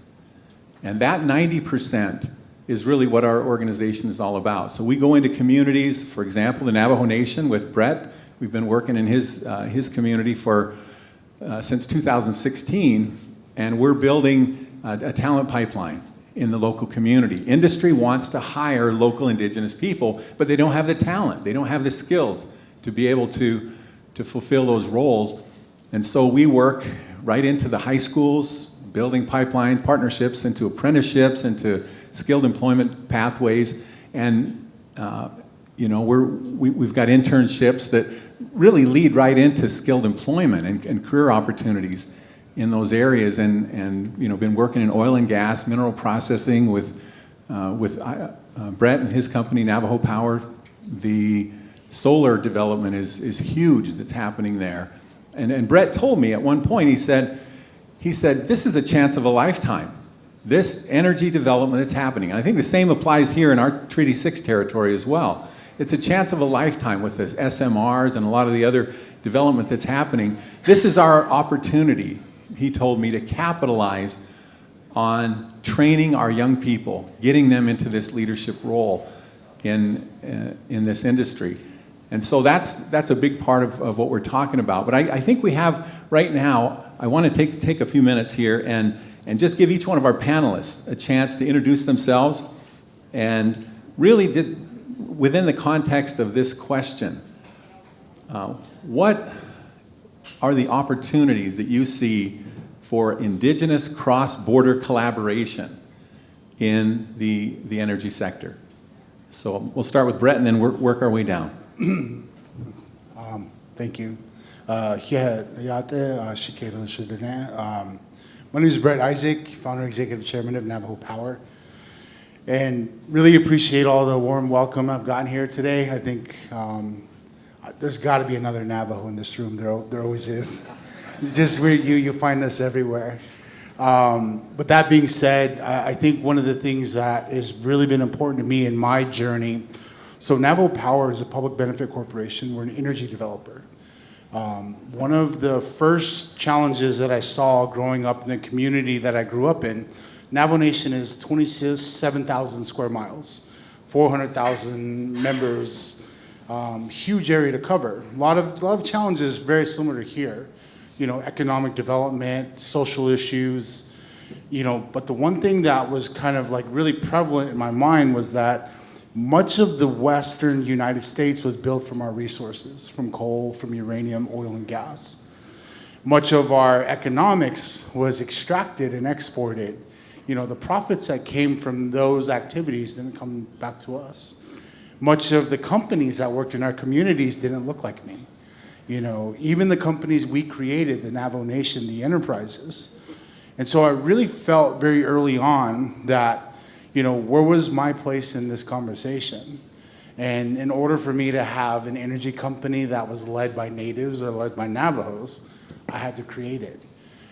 And that 90% is really what our organization is all about. So we go into communities, for example, the Navajo Nation with Brett. We've been working in his community since 2016, and we're building a talent pipeline in the local community. Industry wants to hire local Indigenous people, but they don't have the talent, they don't have the skills to be able to fulfill those roles. And so we work right into the high schools, building pipeline partnerships into apprenticeships, into skilled employment pathways, and we've got internships that really lead right into skilled employment and career opportunities in those areas, and been working in oil and gas, mineral processing with Brett and his company, Navajo Power. The solar development is huge that's happening there. And Brett told me at one point, he said, this is a chance of a lifetime. This energy development that's happening. And I think the same applies here in our Treaty 6 territory as well. It's a chance of a lifetime with the SMRs and a lot of the other development that's happening. This is our opportunity, he told me, to capitalize on training our young people, getting them into this leadership role in this industry. And so that's a big part of what we're talking about. But I think we have, right now, I want to take a few minutes here and just give each one of our panelists a chance to introduce themselves, and really within the context of this question, what are the opportunities that you see for Indigenous cross-border collaboration in the energy sector? So we'll start with Brett and then work our way down. Thank you. My name is Brett Isaac, founder and executive chairman of Navajo Power, and really appreciate all the warm welcome I've gotten here today. I think there's got to be another Navajo in this room. There always is. Just where you find us everywhere. But that being said, I think one of the things that has really been important to me in my journey, so Navajo Power is a public benefit corporation. We're an energy developer. One of the first challenges that I saw growing up in the community that I grew up in, Navajo Nation is 27,000 square miles, 400,000 members, huge area to cover. A lot of challenges very similar to here. Economic development, social issues, But the one thing that was kind of like really prevalent in my mind was that much of the Western United States was built from our resources, from coal, from uranium, oil, and gas. Much of our economics was extracted and exported. The profits that came from those activities didn't come back to us. Much of the companies that worked in our communities didn't look like me. Even the companies we created, the Navajo Nation, the enterprises. And so I really felt very early on that, where was my place in this conversation? And in order for me to have an energy company that was led by natives or led by Navajos, I had to create it.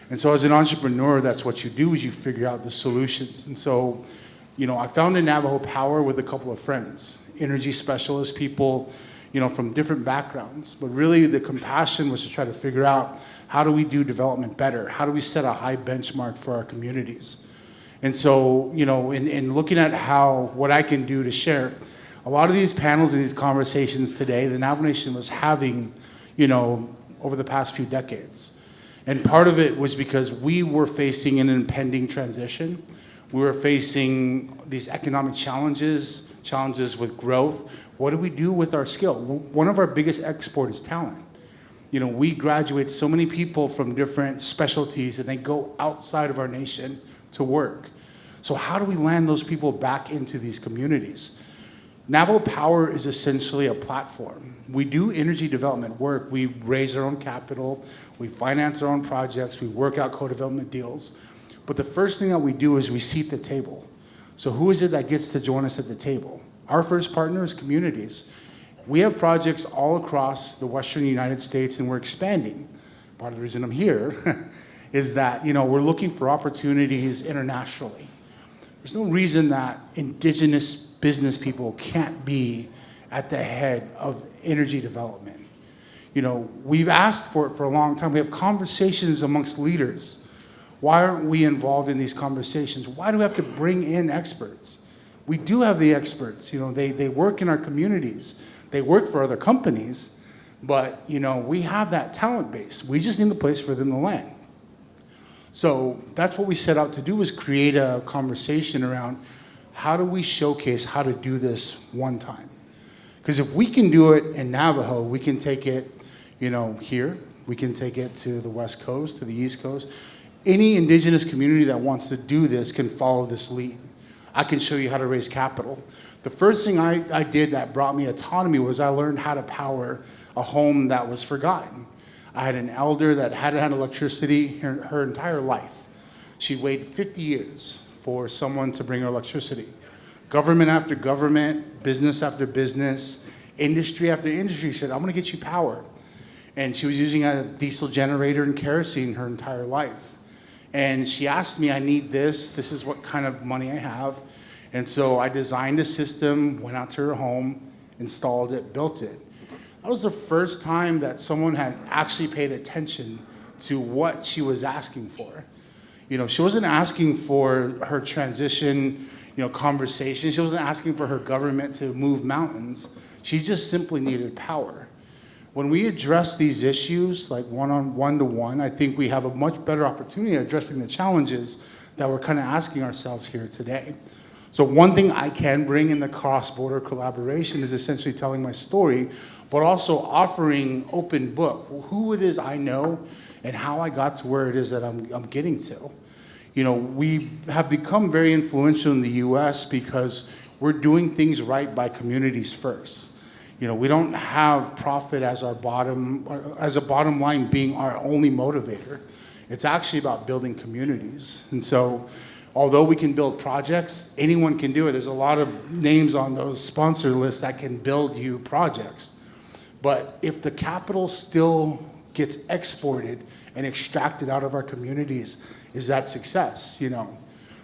And so as an entrepreneur, that's what you do, is you figure out the solutions. And so, I founded Navajo Power with a couple of friends, energy specialists, people, from different backgrounds. But really the compassion was to try to figure out, how do we do development better? How do we set a high benchmark for our communities? And so, in looking at what I can do to share, a lot of these panels and these conversations today, the Navajo Nation was having, over the past few decades. And part of it was because we were facing an impending transition. We were facing these economic challenges with growth. What do we do with our skill? One of our biggest exports is talent. We graduate so many people from different specialties and they go outside of our nation to work. So how do we land those people back into these communities? Navajo Power is essentially a platform. We do energy development work. We raise our own capital. We finance our own projects. We work out co-development deals. But the first thing that we do is we seat the table. So who is it that gets to join us at the table? Our first partner is communities. We have projects all across the Western United States, and we're expanding. Part of the reason I'm here is that, we're looking for opportunities internationally. There's no reason that Indigenous business people can't be at the head of energy development. We've asked for it for a long time. We have conversations amongst leaders. Why aren't we involved in these conversations? Why do we have to bring in experts? We do have the experts. They work in our communities. They work for other companies, but we have that talent base. We just need a place for them to land. So that's what we set out to do, is create a conversation around how do we showcase how to do this one time. Because if we can do it in Navajo, we can take it, here. We can take it to the West Coast, to the East Coast. Any Indigenous community that wants to do this can follow this lead. I can show you how to raise capital. The first thing I did that brought me autonomy was I learned how to power a home that was forgotten. I had an elder that hadn't had electricity her entire life. She waited 50 years for someone to bring her electricity. Government after government, business after business, industry after industry said, I'm gonna get you power. And she was using a diesel generator and kerosene her entire life. And she asked me, I need this is what kind of money I have. And so I designed a system, went out to her home, installed it, built it. That was the first time that someone had actually paid attention to what she was asking for. She wasn't asking for her transition, conversation. She wasn't asking for her government to move mountains. She just simply needed power. When we address these issues, like one-to-one, I think we have a much better opportunity at addressing the challenges that we're kind of asking ourselves here today. So one thing I can bring in the cross-border collaboration is essentially telling my story, but also offering open book, who it is I know and how I got to where it is that I'm getting to. We have become very influential in the US because we're doing things right by communities first. We don't have profit as a bottom line being our only motivator. It's actually about building communities. And so, although we can build projects, anyone can do it. There's a lot of names on those sponsor lists that can build you projects. But if the capital still gets exported and extracted out of our communities, is that success,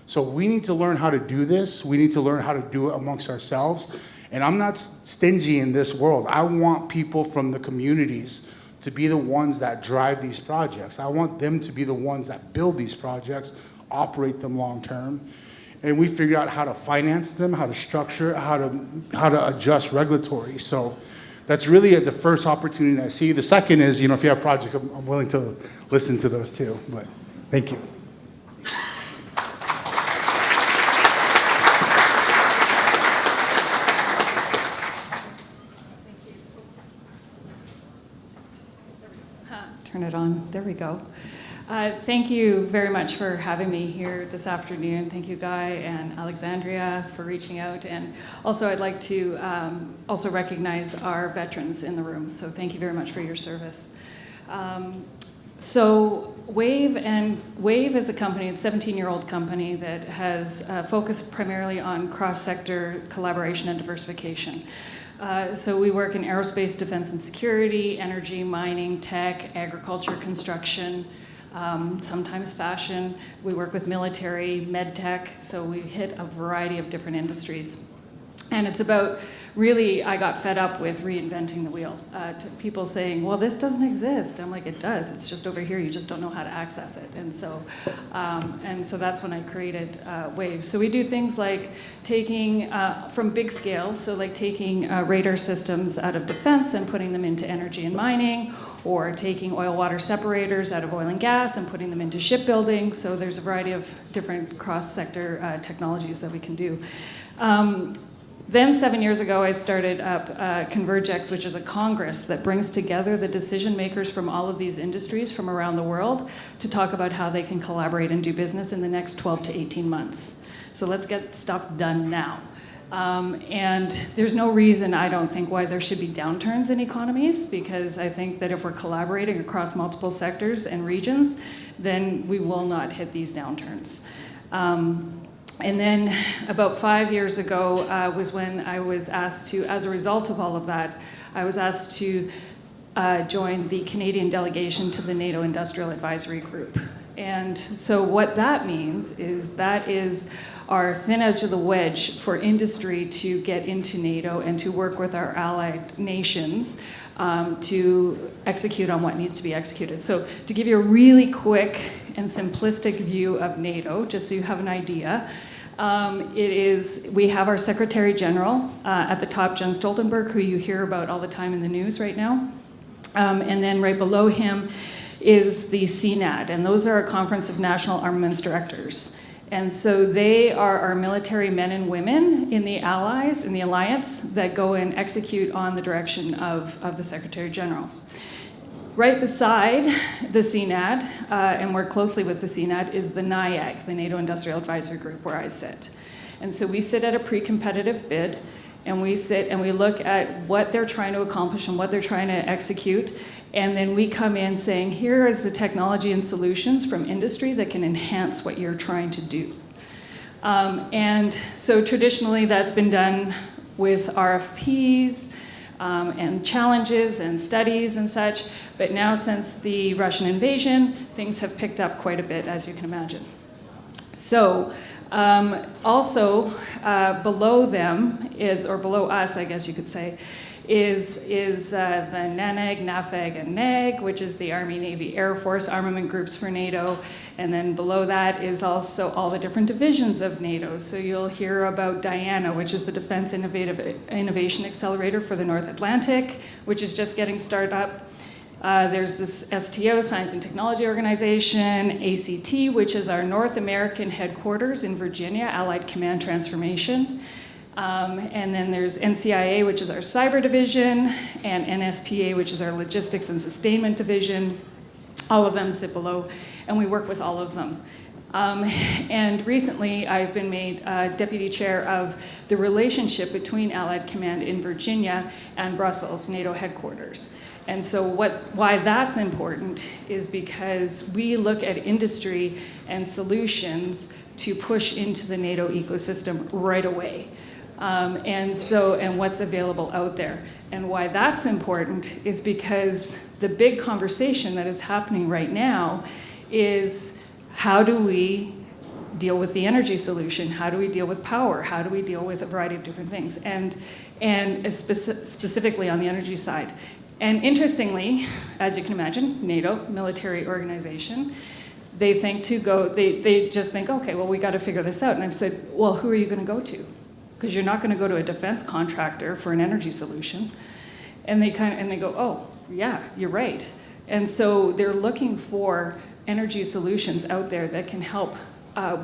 So we need to learn how to do this. We need to learn how to do it amongst ourselves. And I'm not stingy in this world. I want people from the communities to be the ones that drive these projects. I want them to be the ones that build these projects, operate them long term. And we figure out how to finance them, how to structure, how to adjust regulatory. So that's really the first opportunity I see. The second is, if you have projects, I'm willing to listen to those too. But thank you. turn it on. There we go. Thank you very much for having me here this afternoon. Thank you, Guy and Alexandria, for reaching out. And also, I'd like to also recognize our veterans in the room. So thank you very much for your service. So Wave is a company, it's a 17-year-old company that has focused primarily on cross-sector collaboration and diversification. So we work in aerospace, defense and security, energy, mining, tech, agriculture, construction, sometimes fashion. We work with military, med tech, so we hit a variety of different industries. And it's about, really, I got fed up with reinventing the wheel. To people saying, well, this doesn't exist. I'm like, it does. It's just over here. You just don't know how to access it. And so that's when I created Wave. So we do things like taking, from big scale, so like taking radar systems out of defense and putting them into energy and mining, or taking oil-water separators out of oil and gas and putting them into shipbuilding. So there's a variety of different cross-sector technologies that we can do. Then 7 years ago, I started up Convergex, which is a congress that brings together the decision makers from all of these industries from around the world to talk about how they can collaborate and do business in the next 12 to 18 months. So let's get stuff done now. And there's no reason, I don't think, why there should be downturns in economies, because I think that if we're collaborating across multiple sectors and regions, then we will not hit these downturns. And then about 5 years ago was when I was asked to, as a result of all of that, I was asked to join the Canadian delegation to the NATO Industrial Advisory Group. And so what that means is that is our thin edge of the wedge for industry to get into NATO and to work with our allied nations to execute on what needs to be executed. So to give you a really quick and simplistic view of NATO, just so you have an idea, we have our Secretary General at the top, Jens Stoltenberg, who you hear about all the time in the news right now. And then right below him is the CNAD, and those are a Conference of National Armaments Directors. And so they are our military men and women in the allies, in the alliance, that go and execute on the direction of the Secretary General. Right beside the CNAD, and work closely with the CNAD, is the NIAG, the NATO Industrial Advisory Group, where I sit. And so we sit at a pre-competitive bid, and we sit and we look at what they're trying to accomplish and what they're trying to execute, and then we come in saying, here is the technology and solutions from industry that can enhance what you're trying to do. And so traditionally that's been done with RFPs, and challenges and studies and such, but now since the Russian invasion, things have picked up quite a bit, as you can imagine. So also below them is, or below us, I guess you could say, is the NANAG, NAFAG, and NAG, which is the Army, Navy, Air Force armament groups for NATO. And then below that is also all the different divisions of NATO. So you'll hear about DIANA, which is the Defense Innovation Accelerator for the North Atlantic, which is just getting started up. There's this STO, Science and Technology Organization, ACT, which is our North American headquarters in Virginia, Allied Command Transformation. And then there's NCIA, which is our cyber division, and NSPA, which is our logistics and sustainment division. All of them sit below, and we work with all of them. And recently, I've been made deputy chair of the relationship between Allied Command in Virginia and Brussels, NATO headquarters. And so why that's important is because we look at industry and solutions to push into the NATO ecosystem right away. And what's available out there. And why that's important is because the big conversation that is happening right now is, how do we deal with the energy solution? How do we deal with power? How do we deal with a variety of different things? And specifically on the energy side. And interestingly, as you can imagine, NATO, military organization, they just think, okay, well, we got to figure this out. And I've said, well, who are you going to go to? Because you're not going to go to a defense contractor for an energy solution. And they go, oh, yeah, you're right. And so they're looking for energy solutions out there that can help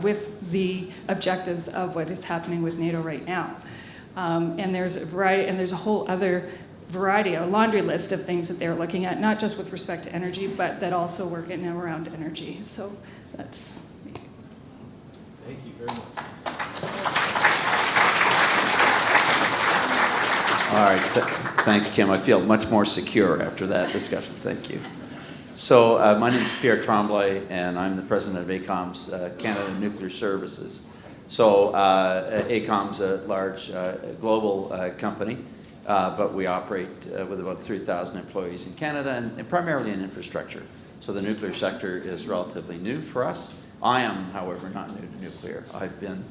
with the objectives of what is happening with NATO right now. And there's a variety, and there's a whole other variety, a laundry list of things that they're looking at, not just with respect to energy, but that also work in and around energy. So that's me. Thank you very much. All right, thanks, Kim. I feel much more secure after that discussion. Thank you. So my name is Pierre Tremblay, and I'm the president of AECOM's Canada Nuclear Services. So AECOM's a large global company, but we operate with about 3,000 employees in Canada and primarily in infrastructure. So the nuclear sector is relatively new for us. I am, however, not new to nuclear. I've been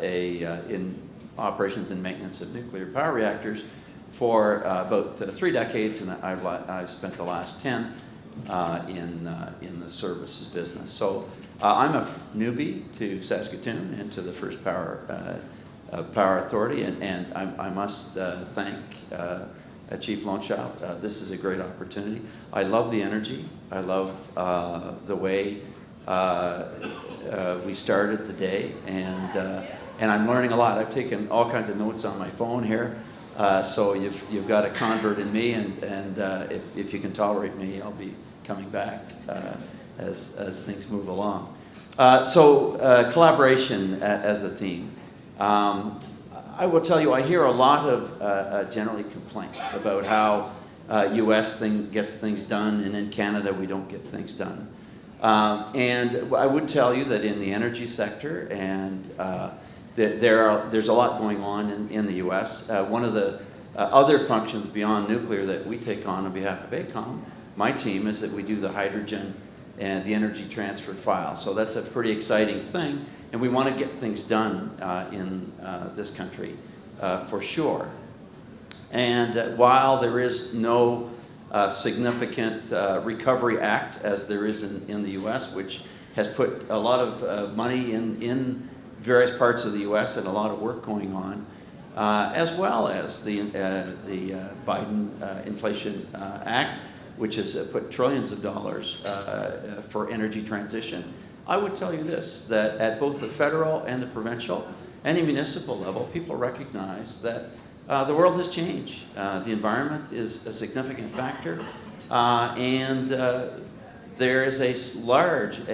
in operations and maintenance of nuclear power reactors for about 3 decades, and I've spent the last 10 in the services business. So I'm a newbie to Saskatoon and to the First Power Authority, and I must thank Chief Loanshaw. This is a great opportunity. I love the energy. I love the way we started the day, and I'm learning a lot. I've taken all kinds of notes on my phone here, so you've got a convert in me, and if you can tolerate me, I'll be coming back as things move along. So collaboration as a theme. I will tell you, I hear a lot of generally complaints about how U.S. gets things done, and in Canada we don't get things done. And I would tell you that in the energy sector, and there's a lot going on in the U.S. One of the other functions beyond nuclear that we take on behalf of AECOM, my team, is that we do the hydrogen and the energy transfer file. So that's a pretty exciting thing, and we want to get things done in this country for sure. And while there is no significant Recovery Act, as there is in the U.S., which has put a lot of money in various parts of the U.S. and a lot of work going on, as well as the Biden Inflation Act, which has put trillions of dollars for energy transition. I would tell you this, that at both the federal and the provincial and the municipal level, people recognize that the world has changed. The environment is a significant factor, and there is a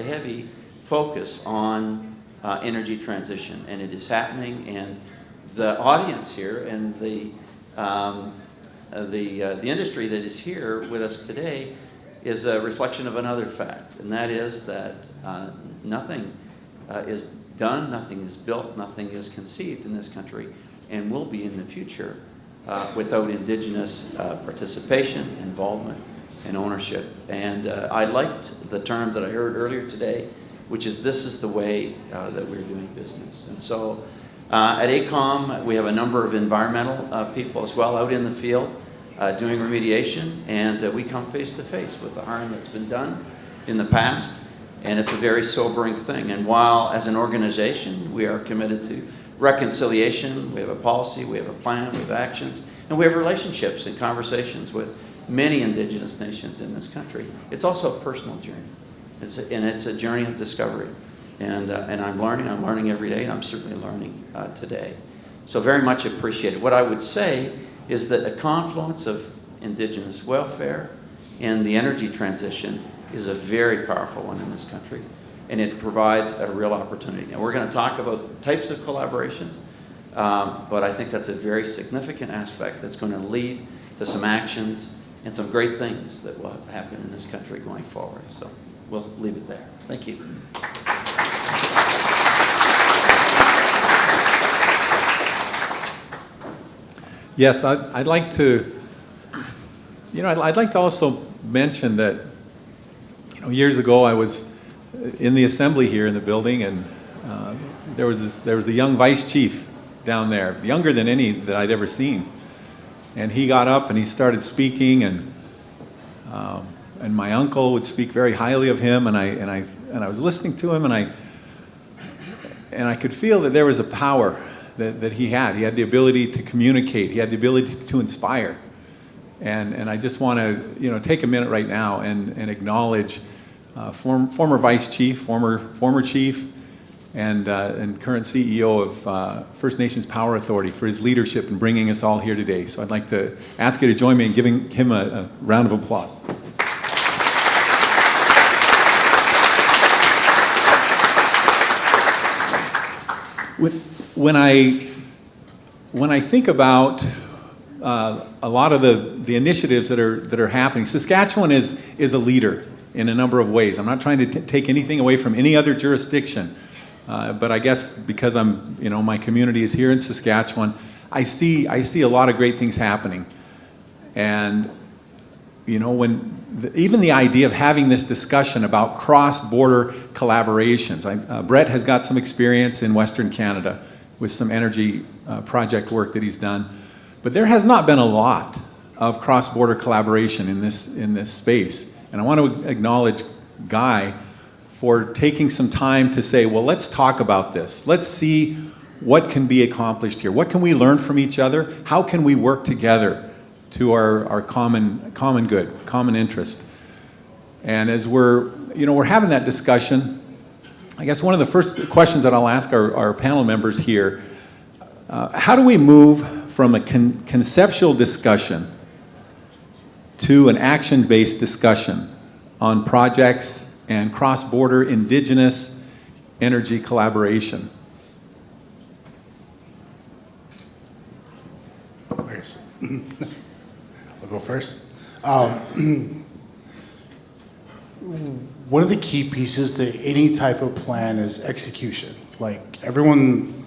heavy focus on energy transition, and it is happening, and the audience here and the industry that is here with us today is a reflection of another fact, and that is that nothing is done, nothing is built, nothing is conceived in this country, and will be in the future without Indigenous participation, involvement, and ownership. And I liked the term that I heard earlier today, which is this is the way that we're doing business. And so at AECOM, we have a number of environmental people as well out in the field doing remediation, and we come face to face with the harm that's been done in the past, and it's a very sobering thing. And while as an organization we are committed to reconciliation, we have a policy, we have a plan, we have actions, and we have relationships and conversations with many Indigenous nations in this country, it's also a personal journey. It's a journey of discovery. And I'm learning every day, and I'm certainly learning today. So very much appreciated. What I would say is that a confluence of Indigenous welfare and the energy transition is a very powerful one in this country, and it provides a real opportunity. And we're going to talk about types of collaborations, but I think that's a very significant aspect that's going to lead to some actions and some great things that will happen in this country going forward. So we'll leave it there. Thank you. Yes, I'd like to, I'd like to also mention that, years ago I was in the assembly here in the building, and there was a young vice chief down there, younger than any that I'd ever seen, and he got up and he started speaking, and my uncle would speak very highly of him, and I was listening to him, and I could feel that there was a power that he had. He had the ability to communicate. He had the ability to inspire. And I just want to take a minute right now and acknowledge former vice chief, former chief, and current CEO of First Nations Power Authority, for his leadership in bringing us all here today. So I'd like to ask you to join me in giving him a round of applause. When I think about a lot of the initiatives that are happening, Saskatchewan is a leader in a number of ways. I'm not trying to take anything away from any other jurisdiction, but I guess because my community is here in Saskatchewan, I see a lot of great things happening. And even the idea of having this discussion about cross-border collaborations. Brett has got some experience in Western Canada with some energy project work that he's done, but there has not been a lot of cross-border collaboration in this space. And I want to acknowledge Guy for taking some time to say, well, let's talk about this. Let's see what can be accomplished here. What can we learn from each other? How can we work together to our common good, common interest? And as we're having that discussion, I guess one of the first questions that I'll ask our panel members here, how do we move from a conceptual discussion to an action-based discussion on projects and cross-border Indigenous energy collaboration? I'll go first. One of the key pieces to any type of plan is execution. Like everyone,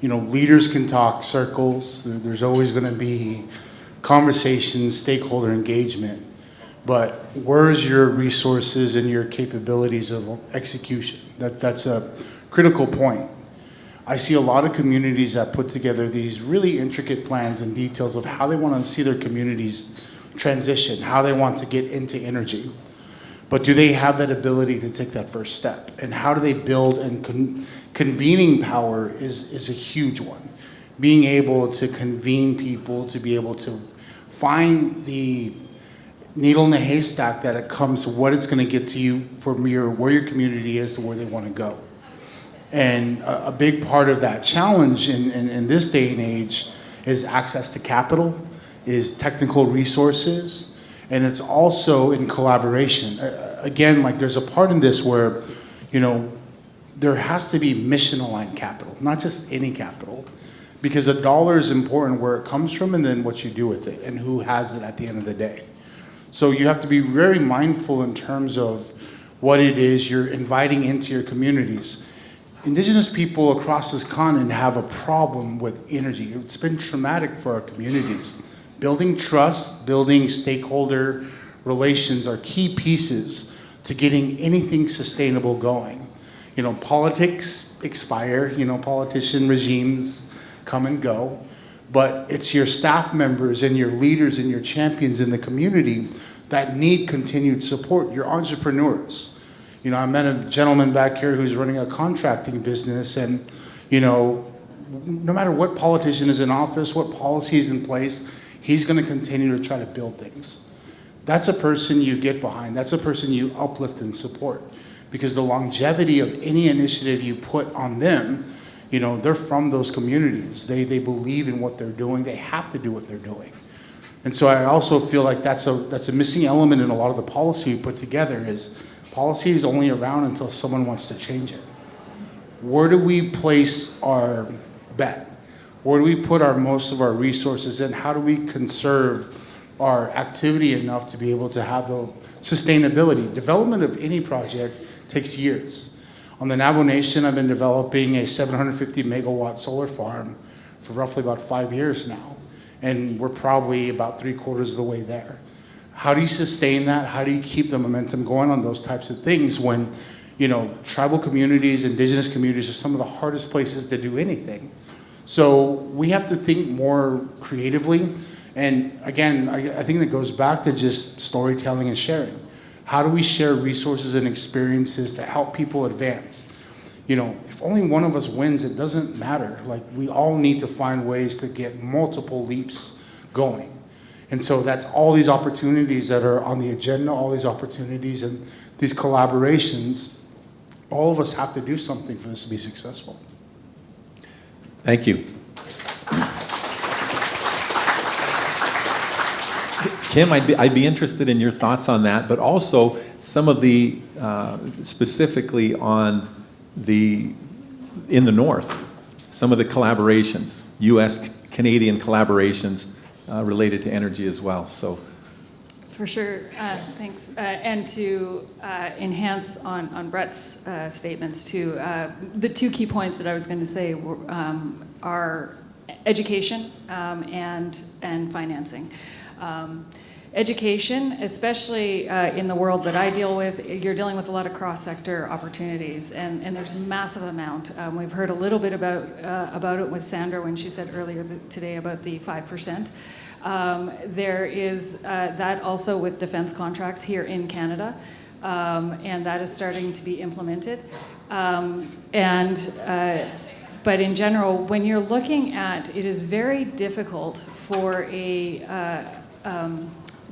leaders can talk circles. There's always going to be conversations, stakeholder engagement. But where's your resources and your capabilities of execution? That's a critical point. I see a lot of communities that put together these really intricate plans and details of how they want to see their communities transition, how they want to get into energy. But do they have that ability to take that first step? And how do they build? And convening power is a huge one. Being able to convene people, to be able to find the needle in the haystack that it comes to what it's going to get to you from where your community is to where they want to go. And a big part of that challenge in this day and age is access to capital, is technical resources, and it's also in collaboration. Again, like there's a part in this where, there has to be mission-aligned capital, not just any capital, because a dollar is important where it comes from and then what you do with it and who has it at the end of the day. So you have to be very mindful in terms of what it is you're inviting into your communities. Indigenous people across this continent have a problem with energy. It's been traumatic for our communities. Building trust, building stakeholder relations are key pieces to getting anything sustainable going. Politics expire, politician regimes come and go, but it's your staff members and your leaders and your champions in the community that need continued support, your entrepreneurs. I met a gentleman back here who's running a contracting business, and, no matter what politician is in office, what policy is in place, he's going to continue to try to build things. That's a person you get behind. That's a person you uplift and support, because the longevity of any initiative you put on them, they're from those communities. They believe in what they're doing. They have to do what they're doing. And so I also feel like that's a missing element in a lot of the policy we put together is policy is only around until someone wants to change it. Where do we place our bet? Where do we put most of our resources in? How do we conserve our activity enough to be able to have the sustainability? Development of any project takes years. On the Navajo Nation, I've been developing a 750 megawatt solar farm for roughly about 5 years now. And we're probably about 3/4 of the way there. How do you sustain that? How do you keep the momentum going on those types of things when, tribal communities, Indigenous communities are some of the hardest places to do anything? So we have to think more creatively. And again, I think that goes back to just storytelling and sharing. How do we share resources and experiences to help people advance? If only one of us wins, it doesn't matter. Like, we all need to find ways to get multiple leaps going. And so that's all these opportunities that are on the agenda, all these opportunities and these collaborations all of us have to do something for this to be successful. Thank you. Kim, I'd be interested in your thoughts on that, but also some of the, specifically on in the North, some of the collaborations, U.S.-Canadian collaborations related to energy as well. So, for sure, thanks. And to enhance on Brett's statements too, the two key points that I was going to say are education and financing. Education, especially in the world that I deal with, you're dealing with a lot of cross-sector opportunities, and there's a massive amount. We've heard a little bit about it with Sandra when she said earlier today about the 5%. There is that also with defense contracts here in Canada, and that is starting to be implemented. But in general, when you're looking at, it is very difficult for a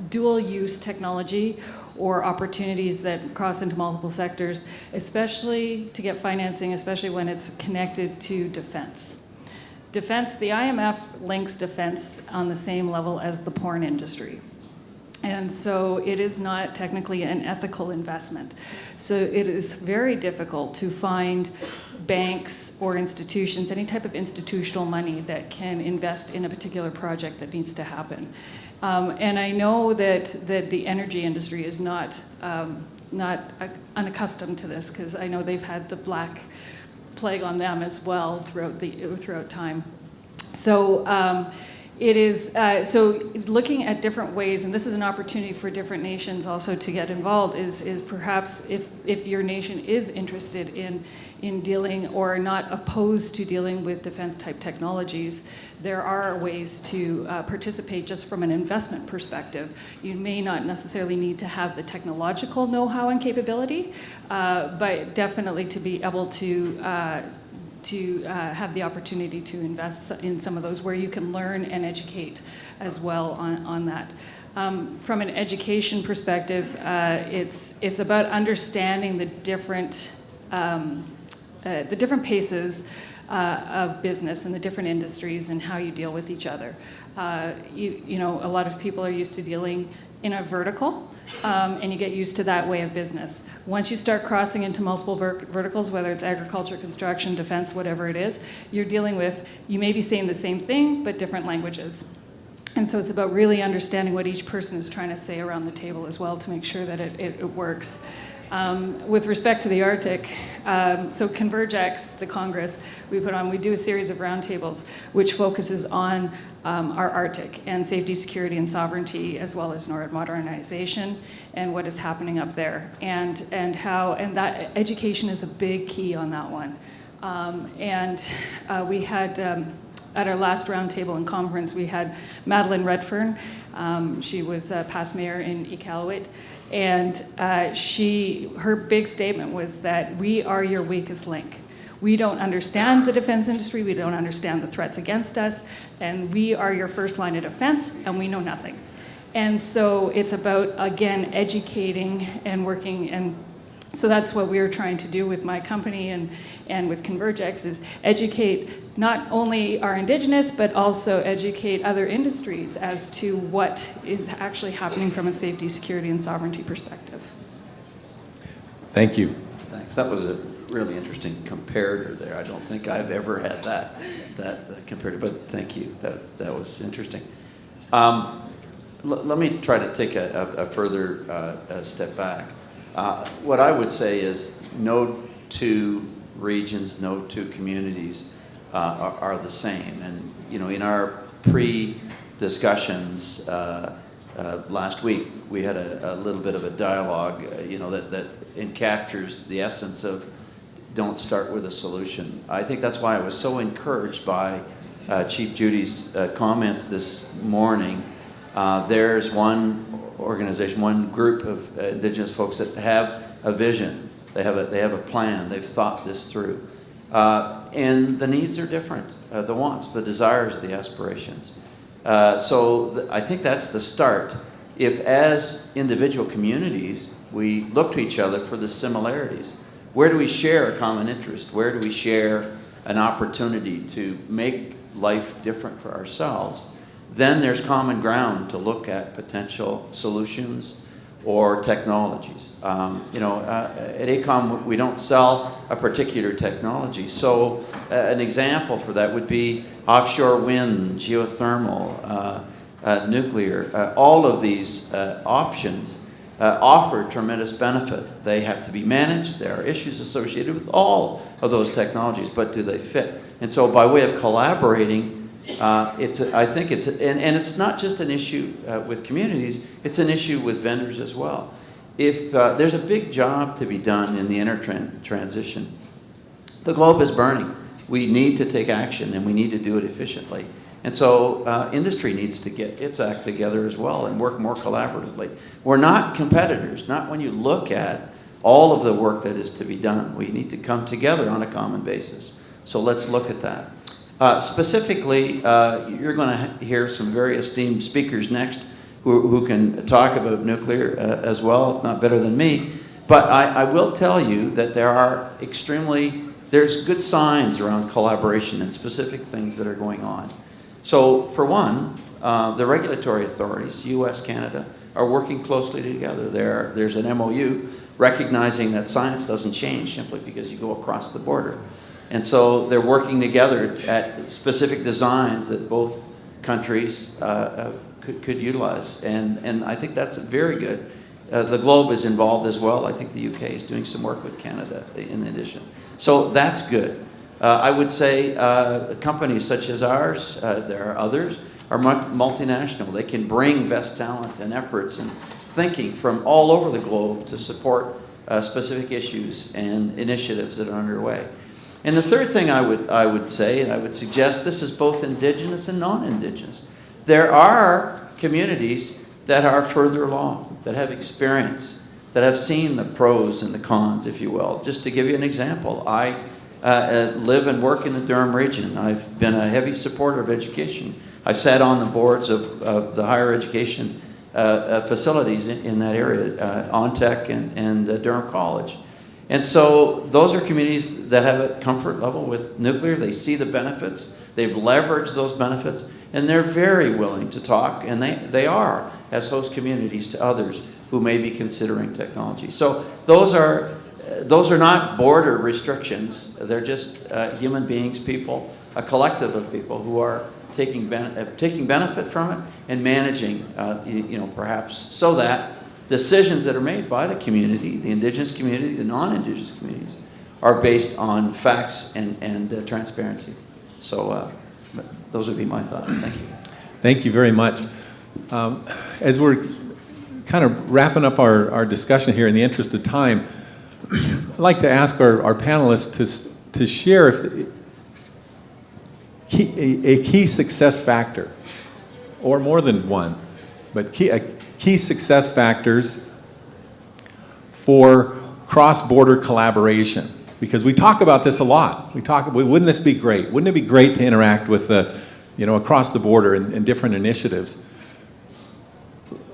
dual-use technology or opportunities that cross into multiple sectors, especially to get financing, especially when it's connected to defense. Defense, the IMF links defense on the same level as the porn industry. And so it is not technically an ethical investment. So it is very difficult to find banks or institutions, any type of institutional money that can invest in a particular project that needs to happen. And I know that the energy industry is not unaccustomed to this, because I know they've had the black plague on them as well throughout time. So it is so looking at different ways, and this is an opportunity for different nations also to get involved. Is perhaps if your nation is interested in dealing or not opposed to dealing with defense type technologies, there are ways to participate just from an investment perspective. You may not necessarily need to have the technological know-how and capability, but definitely to be able to have the opportunity to invest in some of those where you can learn and educate as well on that. From an education perspective, it's about understanding the different paces of business and the different industries and how you deal with each other. You know, a lot of people are used to dealing in a vertical, and you get used to that way of business. Once you start crossing into multiple verticals, whether it's agriculture, construction, defense, whatever it is, you're dealing with, you may be saying the same thing, but different languages. And so it's about really understanding what each person is trying to say around the table as well to make sure that it works. With respect to the Arctic, so ConvergeX, the Congress, we do a series of roundtables which focuses on our Arctic and safety, security, and sovereignty, as well as NORAD modernization and what is happening up there, and that education is a big key on that one. We had at our last roundtable and conference, we had Madeleine Redfern. She was past mayor in Iqaluit. And her big statement was that we are your weakest link. We don't understand the defense industry, we don't understand the threats against us, and we are your first line of defense, and we know nothing. And so it's about, again, educating and working, and so that's what we were trying to do with my company and with ConvergeX, is educate not only our Indigenous, but also educate other industries as to what is actually happening from a safety, security, and sovereignty perspective. Thank you. Thanks. That was a really interesting comparator there. I don't think I've ever had that comparator, but thank you. That was interesting. Let me try to take a further step back. What I would say is no two regions, no two communities are the same. And you know, in our pre-discussions last week, we had a little bit of a dialogue, you know, that captures the essence of don't start with a solution. I think that's why I was so encouraged by Chief Judy's comments this morning. There's one organization, one group of Indigenous folks that have a vision. They have a plan. They've thought this through. And the needs are different, the wants, the desires, the aspirations. So I think that's the start. If as individual communities, we look to each other for the similarities, where do we share a common interest? Where do we share an opportunity to make life different for ourselves? Then there's common ground to look at potential solutions or technologies. At AECOM, we don't sell a particular technology. So an example for that would be offshore wind, geothermal, nuclear. All of these options offer tremendous benefit. They have to be managed. There are issues associated with all of those technologies, but do they fit? And so by way of collaborating, I think it's not just an issue with communities, it's an issue with vendors as well. If there's a big job to be done in the transition, the globe is burning. We need to take action and we need to do it efficiently. And so industry needs to get its act together as well and work more collaboratively. We're not competitors, not when you look at all of the work that is to be done. We need to come together on a common basis. So let's look at that. Specifically, you're going to hear some very esteemed speakers next who can talk about nuclear as well, if not better than me. But I will tell you that there's good signs around collaboration and specific things that are going on. So for one, the regulatory authorities, US, Canada, are working closely together. There's an MOU recognizing that science doesn't change simply because you go across the border. And so they're working together at specific designs that both countries could utilize. And I think that's very good. The globe is involved as well. I think the UK is doing some work with Canada in addition. So that's good. I would say companies such as ours, there are others, are multinational. They can bring best talent and efforts and thinking from all over the globe to support specific issues and initiatives that are underway. And the third thing I would say, and I would suggest, this is both Indigenous and non-Indigenous. There are communities that are further along, that have experience, that have seen the pros and the cons, if you will. Just to give you an example, I live and work in the Durham region. I've been a heavy supporter of education. I've sat on the boards of the higher education facilities in that area, ONTEC and Durham College. And so those are communities that have a comfort level with nuclear. They see the benefits. They've leveraged those benefits. And they're very willing to talk. And they are, as host communities, to others who may be considering technology. So those are not border restrictions. They're just human beings, people, a collective of people who are taking benefit from it and managing, perhaps so that decisions that are made by the community, the Indigenous community, the non-Indigenous communities, are based on facts and transparency. So those would be my thoughts. Thank you. Thank you very much. As we're kind of wrapping up our discussion here in the interest of time, I'd like to ask our panelists to share a key success factor, or more than one, but key success factors for cross-border collaboration. Because we talk about this a lot. Wouldn't this be great? Wouldn't it be great to interact with across the border in different initiatives?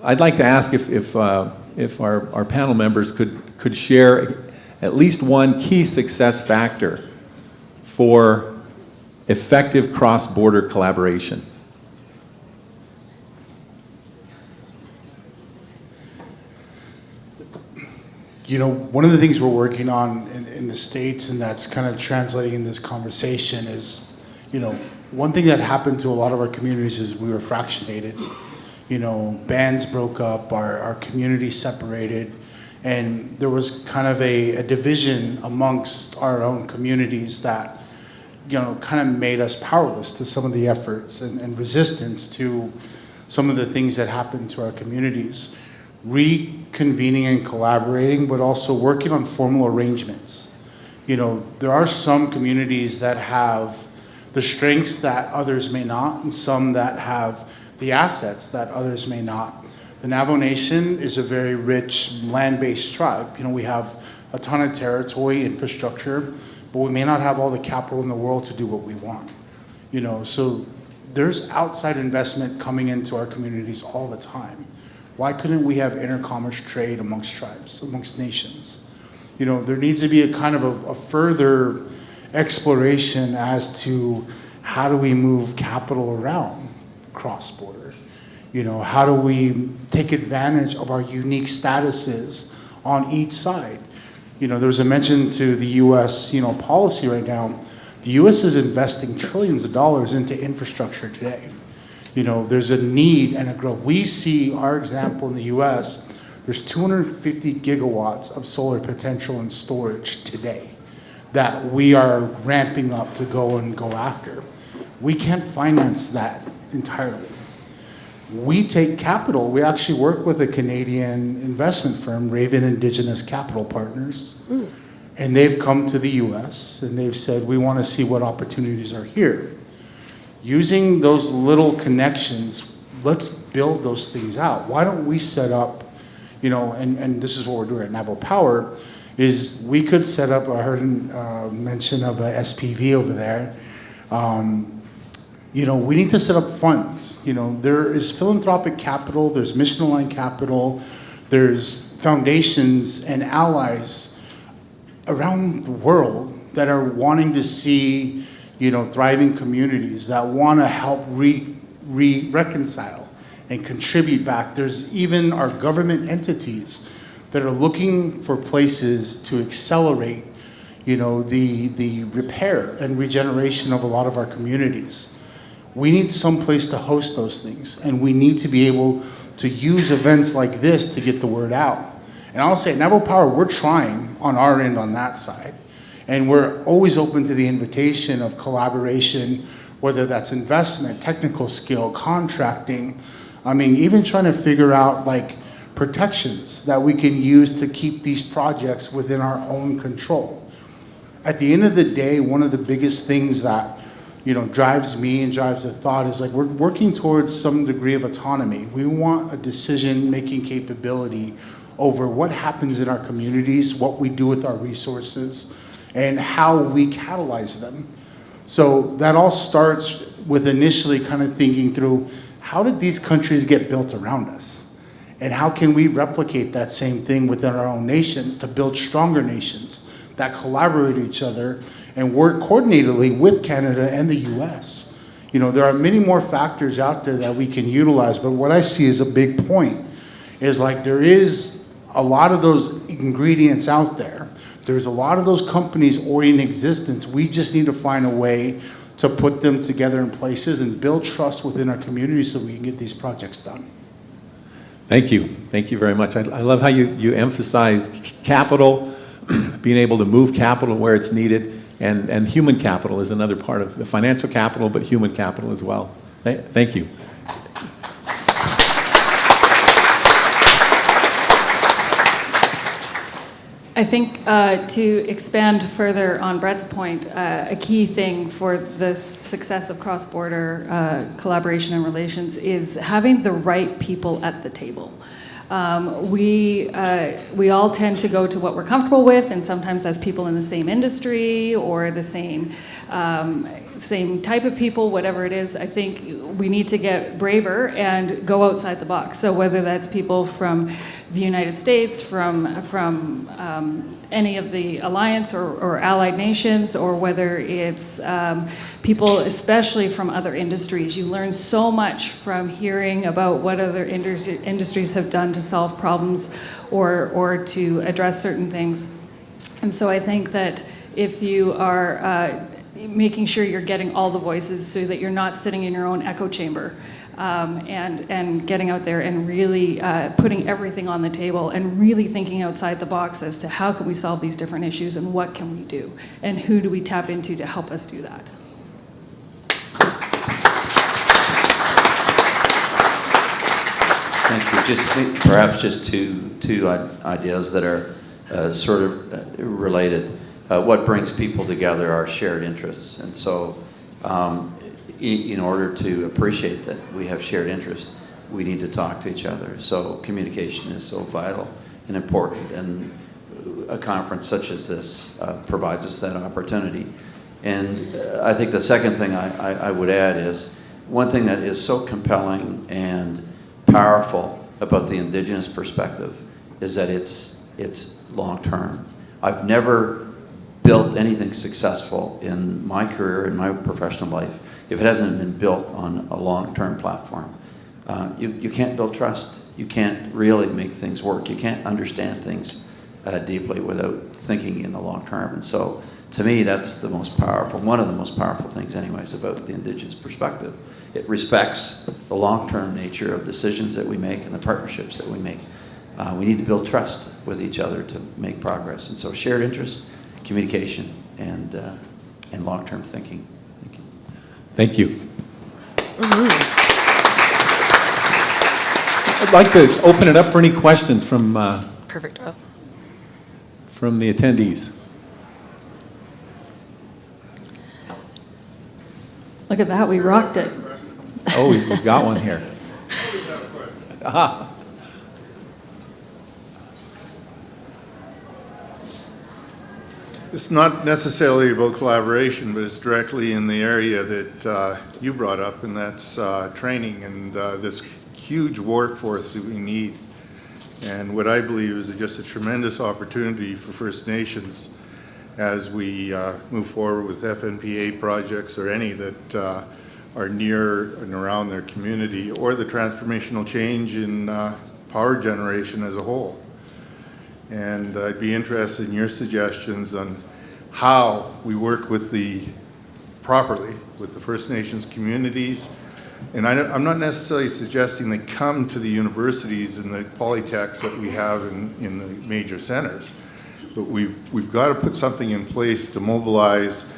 I'd like to ask if our panel members could share at least one key success factor for effective cross-border collaboration. One of the things we're working on in the States, and that's kind of translating in this conversation, is, one thing that happened to a lot of our communities is we were fractionated. Bands broke up, our community separated, and there was kind of a division amongst our own communities that, kind of made us powerless to some of the efforts and resistance to some of the things that happened to our communities. Reconvening and collaborating, but also working on formal arrangements. There are some communities that have the strengths that others may not, and some that have the assets that others may not. The Navajo Nation is a very rich land-based tribe. We have a ton of territory, infrastructure, but we may not have all the capital in the world to do what we want. So there's outside investment coming into our communities all the time. Why couldn't we have intercommerce trade amongst tribes, amongst nations? There needs to be a kind of a further exploration as to how do we move capital around cross-border? How do we take advantage of our unique statuses on each side? There was a mention to the U.S. policy right now. The U.S. is investing trillions of dollars into infrastructure today. There's a need and a growth. We see our example in the U.S. There's 250 gigawatts of solar potential and storage today that we are ramping up to go after. We can't finance that entirely. We take capital. We actually work with a Canadian investment firm, Raven Indigenous Capital Partners, and they've come to the U.S. and they've said, we want to see what opportunities are here. Using those little connections, let's build those things out. Why don't we set up, and this is what we're doing at Navajo Power, is we could set up, I heard mention of a SPV over there. We need to set up funds. There is philanthropic capital, there's mission-aligned capital, there's foundations and allies around the world that are wanting to see, thriving communities that want to help reconcile and contribute back. There's even our government entities that are looking for places to accelerate, the repair and regeneration of a lot of our communities. We need some place to host those things, and we need to be able to use events like this to get the word out. And I'll say at Navajo Power, we're trying on our end on that side. And we're always open to the invitation of collaboration, whether that's investment, technical skill, contracting. Even trying to figure out protections that we can use to keep these projects within our own control. At the end of the day, one of the biggest things that drives me and drives the thought is we're working towards some degree of autonomy. We want a decision-making capability over what happens in our communities, what we do with our resources, and how we catalyze them. So that all starts with initially kind of thinking through, how did these countries get built around us? And how can we replicate that same thing within our own nations to build stronger nations that collaborate with each other and work coordinatedly with Canada and the US. There are many more factors out there that we can utilize, but what I see as a big point is there is a lot of those ingredients out there. There's a lot of those companies already in existence. We just need to find a way to put them together in places and build trust within our community so we can get these projects done. Thank you. Thank you very much. I love how you emphasize capital, being able to move capital where it's needed, and human capital is another part of the financial capital, but human capital as well. Thank you. I think to expand further on Brett's point, a key thing for the success of cross-border collaboration and relations is having the right people at the table. We all tend to go to what we're comfortable with, and sometimes that's people in the same industry or the same type of people, whatever it is. I think we need to get braver and go outside the box. So whether that's people from the United States, from any of the alliance or allied nations, or whether it's people especially from other industries. You learn so much from hearing about what other industries have done to solve problems or to address certain things. And so I think that if you are making sure you're getting all the voices so that you're not sitting in your own echo chamber, and getting out there and really putting everything on the table and really thinking outside the box as to how can we solve these different issues and what can we do and who do we tap into to help us do that. Thank you. Perhaps just two ideas that are sort of related. What brings people together are shared interests, and so in order to appreciate that we have shared interest, we need to talk to each other. So communication is so vital and important, and a conference such as this provides us that opportunity. And I think the second thing I would add is, one thing that is so compelling and powerful about the Indigenous perspective is that it's long-term. I've never built anything successful in my career, in my professional life, if it hasn't been built on a long-term platform. You can't build trust. You can't really make things work. You can't understand things deeply without thinking in the long term. And so, to me, that's the most powerful, one of the most powerful things anyways about the Indigenous perspective. It respects the long-term nature of decisions that we make and the partnerships that we make. We need to build trust with each other to make progress. And so shared interest, communication, and long-term thinking. Thank you. I'd like to open it up for any questions from Perfect. Oh. from the attendees. Look at that, we rocked it. Oh, we've got one here. Aha. It's not necessarily about collaboration, but it's directly in the area that you brought up, and that's training and this huge workforce that we need. And what I believe is just a tremendous opportunity for First Nations as we move forward with Fnpa projects or any that are near and around their community, or the transformational change in power generation as a whole. And I'd be interested in your suggestions on how we work with properly with the First Nations communities. And I'm not necessarily suggesting they come to the universities and the polytechs that we have in the major centers, but we've got to put something in place to mobilize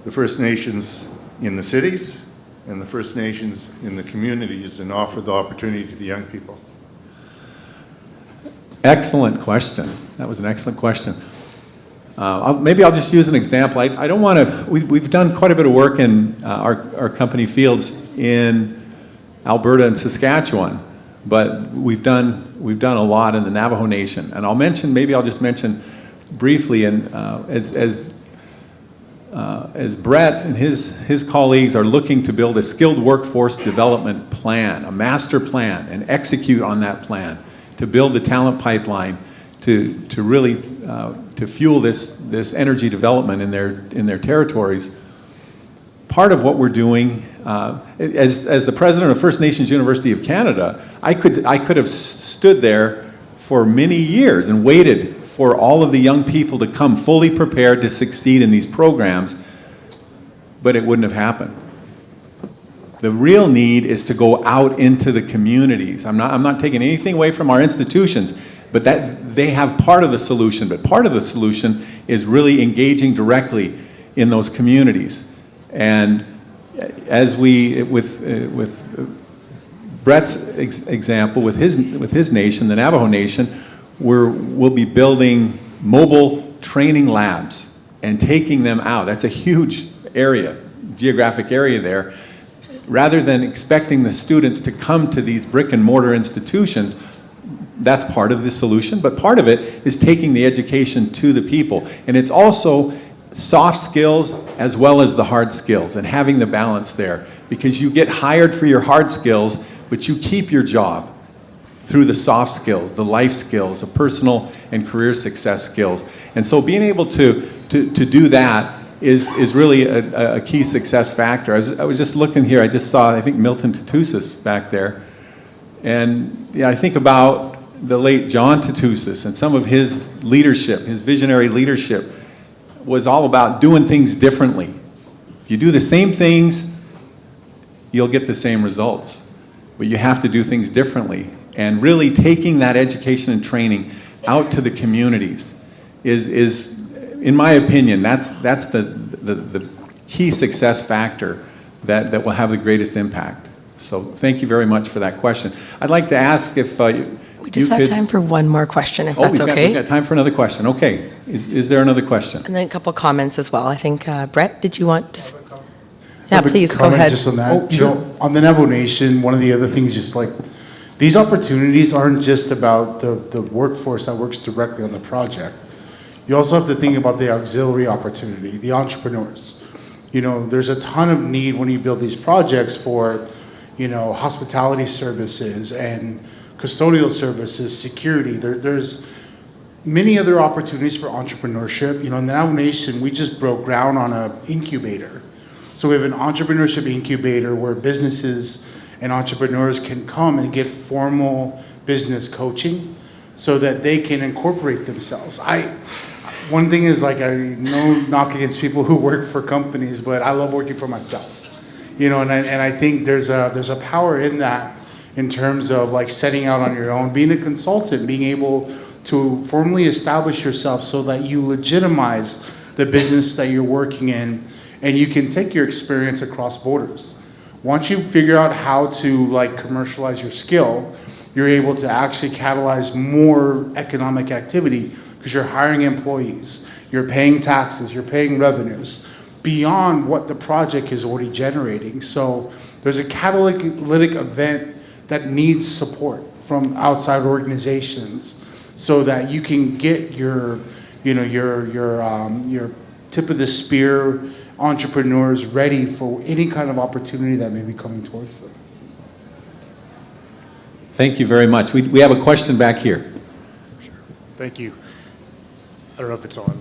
the First Nations in the cities and the First Nations in the communities and offer the opportunity to the young people. Excellent question. That was an excellent question. Maybe I'll just use an example. I don't want to, we've done quite a bit of work in our company fields in Alberta and Saskatchewan, but we've done a lot in the Navajo Nation. And I'll just mention briefly, and as Brett and his colleagues are looking to build a skilled workforce development plan, a master plan, and execute on that plan to build the talent pipeline to really to fuel this energy development in their territories. Part of what we're doing, as the president of First Nations University of Canada, I could have stood there for many years and waited for all of the young people to come fully prepared to succeed in these programs, but it wouldn't have happened. The real need is to go out into the communities. I'm not taking anything away from our institutions, but that they have part of the solution. But part of the solution is really engaging directly in those communities. And as with Brett's example, with his nation, the Navajo Nation, we'll be building mobile training labs and taking them out. That's a huge area, geographic area there. Rather than expecting the students to come to these brick and mortar institutions, that's part of the solution, but part of it is taking the education to the people. And it's also soft skills as well as the hard skills, and having the balance there, because you get hired for your hard skills, but you keep your job through the soft skills, the life skills, the personal and career success skills. And so being able to do that is really a key success factor. I was just looking here, I just saw, I think Milton Tatusis back there. And yeah, I think about the late John Tatusis and some of his leadership, his visionary leadership was all about doing things differently. If you do the same things, you'll get the same results. But you have to do things differently. And really taking that education and training out to the communities is in my opinion, that's the key success factor that will have the greatest impact. So thank you very much for that question. I'd like to ask if we just have time for one more question, if that's okay. We've got time for another question. Okay. Is there another question? And then a couple comments as well. I think, Brett, did you want to? Yeah, please, go ahead. Just on that. Oh, sure. You know, on the Navajo Nation, one of the other things is like, these opportunities aren't just about the workforce that works directly on the project. You also have to think about the auxiliary opportunity, the entrepreneurs. You know, there's a ton of need when you build these projects for, you know, hospitality services and custodial services, security. There's many other opportunities for entrepreneurship. You know, in the Navajo Nation, we just broke ground on an incubator. So we have an entrepreneurship incubator where businesses and entrepreneurs can come and get formal business coaching so that they can incorporate themselves. One thing is, like, I no knock against people who work for companies, but I love working for myself. You know, and I think there's a power in that, in terms of like setting out on your own, being a consultant, being able to formally establish yourself so that you legitimize the business that you're working in, and you can take your experience across borders. Once you figure out how to like commercialize your skill, you're able to actually catalyze more economic activity because you're hiring employees, you're paying taxes, you're paying revenues beyond what the project is already generating. So there's a catalytic event that needs support from outside organizations so that you can get your tip of the spear entrepreneurs ready for any kind of opportunity that may be coming towards them. Thank you very much. We have a question back here. Thank you. I don't know if it's on.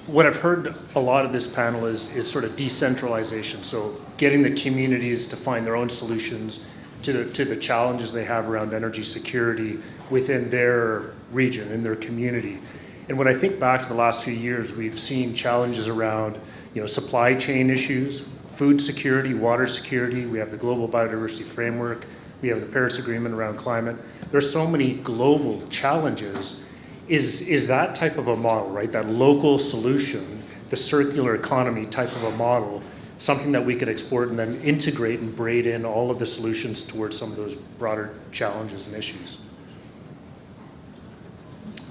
What I've heard a lot of this panel is sort of decentralization. So getting the communities to find their own solutions to the challenges they have around energy security within their region, in their community. And when I think back to the last few years, we've seen challenges around, supply chain issues, food security, water security. We have the Global Biodiversity Framework. We have the Paris Agreement around climate. There's so many global challenges. Is that type of a model, right? That local solution, the circular economy type of a model, something that we could export and then integrate and braid in all of the solutions towards some of those broader challenges and issues?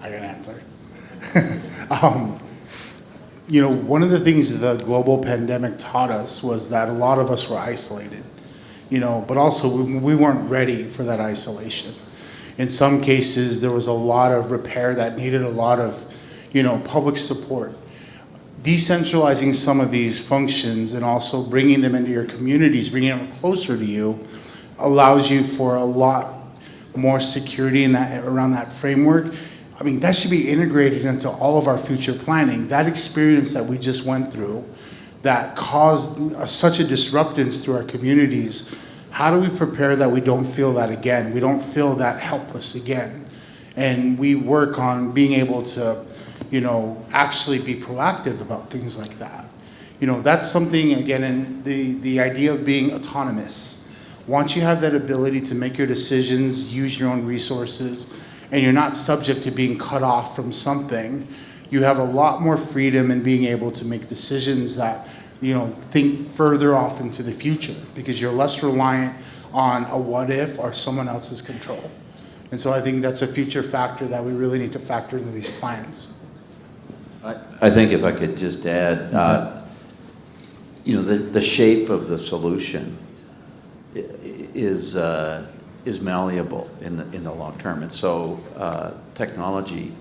I can answer. One of the things the global pandemic taught us was that a lot of us were isolated, but also we weren't ready for that isolation. In some cases, there was a lot of repair that needed a lot of, public support. Decentralizing some of these functions and also bringing them into your communities, bringing them closer to you, allows you for a lot more security in that, around that framework. I mean, that should be integrated into all of our future planning. That experience that we just went through that caused such a disruptance to our communities, how do we prepare that we don't feel that again? We don't feel that helpless again. And we work on being able to, actually be proactive about things like that. That's something, again, in the idea of being autonomous. Once you have that ability to make your decisions, use your own resources, and you're not subject to being cut off from something, you have a lot more freedom in being able to make decisions that think further off into the future, because you're less reliant on a what if or someone else's control. And so I think that's a future factor that we really need to factor into these plans. I think if I could just add, the shape of the solution is malleable in the long term. And so technology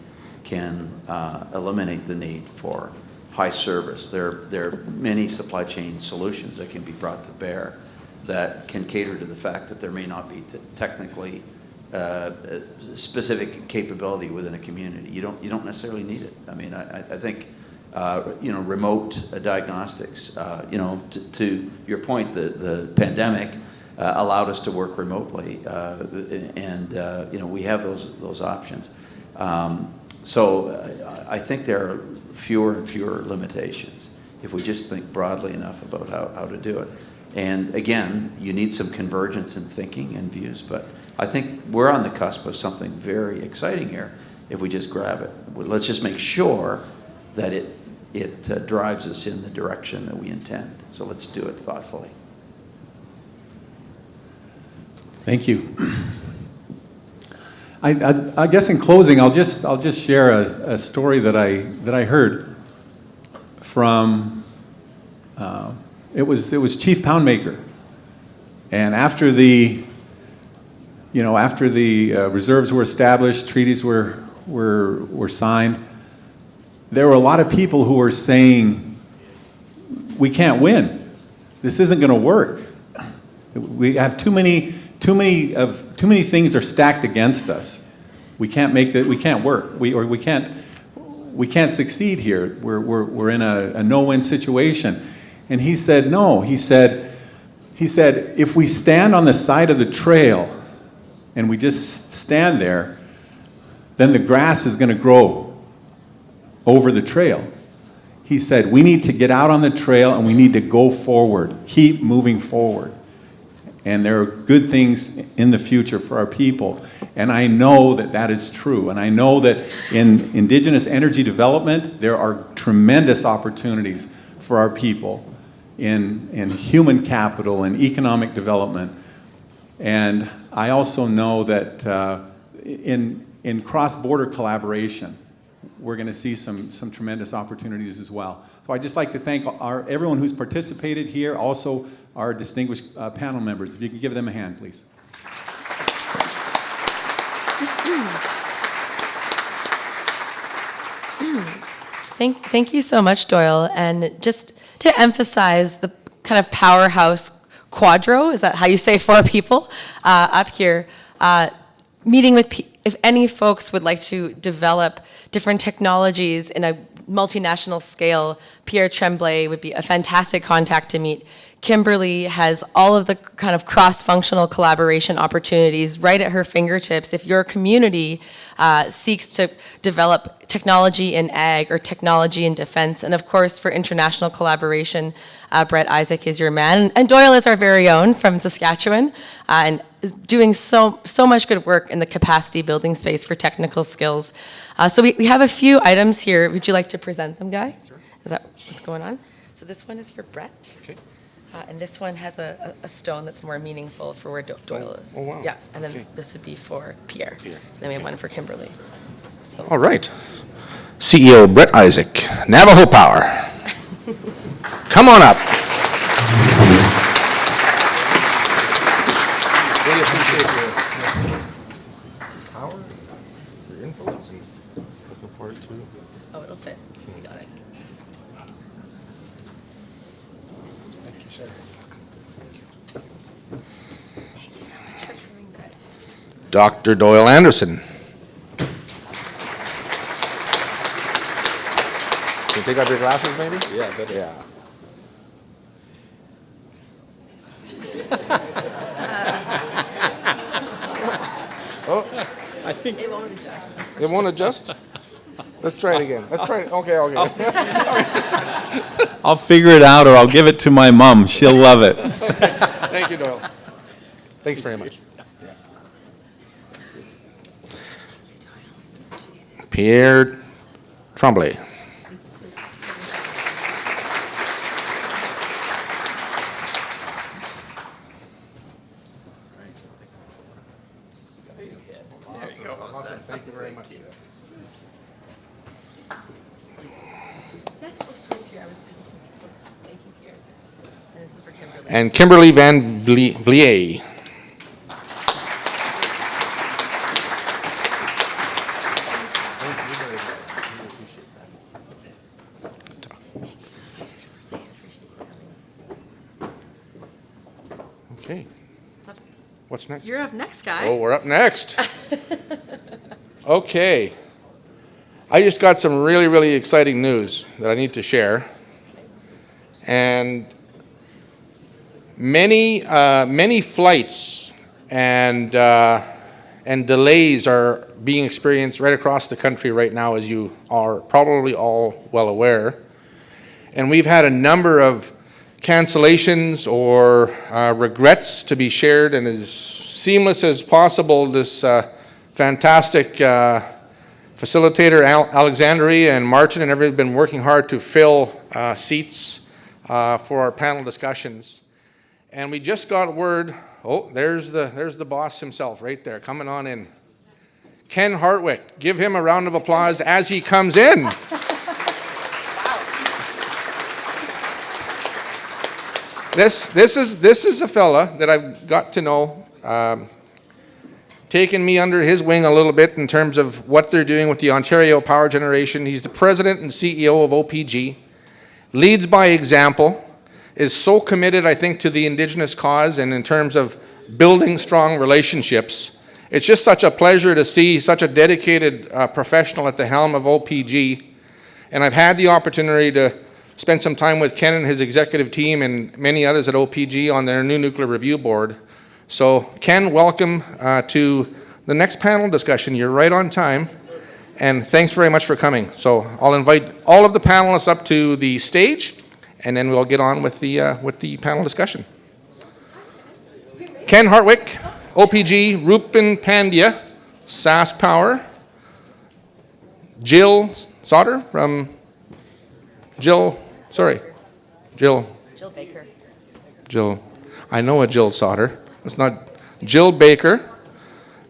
can eliminate the need for high service. There are many supply chain solutions that can be brought to bear that can cater to the fact that there may not be technically specific capability within a community. You don't necessarily need it. I mean, I think remote diagnostics. To your point, the pandemic allowed us to work remotely, and we have those options. So I think there are fewer and fewer limitations if we just think broadly enough about how to do it. And again, you need some convergence in thinking and views, but I think we're on the cusp of something very exciting here if we just grab it. Let's just make sure that it drives us in the direction that we intend. So let's do it thoughtfully. Thank you. I guess in closing, I'll just share a story that I heard from. It was Chief Poundmaker, and after the reserves were established, treaties were signed, there were a lot of people who were saying, "We can't win. This isn't going to work. We have too many things are stacked against us. we can't make that, we can't work, we can't succeed here. We're in a no-win situation. And he said, no, he said, if we stand on the side of the trail and we just stand there, then the grass is going to grow over the trail. He said, we need to get out on the trail and we need to go forward, keep moving forward. And there are good things in the future for our people. And I know that that is true. And I know that in Indigenous energy development, there are tremendous opportunities for our people in human capital and economic development. And I also know that in cross-border collaboration, we're going to see some tremendous opportunities as well. So I'd just like to thank everyone who's participated here, also our distinguished panel members. If you could give them a hand, please. Thank you so much, Doyle. And just to emphasize the kind of powerhouse quadro, is that how you say 4 people, up here, meeting with, if any folks would like to develop different technologies in a multinational scale, Pierre Tremblay would be a fantastic contact to meet. Kimberly has all of the kind of cross-functional collaboration opportunities right at her fingertips. If your community seeks to develop technology in ag or technology in defense, and of course for international collaboration, Brett Isaac is your man. And Doyle is our very own from Saskatchewan and is doing so much good work in the capacity building space for technical skills. So we have a few items here. Would you like to present them, Guy? Sure. Is that what's going on? So this one is for Brett. Okay. And this one has a stone that's more meaningful for where Doyle is. Oh, wow. Yeah, and then this would be for Pierre. Then we have one for Kimberly. So. All right. CEO Brett Isaac, Navajo Power. Come on up. Really appreciate your power, your influence, and looking forward to. Oh, it'll fit. We got it. Thank you, sir. Thank you so much for coming, Brett. Dr. Doyle Anderson. Can you take off your glasses, maybe? Yeah, better. Yeah. Oh, I think it won't adjust. It won't adjust? Let's try it again. Let's try it. Okay. I'll figure it out, or I'll give it to my mom. She'll love it. Thank you, Doyle. Thanks very much. Pierre Tremblay. Thank you very much. Yes, it was toward here. Thank you, Pierre. And this is for Kimberly. And Kimberly Van Vliet. Okay. What's next? You're up next, Guy. Oh, we're up next. Okay. I just got some really, really exciting news that I need to share. And many flights and delays are being experienced right across the country right now, as you are probably all well aware. And we've had a number of cancellations or regrets to be shared, and as seamless as possible, this fantastic facilitator, Alexandria and Martin, and everybody have been working hard to fill seats for our panel discussions. And we just got word, oh, there's the boss himself right there, coming on in. Ken Hartwick, give him a round of applause as he comes in. This is a fella that I've got to know, taken me under his wing a little bit in terms of what they're doing with the Ontario Power Generation. He's the president and CEO of OPG, leads by example, is so committed, I think, to the Indigenous cause and in terms of building strong relationships. It's just such a pleasure to see such a dedicated professional at the helm of OPG. And I've had the opportunity to spend some time with Ken and his executive team and many others at OPG on their new nuclear review board. So Ken, welcome to the next panel discussion. You're right on time. And thanks very much for coming. So I'll invite all of the panelists up to the stage, and then we'll get on with the panel discussion. Ken Hartwick, OPG, Rupen Pandya, SAS Power, Jill Sauter from Jill Baker. I know a Jill Sauter. It's not Jill Baker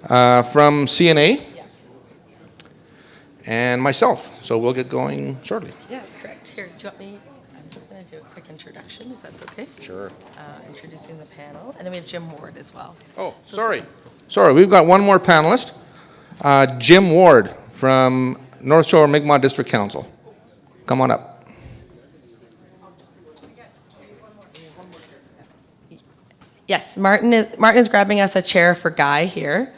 from CNA. And myself. So we'll get going shortly. Yeah, correct. Here, do you want me? I'm just going to do a quick introduction, if that's okay. Sure. Introducing the panel. And then we have Jim Ward as well. Oh, sorry. Sorry, we've got one more panelist. Jim Ward from North Shore Mi'kmaq District Council. Come on up. Yes, Martin is grabbing us a chair for Guy here.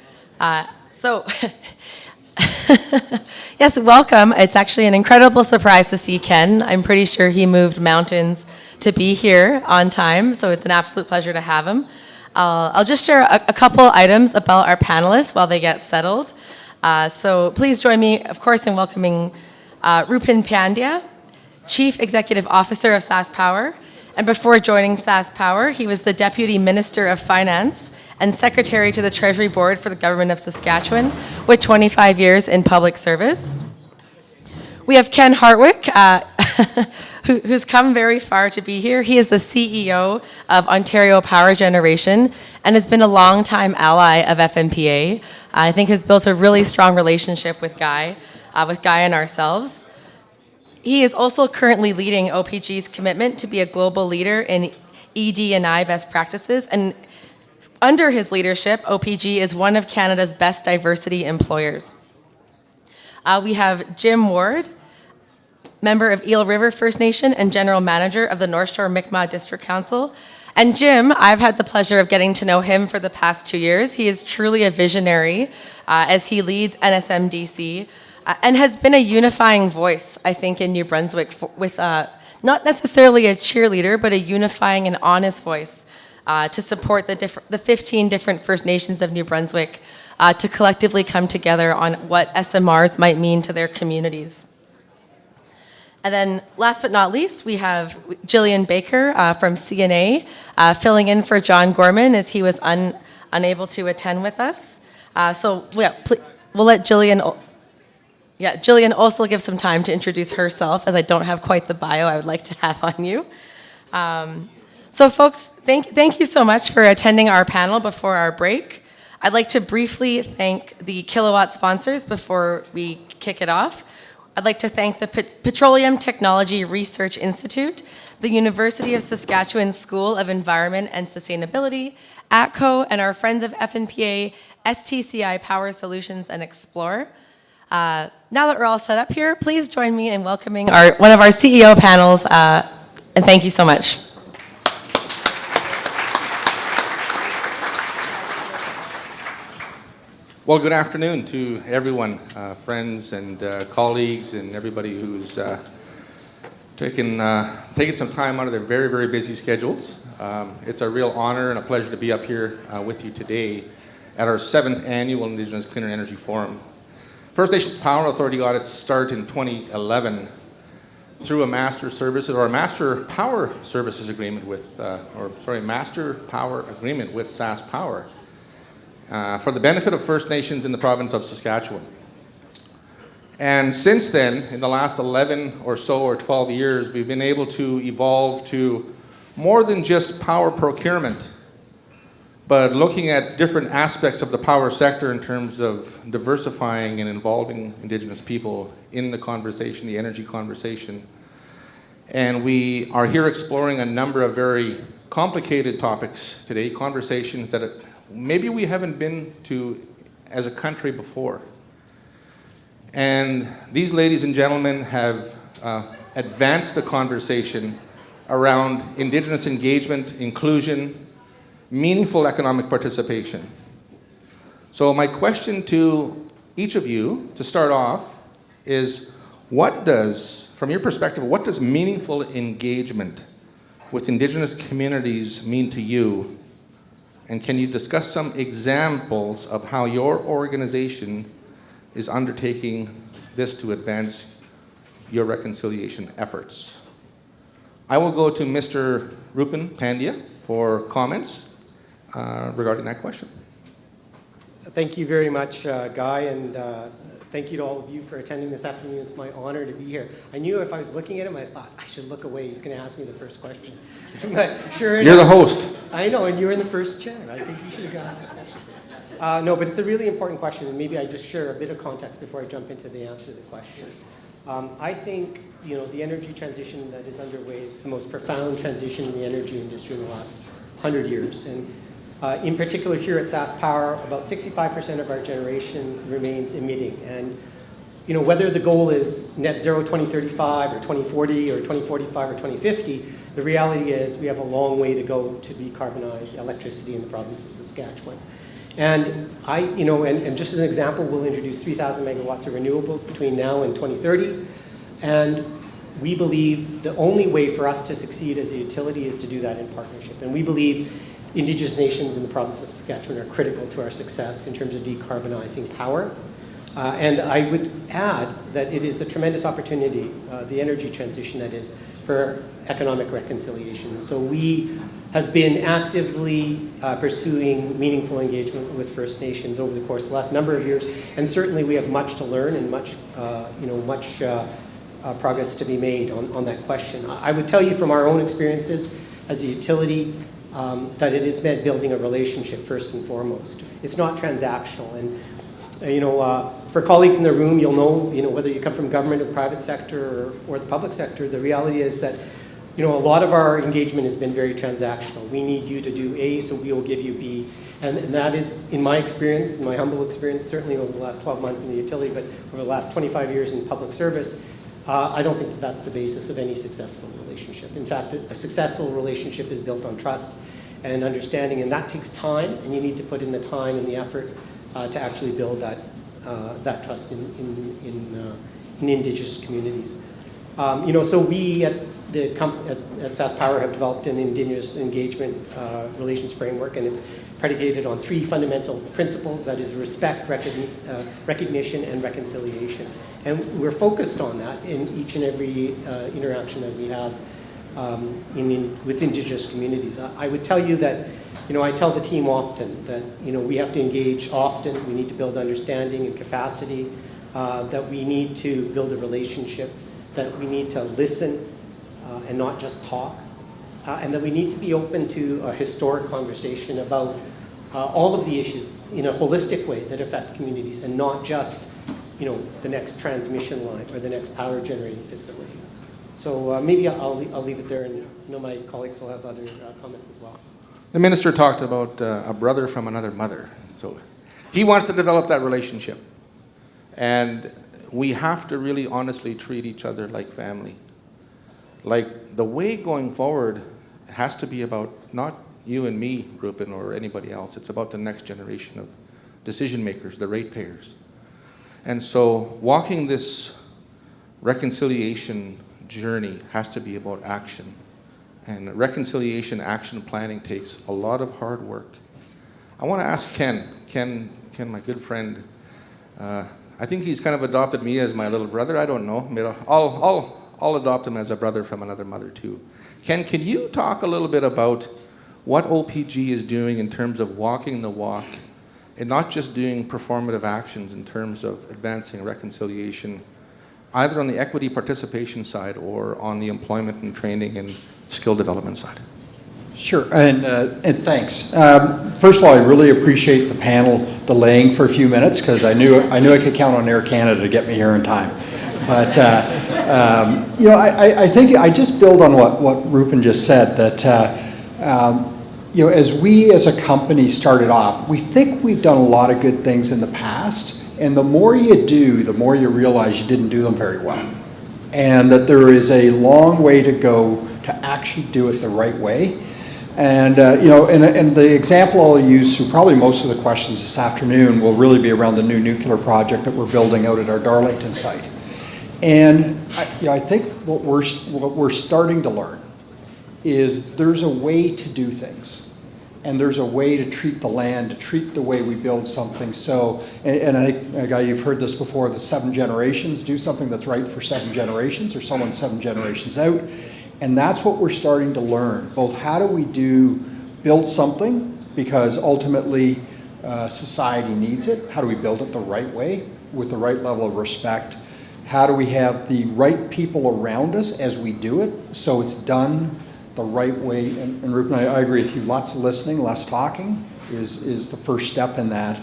Yes, welcome. It's actually an incredible surprise to see Ken. I'm pretty sure he moved mountains to be here on time, so it's an absolute pleasure to have him. I'll just share a couple items about our panelists while they get settled. So please join me, of course, in welcoming Rupen Pandya, Chief Executive Officer of SAS Power. And before joining SAS Power, he was the Deputy Minister of Finance and Secretary to the Treasury Board for the Government of Saskatchewan, with 25 years in public service. We have Ken Hartwick, who's come very far to be here. He is the CEO of Ontario Power Generation and has been a longtime ally of Fnpa. I think has built a really strong relationship with Guy and ourselves. He is also currently leading OPG's commitment to be a global leader in ED&I best practices, and under his leadership, OPG is one of Canada's best diversity employers. We have Jim Ward, member of Eel River First Nation and General Manager of the North Shore Mi'kmaq District Council. And Jim, I've had the pleasure of getting to know him for the past 2 years. He is truly a visionary as he leads NSMDC and has been a unifying voice, I think, in New Brunswick with not necessarily a cheerleader, but a unifying and honest voice to support the 15 different First Nations of New Brunswick to collectively come together on what SMRs might mean to their communities. And then last but not least, we have Jillian Baker from CNA, filling in for John Gorman as he was unable to attend with us. We'll let Jillian also give some time to introduce herself, as I don't have quite the bio I would like to have on you. So folks, thank you so much for attending our panel before our break. I'd like to briefly thank the Kilowatt sponsors before we kick it off. I'd like to thank the Petroleum Technology Research Institute, the University of Saskatchewan School of Environment and Sustainability, ATCO, and our friends of Fnpa, STCI Power Solutions, and Explore. Now that we're all set up here, please join me in welcoming one of our CEO panels, and thank you so much. Well, good afternoon to everyone, friends and colleagues and everybody who's taken some time out of their very, very busy schedules. It's a real honor and a pleasure to be up here with you today at our 7th annual Indigenous Cleaner Energy Forum. First Nations Power Authority got its start in 2011 through a master power services agreement with, master power agreement with SAS Power. For the benefit of First Nations in the province of Saskatchewan. And since then, in the last 11 or 12 years, we've been able to evolve to more than just power procurement, but looking at different aspects of the power sector in terms of diversifying and involving Indigenous people in the conversation, the energy conversation. And we are here exploring a number of very complicated topics today, conversations that maybe we haven't been to as a country before. And these ladies and gentlemen have advanced the conversation around Indigenous engagement, inclusion, meaningful economic participation. So my question to each of you to start off is, what does, from your perspective, what does meaningful engagement with Indigenous communities mean to you? And can you discuss some examples of how your organization is undertaking this to advance your reconciliation efforts? I will go to Mr. Rupen Pandya for comments regarding that question. Thank you very much, Guy, and thank you to all of you for attending this afternoon. It's my honor to be here. I knew if I was looking at him, I thought I should look away. He's going to ask me the first question. But sure enough, you're the host. I know, and you're in the first chair. I think you should have gotten this question. No, but it's a really important question, and maybe I just share a bit of context before I jump into the answer to the question. I think the energy transition that is underway is the most profound transition in the energy industry in the last 100 years. And in particular, here at SaskPower, about 65% of our generation remains emitting. And whether the goal is net zero 2035 or 2040 or 2045 or 2050, the reality is we have a long way to go to decarbonize electricity in the province of Saskatchewan. And and just as an example, we'll introduce 3,000 megawatts of renewables between now and 2030. And we believe the only way for us to succeed as a utility is to do that in partnership. And we believe Indigenous nations in the province of Saskatchewan are critical to our success in terms of decarbonizing power. And I would add that it is a tremendous opportunity, the energy transition that is, for economic reconciliation. So we have been actively pursuing meaningful engagement with First Nations over the course of the last number of years, and certainly we have much to learn and much progress to be made on that question. I would tell you from our own experiences as a utility that it has meant building a relationship first and foremost. It's not transactional, and for colleagues in the room, you'll know, whether you come from government or the private sector or the public sector, the reality is that, a lot of our engagement has been very transactional. We need you to do A, so we will give you B. And that is, in my experience, in my humble experience, certainly over the last 12 months in the utility, but over the last 25 years in public service, I don't think that that's the basis of any successful relationship. In fact, a successful relationship is built on trust and understanding, and that takes time, and you need to put in the time and the effort to actually build that trust in Indigenous communities. So we at SaskPower have developed an Indigenous engagement relations framework, and it's predicated on 3 fundamental principles, that is respect, recognition, and reconciliation. And we're focused on that in each and every interaction that we have with Indigenous communities. I would tell you that, I tell the team often that, we have to engage often, we need to build understanding and capacity, that we need to build a relationship, that we need to listen and not just talk, and that we need to be open to a historic conversation about all of the issues in a holistic way that affect communities, and not just, the next transmission line or the next power generating facility. So maybe I'll leave it there, and my colleagues will have other comments as well. The minister talked about a brother from another mother. So he wants to develop that relationship. And we have to really honestly treat each other like family. Like, the way going forward has to be about not you and me, Rupen, or anybody else. It's about the next generation of decision makers, the ratepayers. And so walking this reconciliation journey has to be about action. And reconciliation action planning takes a lot of hard work. I want to ask Ken, my good friend. I think he's kind of adopted me as my little brother. I don't know. I'll adopt him as a brother from another mother too. Ken, can you talk a little bit about what OPG is doing in terms of walking the walk and not just doing performative actions in terms of advancing reconciliation, either on the equity participation side or on the employment and training and skill development side? Sure, and thanks. First of all, I really appreciate the panel delaying for a few minutes, because I knew I could count on Air Canada to get me here in time. But I think I just build on what Rupen just said, that as we as a company started off, we think we've done a lot of good things in the past, and the more you do, the more you realize you didn't do them very well, and that there is a long way to go to actually do it the right way. And, and the example I'll use through probably most of the questions this afternoon will really be around the new nuclear project that we're building out at our Darlington site. And I think what we're starting to learn is there's a way to do things. And there's a way to treat the land, to treat the way we build something. So, and I think you've heard this before, the 7 generations, do something that's right for 7 generations or someone 7 generations out. And that's what we're starting to learn, both how do we build something, because ultimately society needs it. How do we build it the right way with the right level of respect? How do we have the right people around us as we do it so it's done the right way? And Rupin, I agree with you, lots of listening, less talking is the first step in that.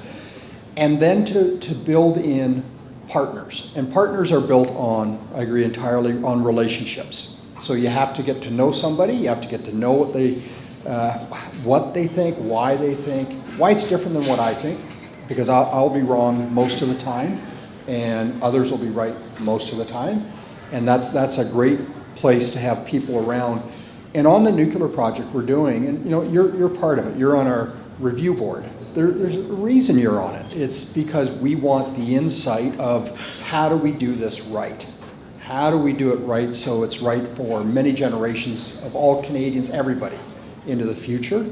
And then to build in partners. And partners are built on, I agree entirely, on relationships. So you have to get to know somebody, you have to get to know what they think, why they think, why it's different than what I think, because I'll be wrong most of the time, and others will be right most of the time. And that's a great place to have people around. And on the nuclear project we're doing, and you're part of it, you're on our review board. There's a reason you're on it. It's because we want the insight of how do we do this right? How do we do it right so it's right for many generations of all Canadians, everybody, into the future?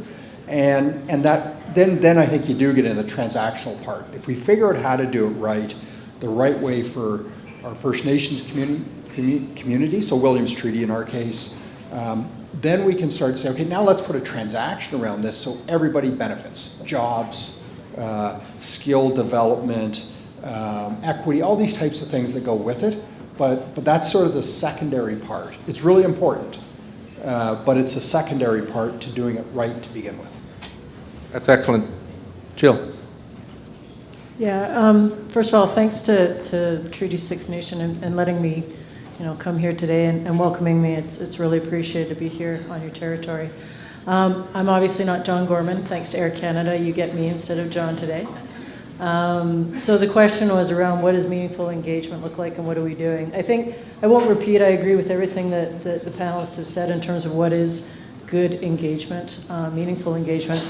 And that then I think you do get into the transactional part. If we figure out how to do it right, the right way for our First Nations community, so Williams Treaty in our case, then we can start to say, okay, now let's put a transaction around this so everybody benefits. Jobs, skill development, equity, all these types of things that go with it. But that's sort of the secondary part. It's really important, but it's a secondary part to doing it right to begin with. That's excellent. Jill. Yeah, first of all, thanks to Treaty 6 Nation and letting me come here today and welcoming me. It's really appreciated to be here on your territory. I'm obviously not John Gorman. Thanks to Air Canada, you get me instead of John today. So the question was around what does meaningful engagement look like and what are we doing? I think, I won't repeat, I agree with everything that the panelists have said in terms of what is good engagement, meaningful engagement.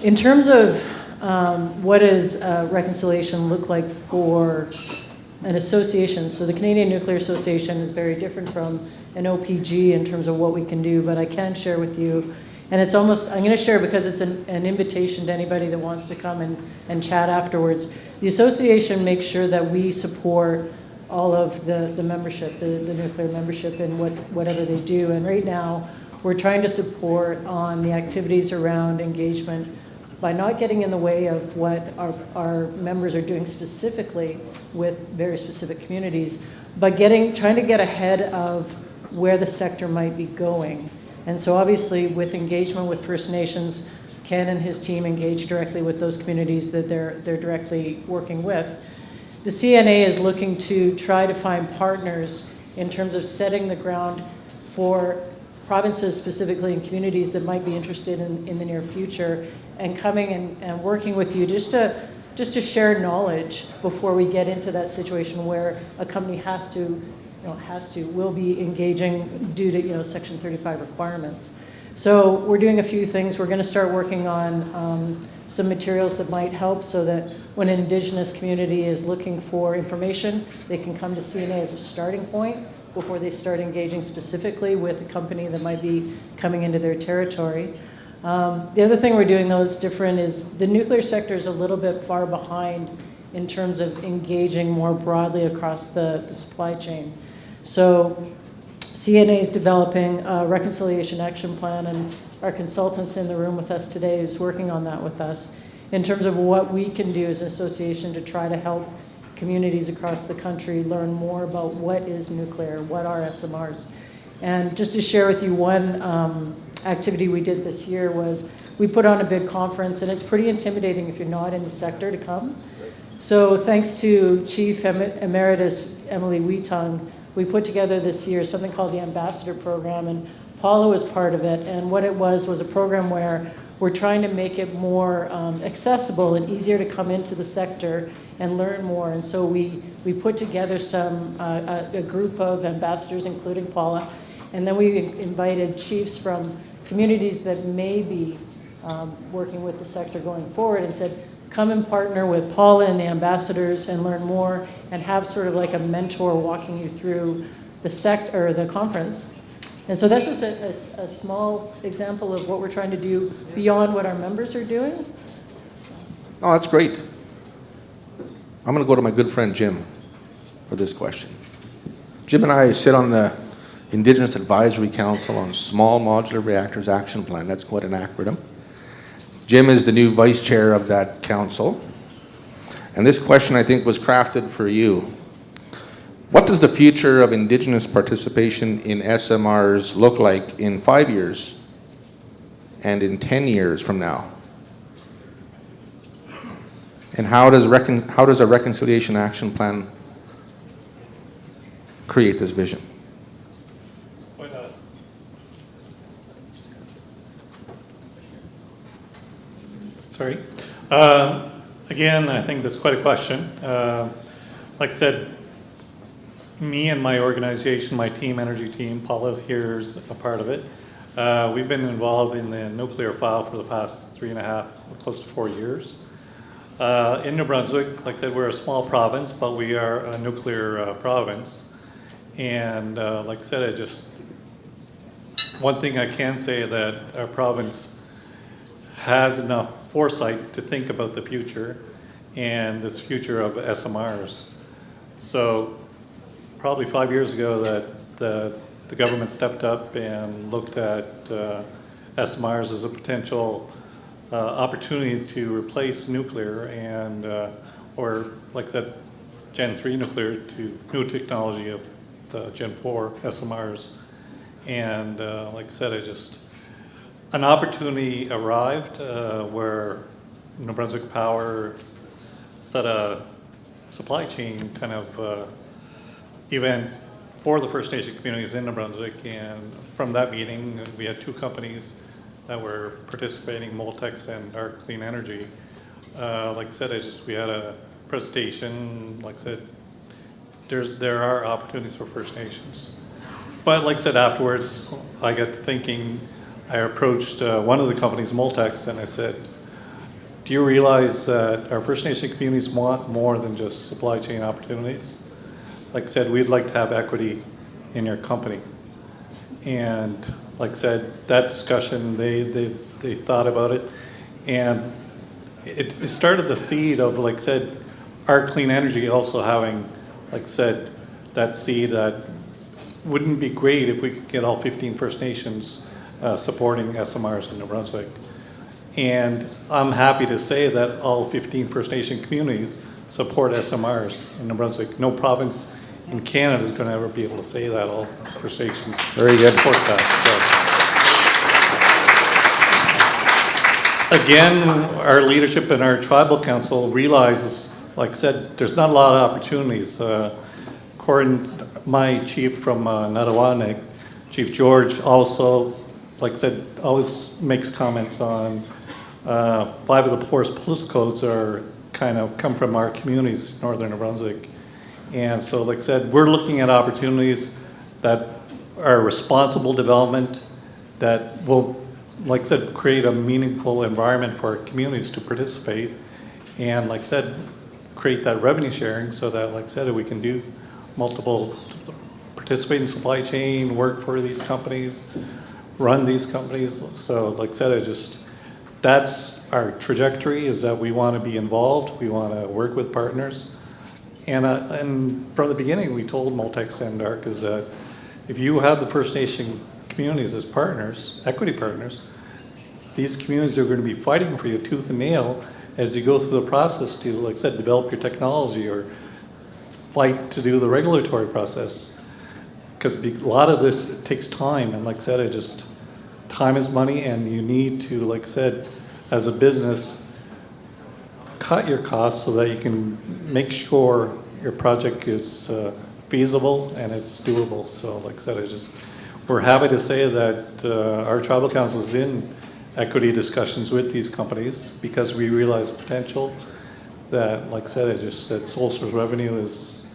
In terms of what does reconciliation look like for an association, so the Canadian Nuclear Association is very different from an OPG in terms of what we can do, but I can share with you. And it's almost, I'm going to share because it's an invitation to anybody that wants to come and chat afterwards. The association makes sure that we support all of the membership, the nuclear membership in whatever they do. And right now, we're trying to support on the activities around engagement by not getting in the way of what our members are doing specifically with very specific communities, but trying to get ahead of where the sector might be going. And so obviously with engagement with First Nations, Ken and his team engage directly with those communities that they're directly working with. The CNA is looking to try to find partners in terms of setting the ground for provinces specifically and communities that might be interested in the near future and coming and working with you just to share knowledge before we get into that situation where a company will be engaging due to Section 35 requirements. So we're doing a few things. We're going to start working on some materials that might help so that when an Indigenous community is looking for information, they can come to CNA as a starting point before they start engaging specifically with a company that might be coming into their territory. The other thing we're doing, though, that's different is the nuclear sector is a little bit far behind in terms of engaging more broadly across the supply chain. So CNA is developing a reconciliation action plan, and our consultants in the room with us today is working on that with us in terms of what we can do as an association to try to help communities across the country learn more about what is nuclear, what are SMRs. And just to share with you one activity we did this year was we put on a big conference, and it's pretty intimidating if you're not in the sector to come. So thanks to Chief Emeritus Emily Wheatung, we put together this year something called the Ambassador Program, and Paula was part of it. And what it was a program where we're trying to make it more accessible and easier to come into the sector and learn more. And so we put together a group of ambassadors, including Paula, and then we invited chiefs from communities that may be working with the sector going forward and said, come and partner with Paula and the ambassadors and learn more and have sort of like a mentor walking you through the conference. And so that's just a small example of what we're trying to do beyond what our members are doing. Oh, that's great. I'm going to go to my good friend Jim for this question. Jim and I sit on the Indigenous Advisory Council on Small Modular Reactors Action Plan. That's quite an acronym. Jim is the new vice chair of that council. And this question, I think, was crafted for you. What does the future of Indigenous participation in SMRs look like in 5 years and in 10 years from now? And how does a reconciliation action plan create this vision? Sorry. Again, I think that's quite a question. Like I said, me and my organization, my team, energy team, Paula here is a part of it. We've been involved in the nuclear file for the past 3.5, close to 4 years. In New Brunswick, like I said, we're a small province, but we are a nuclear province. And like I said, one thing I can say that our province has enough foresight to think about the future and this future of SMRs. So probably 5 years ago that the government stepped up and looked at SMRs as a potential opportunity to replace nuclear and, or like I said, Gen 3 nuclear to new technology of the Gen 4 SMRs. And like I said, an opportunity arrived where New Brunswick Power set a supply chain kind of event for the First Nation communities in New Brunswick, and from that meeting we had 2 companies that were participating, Moltex and Dark Clean Energy. Like I said, we had a presentation. Like I said, there are opportunities for First Nations. But like I said, afterwards I got to thinking, I approached one of the companies, Moltex, and I said, do you realize that our First Nation communities want more than just supply chain opportunities? Like I said, we'd like to have equity in your company. And like I said, that discussion, they thought about it. And it started the seed of, like I said, our clean energy also having, like I said, that seed that wouldn't be great if we could get all 15 First Nations supporting SMRs in New Brunswick. And I'm happy to say that all 15 First Nation communities support SMRs in New Brunswick. No province in Canada is going to ever be able to say that. All First Nations Very good. support that. So, again, our leadership and our tribal council realizes, like I said, there's not a lot of opportunities. According my chief from Nadawanek, Chief George, also, like I said, always makes comments on 5 of the poorest postal codes are come from our communities, northern New Brunswick. And so, like I said, we're looking at opportunities that are responsible development that will, like I said, create a meaningful environment for our communities to participate. And like I said, create that revenue sharing so that, like I said, we can do multiple, participate in supply chain, work for these companies, run these companies. So like I said, that's our trajectory, is that we want to be involved, we want to work with partners. And from the beginning, we told Moltex and ARC is that if you have the First Nation communities as partners, equity partners, these communities are going to be fighting for you tooth and nail as you go through the process to, like I said, develop your technology or fight to do the regulatory process. Because a lot of this takes time, and like I said, time is money, and you need to, like I said, as a business, cut your costs so that you can make sure your project is feasible and it's doable. So like I said, we're happy to say that our tribal council is in equity discussions with these companies because we realize the potential that, like I said, that sole source revenue is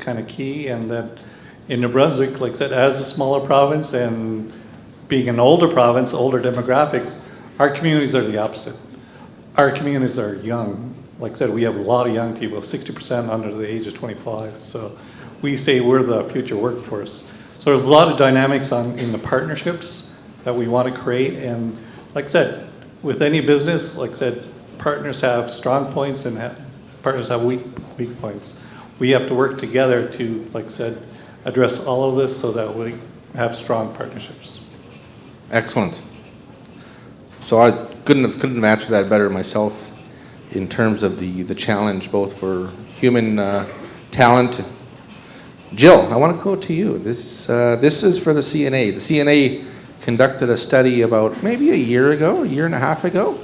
kind of key, and that in New Brunswick, like I said, as a smaller province and being an older province, older demographics, our communities are the opposite. Our communities are young. Like I said, we have a lot of young people, 60% under the age of 25. So we say we're the future workforce. So there's a lot of dynamics in the partnerships that we want to create. And like I said, with any business, like I said, partners have strong points and partners have weak points. We have to work together to, like I said, address all of this so that we have strong partnerships. Excellent. So I couldn't have answered that better myself in terms of the challenge both for human talent. Jill, I want to go to you. This is for the CNA. The CNA conducted a study about maybe a year and a half ago,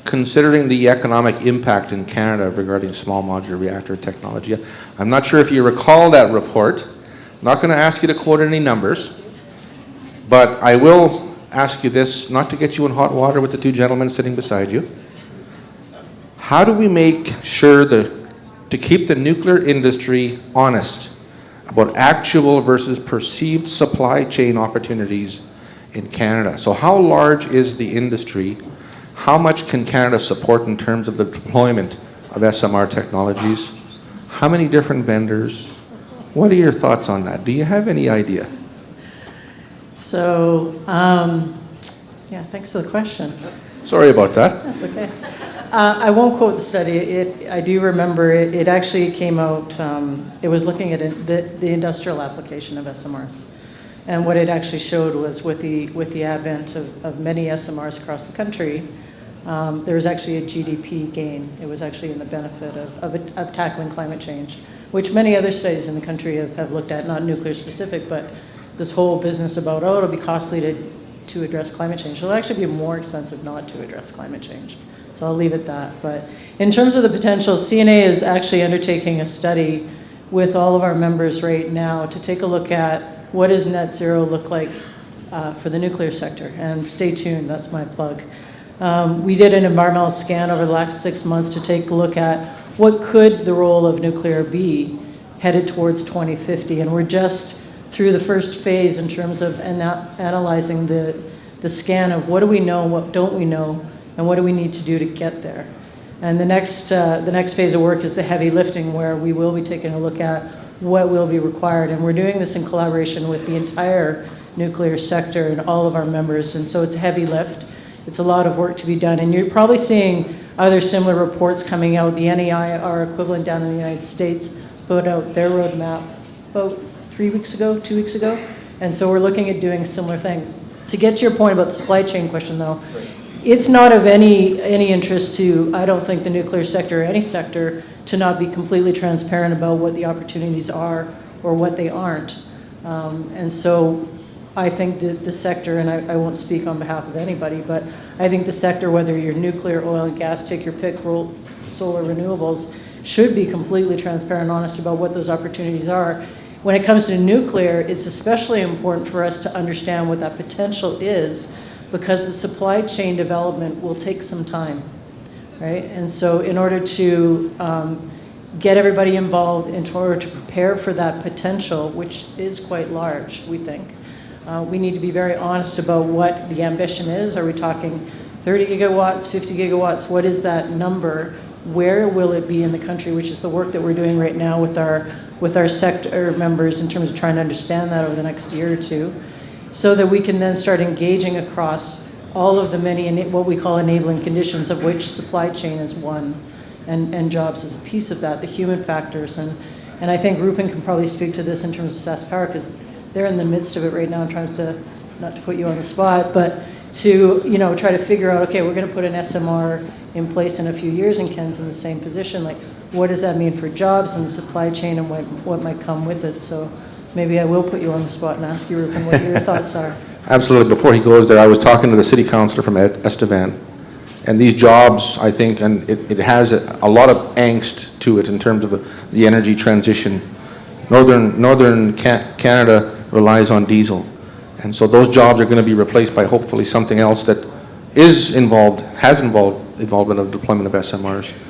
considering the economic impact in Canada regarding small modular reactor technology. I'm not sure if you recall that report. I'm not going to ask you to quote any numbers, but I will ask you this, not to get you in hot water with the two gentlemen sitting beside you. How do we make sure to keep the nuclear industry honest about actual versus perceived supply chain opportunities in Canada? So how large is the industry? How much can Canada support in terms of the deployment of SMR technologies? How many different vendors? What are your thoughts on that? Do you have any idea? So, yeah, thanks for the question. Sorry about that. That's okay. I won't quote the study. I do remember it actually came out, it was looking at the industrial application of SMRs. And what it actually showed was with the advent of many SMRs across the country, there was actually a GDP gain. It was actually in the benefit of tackling climate change, which many other studies in the country have looked at, not nuclear specific, but this whole business about, oh, it'll be costly to address climate change. It'll actually be more expensive not to address climate change. So I'll leave it at that. But in terms of the potential, CNA is actually undertaking a study with all of our members right now to take a look at what does net zero look like for the nuclear sector. And stay tuned, that's my plug. We did an environmental scan over the last 6 months to take a look at what could the role of nuclear be headed towards 2050. And we're just through the first phase in terms of analyzing the scan of what do we know, what don't we know, and what do we need to do to get there. And the next phase of work is the heavy lifting, where we will be taking a look at what will be required. And we're doing this in collaboration with the entire nuclear sector and all of our members. And so it's a heavy lift. It's a lot of work to be done. And you're probably seeing other similar reports coming out. The NEI, our equivalent down in the United States, put out their roadmap about 2 weeks ago. And so we're looking at doing a similar thing. To get to your point about the supply chain question though, it's not of any interest to, I don't think, the nuclear sector or any sector to not be completely transparent about what the opportunities are or what they aren't. And so I think that the sector, and I won't speak on behalf of anybody, but I think the sector, whether you're nuclear, oil and gas, take your pick, solar, renewables, should be completely transparent and honest about what those opportunities are. When it comes to nuclear, it's especially important for us to understand what that potential is, because the supply chain development will take some time, right? And so in order to get everybody involved, in order to prepare for that potential, which is quite large, we think, we need to be very honest about what the ambition is. Are we talking 30 gigawatts, 50 gigawatts? What is that number? Where will it be in the country, which is the work that we're doing right now with our sector members in terms of trying to understand that over the next year or two, so that we can then start engaging across all of the many, what we call enabling conditions, of which supply chain is one, and jobs is a piece of that, the human factors. And I think Rupen can probably speak to this in terms of SAS Power, because they're in the midst of it right now, and trying to, not to put you on the spot, but to try to figure out, okay, we're going to put an SMR in place in a few years, and Ken's in the same position. Like, what does that mean for jobs and the supply chain, and what might come with it? So maybe I will put you on the spot and ask you, Rupen, what your thoughts are. Absolutely. Before he goes there, I was talking to the city councillor from Estevan, and these jobs, I think, and it has a lot of angst to it in terms of the energy transition. Northern Canada relies on diesel, and so those jobs are going to be replaced by hopefully something else that has involvement of deployment of SMRs.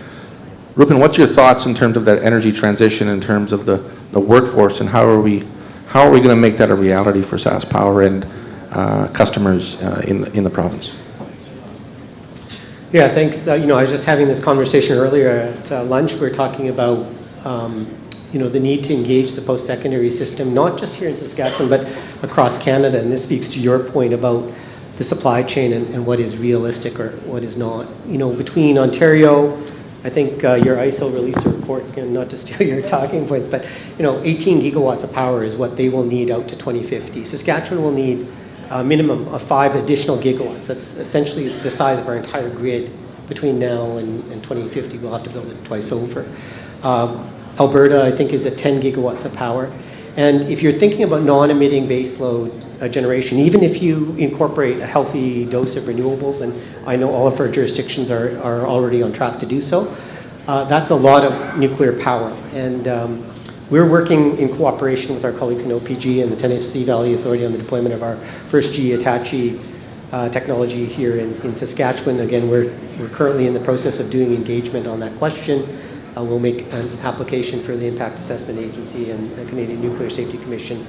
Rupen, what's your thoughts in terms of that energy transition, in terms of the workforce, and how are we going to make that a reality for SAS Power, and customers in the province. Yeah, thanks. I was just having this conversation earlier at lunch. We were talking about, the need to engage the post-secondary system, not just here in Saskatchewan, but across Canada. And this speaks to your point about the supply chain and what is realistic or what is not. Between Ontario, I think your ISO released a report, again, not to steal your talking points, but 18 gigawatts of power is what they will need out to 2050. Saskatchewan will need a minimum of 5 additional gigawatts. That's essentially the size of our entire grid between now and 2050. We'll have to build it twice over. Alberta, I think, is at 10 gigawatts of power. And if you're thinking about non-emitting baseload generation, even if you incorporate a healthy dose of renewables, and I know all of our jurisdictions are already on track to do so, that's a lot of nuclear power. And we're working in cooperation with our colleagues in OPG and the Tennessee Valley Authority on the deployment of our first GE Hitachi technology here in Saskatchewan. Again, we're currently in the process of doing engagement on that question. We'll make an application for the Impact Assessment Agency and the Canadian Nuclear Safety Commission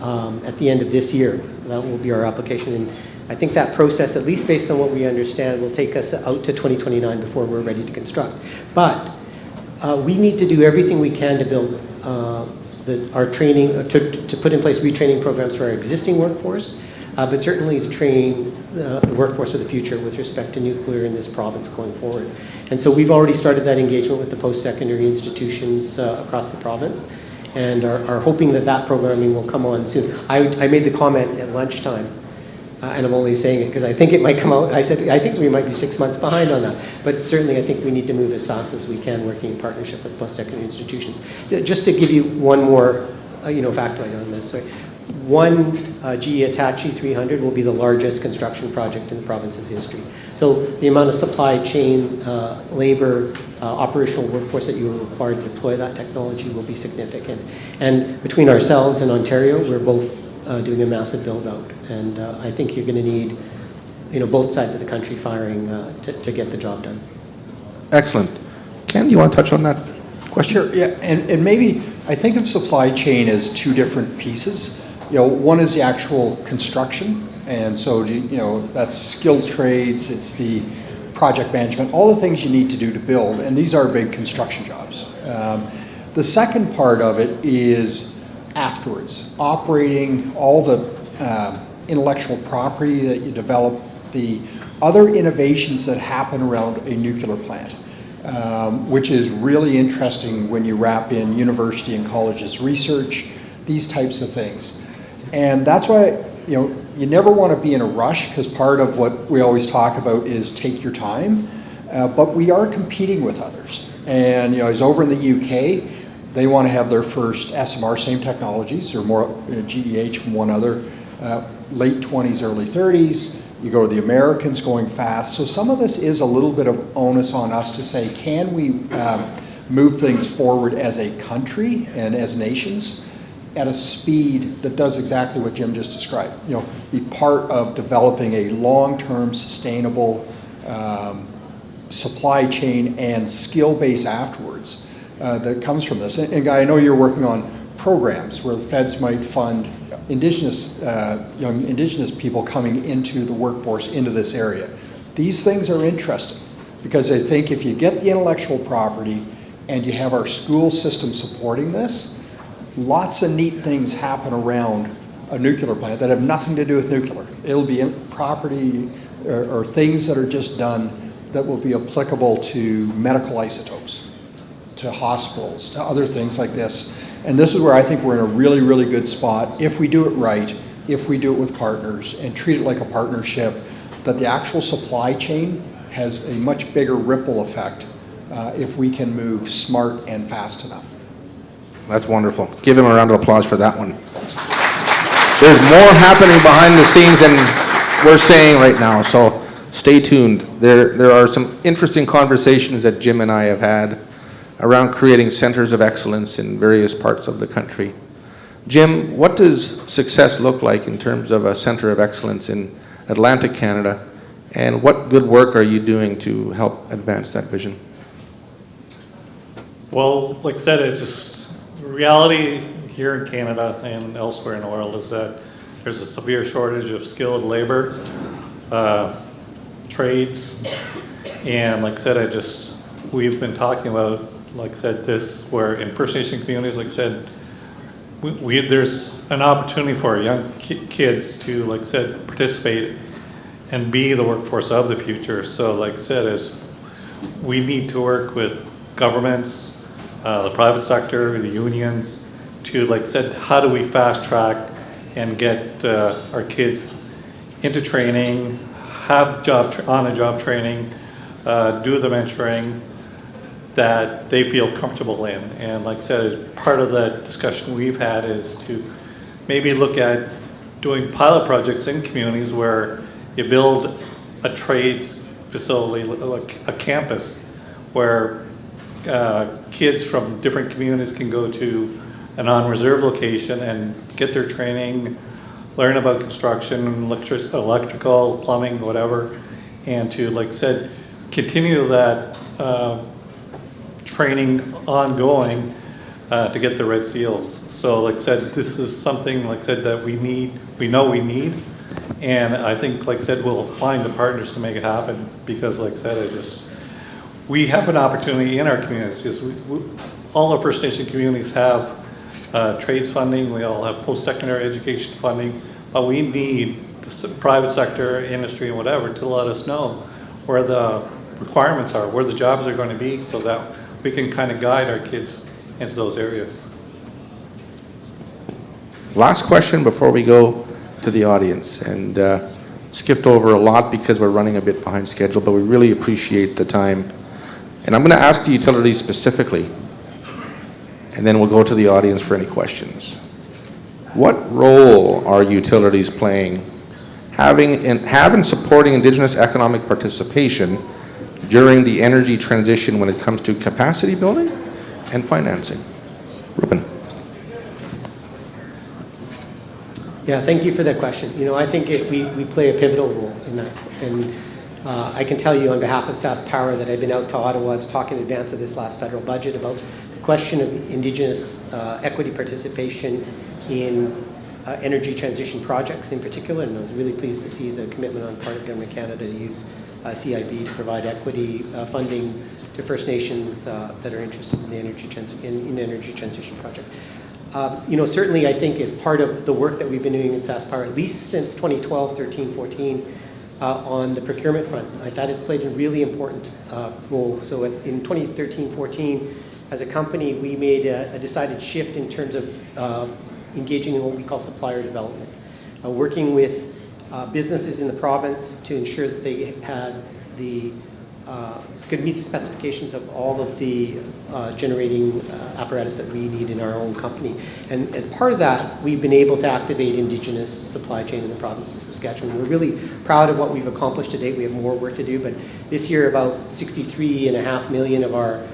at the end of this year. That will be our application. And I think that process, at least based on what we understand, will take us out to 2029 before we're ready to construct. But we need to do everything we can to build our training, to put in place retraining programs for our existing workforce, but certainly to train the workforce of the future with respect to nuclear in this province going forward. And so we've already started that engagement with the post-secondary institutions across the province and are hoping that programming will come on soon. I made the comment at lunchtime, and I'm only saying it because I think it might come out. I said, I think we might be 6 months behind on that. But certainly I think we need to move as fast as we can, working in partnership with post-secondary institutions. Just to give you one more factoid on this. Sorry. One GE Hitachi 300 will be the largest construction project in the province's history. So the amount of supply chain, labor, operational workforce that you are required to deploy that technology will be significant. And between ourselves and Ontario, we're both doing a massive build out. And I think you're going to need both sides of the country firing to get the job done. Excellent. Ken, do you want to touch on that question? Sure, yeah. And maybe I think of supply chain as two different pieces. One is the actual construction, and so that's skilled trades, it's the project management, all the things you need to do to build, and these are big construction jobs. The second part of it is afterwards, operating all the intellectual property that you develop, the other innovations that happen around a nuclear plant, which is really interesting when you wrap in university and colleges research, these types of things. And that's why, you never want to be in a rush, because part of what we always talk about is take your time, but we are competing with others. And I was over in the UK, they want to have their first SMR, same technologies, or more GEH from one other, late 20s, early 30s. You go to the Americans going fast. So some of this is a little bit of onus on us to say, can we move things forward as a country and as nations at a speed that does exactly what Jim just described. Be part of developing a long-term sustainable supply chain and skill base afterwards that comes from this. And Guy, I know you're working on programs where the feds might fund Indigenous, young Indigenous people coming into the workforce into this area. These things are interesting because I think if you get the intellectual property and you have our school system supporting this, lots of neat things happen around a nuclear plant that have nothing to do with nuclear. It'll be property or things that are just done that will be applicable to medical isotopes, to hospitals, to other things like this. And this is where I think we're in a really, really good spot if we do it right, if we do it with partners and treat it like a partnership, that the actual supply chain has a much bigger ripple effect if we can move smart and fast enough. That's wonderful. Give him a round of applause for that one. There's more happening behind the scenes than we're saying right now, so stay tuned. There are some interesting conversations that Jim and I have had around creating centers of excellence in various parts of the country. Jim, what does success look like in terms of a center of excellence in Atlantic Canada, and what good work are you doing to help advance that vision? Well, like I said, it's just reality here in Canada and elsewhere in the world is that there's a severe shortage of skilled labor, trades, and like I said, we've been talking about, like I said, this where in First Nation communities, like I said, there's an opportunity for young kids to, like I said, participate and be the workforce of the future. So like I said, we need to work with governments, the private sector, the unions, to, like I said, how do we fast track and get our kids into training, have on-the-job training, do the mentoring that they feel comfortable in. And like I said, part of the discussion we've had is to maybe look at doing pilot projects in communities where you build a trades facility, like a campus, where kids from different communities can go to a non-reserve location and get their training, learn about construction, electrical, plumbing, whatever, and to, like I said, continue that training ongoing to get the red seals. So like I said, this is something, like I said, that we know we need, and I think, like I said, we'll find the partners to make it happen, because like I said, we have an opportunity in our communities, because all our First Nation communities have trades funding, we all have post-secondary education funding, but we need the private sector, industry, and whatever to let us know where the requirements are, where the jobs are going to be, so that we can kind of guide our kids into those areas. Last question before we go to the audience, and skipped over a lot because we're running a bit behind schedule, but we really appreciate the time. And I'm going to ask the utilities specifically, and then we'll go to the audience for any questions. What role are utilities playing having supporting Indigenous economic participation during the energy transition when it comes to capacity building and financing? Ruben. Yeah, thank you for that question. You know, I think we play a pivotal role in that. And I can tell you on behalf of SAS Power that I've been out to Ottawa to talk in advance of this last federal budget about the question of Indigenous equity participation in energy transition projects in particular. And I was really pleased to see the commitment on part of Government of Canada to use CIB to provide equity funding to First Nations that are interested in the energy transition projects. You know, certainly I think as part of the work that we've been doing in SAS Power, at least since 2012, 13, 14, on the procurement front, that has played a really important role. So in 2013, 14, as a company, we made a decided shift in terms of engaging in what we call supplier development, working with businesses in the province to ensure that they had could meet the specifications of all of the generating apparatus that we need in our own company. And as part of that, we've been able to activate Indigenous supply chain in the province of Saskatchewan. We're really proud of what we've accomplished to date. We have more work to do, but this year about $63.5 million of our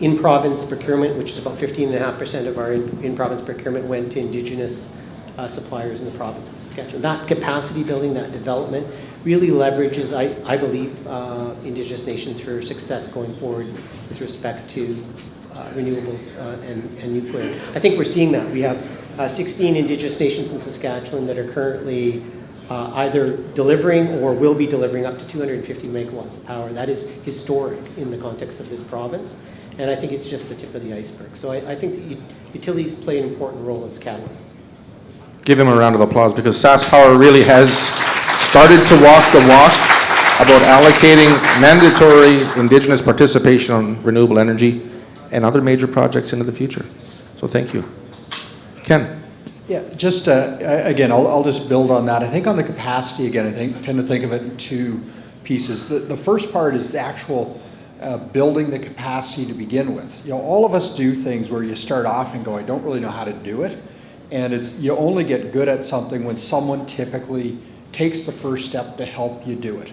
in-province procurement, which is about 15.5% of our in-province procurement, went to Indigenous suppliers in the province of Saskatchewan. That capacity building, that development, really leverages, I believe, Indigenous nations for success going forward with respect to renewables and nuclear. I think we're seeing that. We have 16 Indigenous nations in Saskatchewan that are currently either delivering or will be delivering up to 250 megawatts of power. That is historic in the context of this province, and I think it's just the tip of the iceberg. So I think that utilities play an important role as catalysts. Give him a round of applause, because SAS Power really has started to walk the walk about allocating mandatory Indigenous participation on renewable energy and other major projects into the future. So thank you. Ken. Yeah, just again, I'll just build on that. I think on the capacity, again, tend to think of it in two pieces. The first part is the actual building the capacity to begin with. You know, all of us do things where you start off and go, I don't really know how to do it. And you only get good at something when someone typically takes the first step to help you do it.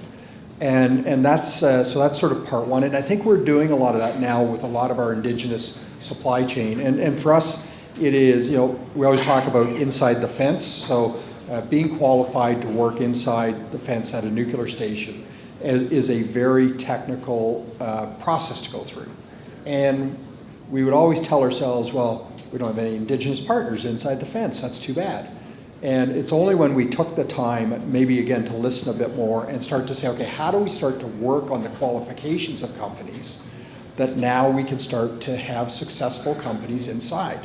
And that's so that's sort of part one. And I think we're doing a lot of that now with a lot of our Indigenous supply chain. And for us, it is, you know, we always talk about inside the fence. So being qualified to work inside the fence at a nuclear station is a very technical process to go through. And we would always tell ourselves, well, we don't have any Indigenous partners inside the fence. That's too bad. And it's only when we took the time, maybe again, to listen a bit more and start to say, okay, how do we start to work on the qualifications of companies, that now we can start to have successful companies inside,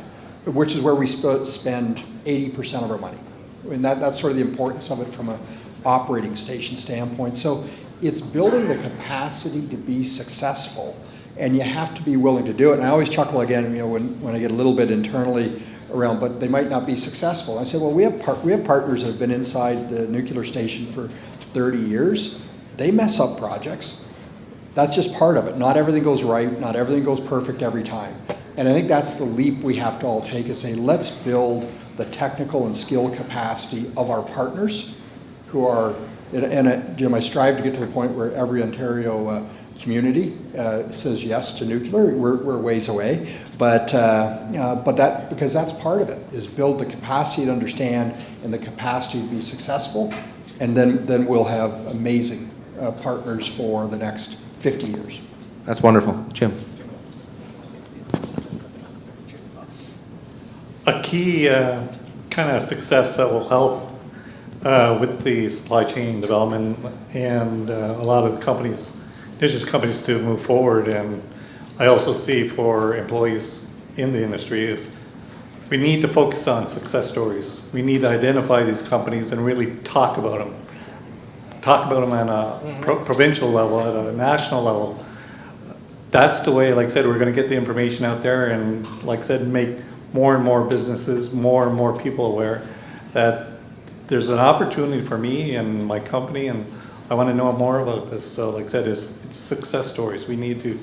which is where we spend 80% of our money. I mean, that's sort of the importance of it from an operating station standpoint. So it's building the capacity to be successful, and you have to be willing to do it. And I always chuckle again, when I get a little bit internally around, but they might not be successful. I say, well, we have partners that have been inside the nuclear station for 30 years. They mess up projects. That's just part of it. Not everything goes right. Not everything goes perfect every time. And I think that's the leap we have to all take, is say, let's build the technical and skill capacity of our partners who are, Jim, I strive to get to the point where every Ontario community says yes to nuclear. We're ways away, but that, because that's part of it, is build the capacity to understand and the capacity to be successful, and then we'll have amazing partners for the next 50 years. That's wonderful. Jim. A key kind of success that will help with the supply chain development and a lot of the companies, Indigenous companies, to move forward, and I also see for employees in the industry, is we need to focus on success stories. We need to identify these companies and really talk about them. Talk about them on a provincial level, at a national level. That's the way, like I said, we're going to get the information out there, and like I said, make more and more businesses, more and more people aware that there's an opportunity for me and my company, and I want to know more about this. So like I said, it's success stories. We need to,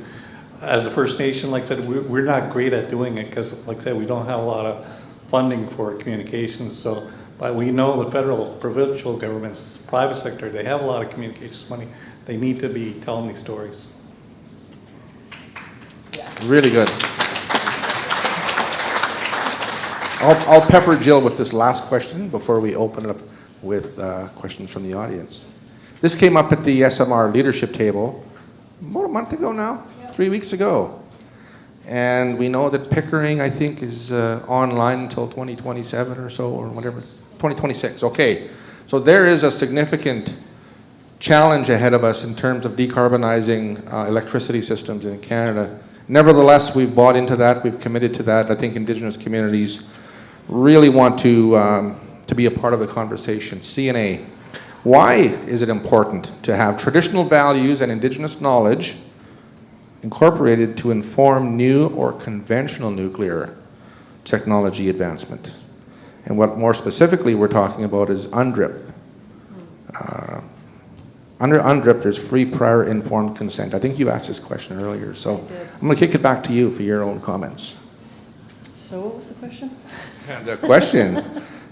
as a First Nation, like I said, we're not great at doing it because, like I said, we don't have a lot of funding for communications. So, but we know the federal, provincial governments, private sector, they have a lot of communications money. They need to be telling these stories. Really good. I'll pepper Jill with this last question before we open it up with questions from the audience. This came up at the SMR leadership table about a month ago now, 3 weeks ago. And we know that Pickering, I think, is online until 2027 or so, or whatever, 2026, okay. So there is a significant challenge ahead of us in terms of decarbonizing electricity systems in Canada. Nevertheless, we've bought into that, we've committed to that. I think Indigenous communities really want to be a part of the conversation. CNA, why is it important to have traditional values and Indigenous knowledge incorporated to inform new or conventional nuclear technology advancement? And what more specifically we're talking about is UNDRIP. Under UNDRIP, there's free prior informed consent. I think you asked this question earlier, so I'm going to kick it back to you for your own comments. So what was the question? The question,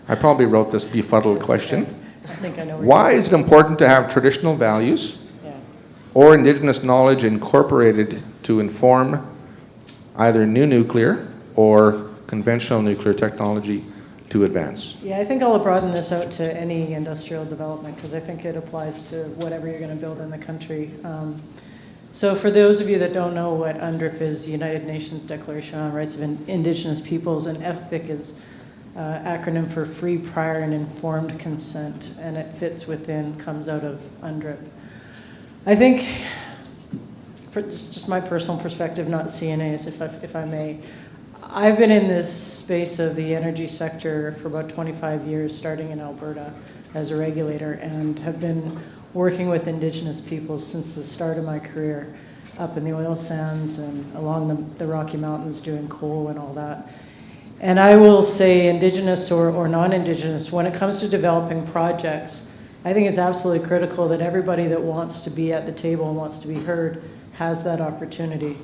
I probably wrote this befuddled question. Okay. I think I know why is it important to have traditional values or Indigenous knowledge incorporated to inform either new nuclear or conventional nuclear technology to advance? Yeah, I think I'll broaden this out to any industrial development, because I think it applies to whatever you're going to build in the country. So for those of you that don't know what UNDRIP is, the United Nations Declaration on Rights of Indigenous Peoples, and FPIC is acronym for Free, Prior, and Informed Consent, and it fits within, comes out of UNDRIP. I think, for just my personal perspective, not CNA's, if I may, I've been in this space of the energy sector for about 25 years, starting in Alberta as a regulator, and have been working with Indigenous peoples since the start of my career, up in the oil sands and along the Rocky Mountains doing coal and all that. And I will say, Indigenous or non-Indigenous, when it comes to developing projects, I think it's absolutely critical that everybody that wants to be at the table and wants to be heard has that opportunity.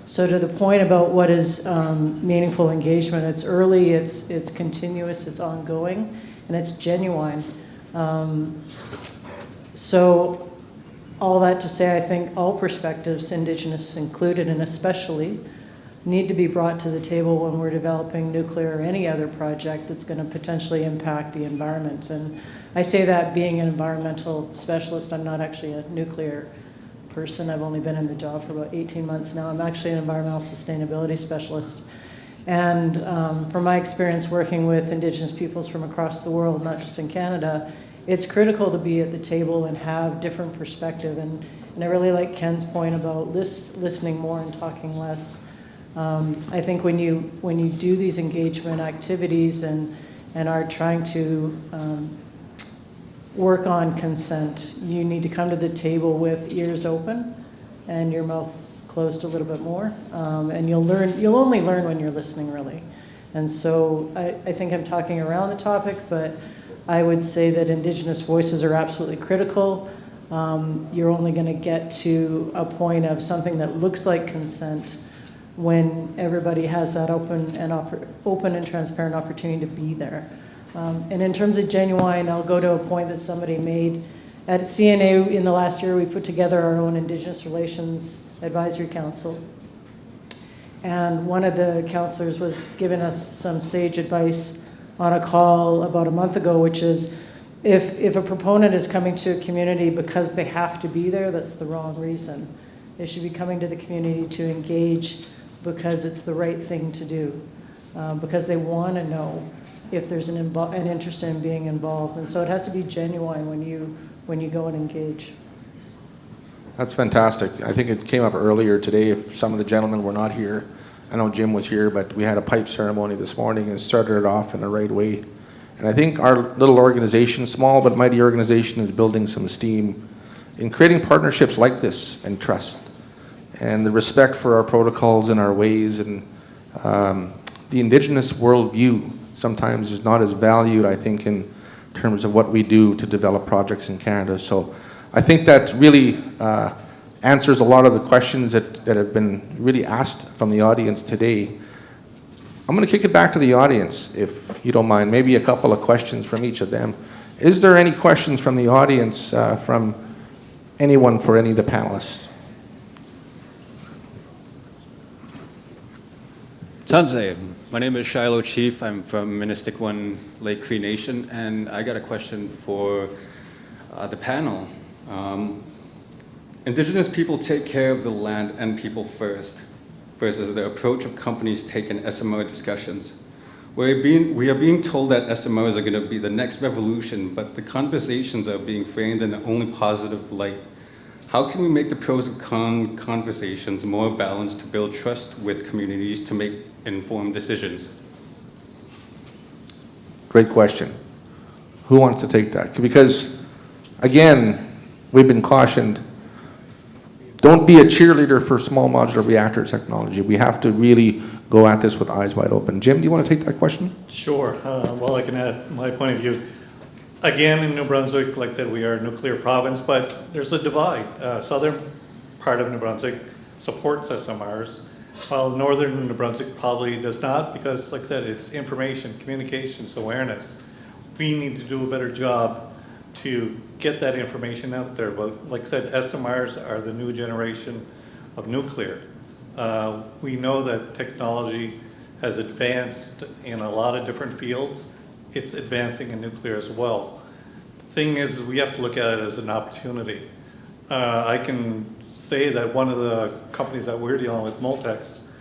So to the point about what is meaningful engagement, it's early, it's continuous, it's ongoing, and it's genuine. So all that to say, I think all perspectives, Indigenous included and especially, need to be brought to the table when we're developing nuclear or any other project that's going to potentially impact the environment. And I say that being an environmental specialist. I'm not actually a nuclear person. I've only been in the job for about 18 months now. I'm actually an environmental sustainability specialist. And from my experience working with Indigenous peoples from across the world, not just in Canada, it's critical to be at the table and have different perspective. And I really like Ken's point about listening more and talking less. I think when you do these engagement activities and are trying to work on consent, you need to come to the table with ears open and your mouth closed a little bit more, and you'll only learn when you're listening, really. And so I think I'm talking around the topic, but I would say that Indigenous voices are absolutely critical. You're only going to get to a point of something that looks like consent when everybody has that open and transparent opportunity to be there. And in terms of Genuine, I'll go to a point that somebody made. At CNA in the last year, we put together our own Indigenous Relations Advisory Council. And one of the counselors was giving us some sage advice on a call about a month ago, which is if a proponent is coming to a community because they have to be there, that's the wrong reason. They should be coming to the community to engage because it's the right thing to do, because they want to know if there's an interest in being involved. And so it has to be genuine when you go and engage. That's fantastic. I think it came up earlier today if some of the gentlemen were not here. I know Jim was here, but we had a pipe ceremony this morning and started it off in the right way. And I think our little organization, small but mighty organization, is building some steam in creating partnerships like this and trust. And the respect for our protocols and our ways, and the Indigenous worldview sometimes is not as valued, I think, in terms of what we do to develop projects in Canada. So I think that really answers a lot of the questions that have been really asked from the audience today. I'm going to kick it back to the audience, if you don't mind. Maybe a couple of questions from each of them. Is there any questions from the audience, from anyone for any of the panelists? Tanzay, my name is Shiloh Chief. I'm from Ministic Lake Cree Nation, and I got a question for the panel. Indigenous people take care of the land and people first, versus the approach of companies taking SMO discussions. We are being told that SMOs are going to be the next revolution, but the conversations are being framed in an only positive light. How can we make the pros and cons conversations more balanced to build trust with communities to make informed decisions? Great question. Who wants to take that? Because, again, we've been cautioned, don't be a cheerleader for small modular reactor technology. We have to really go at this with eyes wide open. Jim, do you want to take that question? Sure. Well, I can add my point of view. Again, in New Brunswick, like I said, we are a nuclear province, but there's a divide. Southern part of New Brunswick supports SMRs, while northern New Brunswick probably does not, because, like I said, it's information, communications, awareness. We need to do a better job to get that information out there. But like I said, SMRs are the new generation of nuclear. We know that technology has advanced in a lot of different fields. It's advancing in nuclear as well. The thing is, we have to look at it as an opportunity. I can say that one of the companies that we're dealing with, Moltex,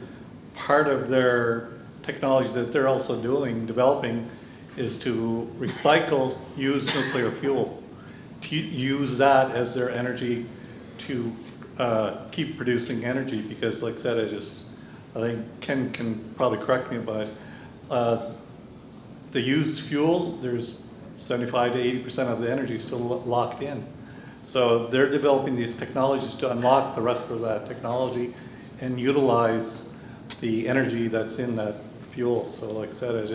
part of their technology that they're also developing, is to recycle used nuclear fuel, to use that as their energy to keep producing energy. Because, like I said, I think Ken can probably correct me, but the used fuel, there's 75 to 80% of the energy still locked in. So they're developing these technologies to unlock the rest of that technology and utilize the energy that's in that fuel. So like I said,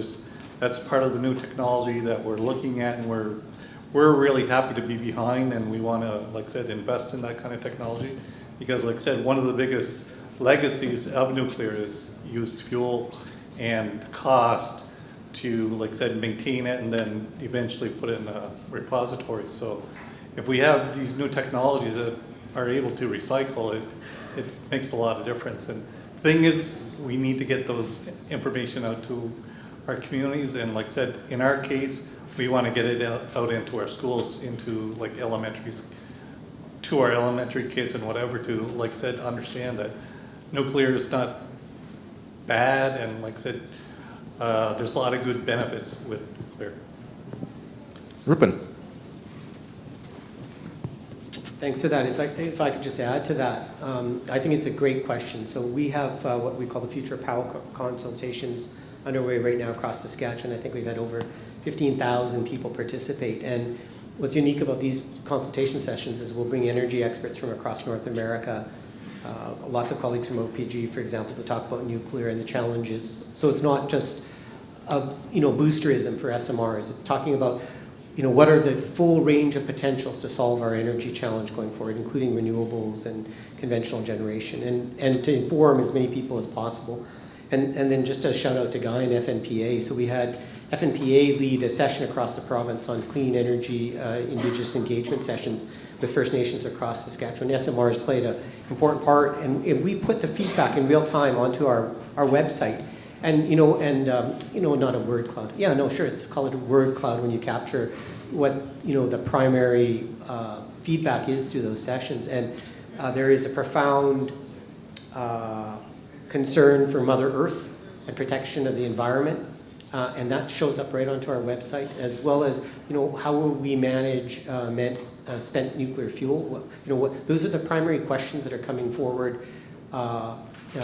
that's part of the new technology that we're looking at, and we're really happy to be behind, and we want to, like I said, invest in that kind of technology. Because like I said, one of the biggest legacies of nuclear is used fuel and cost to, like I said, maintain it and then eventually put it in a repository. So if we have these new technologies that are able to recycle it, it makes a lot of difference. And the thing is, we need to get those information out to our communities. And like I said, in our case, we want to get it out into our schools, into like elementaries, to our elementary kids and whatever, to, like I said, understand that nuclear is not bad, and like I said, there's a lot of good benefits with nuclear. Rupin. Thanks for that. If I could just add to that, I think it's a great question. So we have what we call the Future Power Consultations underway right now across Saskatchewan. I think we've had over 15,000 people participate. And what's unique about these consultation sessions is we'll bring energy experts from across North America, lots of colleagues from OPG, for example, to talk about nuclear and the challenges. So it's not just boosterism for SMRs. It's talking about what are the full range of potentials to solve our energy challenge going forward, including renewables and conventional generation, and to inform as many people as possible. And then just a shout out to Guy and Fnpa. So we had Fnpa lead a session across the province on clean energy Indigenous engagement sessions with First Nations across Saskatchewan. SMRs played an important part, and we put the feedback in real time onto our website. And not a word cloud. Yeah, no, sure, it's called a word cloud when you capture what the primary feedback is through those sessions. And there is a profound concern for Mother Earth and protection of the environment, and that shows up right onto our website, as well as how will we manage spent nuclear fuel. Those are the primary questions that are coming forward.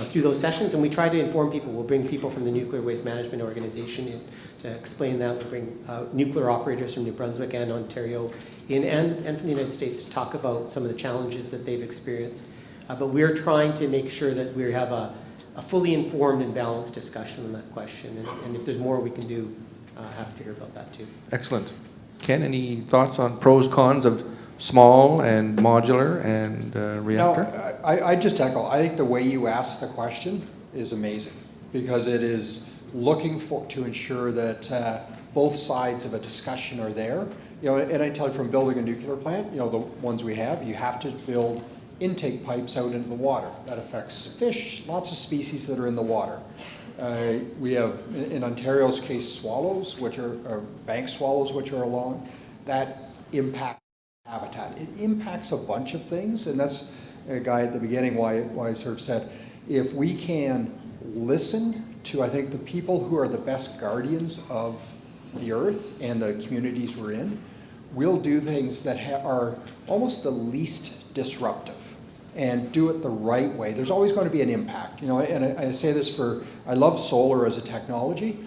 Through those sessions, and we try to inform people. We'll bring people from the Nuclear Waste Management Organization in to explain that. We'll bring nuclear operators from New Brunswick and Ontario in, and from the United States to talk about some of the challenges that they've experienced. But we're trying to make sure that we have a fully informed and balanced discussion on that question. And if there's more we can do, happy to hear about that too. Excellent. Ken, any thoughts on pros, cons of small and modular and reactor? No, I just echo. I think the way you ask the question is amazing, because it is looking to ensure that both sides of a discussion are there. And I tell you, from building a nuclear plant, the ones we have, you have to build intake pipes out into the water. That affects fish, lots of species that are in the water. We have, in Ontario's case, swallows, which are bank swallows, which are along. That impact habitat. It impacts a bunch of things, and that's a guy at the beginning why I sort of said, if we can listen to, I think, the people who are the best guardians of the earth and the communities we're in, we'll do things that are almost the least disruptive and do it the right way. There's always going to be an impact, and I say this I love solar as a technology.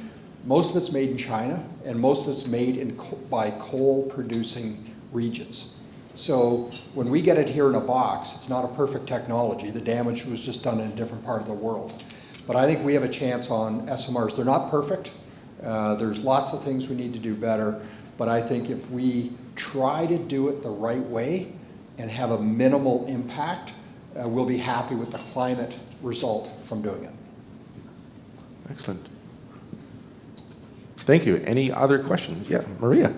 Most of it's made in China, and most of it's made by coal-producing regions. So when we get it here in a box, it's not a perfect technology. The damage was just done in a different part of the world. But I think we have a chance on SMRs. They're not perfect. There's lots of things we need to do better. But I think if we try to do it the right way and have a minimal impact, we'll be happy with the climate result from doing it. Excellent. Thank you. Any other questions? Yeah, Maria.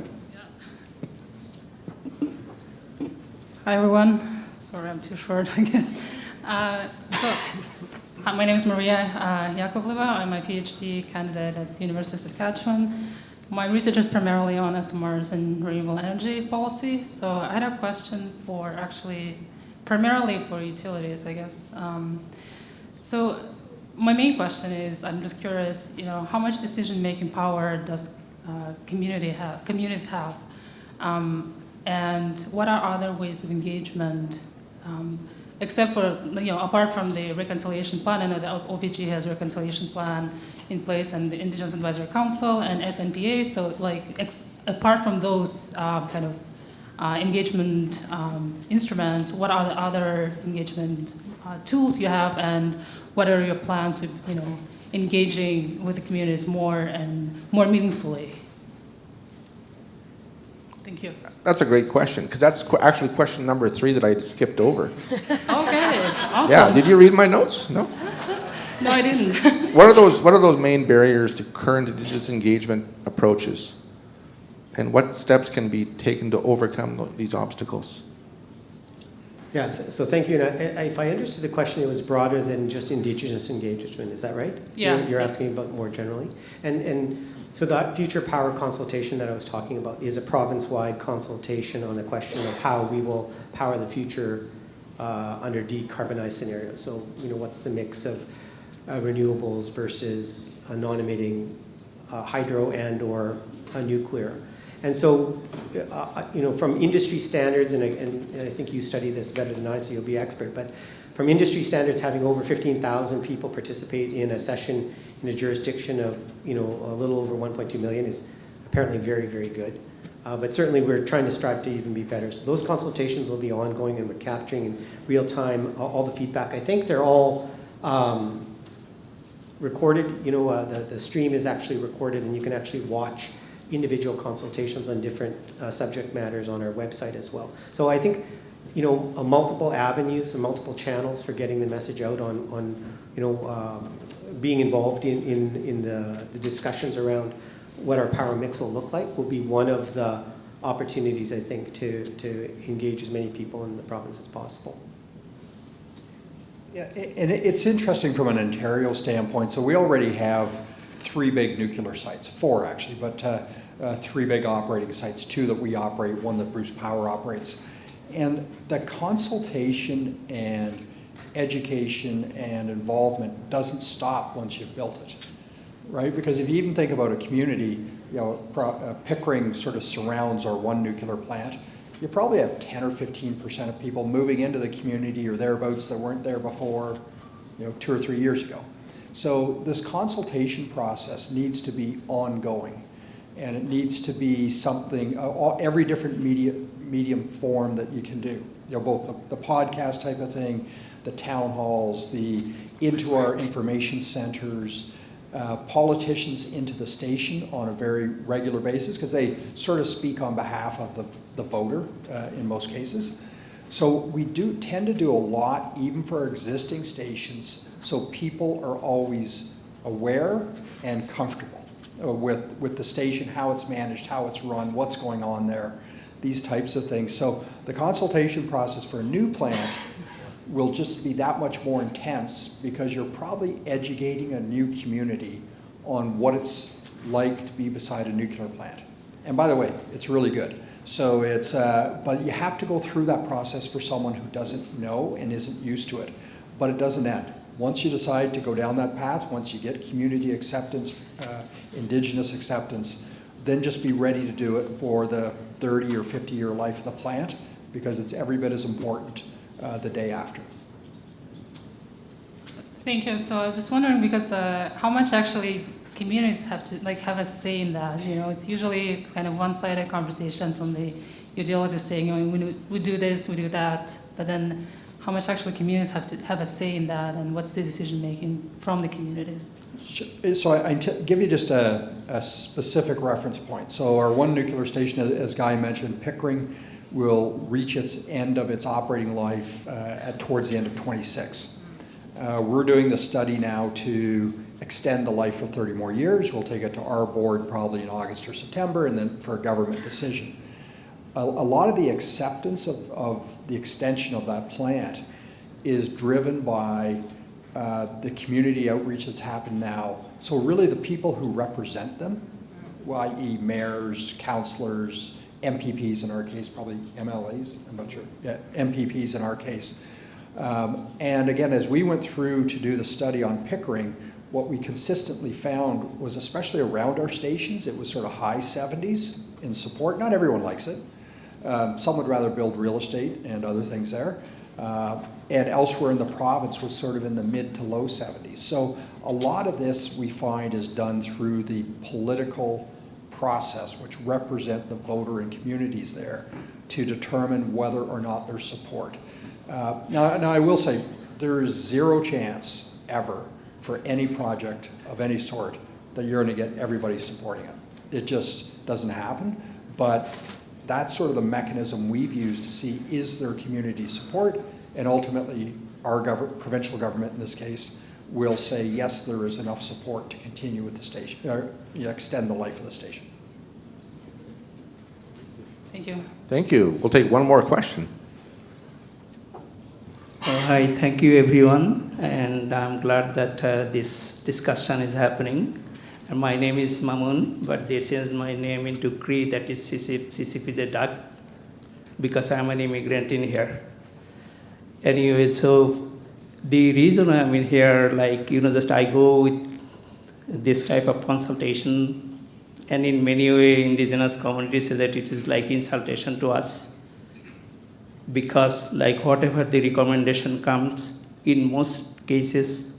Hi, everyone. Sorry, I'm too short, I guess. My name is Maria Yakovleva. I'm a PhD candidate at the University of Saskatchewan. My research is primarily on SMRs and renewable energy policy. So I had a question primarily for utilities, I guess. So my main question is, I'm just curious, how much decision-making power does communities have? And what are other ways of engagement, except for, apart from the reconciliation plan? I know the OPG has a reconciliation plan in place, and the Indigenous Advisory Council and Fnpa. So, apart from those engagement instruments, what are the other engagement tools you have, and what are your plans of, engaging with the communities more and more meaningfully? Thank you. That's a great question, because that's actually question number 3 that I skipped over. Okay, awesome. Yeah, did you read my notes? No? No, I didn't. What are those main barriers to current Indigenous engagement approaches? And what steps can be taken to overcome these obstacles? Yeah, so thank you. And if I understood the question, it was broader than just Indigenous engagement. Is that right? Yeah. You're asking about more generally? And so that future power consultation that I was talking about is a province-wide consultation on the question of how we will power the future under decarbonized scenarios. So, what's the mix of renewables versus non-emitting hydro and or nuclear. And so, from industry standards, and I think you study this better than I, so you'll be expert, but from industry standards, having over 15,000 people participate in a session in a jurisdiction of, a little over 1.2 million is apparently very, very good. But certainly we're trying to strive to even be better. So those consultations will be ongoing, and we're capturing in real time all the feedback. I think they're all recorded. The stream is actually recorded, and you can actually watch individual consultations on different subject matters on our website as well. So I think, multiple avenues and multiple channels for getting the message out on being involved in the discussions around what our power mix will look like will be one of the opportunities, I think, to engage as many people in the province as possible. Yeah, and it's interesting from an Ontario standpoint. So we already have 3 big nuclear sites, 4 actually, but 3 big operating sites, 2 that we operate, 1 that Bruce Power operates. And the consultation and education and involvement doesn't stop once you've built it, right? Because if you even think about a community, Pickering sort of surrounds our 1 nuclear plant. You probably have 10 or 15% of people moving into the community or thereabouts that weren't there before, 2 or 3 years ago. So this consultation process needs to be ongoing, and it needs to be something, every different medium form that you can do. Both the podcast type of thing, the town halls, into our information centers, politicians into the station on a very regular basis, because they sort of speak on behalf of the voter in most cases. So we do tend to do a lot, even for our existing stations, so people are always aware and comfortable with the station, how it's managed, how it's run, what's going on there, these types of things. So the consultation process for a new plant will just be that much more intense, because you're probably educating a new community on what it's like to be beside a nuclear plant. And by the way, it's really good. So it's, but you have to go through that process for someone who doesn't know and isn't used to it. But it doesn't end. Once you decide to go down that path, once you get community acceptance, Indigenous acceptance, then just be ready to do it for the 30 or 50-year life of the plant, because it's every bit as important the day after. Thank you. So I was just wondering, because how much actually communities have to have a say in that? It's usually kind of one-sided conversation from the utilities saying, we do this, we do that, but then how much actually communities have to have a say in that, and what's the decision making from the communities? So I give you just a specific reference point. So our 1 nuclear station, as Guy mentioned, Pickering, will reach its end of its operating life towards the end of 26. We're doing the study now to extend the life for 30 more years. We'll take it to our board probably in August or September, and then for a government decision. A lot of the acceptance of the extension of that plant is driven by the community outreach that's happened now. So really the people who represent them, i.e. mayors, councillors, MPPs in our case, probably MLAs, I'm not sure. Yeah, MPPs in our case. And again, as we went through to do the study on Pickering, what we consistently found was, especially around our stations, it was sort of high 70s in support. Not everyone likes it. Some would rather build real estate and other things there. And elsewhere in the province was sort of in the mid to low 70s. So a lot of this we find is done through the political process, which represent the voter and communities there, to determine whether or not there's support. Now I will say, there is zero chance ever for any project of any sort that you're going to get everybody supporting it. It just doesn't happen. But that's sort of the mechanism we've used to see, is there community support? And ultimately, our provincial government in this case will say, yes, there is enough support to continue with the station, extend the life of the station. Thank you. Thank you. We'll take one more question. Hi, thank you everyone, and I'm glad that this discussion is happening. And my name is Mamun, but they changed my name into Cree, that is Sisip is a duck, because I'm an immigrant in here. Anyway, so the reason I'm in here, like, just I go with this type of consultation, and in many ways, indigenous communities say that it is like insultation to us, because like whatever the recommendation comes, in most cases,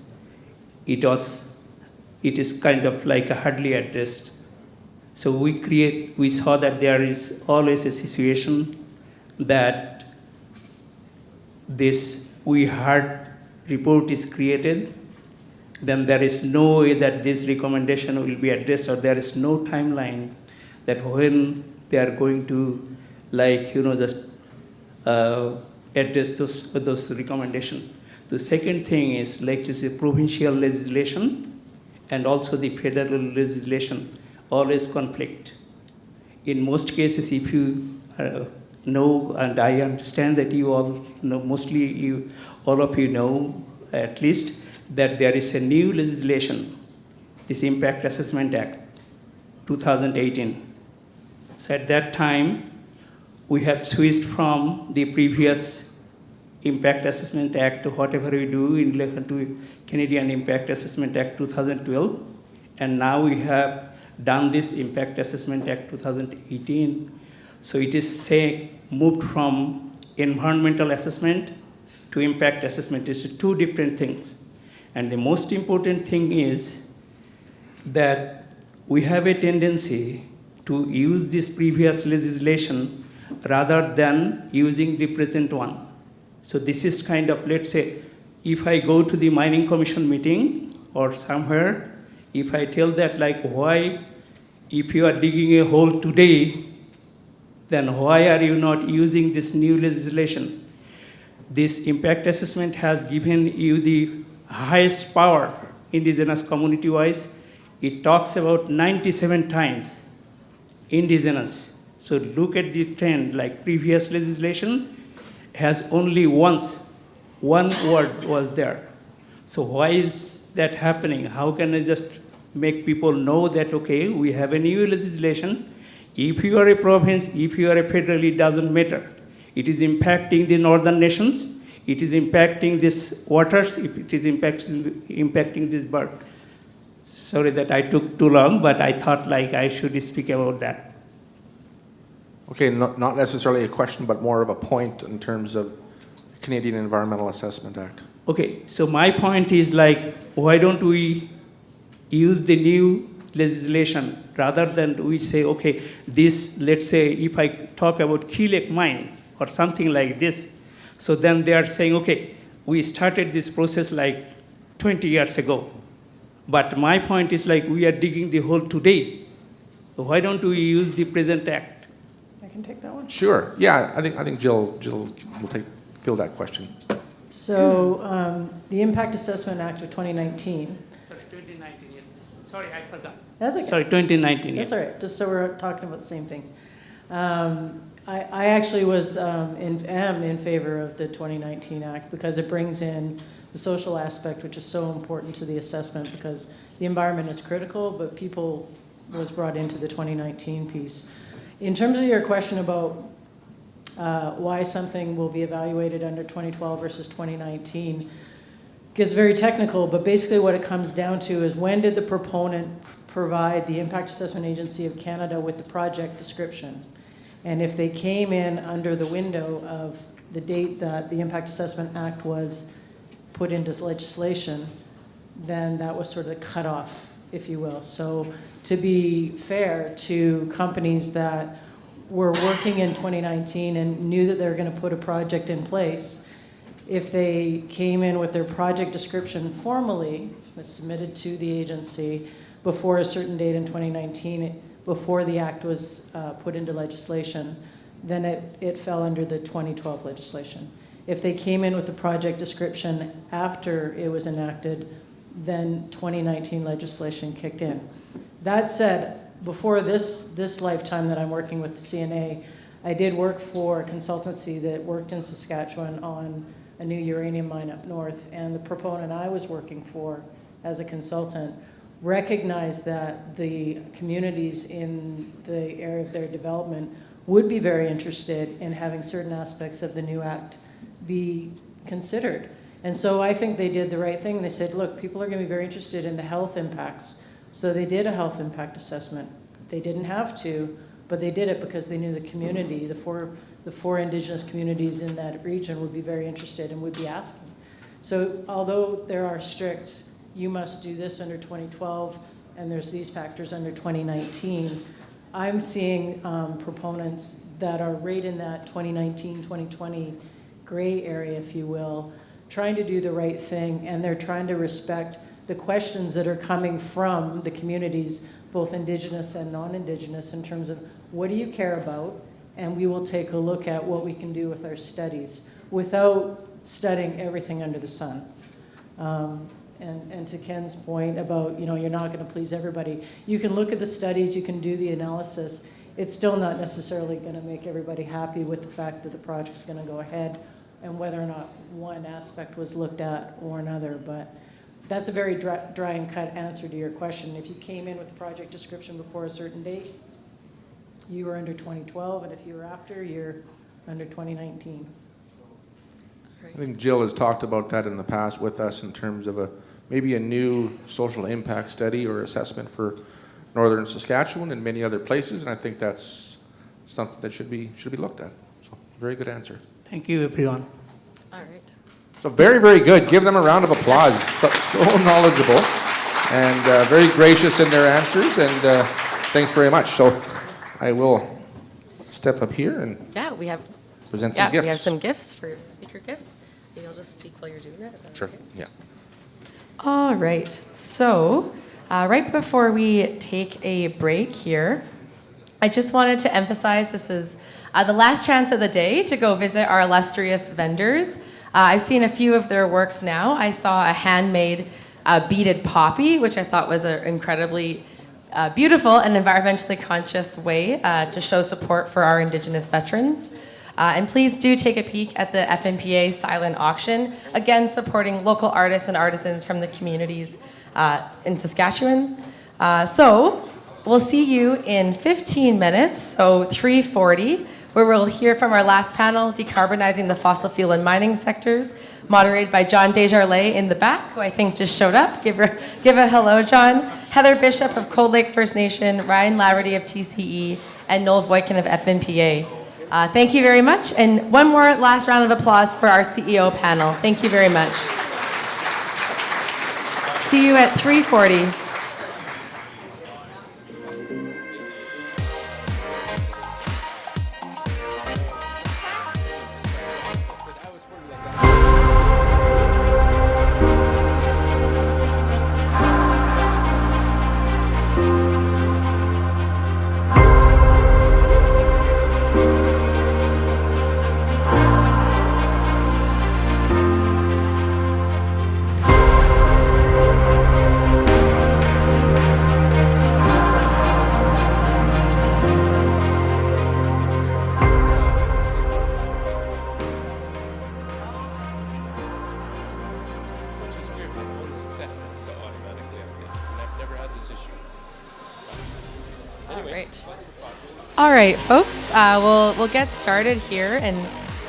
it is kind of like hardly addressed. So we saw that there is always a situation that we heard report is created, then there is no way that this recommendation will be addressed, or there is no timeline that when they are going to, like, just address those recommendations. The second thing is, like, this is provincial legislation and also the federal legislation always conflict. In most cases, if you know, and I understand that you all know, mostly all of you know at least, that there is a new legislation, this Impact Assessment Act, 2018. So at that time, we have switched from the previous Impact Assessment Act to whatever we do in relation to Canadian Impact Assessment Act 2012, and now we have done this Impact Assessment Act 2018. So it is moved from environmental assessment to impact assessment. It's two different things. And the most important thing is that we have a tendency to use this previous legislation rather than using the present one. So this is kind of, let's say, if I go to the mining commission meeting or somewhere, if I tell that, like, why, if you are digging a hole today, then why are you not using this new legislation? This impact assessment has given you the highest power, indigenous community-wise. It talks about 97 times indigenous. So look at the trend, like previous legislation has only one word was there. So why is that happening? How can I just make people know that, okay, we have a new legislation. If you are a province, if you are a federal, it doesn't matter. It is impacting the northern nations. It is impacting these waters. It is impacting this bird. Sorry that I took too long, but I thought like I should speak about that. Okay, not necessarily a question, but more of a point in terms of Canadian Environmental Assessment Act. Okay, so my point is, like, why don't we use the new legislation rather than we say, okay, this, let's say, if I talk about Key Lake Mine or something like this, so then they are saying, okay, we started this process like 20 years ago. But my point is, like, we are digging the hole today. So why don't we use the present act? I can take that one. Sure. Yeah, I think Jill will fill that question. So the Impact Assessment Act of 2019. Sorry, 2019, yes. Sorry, I forgot. That's okay. Sorry, 2019, yes. That's all right, just so we're talking about the same thing. I actually was am in favor of the 2019 Act because it brings in the social aspect, which is so important to the assessment, because the environment is critical, but people was brought into the 2019 piece. In terms of your question about why something will be evaluated under 2012 versus 2019, gets very technical, but basically what it comes down to is, when did the proponent provide the Impact Assessment Agency of Canada with the project description? And if they came in under the window of the date that the Impact Assessment Act was put into legislation, then that was sort of cut off, if you will. So to be fair to companies that were working in 2019 and knew that they were going to put a project in place, if they came in with their project description formally, was submitted to the agency before a certain date in 2019, before the act was put into legislation, then it fell under the 2012 legislation. If they came in with the project description after it was enacted, then 2019 legislation kicked in. That said, before this lifetime that I'm working with the CNA, I did work for a consultancy that worked in Saskatchewan on a new uranium mine up north, and the proponent I was working for as a consultant recognized that the communities in the area of their development would be very interested in having certain aspects of the new act be considered. And so I think they did the right thing. They said, look, people are going to be very interested in the health impacts. So they did a health impact assessment. They didn't have to, but they did it because they knew the community, the four Indigenous communities in that region would be very interested and would be asking. So although there are strict, you must do this under 2012, and there's these factors under 2019, I'm seeing proponents that are right in that 2019, 2020 gray area, if you will, trying to do the right thing, and they're trying to respect the questions that are coming from the communities, both Indigenous and non-Indigenous, in terms of what do you care about, and we will take a look at what we can do with our studies without studying everything under the sun. And to Ken's point about, you're not going to please everybody. You can look at the studies, you can do the analysis. It's still not necessarily going to make everybody happy with the fact that the project's going to go ahead and whether or not one aspect was looked at or another. But that's a very dry and cut answer to your question. If you came in with the project description before a certain date, you were under 2012, and if you were after, you're under 2019. I think Jill has talked about that in the past with us in terms of maybe a new social impact study or assessment for northern Saskatchewan and many other places, and I think that's something that should be looked at. So, very good answer. Thank you, everyone. All right. So very, very good. Give them a round of applause. So knowledgeable and very gracious in their answers, and thanks very much. So I will step up here and present some gifts. We have some gifts for speaker gifts. Maybe I'll just speak while you're doing that. Is that Sure, okay? yeah. All right. So right before we take a break here, I just wanted to emphasize this is the last chance of the day to go visit our illustrious vendors. I've seen a few of their works now. I saw a handmade beaded poppy, which I thought was an incredibly beautiful and environmentally conscious way to show support for our Indigenous veterans. And please do take a peek at the Fnpa silent auction, again supporting local artists and artisans from the communities in Saskatchewan. So we'll see you in 15 minutes, so 3:40, where we'll hear from our last panel, Decarbonizing the Fossil Fuel and Mining Sectors, moderated by John Desjardins in the back, who I think just showed up. Give a hello, John. Heather Bishop of Cold Lake First Nation, Ryan Laverty of TCE, and Noel Voikin of FNPA. Thank you very much. And one more last round of applause for our CEO panel. Thank you very much. See you at 3:40. All right, folks, we'll get started here and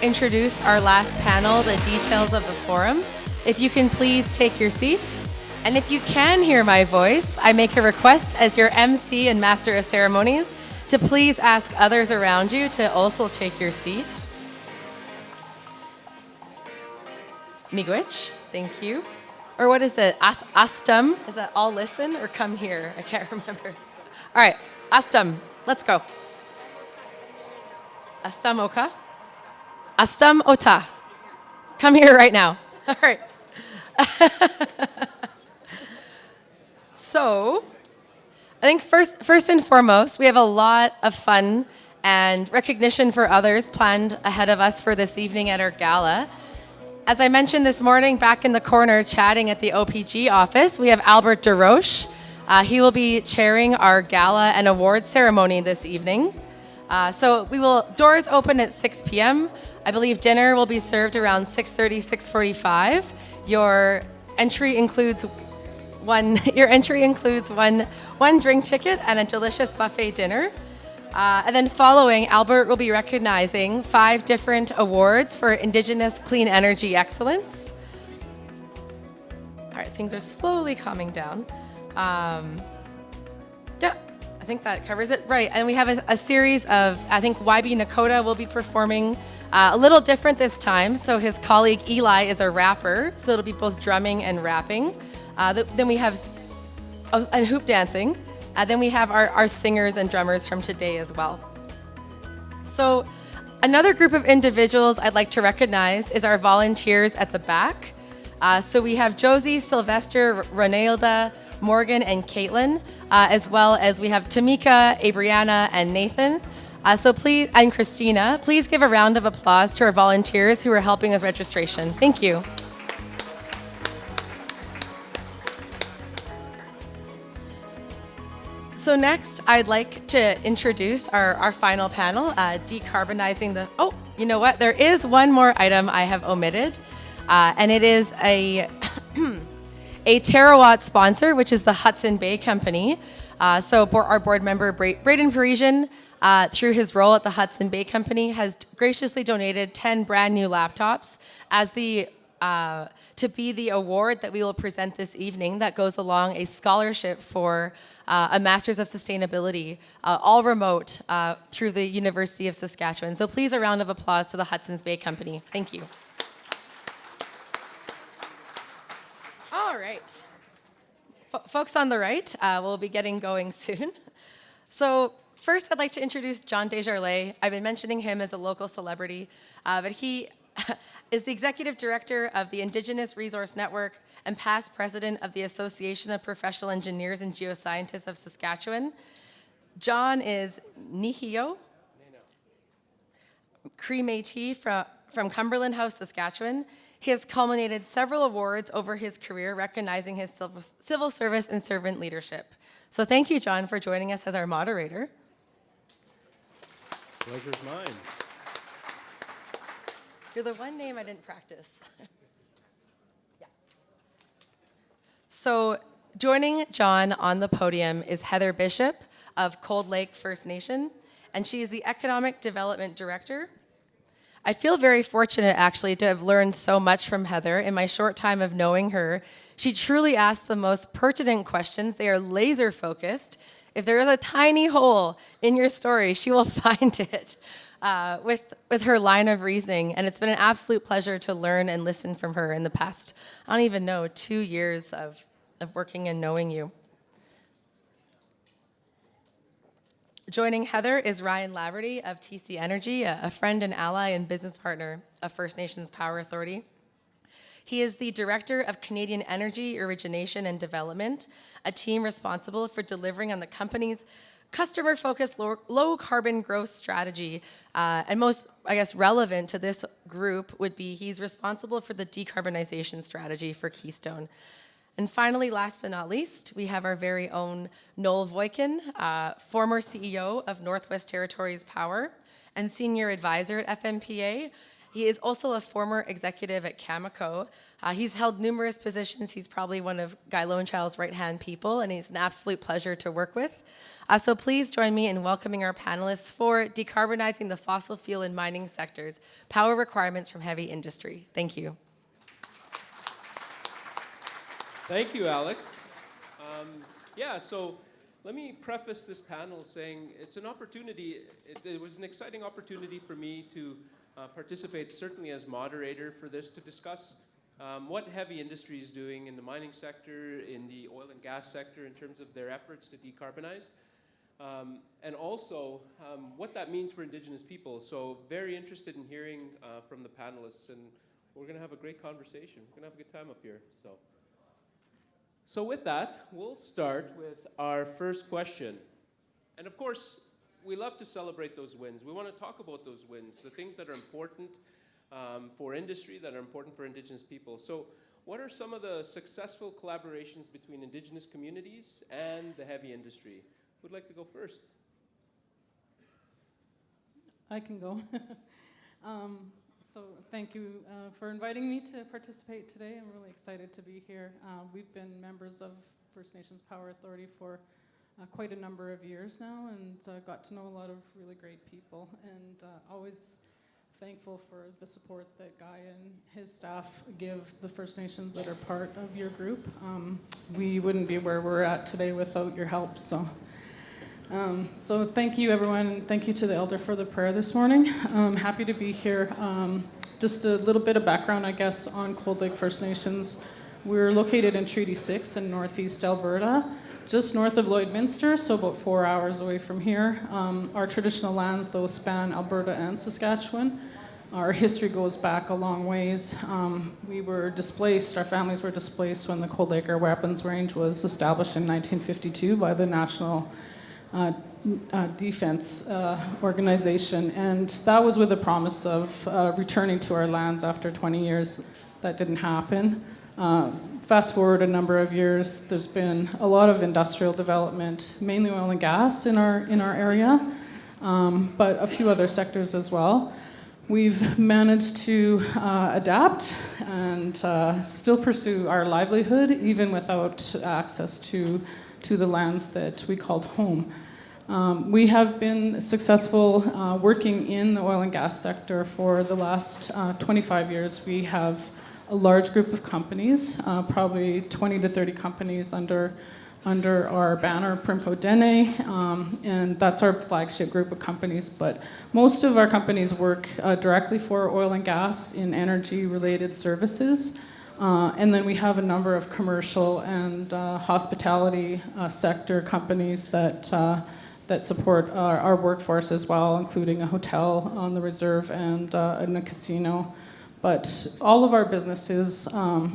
introduce our last panel, the details of the forum. If you can please take your seats. And if you can hear my voice, I make a request as your MC and Master of Ceremonies to please ask others around you to also take your seat. Miigwech, thank you. Or what is it? Astum? Is that all listen or come here? I can't remember. All right, Astum, let's go. Astum Oka. Astum Ota. Come here right now. All right. So, I think first and foremost, we have a lot of fun and recognition for others planned ahead of us for this evening at our gala. As I mentioned this morning, back in the corner chatting at the OPG office, we have Albert DeRoche. He will be chairing our gala and awards ceremony this evening. So doors open at 6 p.m. I believe dinner will be served around 6:30, 6:45. Your entry includes one drink ticket and a delicious buffet dinner. And then following, Albert will be recognizing 5 different awards for Indigenous Clean Energy Excellence. All right, things are slowly calming down. Yeah, I think that covers it. Right, and we have a series of, I think YB Nakota will be performing a little different this time. So his colleague Eli is a rapper, so it'll be both drumming and rapping. Then we have, and hoop dancing. Then we have our singers and drummers from today as well. So another group of individuals I'd like to recognize is our volunteers at the back. So we have Josie, Sylvester, Ronalda, Morgan, and Caitlin, as well as we have Tamika, Abriana, and Nathan. So please, and Christina, please give a round of applause to our volunteers who are helping with registration. Thank you. So next, I'd like to introduce our final panel, decarbonizing the, oh, you know what? There is one more item I have omitted, and it is a terawatt sponsor, which is the Hudson Bay Company. So our board member, Braden Parisian, through his role at the Hudson Bay Company, has graciously donated 10 brand new laptops as to be the award that we will present this evening that goes along a scholarship for a Master's of Sustainability, all remote through the University of Saskatchewan. So please, a round of applause to the Hudson's Bay Company. Thank you. All right. Folks on the right, we'll be getting going soon. So first, I'd like to introduce John Desjardins. I've been mentioning him as a local celebrity, but he is the Executive Director of the Indigenous Resource Network and past President of the Association of Professional Engineers and Geoscientists of Saskatchewan. John is Nihio, Cree Métis from Cumberland House, Saskatchewan. He has culminated several awards over his career, recognizing his civil service and servant leadership. So thank you, John, for joining us as our moderator. Pleasure's mine. You're the one name I didn't practice. Yeah. So joining John on the podium is Heather Bishop of Cold Lake First Nation, and she is the Economic Development Director. I feel very fortunate, actually, to have learned so much from Heather in my short time of knowing her. She truly asks the most pertinent questions. They are laser focused. If there is a tiny hole in your story, she will find it with her line of reasoning. And it's been an absolute pleasure to learn and listen from her in the past, I don't even know, 2 years of working and knowing you. Joining Heather is Ryan Laverty of TC Energy, a friend and ally and business partner of First Nations Power Authority. He is the Director of Canadian Energy Origination and Development, a team responsible for delivering on the company's customer-focused low-carbon growth strategy. And most, I guess, relevant to this group would be he's responsible for the decarbonization strategy for Keystone. And finally, last but not least, we have our very own Noel Voikin, former CEO of Northwest Territories Power and senior advisor at Fnpa. He is also a former executive at Cameco. He's held numerous positions. He's probably one of Guy Lowenchild's right-hand people, and he's an absolute pleasure to work with. So please join me in welcoming our panelists for decarbonizing the fossil fuel and mining sectors, power requirements from heavy industry. Thank you. Thank you, Alex. So let me preface this panel saying it's an opportunity. It was an exciting opportunity for me to participate, certainly as moderator for this, to discuss what heavy industry is doing in the mining sector, in the oil and gas sector in terms of their efforts to decarbonize, and also what that means for Indigenous people. So very interested in hearing from the panelists, and we're going to have a great conversation. We're going to have a good time up here. So with that, we'll start with our first question. And of course, we love to celebrate those wins. We want to talk about those wins, the things that are important for industry, that are important for Indigenous people. So what are some of the successful collaborations between Indigenous communities and the heavy industry? Who'd like to go first? I can go. So thank you for inviting me to participate today. I'm really excited to be here. We've been members of First Nations Power Authority for quite a number of years now, and got to know a lot of really great people, and always thankful for the support that Guy and his staff give the First Nations that are part of your group. We wouldn't be where we're at today without your help. So thank you, everyone, and thank you to the elder for the prayer this morning. I'm happy to be here. Just a little bit of background, I guess, on Cold Lake First Nations. We're located in Treaty 6 in northeast Alberta, just north of Lloydminster, so about 4 hours away from here. Our traditional lands, though, span Alberta and Saskatchewan. Our history goes back a long ways. We were displaced, our families were displaced when the Cold Lake Air Weapons Range was established in 1952 by the National Defense Organization, and that was with a promise of returning to our lands after 20 years. That didn't happen. Fast forward a number of years, there's been a lot of industrial development, mainly oil and gas in our area, but a few other sectors as well. We've managed to adapt and still pursue our livelihood, even without access to the lands that we called home. We have been successful working in the oil and gas sector for the last 25 years. We have a large group of companies, probably 20 to 30 companies under our banner, Fnpa Dene, and that's our flagship group of companies. But most of our companies work directly for oil and gas in energy-related services. And then we have a number of commercial and hospitality sector companies that support our workforce as well, including a hotel on the reserve and a casino. But all of our businesses,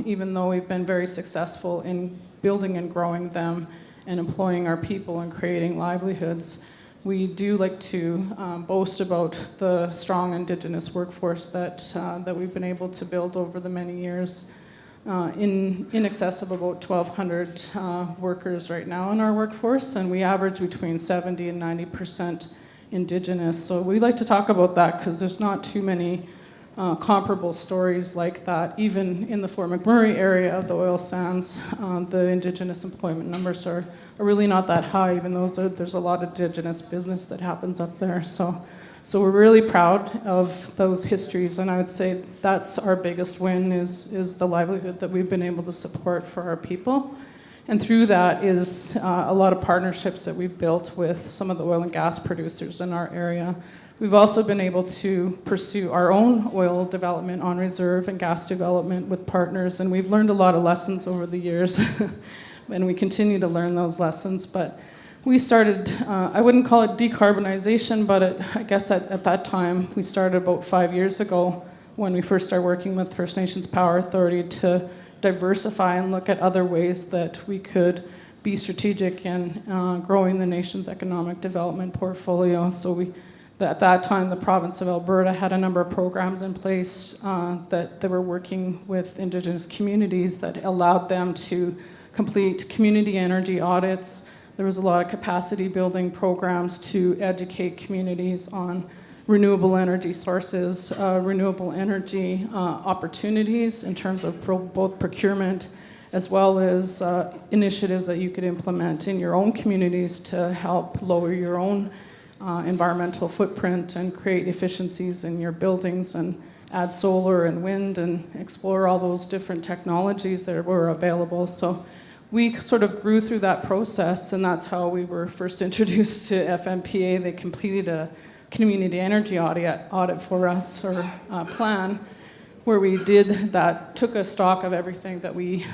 even though we've been very successful in building and growing them and employing our people and creating livelihoods, we do like to boast about the strong Indigenous workforce that we've been able to build over the many years. In excess of about 1,200 workers right now in our workforce, and we average between 70% and 90% Indigenous. So we like to talk about that because there's not too many comparable stories like that. Even in the Fort McMurray area of the oil sands, the Indigenous employment numbers are really not that high, even though there's a lot of Indigenous business that happens up there. So we're really proud of those histories, and I would say that's our biggest win is the livelihood that we've been able to support for our people. And through that is a lot of partnerships that we've built with some of the oil and gas producers in our area. We've also been able to pursue our own oil development on reserve and gas development with partners, and we've learned a lot of lessons over the years, and we continue to learn those lessons. But we started, I wouldn't call it decarbonization, but I guess at that time, we started about 5 years ago when we first started working with First Nations Power Authority to diversify and look at other ways that we could be strategic in growing the nation's economic development portfolio. So at that time, the province of Alberta had a number of programs in place that they were working with Indigenous communities that allowed them to complete community energy audits. There was a lot of capacity building programs to educate communities on renewable energy sources, renewable energy opportunities in terms of both procurement as well as initiatives that you could implement in your own communities to help lower your own environmental footprint and create efficiencies in your buildings and add solar and wind and explore all those different technologies that were available. So we sort of grew through that process, and that's how we were first introduced to Fnpa. They completed a community energy audit for us, or plan, where we did that, took a stock of everything that we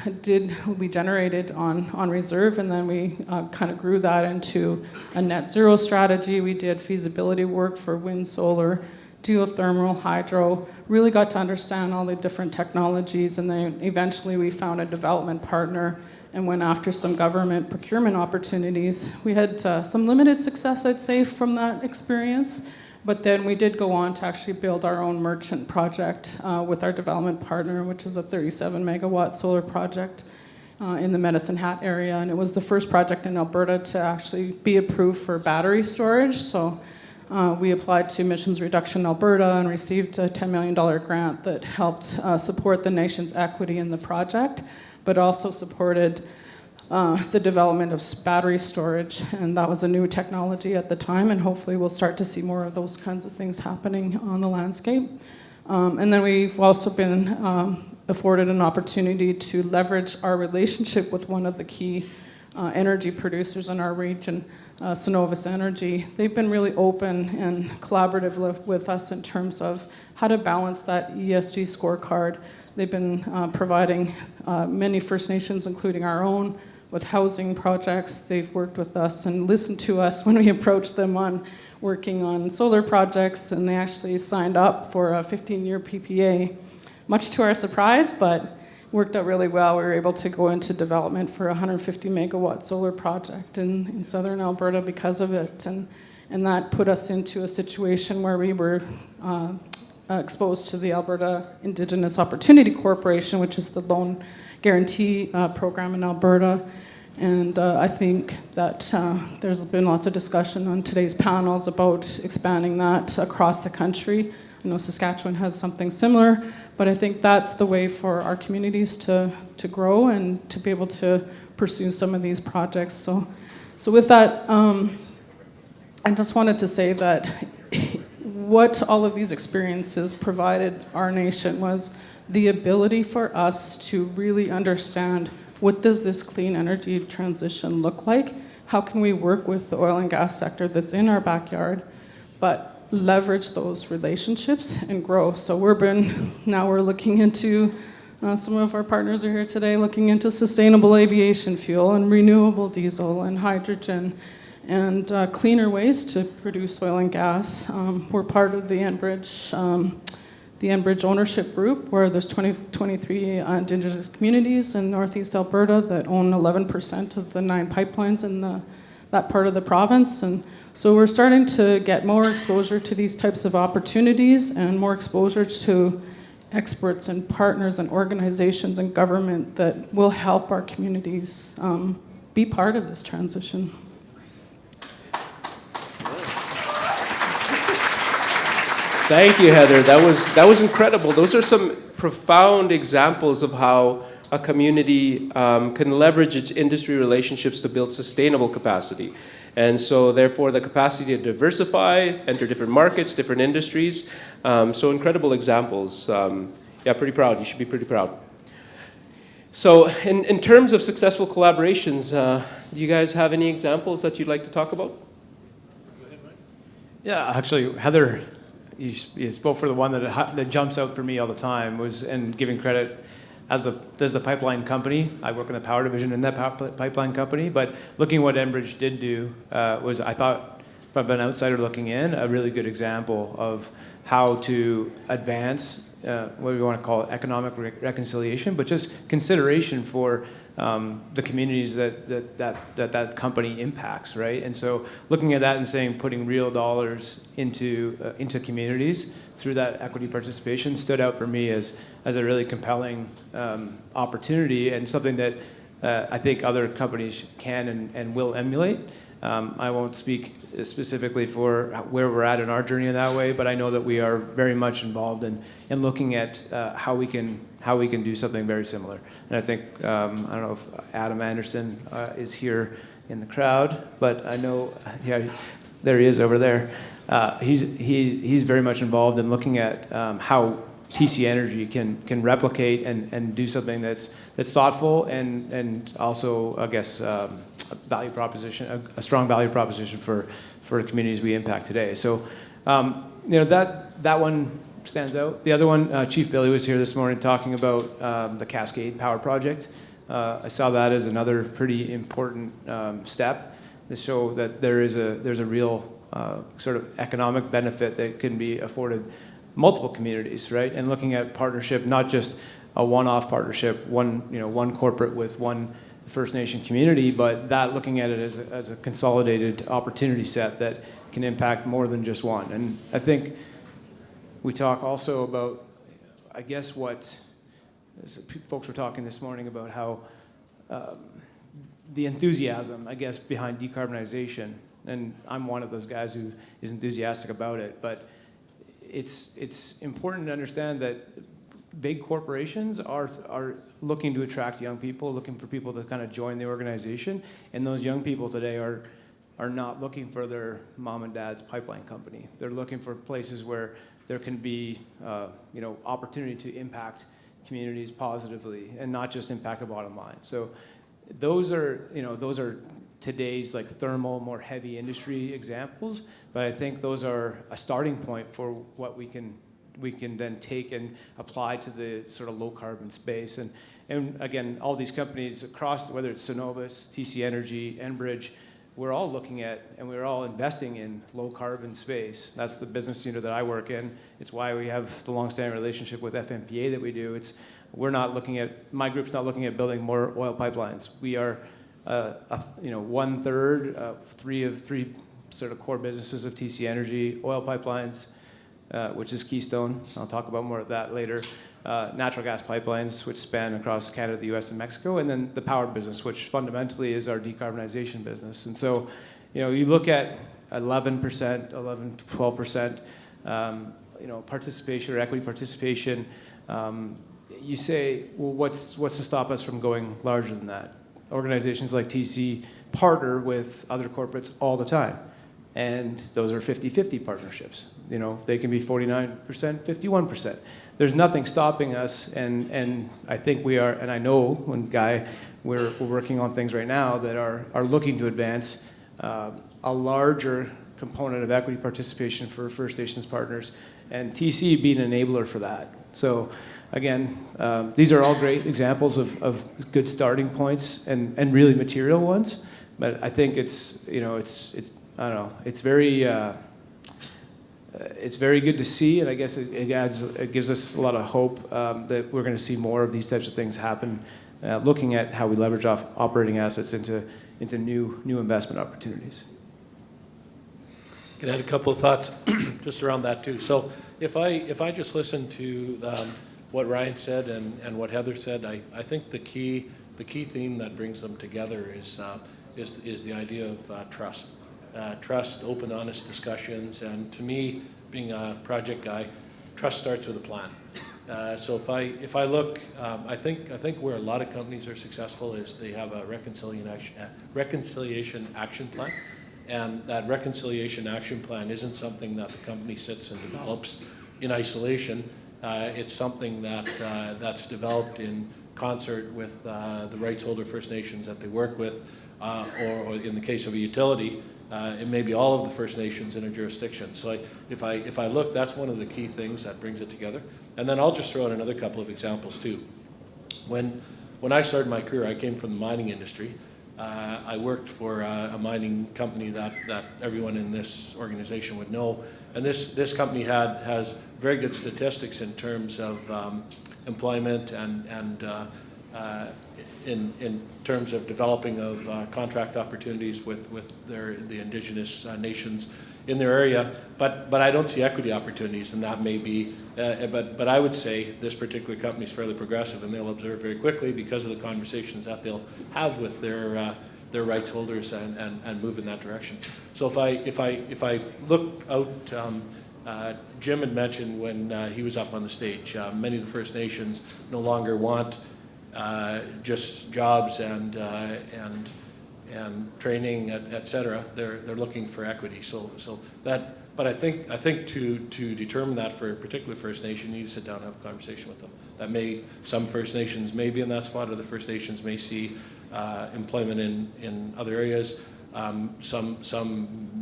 generated on reserve, and then we kind of grew that into a net zero strategy. We did feasibility work for wind, solar, geothermal, hydro, really got to understand all the different technologies, and then eventually we found a development partner and went after some government procurement opportunities. We had some limited success, I'd say, from that experience. But then we did go on to actually build our own merchant project with our development partner, which is a 37 megawatt solar project in the Medicine Hat area. And it was the first project in Alberta to actually be approved for battery storage. So we applied to Emissions Reduction Alberta and received a $10 million grant that helped support the nation's equity in the project, but also supported the development of battery storage, and that was a new technology at the time, and hopefully we'll start to see more of those kinds of things happening on the landscape. And then we've also been afforded an opportunity to leverage our relationship with one of the key energy producers in our region, Synovus Energy. They've been really open and collaborative with us in terms of how to balance that ESG scorecard. They've been providing many First Nations, including our own, with housing projects. They've worked with us and listened to us when we approached them on working on solar projects, and they actually signed up for a 15-year PPA, much to our surprise, but worked out really well. We were able to go into development for a 150 megawatt solar project in southern Alberta because of it, and that put us into a situation where we were exposed to the Alberta Indigenous Opportunity Corporation, which is the loan guarantee program in Alberta. And I think that there's been lots of discussion on today's panels about expanding that across the country. I know Saskatchewan has something similar, but I think that's the way for our communities to grow and to be able to pursue some of these projects. So with that, I just wanted to say that what all of these experiences provided our nation was the ability for us to really understand, what does this clean energy transition look like? How can we work with the oil and gas sector that's in our backyard, but leverage those relationships and grow? So now we're looking into, some of our partners are here today, looking into sustainable aviation fuel and renewable diesel and hydrogen and cleaner ways to produce oil and gas. We're part of the Enbridge ownership group, where there's 23 Indigenous communities in Northeast Alberta that own 11% of the 9 pipelines in that part of the province. And so we're starting to get more exposure to these types of opportunities and more exposure to experts and partners and organizations and government that will help our communities be part of this transition. Thank you, Heather. That was incredible. Those are some profound examples of how a community can leverage its industry relationships to build sustainable capacity. And so therefore the capacity to diversify, enter different markets, different industries. So incredible examples. Yeah, pretty proud. You should be pretty proud. So in terms of successful collaborations, do you guys have any examples that you'd like to talk about? Yeah, actually, Heather, you spoke for the one that jumps out for me all the time, and giving credit as the pipeline company. I work in the power division in that pipeline company, but looking what Enbridge did do was, I thought, from an outsider looking in, a really good example of how to advance what we want to call economic reconciliation, but just consideration for the communities that company impacts, right? And so looking at that and saying, putting real dollars into communities through that equity participation stood out for me as a really compelling opportunity, and something that I think other companies can and will emulate. I won't speak specifically for where we're at in our journey in that way, but I know that we are very much involved in looking at how we can do something very similar. And I think, I don't know if Adam Anderson is here in the crowd, but I know, yeah, there he is over there. He's very much involved in looking at how TC Energy can replicate and do something that's thoughtful and also, I guess, value proposition, a strong value proposition for the communities we impact today. So, that one stands out. The other one, Chief Billy was here this morning talking about the Cascade Power Project. I saw that as another pretty important step to show that there's a real sort of economic benefit that can be afforded multiple communities, right? And looking at partnership, not just a one-off partnership, one corporate with one First Nation community, but that looking at it as a consolidated opportunity set that can impact more than just one. And I think we talk also about, I guess, what folks were talking this morning about how the enthusiasm, I guess, behind decarbonization, and I'm one of those guys who is enthusiastic about it, but it's important to understand that big corporations are looking to attract young people, looking for people to kind of join the organization, and those young people today are not looking for their mom and dad's pipeline company. They're looking for places where there can be opportunity to impact communities positively and not just impact a bottom line. So those are today's like thermal, more heavy industry examples, but I think those are a starting point for what we can then take and apply to the sort of low carbon space. And again, all these companies across, whether it's Cenovus, TC Energy, Enbridge, we're all looking at and we're all investing in low carbon space. That's the business unit that I work in. It's why we have the long-standing relationship with Fnpa that we do. My group's not looking at building more oil pipelines. We are 1/3, three sort of core businesses of TC Energy, oil pipelines, which is Keystone. I'll talk about more of that later. Natural gas pipelines, which span across Canada, the US, and Mexico, and then the power business, which fundamentally is our decarbonization business. And so, you look at 11%, 11 to 12%, participation or equity participation. You say, well, what's to stop us from going larger than that? Organizations like TC partner with other corporates all the time. And those are 50-50 partnerships. They can be 49%, 51%. There's nothing stopping us, and I think we are, and I know when Guy, we're working on things right now that are looking to advance a larger component of equity participation for First Nations partners, and TC being an enabler for that. So again, these are all great examples of good starting points and really material ones, but I think it's very good to see, and I guess it gives us a lot of hope that we're going to see more of these types of things happen, looking at how we leverage off operating assets into new investment opportunities. Can I add a couple of thoughts just around that too? So if I just listen to what Ryan said and what Heather said, I think the key theme that brings them together is the idea of trust. Trust, open, honest discussions, and to me, being a project guy, trust starts with a plan. So if I look, I think where a lot of companies are successful is they have a reconciliation action plan, and that reconciliation action plan isn't something that the company sits and develops in isolation. It's something that's developed in concert with the rights holder First Nations that they work with, or in the case of a utility, it may be all of the First Nations in a jurisdiction. So if I look, that's one of the key things that brings it together. And then I'll just throw in another couple of examples too. When I started my career, I came from the mining industry. I worked for a mining company that everyone in this organization would know. And this company has very good statistics in terms of employment and in terms of developing of contract opportunities with the Indigenous nations in their area, but I don't see equity opportunities, and that may be, but I would say this particular company is fairly progressive, and they'll observe very quickly because of the conversations that they'll have with their rights holders and move in that direction. So if I look out, Jim had mentioned when he was up on the stage, many of the First Nations no longer want just jobs and training, et cetera. They're looking for equity. So that, but I think to determine that for a particular First Nation, you need to sit down and have a conversation with them. Some First Nations may be in that spot, other First Nations may see employment in other areas. Some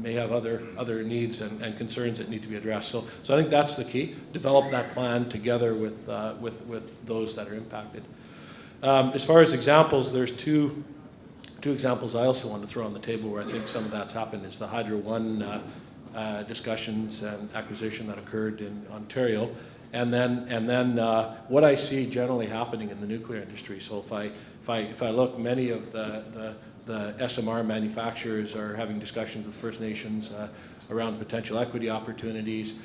may have other needs and concerns that need to be addressed. So I think that's the key. Develop that plan together with those that are impacted. As far as examples, there's two examples I also want to throw on the table where I think some of that's happened is the Hydro One discussions and acquisition that occurred in Ontario, and then what I see generally happening in the nuclear industry. So if I look, many of the SMR manufacturers are having discussions with First Nations around potential equity opportunities.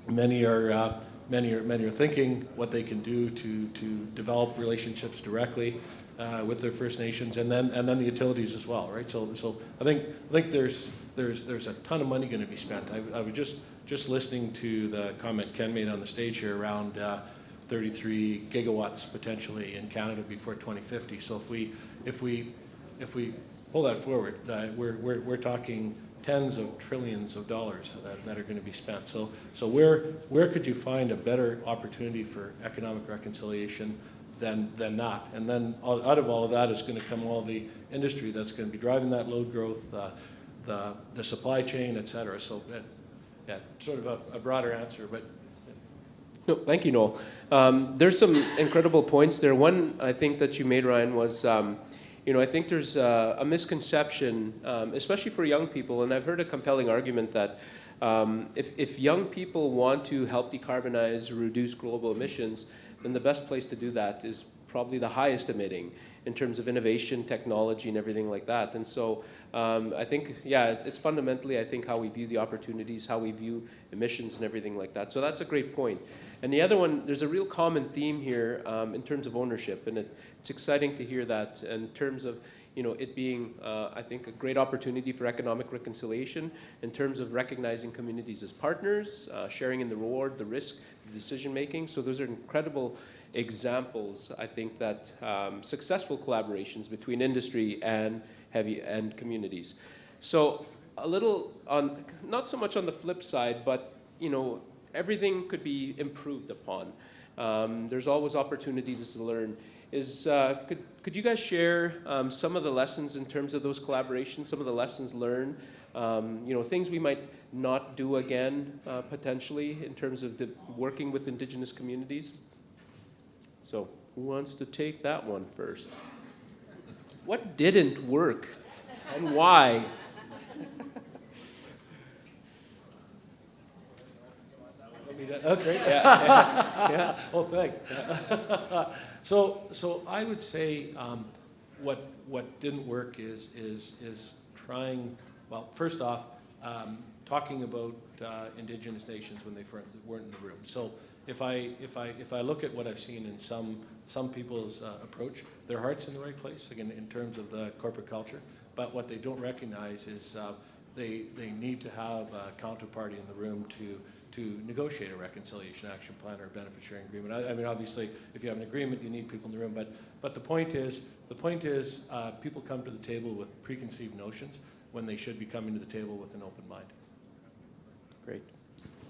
Many are thinking what they can do to develop relationships directly with their First Nations, and then the utilities as well, right? So I think there's a ton of money going to be spent. I was just just listening to the comment Ken made on the stage here around 33 gigawatts potentially in Canada before 2050. So if we pull that forward, we're talking tens of trillions of dollars that are going to be spent. So where could you find a better opportunity for economic reconciliation than that? And then out of all of that is going to come all the industry that's going to be driving that load growth, the supply chain, et cetera. So yeah, sort of a broader answer, but. No, thank you, Noel. There's some incredible points there. One I think that you made, Ryan, was I think there's a misconception, especially for young people, and I've heard a compelling argument that if young people want to help decarbonize or reduce global emissions, then the best place to do that is probably the highest emitting in terms of innovation, technology, and everything like that. And so I think, yeah, it's fundamentally, I think, how we view the opportunities, how we view emissions and everything like that. So that's a great point. And the other one, there's a real common theme here in terms of ownership, and it's exciting to hear that in terms of it being, I think, a great opportunity for economic reconciliation in terms of recognizing communities as partners, sharing in the reward, the risk, the decision making. So those are incredible examples, I think, that successful collaborations between industry and communities. So a little on, not so much on the flip side, but everything could be improved upon. There's always opportunities to learn. Could you guys share some of the lessons in terms of those collaborations, some of the lessons learned, things we might not do again potentially in terms of working with Indigenous communities? So who wants to take that one first? What didn't work and why? Oh, great. Yeah. Oh, thanks. So I would say what didn't work is trying. Well, first off, talking about Indigenous nations when they weren't in the room. So if I look at what I've seen in some people's approach, their heart's in the right place again in terms of the corporate culture. But what they don't recognize is they need to have a counterparty in the room to negotiate a reconciliation action plan or a benefit sharing agreement. I mean, obviously, if you have an agreement, you need people in the room. But the point is, people come to the table with preconceived notions when they should be coming to the table with an open mind. Great.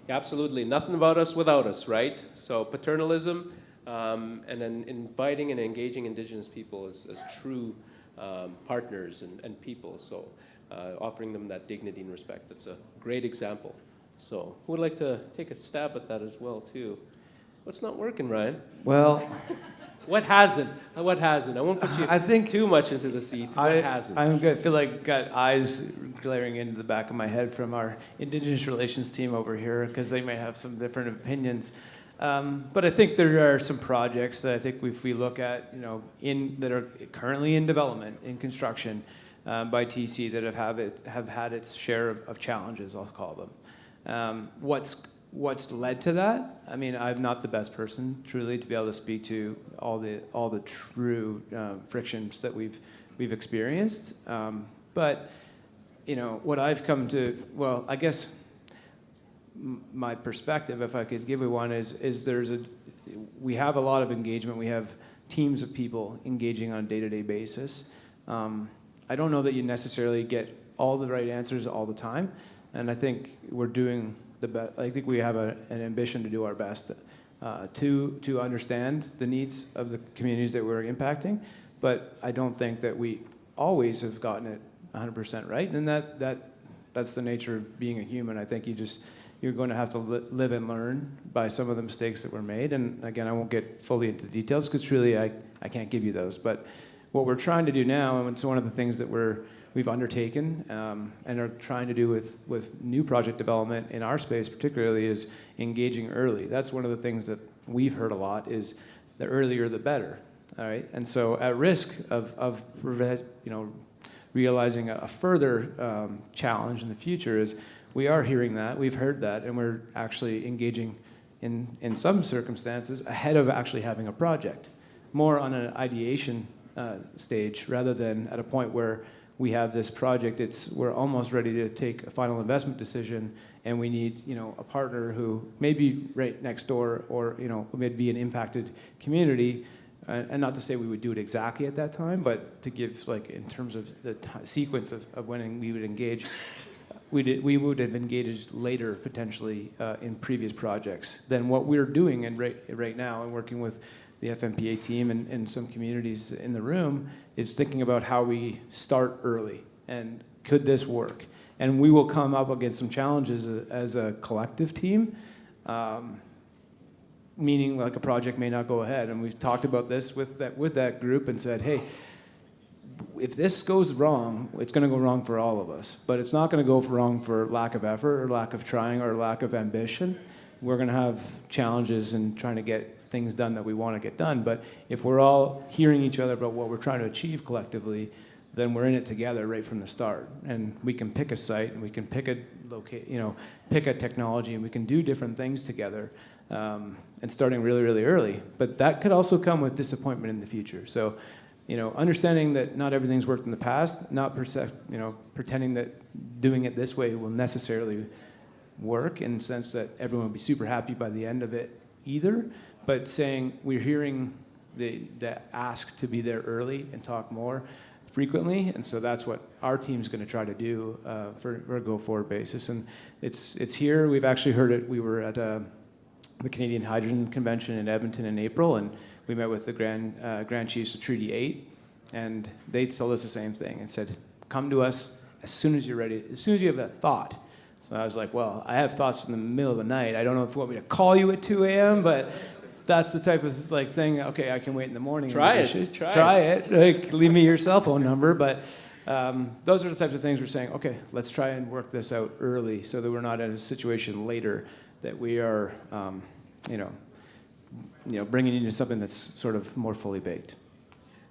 Yeah, absolutely. Nothing about us without us, right? So paternalism, and then inviting and engaging Indigenous people as true partners and people. So offering them that dignity and respect. That's a great example. So who would like to take a stab at that as well, too? What's not working, Ryan? Well, what hasn't? What hasn't? I won't put you too much into the seat. What hasn't? I feel like got eyes glaring into the back of my head from our Indigenous relations team over here because they may have some different opinions. But I think there are some projects that I think if we look at, that are currently in development, in construction by TC that have had its share of challenges, I'll call them. What's led to that? I mean, I'm not the best person, truly, to be able to speak to all the true frictions that we've experienced. But what I've come to, well, I guess my perspective, if I could give you one, is we have a lot of engagement. We have teams of people engaging on a day-to-day basis. I don't know that you necessarily get all the right answers all the time. And I think we're doing the best. I think we have an ambition to do our best to understand the needs of the communities that we're impacting. But I don't think that we always have gotten it 100% right. And that's the nature of being a human. I think you're going to have to live and learn by some of the mistakes that were made. And again, I won't get fully into details because truly I can't give you those. But what we're trying to do now, and it's one of the things that we've undertaken and are trying to do with new project development in our space particularly is engaging early. That's one of the things that we've heard a lot is the earlier the better, all right? And so at risk of realizing a further challenge in the future is we are hearing that, we've heard that, and we're actually engaging in some circumstances ahead of actually having a project, more on an ideation stage rather than at a point where we have this project, we're almost ready to take a final investment decision, and we need, a partner who may be right next door, or, maybe an impacted community. And not to say we would do it exactly at that time, but to give, like, in terms of the sequence of when we would engage, we would have engaged later, potentially, in previous projects than what we're doing right now, and working with the Fnpa team and some communities in the room, is thinking about how we start early, and could this work? And we will come up against some challenges as a collective team, meaning like a project may not go ahead. And we've talked about this with that group and said, hey, if this goes wrong, it's going to go wrong for all of us. But it's not going to go wrong for lack of effort, or lack of trying, or lack of ambition. We're going to have challenges in trying to get things done that we want to get done. But if we're all hearing each other about what we're trying to achieve collectively, then we're in it together right from the start. And we can pick a site, and we can pick a pick a technology, and we can do different things together. And starting really, really early. But that could also come with disappointment in the future. So, understanding that not everything's worked in the past, not pretending that doing it this way will necessarily work, in the sense that everyone will be super happy by the end of it either, but saying we're hearing the ask to be there early and talk more frequently, and so that's what our team's going to try to do for a go-forward basis. And it's here. We've actually heard it. We were at the Canadian Hydrogen Convention in Edmonton in April, and we met with the Grand Chiefs of Treaty 8, and they told us the same thing and said, come to us as soon as you're ready, as soon as you have that thought. So I was like, well, I have thoughts in the middle of the night. I don't know if you want me to call you at 2 a.m., but that's the type of thing, okay, I can wait in the morning. Try it. Try it. Like, leave me your cell phone number. But those are the types of things we're saying, okay, let's try and work this out early, so that we're not in a situation later that we are, bringing into something that's sort of more fully baked.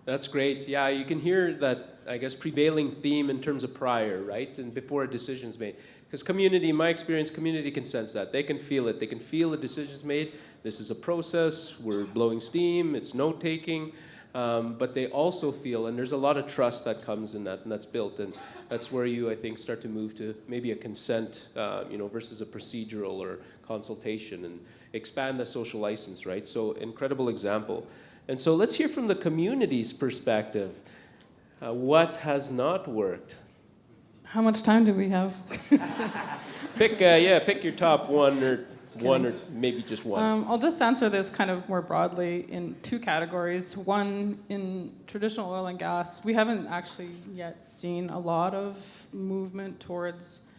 That's great. Yeah, you can hear that, I guess, prevailing theme in terms of prior, right? And before a decision's made. Because community, in my experience, community can sense that. They can feel it. They can feel the decision's made. This is a process. We're blowing steam. It's note-taking. But they also feel, and there's a lot of trust that comes in that, and that's built. And that's where you, I think, start to move to maybe a consent, versus a procedural or consultation, and expand the social license, right? So incredible example. And so let's hear from the community's perspective. What has not worked? How much time do we have? Pick your top one or maybe just one. I'll just answer this kind of more broadly in two categories. One, in traditional oil and gas, we haven't actually yet seen a lot of movement towards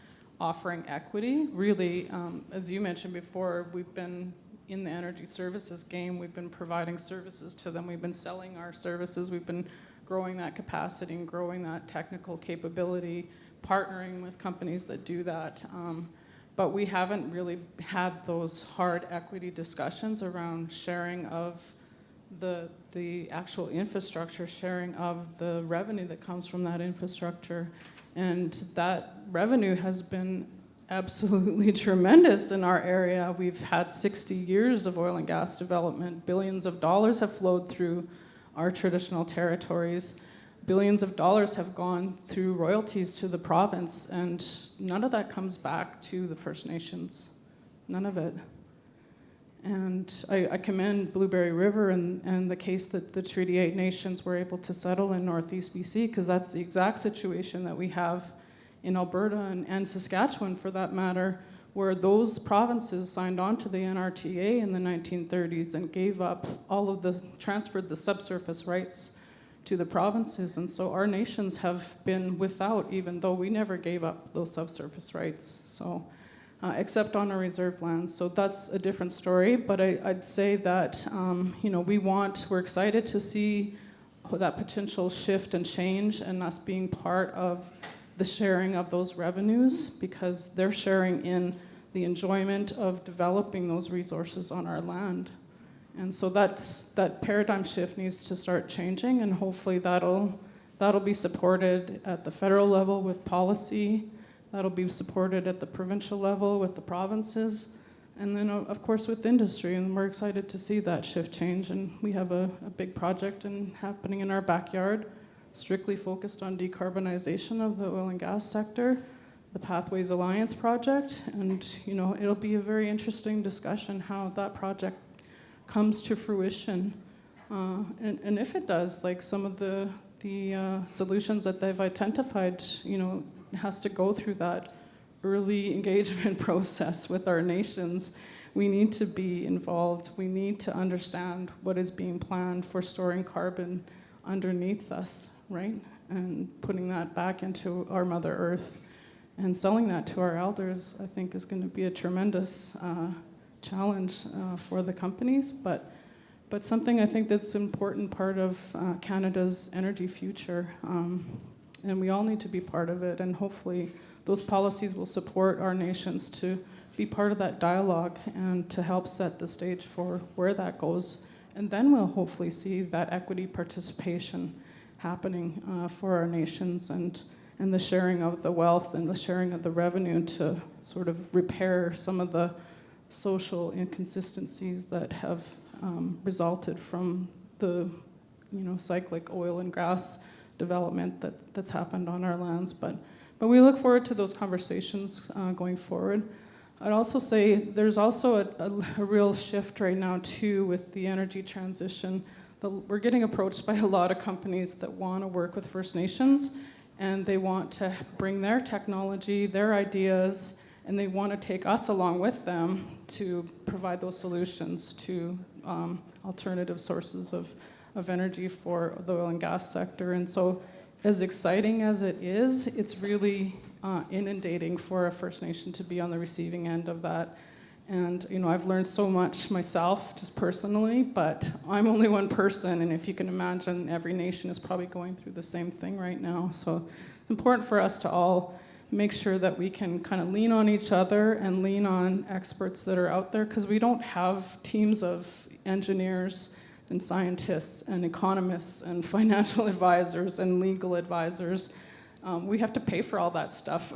offering equity. Really, as you mentioned before, we've been in the energy services game. We've been providing services to them. We've been selling our services. We've been growing that capacity and growing that technical capability, partnering with companies that do that. But we haven't really had those hard equity discussions around sharing of the actual infrastructure, sharing of the revenue that comes from that infrastructure. And that revenue has been absolutely tremendous in our area. We've had 60 years of oil and gas development. Billions of dollars have flowed through our traditional territories. Billions of dollars have gone through royalties to the province, and none of that comes back to the First Nations. None of it. And I commend Blueberry River and the case that the Treaty 8 nations were able to settle in Northeast BC, because that's the exact situation that we have in Alberta and Saskatchewan, for that matter, where those provinces signed on to the NRTA in the 1930s and gave up transferred the subsurface rights to the provinces. And so our nations have been without, even though we never gave up those subsurface rights, so except on our reserve lands. So that's a different story. But I'd say that we're excited to see that potential shift and change, and us being part of the sharing of those revenues, because they're sharing in the enjoyment of developing those resources on our land. And so that paradigm shift needs to start changing, and hopefully that'll be supported at the federal level with policy, that'll be supported at the provincial level with the provinces, and then of course with industry. And we're excited to see that shift change, and we have a big project happening in our backyard. strictly focused on decarbonization of the oil and gas sector, the Pathways Alliance project, and it'll be a very interesting discussion how that project comes to fruition. And if it does, like some of the solutions that they've identified, has to go through that early engagement process with our nations. We need to be involved. We need to understand what is being planned for storing carbon underneath us, right? And putting that back into our Mother Earth and selling that to our elders, I think, is going to be a tremendous challenge for the companies, but something I think that's an important part of Canada's energy future. And we all need to be part of it, and hopefully those policies will support our nations to be part of that dialogue and to help set the stage for where that goes. And then we'll hopefully see that equity participation happening for our nations, and the sharing of the wealth and the sharing of the revenue to sort of repair some of the social inconsistencies that have resulted from the cyclic oil and gas development that's happened on our lands. But we look forward to those conversations going forward. I'd also say there's also a real shift right now too with the energy transition. We're getting approached by a lot of companies that want to work with First Nations, and they want to bring their technology, their ideas, and they want to take us along with them to provide those solutions to alternative sources of energy for the oil and gas sector. And so as exciting as it is, it's really inundating for a First Nation to be on the receiving end of that. And I've learned so much myself, just personally, but I'm only one person, and if you can imagine, every nation is probably going through the same thing right now. So it's important for us to all make sure that we can kind of lean on each other and lean on experts that are out there, because we don't have teams of engineers and scientists and economists and financial advisors and legal advisors. We have to pay for all that stuff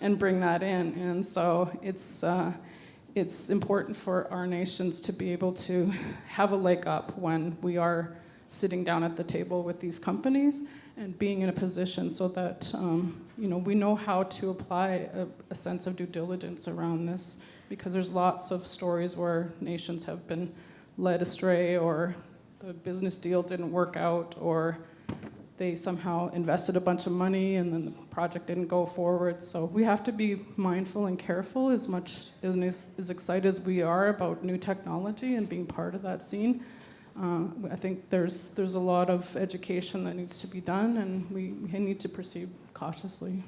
and bring that in. And so it's important for our nations to be able to have a leg up when we are sitting down at the table with these companies and being in a position so that we know how to apply a sense of due diligence around this, because there's lots of stories where nations have been led astray, or the business deal didn't work out, or they somehow invested a bunch of money and then the project didn't go forward. So we have to be mindful and careful, as much and as excited as we are about new technology and being part of that scene. I think there's a lot of education that needs to be done, and we need to proceed cautiously.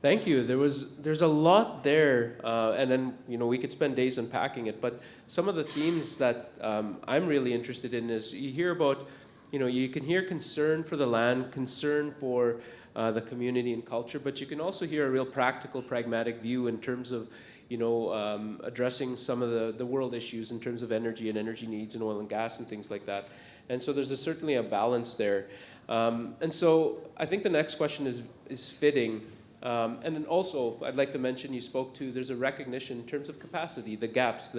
Thank you. There's a lot there, and then we could spend days unpacking it. But some of the themes that I'm really interested in is you hear about, you can hear concern for the land, concern for the community and culture, but you can also hear a real practical, pragmatic view in terms of addressing some of the world issues in terms of energy and energy needs and oil and gas and things like that. And so there's certainly a balance there. And so I think the next question is fitting. And then also, I'd like to mention, you spoke to, there's a recognition in terms of capacity, the gaps,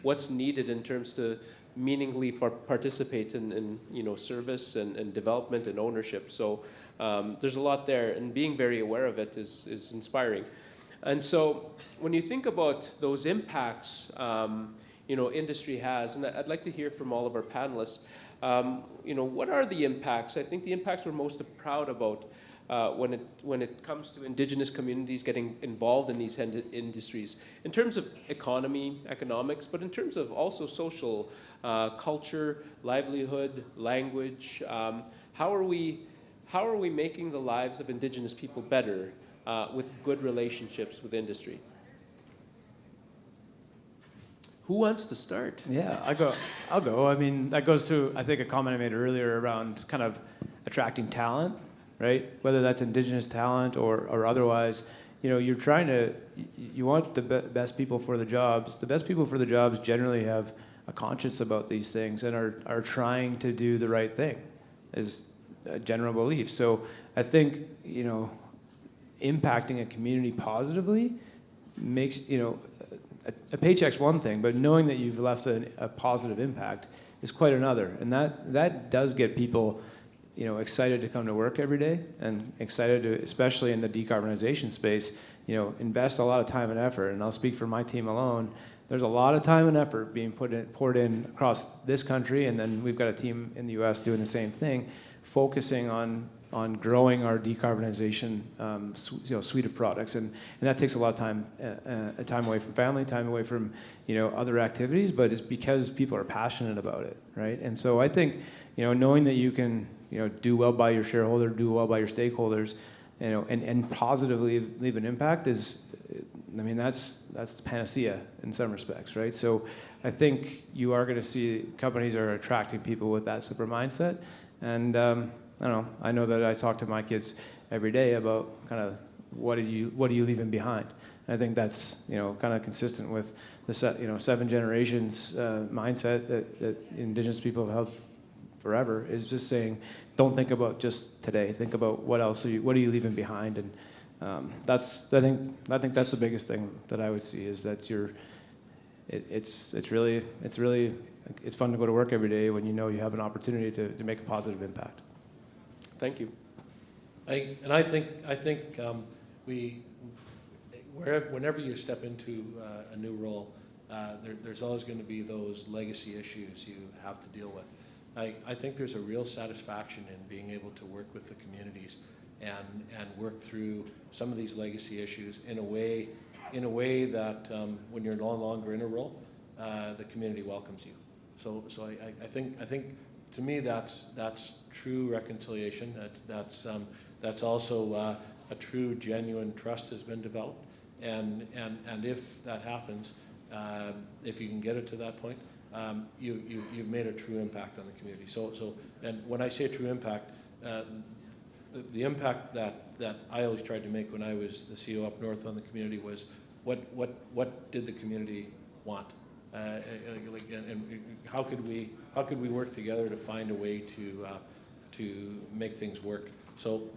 what's needed in terms to meaningfully participate in service and development and ownership. So there's a lot there, and being very aware of it is inspiring. And so when you think about those impacts, industry has, and I'd like to hear from all of our panelists, what are the impacts? I think the impacts we're most proud about when it comes to Indigenous communities getting involved in these industries, in terms of economics, but in terms of also social, culture, livelihood, language. How are we making the lives of Indigenous people better with good relationships with industry? Who wants to start? Yeah, I'll go. I mean, that goes to, I think, a comment I made earlier around kind of attracting talent, right? Whether that's Indigenous talent or otherwise. You're trying to, you want the best people for the jobs. The best people for the jobs generally have a conscience about these things and are trying to do the right thing, is a general belief. So I think, impacting a community positively makes, a paycheck's one thing, but knowing that you've left a positive impact is quite another. And that does get people, excited to come to work every day and excited to, especially in the decarbonization space, invest a lot of time and effort. And I'll speak for my team alone. There's a lot of time and effort being poured in across this country, and then we've got a team in the U.S. doing the same thing, focusing on growing our decarbonization suite of products, and that takes a lot of time away from family, time away from other activities, but it's because people are passionate about it, right? And so I think knowing that you can do well by your shareholder, do well by your stakeholders, and positively leave an impact is, that's panacea in some respects, right? So I think you are going to see companies are attracting people with that sort of mindset, and I know that I talk to my kids every day about kind of what are you leaving behind. And I think that's kind of consistent with the 7 generations mindset that Indigenous people have held forever, is just saying, don't think about just today. Think about what else what are you leaving behind, and I think that's the biggest thing that I would see, is that it's really fun to go to work every day when you have an opportunity to make a positive impact. Thank you. I think whenever you step into a new role, there's always going to be those legacy issues you have to deal with. I think there's a real satisfaction in being able to work with the communities and work through some of these legacy issues in a way that when you're no longer in a role, the community welcomes you. So I think to me that's true reconciliation. That's also a true genuine trust has been developed, and if that happens, if you can get it to that point, you've made a true impact on the community. So and when I say true impact, the impact that I always tried to make when I was the CEO up north on the community was what did the community want, and how could we work together to find a way to make things work. So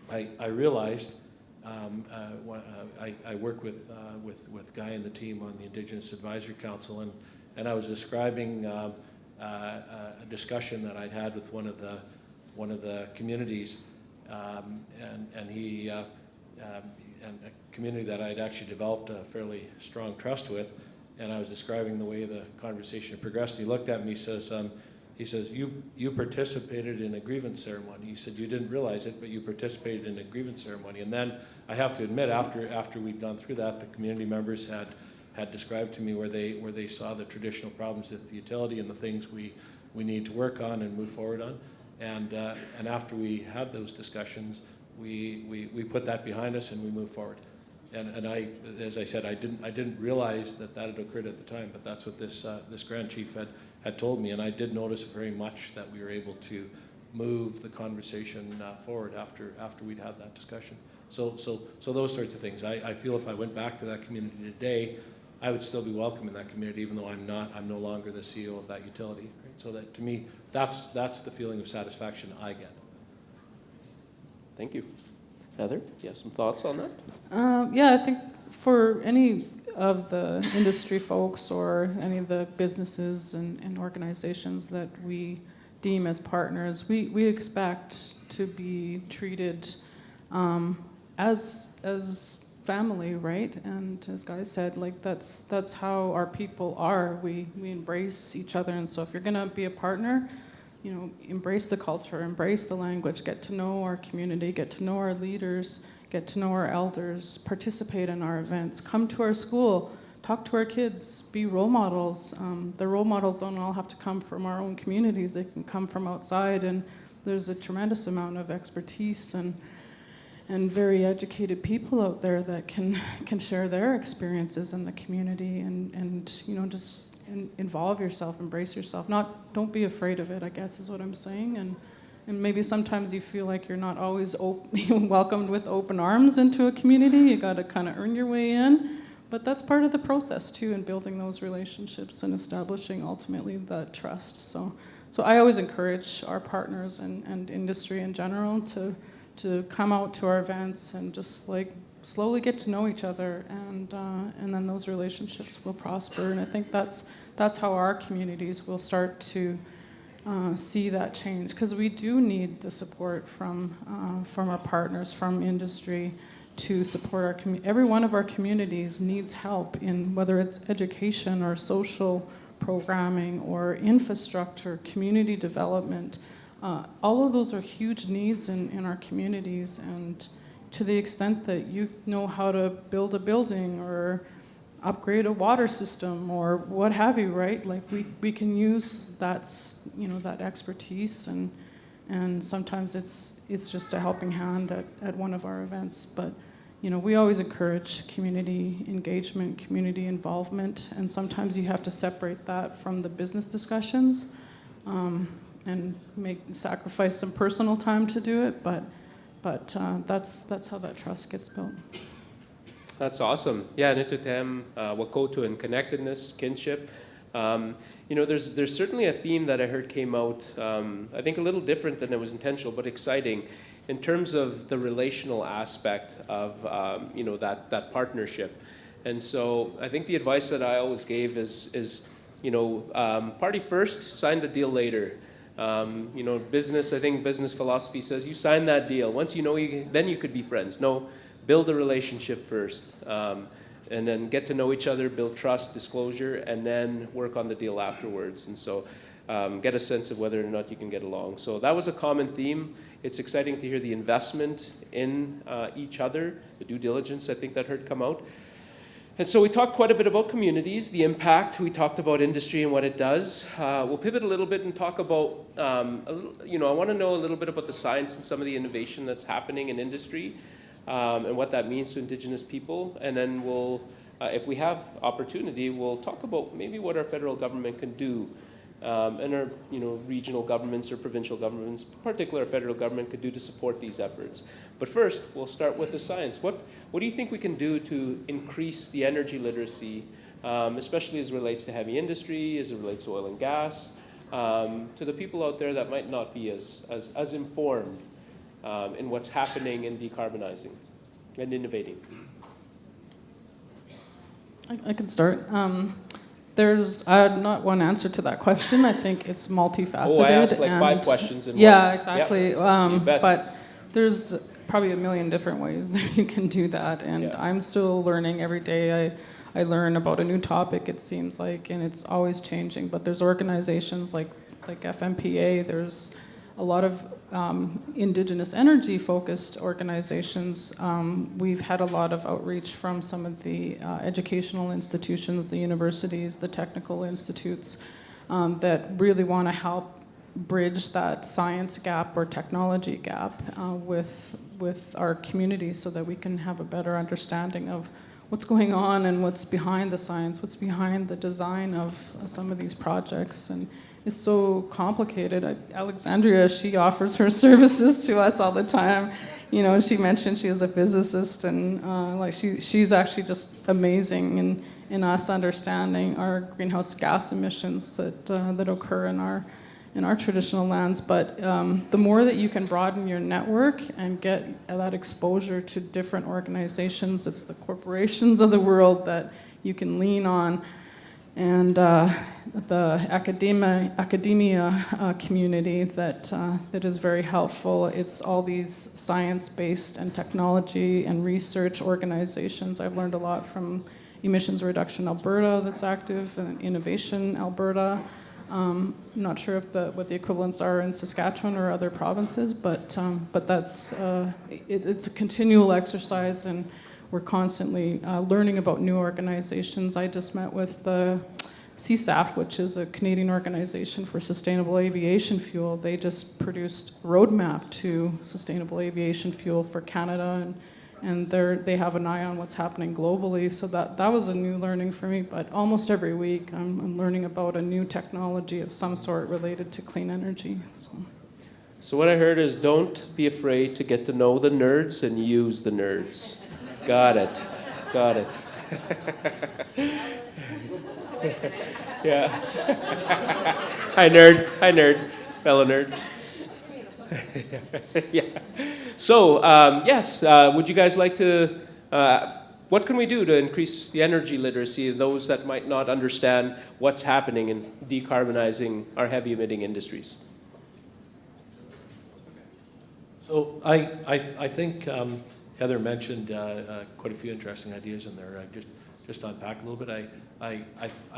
I realized I work with Guy and the team on the Indigenous Advisory Council, and I was describing a discussion that I'd had with one of the communities, and he and a community that I'd actually developed a fairly strong trust with, and I was describing the way the conversation progressed. He looked at me, he says, you participated in a grievance ceremony. He said, you didn't realize it, but you participated in a grievance ceremony. And then I have to admit, after we'd gone through that, the community members had described to me where they saw the traditional problems with the utility and the things we need to work on and move forward on. And after we had those discussions, we put that behind us and we moved forward. And I, as I said, I didn't realize that had occurred at the time, but that's what this Grand Chief had told me, and I did notice very much that we were able to move the conversation forward after we'd had that discussion. So those sorts of things. I feel if I went back to that community today, I would still be welcome in that community, even though I'm no longer the CEO of that utility. Right? So that, to me, that's the feeling of satisfaction I get. Thank you. Heather, do you have some thoughts on that? Yeah, I think for any of the industry folks or any of the businesses and organizations that we deem as partners, we expect to be treated as family, right? And as Guy said, like that's how our people are. We embrace each other, and so if you're gonna be a partner, embrace the culture, embrace the language, get to know our community, get to know our leaders, get to know our elders, participate in our events, come to our school, talk to our kids, be role models. The role models don't all have to come from our own communities, they can come from outside, and there's a tremendous amount of expertise and very educated people out there that can share their experiences in the community and just involve yourself, embrace yourself. Don't be afraid of it, I guess is what I'm saying. And maybe sometimes you feel like you're not always welcomed with open arms into a community. You got to kind of earn your way in. But that's part of the process too, in building those relationships and establishing ultimately that trust. So I always encourage our partners and industry in general to come out to our events and just like slowly get to know each other, and then those relationships will prosper. And I think that's how our communities will start to see that change, because we do need the support from our partners, from industry, to support our community. Every one of our communities needs help in whether it's education or social programming or infrastructure, community development. All of those are huge needs in our communities, and to the extent that you know how to build a building or upgrade a water system or what have you, right? Like we can use that expertise, and sometimes it's just a helping hand at one of our events. But we always encourage community engagement, community involvement, and sometimes you have to separate that from the business discussions and sacrifice some personal time to do it. But that's how that trust gets built. That's awesome. Yeah, Nitutem, Wakoto, and connectedness, kinship. There's certainly a theme that I heard came out, I think a little different than it was intentional, but exciting, in terms of the relational aspect of that partnership. And so I think the advice that I always gave is party first, sign the deal later. Business, I think business philosophy says you sign that deal. Once you know, then you could be friends. No, build a relationship first, and then get to know each other, build trust, disclosure, and then work on the deal afterwards. And so get a sense of whether or not you can get along. So that was a common theme. It's exciting to hear the investment in each other, the due diligence, I think that heard come out. And so we talked quite a bit about communities, the impact. We talked about industry and what it does. We'll pivot a little bit and talk about, I want to know a little bit about the science and some of the innovation that's happening in industry. And what that means to Indigenous people. And then we'll, if we have opportunity, we'll talk about maybe what our federal government can do, and our regional governments or provincial governments, particularly our federal government, could do to support these efforts. But first, we'll start with the science. What do you think we can do to increase the energy literacy, especially as it relates to heavy industry, as it relates to oil and gas, to the people out there that might not be as informed in what's happening in decarbonizing and innovating? I can start. There's not one answer to that question. I think it's multifaceted. Oh, I asked like 5 questions in one. Yeah, exactly. Yep. But there's probably a million different ways that you can do that, and I'm still learning every day. I learn about a new topic, it seems like, and it's always changing. But there's organizations like Fnpa. There's a lot of Indigenous energy-focused organizations. We've had a lot of outreach from some of the educational institutions, the universities, the technical institutes that really want to help bridge that science gap or technology gap with our community, so that we can have a better understanding of what's going on and what's behind the science, what's behind the design of some of these projects. And it's so complicated. Alexandria, she offers her services to us all the time. She mentioned she is a physicist, and she's actually just amazing in us understanding our greenhouse gas emissions that occur in our traditional lands. But the more that you can broaden your network and get that exposure to different organizations, it's the corporations of the world that you can lean on. And the academia community that is very helpful. It's all these science-based and technology and research organizations. I've learned a lot from Emissions Reduction Alberta that's active, and Innovation Alberta. I'm not sure what the equivalents are in Saskatchewan or other provinces, but that's it's a continual exercise, and we're constantly learning about new organizations. I just met with the CSAF, which is a Canadian organization for sustainable aviation fuel. They just produced a roadmap to sustainable aviation fuel for Canada, and they have an eye on what's happening globally. So that was a new learning for me. But almost every week, I'm learning about a new technology of some sort related to clean energy. So what I heard is, don't be afraid to get to know the nerds and use the nerds. Got it. Yeah. Hi, nerd. Fellow nerd. Yeah. So, yes, would you guys like to what can we do to increase the energy literacy of those that might not understand what's happening in decarbonizing our heavy emitting industries? So I think Heather mentioned quite a few interesting ideas in there. Just to unpack a little bit, I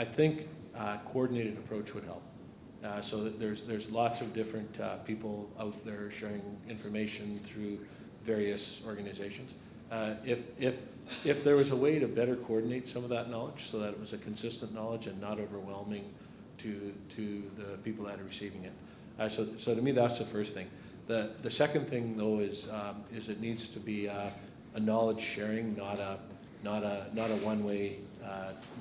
think coordinated approach would help. So that there's lots of different people out there sharing information through various organizations. If there was a way to better coordinate some of that knowledge so that it was a consistent knowledge and not overwhelming to the people that are receiving it. So to me, that's the first thing. The second thing, though, is it needs to be a knowledge sharing, not a one-way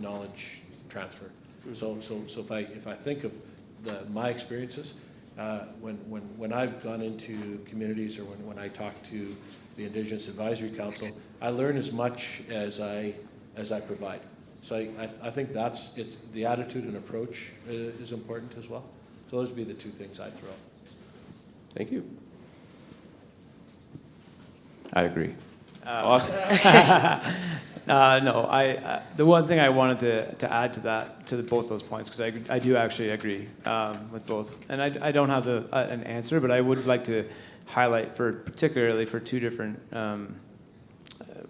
knowledge transfer. So if I think of my experiences, when I've gone into communities or when I talk to the Indigenous Advisory Council, I learn as much as I provide. So I think it's the attitude and approach is important as well. So those would be the two things I'd throw out. Thank you. I agree. Awesome. No, the one thing I wanted to add to that, to both those points, because I do actually agree with both, and I don't have an answer, but I would like to highlight particularly for two different,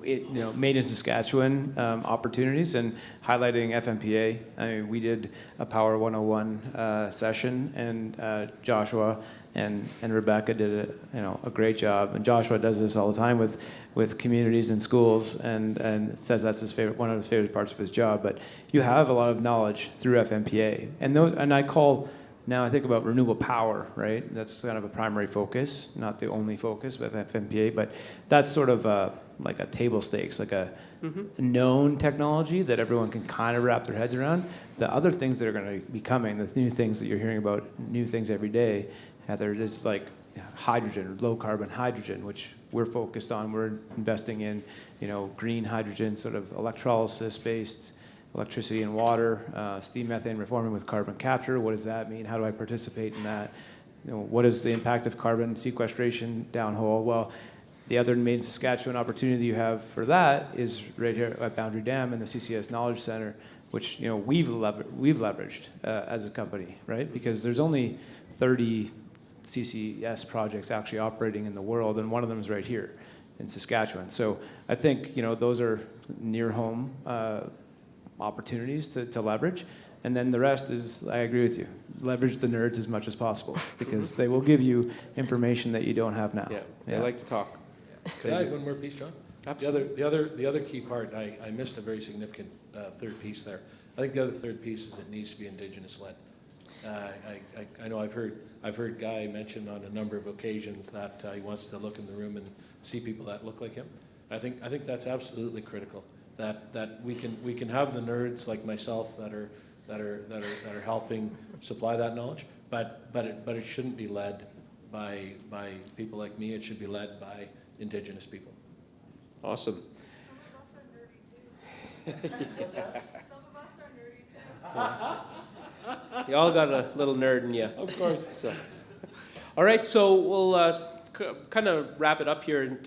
made in Saskatchewan opportunities, and highlighting Fnpa. I mean, we did a Power 101 session, and Joshua and Rebecca did a great job. And Joshua does this all the time with communities and schools, and says that's one of his favorite parts of his job. But you have a lot of knowledge through Fnpa, and I call now I think about renewable power, right? That's kind of a primary focus, not the only focus of Fnpa, but that's sort of like a table stakes, like a known technology that everyone can kind of wrap their heads around. The other things that are going to be coming, the new things that you're hearing about, new things every day, Heather, is like hydrogen, low carbon hydrogen, which we're focused on. We're investing in, green hydrogen, sort of electrolysis-based electricity and water, steam methane reforming with carbon capture. What does that mean? How do I participate in that? What is the impact of carbon sequestration downhole? Well, the other Made in Saskatchewan opportunity you have for that is right here at Boundary Dam and the CCS Knowledge Center, which we've leveraged as a company, right? Because there's only 30 CCS projects actually operating in the world, and one of them is right here in Saskatchewan. So I think those are near home opportunities to leverage, and then the rest is, I agree with you, leverage the nerds as much as possible, because they will give you information that you don't have now. Yeah, they like to talk. Could I add one more piece, John? Absolutely. The other key part, I missed a very significant third piece there. I think the other third piece is it needs to be Indigenous led. I know I've heard Guy mention on a number of occasions that he wants to look in the room and see people that look like him. I think that's absolutely critical. That we can have the nerds like myself that are helping supply that knowledge, but it shouldn't be led by people like me. It should be led by Indigenous people. Awesome. Some of us are nerdy too. You all got a little nerd in you. Of course. So. All right, so we'll kind of wrap it up here and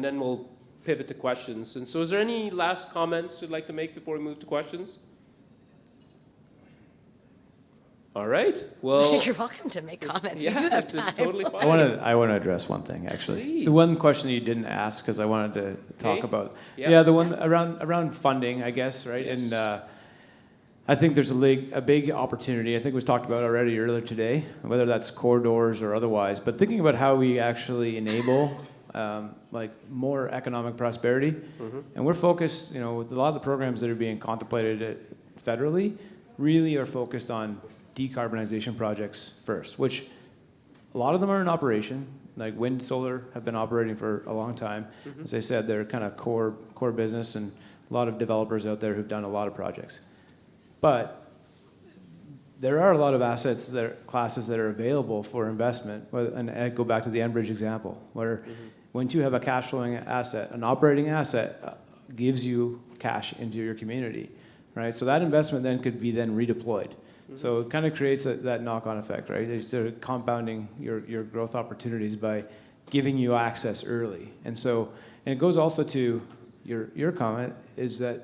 then we'll pivot to questions. And so is there any last comments you'd like to make before we move to questions? All right. Well, you're welcome to make comments. Yeah, you do have time. it's totally fine. I want to address one thing, actually. Please. The one question you didn't ask, because I wanted to talk about. Yeah. The one around funding, I guess, right? Yes. And I think there's a big opportunity. I think it was talked about already earlier today, whether that's corridors or otherwise. But thinking about how we actually enable more economic prosperity, and we're focused. A lot of the programs that are being contemplated federally really are focused on decarbonization projects first, which a lot of them are in operation, like wind, solar have been operating for a long time. As I said, they're kind of core business, and a lot of developers out there who've done a lot of projects. But there are a lot of classes that are available for investment, and I go back to the Enbridge example, where once you have a cash flowing asset, an operating asset gives you cash into your community, right? So that investment then could be redeployed. So it kind of creates that knock-on effect, right? It's sort of compounding your growth opportunities by giving you access early. And it goes also to, your comment, is that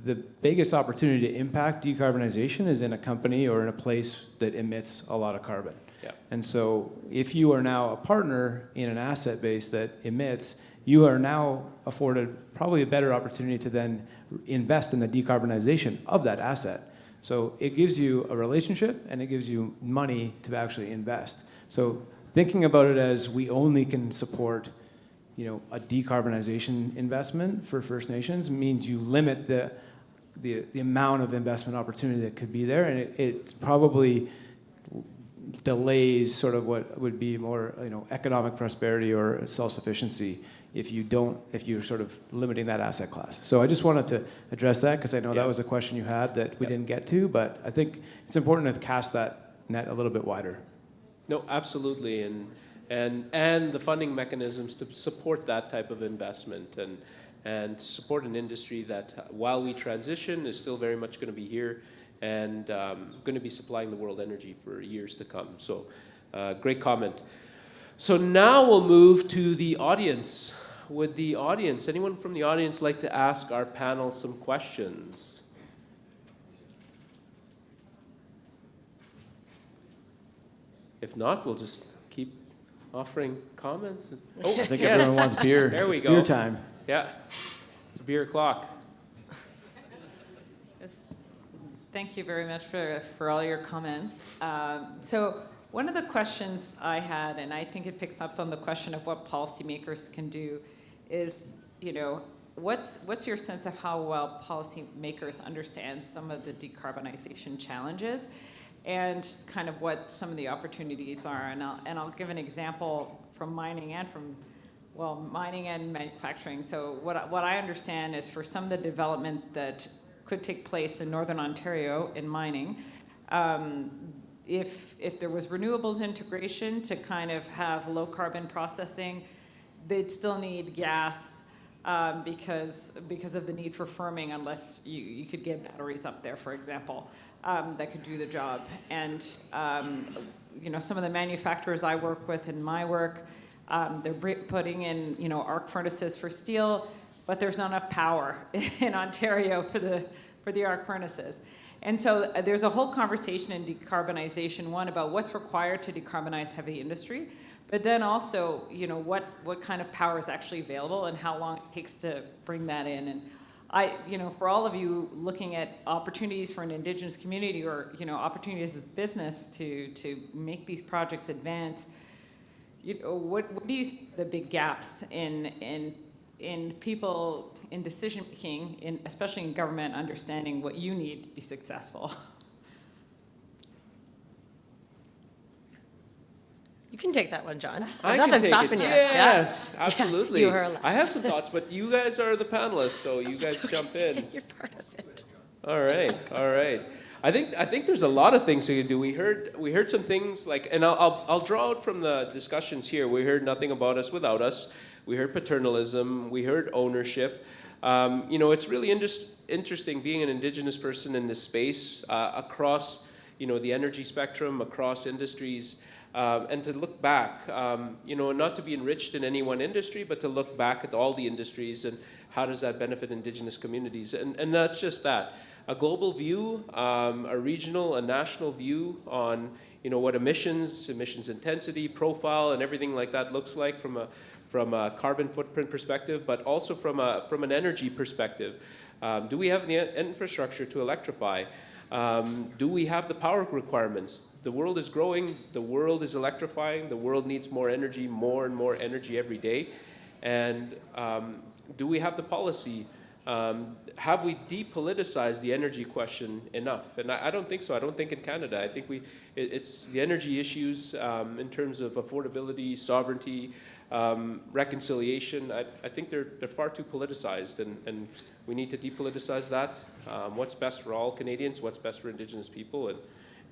the biggest opportunity to impact decarbonization is in a company or in a place that emits a lot of carbon. Yeah. And so if you are now a partner in an asset base that emits, you are now afforded probably a better opportunity to then invest in the decarbonization of that asset. So it gives you a relationship and it gives you money to actually invest. So thinking about it as we only can support, you know, a decarbonization investment for First Nations means you limit the amount of investment opportunity that could be there, and it probably delays sort of what would be more, you know, economic prosperity or self-sufficiency if you're sort of limiting that asset class. So I just wanted to address that because I know that was a question you had that we didn't get to, but I think it's important to cast that net a little bit wider. No, absolutely, and the funding mechanisms to support that type of investment and support an industry that, while we transition, is still very much going to be here and going to be supplying the world energy for years to come. So, great comment. So now we'll move to the audience. Would the audience, anyone from the audience, like to ask our panel some questions? If not, we'll just keep offering comments. Oh, I think everyone wants beer. There we it's go. Beer time. Yeah, it's a beer o'clock. Thank you very much for all your comments. So one of the questions I had, and I think it picks up on the question of what policymakers can do, is, you know, what's your sense of how well policymakers understand some of the decarbonization challenges, and kind of what some of the opportunities are? And I'll give an example from mining and manufacturing. So what I understand is for some of the development that could take place in Northern Ontario in mining, if there was renewables integration to kind of have low carbon processing, they'd still need gas because of the need for firming, unless you could get batteries up there, for example, that could do the job. And you know, some of the manufacturers I work with in my work, they're putting in, you know, arc furnaces for steel, but there's not enough power in Ontario for the arc furnaces. And so there's a whole conversation in decarbonization, one about what's required to decarbonize heavy industry, but then also, you know, what kind of power is actually available and how long it takes to bring that in. And you know, for all of you looking at opportunities for an Indigenous community, or, you know, opportunities as a business to make these projects advance, you know, what do you think the big gaps in people in decision making, especially in government, understanding what you need to be successful? You can take that one, John. I There's can nothing take stopping it. you. Yes, Yeah. absolutely. You are allowed. I have some thoughts, but you guys are the panelists, so you guys jump in. You're part of it. All right. I think there's a lot of things we could do. We heard some things like, and I'll draw out from the discussions here. We heard nothing about us without us. We heard paternalism. We heard ownership. You know, it's really interesting being an Indigenous person in this space across, you know, the energy spectrum, across industries, and to look back, you know, not to be enriched in any one industry, but to look back at all the industries and how does that benefit Indigenous communities. And not just that. A global view, a regional, a national view on, you know, what emissions intensity, profile, and everything like that looks like from a carbon footprint perspective, but also from an energy perspective. Do we have the infrastructure to electrify? Do we have the power requirements? The world is growing, the world is electrifying, the world needs more energy, more and more energy every day. And do we have the policy? Have we depoliticized the energy question enough? And I don't think so. I don't think in Canada. I think it's the energy issues in terms of affordability, sovereignty, reconciliation. I think they're far too politicized, and we need to depoliticize that. What's best for all Canadians? What's best for Indigenous people?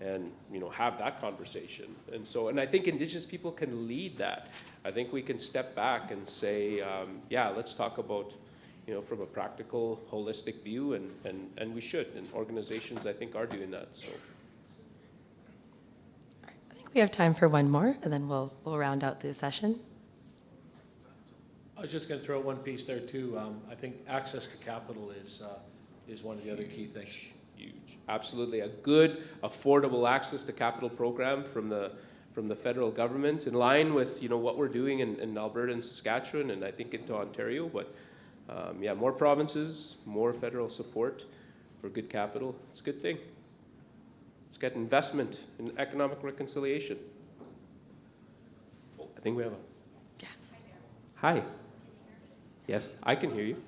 And you know, have that conversation. And I think Indigenous people can lead that. I think we can step back and say, yeah, let's talk about, you know, from a practical, holistic view, and we should. And organizations, I think, are doing that. So. I think we have time for one more, and then we'll round out the session. I was just going to throw out one piece there too. I think access to capital is one of the other key things. Huge. Absolutely. A good, affordable access to capital program from the federal government, in line with what we're doing in Alberta and Saskatchewan, and I think into Ontario. But yeah, more provinces, more federal support for good capital. It's a good thing. Let's get investment in economic reconciliation. Oh, I think we have a... Yeah. Hi. Yes, I can hear you.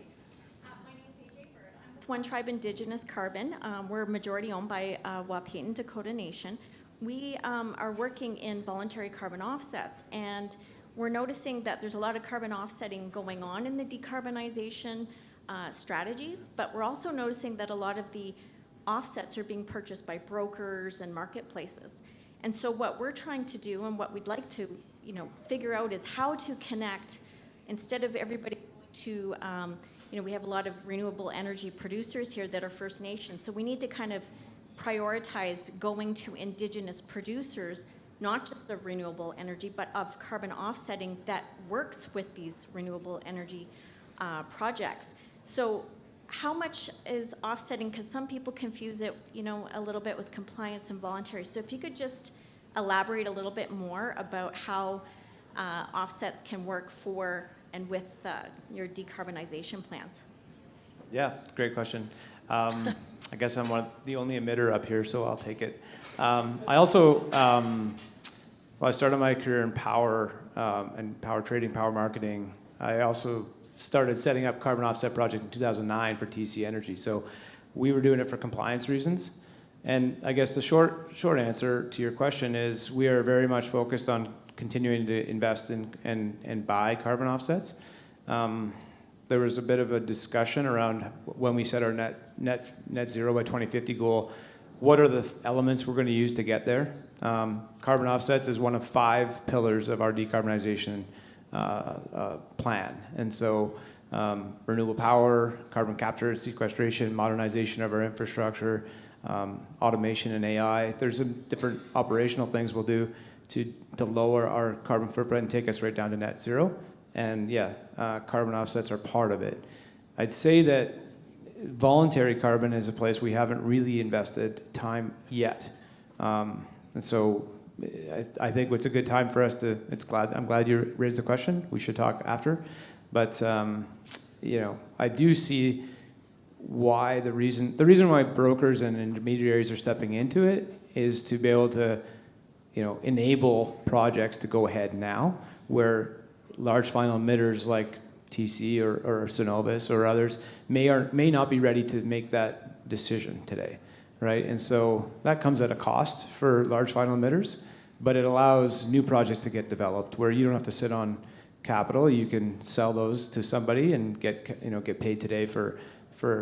One Tribe Indigenous Carbon. We're majority owned by Wahpeton Dakota Nation. We are working in voluntary carbon offsets, and we're noticing that there's a lot of carbon offsetting going on in the decarbonization strategies, but we're also noticing that a lot of the offsets are being purchased by brokers and marketplaces. And so what we're trying to do, and what we'd like to figure out, is how to connect, instead of everybody to we have a lot of renewable energy producers here that are First Nations, so we need to kind of prioritize going to Indigenous producers, not just of renewable energy, but of carbon offsetting that works with these renewable energy projects. So how much is offsetting? Because some people confuse it, a little bit with compliance and voluntary. So if you could just elaborate a little bit more about how offsets can work for and with your decarbonization plans. Yeah, great question. I guess I'm the only emitter up here, so I'll take it. I also, I started my career in power and power trading, power marketing. I also started setting up carbon offset project in 2009 for TC Energy. So we were doing it for compliance reasons. And I guess the short answer to your question is we are very much focused on continuing to invest in and buy carbon offsets. There was a bit of a discussion around when we set our net zero by 2050 goal, what are the elements we're going to use to get there? Carbon offsets is one of 5 pillars of our decarbonization plan. And so renewable power, carbon capture, sequestration, modernization of our infrastructure, automation and AI. There's some different operational things we'll do to lower our carbon footprint and take us right down to net zero. And yeah, carbon offsets are part of it. I'd say that voluntary carbon is a place we haven't really invested time yet. And so I think it's a good time for us to, I'm glad you raised the question. We should talk after. But, I do see why the reason why brokers and intermediaries are stepping into it is to be able to enable projects to go ahead now, where large final emitters like TC or Cenovus or others may not be ready to make that decision today, right? And so that comes at a cost for large final emitters, but it allows new projects to get developed where you don't have to sit on capital. You can sell those to somebody and get paid today for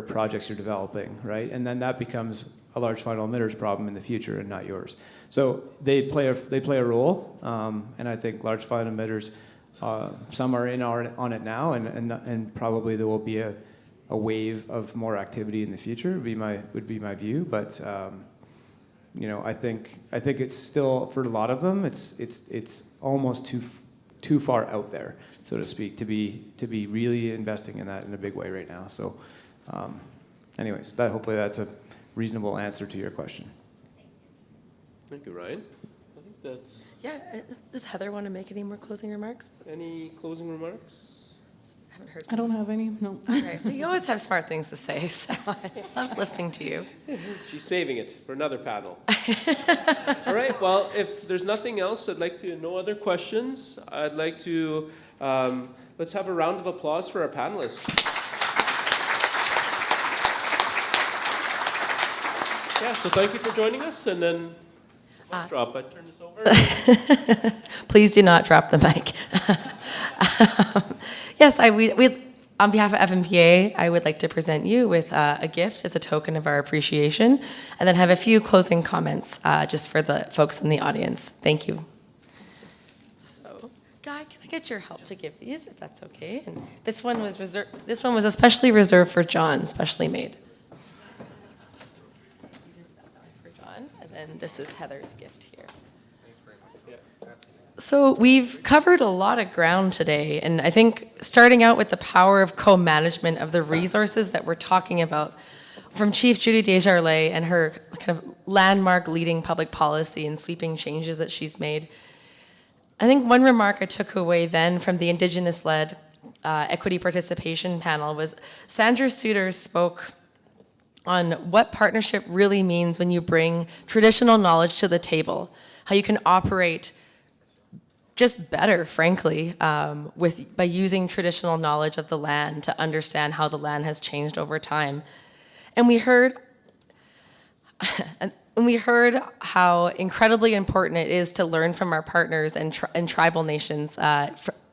projects you're developing, right? And then that becomes a large final emitter's problem in the future and not yours. So they play a role, and I think large final emitters, some are on it now, and probably there will be a wave of more activity in the future. Would be my view, but I think it's still, for a lot of them, it's almost too far out there, so to speak, to be really investing in that in a big way right now. So. Anyways, hopefully that's a reasonable answer to your question. Thank you, Ryan. I think that's... Yeah, does Heather want to make any more closing remarks? Any closing remarks? I haven't heard. I don't have any, no. Okay. Well, you always have smart things to say, so I love listening to you. She's saving it for another panel. All right, well, if there's nothing else, no other questions, I'd like to, let's have a round of applause for our panelists. Yeah, so thank you for joining us, and then I turn this over. Please do not drop the mic. Yes, we on behalf of Fnpa, I would like to present you with a gift as a token of our appreciation, and then have a few closing comments just for the folks in the audience. Thank you. So, Guy, can I get your help to give these, if that's okay? And this one was reserved. This one was especially reserved for John, specially made. And this is Heather's gift here. So we've covered a lot of ground today, and I think starting out with the power of co-management of the resources that we're talking about, from Chief Judy Desjardins and her kind of landmark leading public policy and sweeping changes that she's made. I think one remark I took away then from the Indigenous-led equity participation panel was Sandra Suter spoke on what partnership really means when you bring traditional knowledge to the table, how you can operate just better, frankly, by using traditional knowledge of the land to understand how the land has changed over time. And we heard how incredibly important it is to learn from our partners and tribal nations,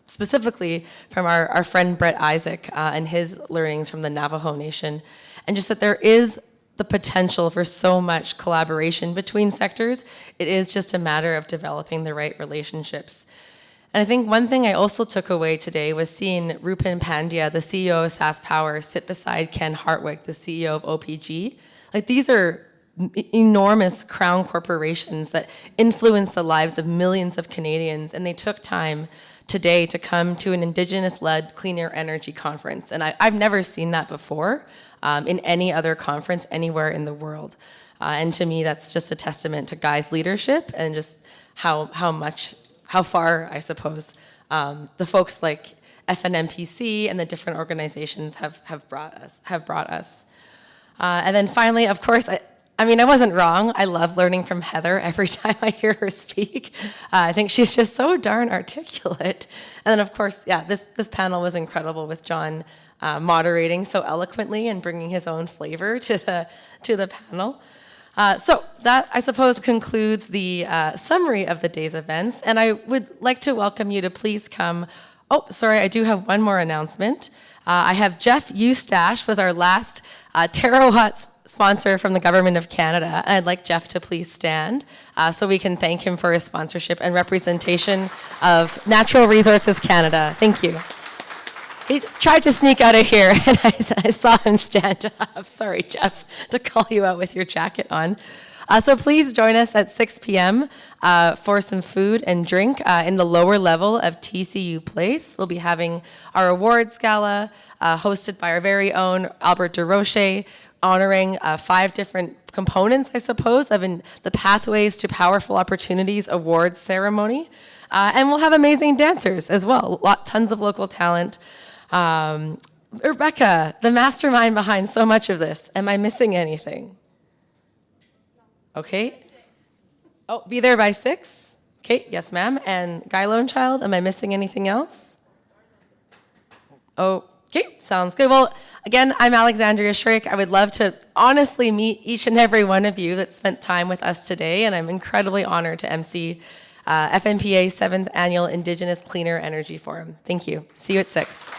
specifically from our friend Brett Isaac and his learnings from the Navajo Nation, and just that there is the potential for so much collaboration between sectors. It is just a matter of developing the right relationships. And I think one thing I also took away today was seeing Rupen Pandya, the CEO of SAS Power, sit beside Ken Hartwick, the CEO of OPG. Like, these are enormous crown corporations that influence the lives of millions of Canadians, and they took time today to come to an Indigenous-led cleaner energy conference. And I've never seen that before in any other conference anywhere in the world. And to me, that's just a testament to Guy's leadership and just how far, I suppose, the folks like Fnpa and the different organizations have brought us. And then finally, of course, I mean, I wasn't wrong. I love learning from Heather every time I hear her speak. I think she's just so darn articulate. And then, of course, yeah, this panel was incredible with John moderating so eloquently and bringing his own flavor to the panel. So that, I suppose, concludes the summary of the day's events. And I would like to welcome you to please come. Oh, sorry, I do have one more announcement. I have Jeff Eustache was our last Terawatt sponsor from the Government of Canada. And I'd like Jeff to please stand so we can thank him for his sponsorship and representation of Natural Resources Canada. Thank you. He tried to sneak out of here, and I saw him stand up. Sorry, Jeff, to call you out with your jacket on. So please join us at 6 p.m. For some food and drink in the lower level of TCU Place. We'll be having our awards gala hosted by our very own Albert DeRoche, honoring 5 different components, I suppose, of the Pathways to Powerful Opportunities Awards ceremony. And we'll have amazing dancers as well, tons of local talent. Rebecca, the mastermind behind so much of this. Am I missing anything? Okay. Oh, be there by 6? Okay, yes, ma'am. And Guy Lonechild, am I missing anything else? Okay, sounds good. Well, again, I'm Alexandria Shrake. I would love to honestly meet each and every one of you that spent time with us today, and I'm incredibly honored to MC Fnpa's 7th Annual Indigenous Cleaner Energy Forum. Thank you. See you at 6.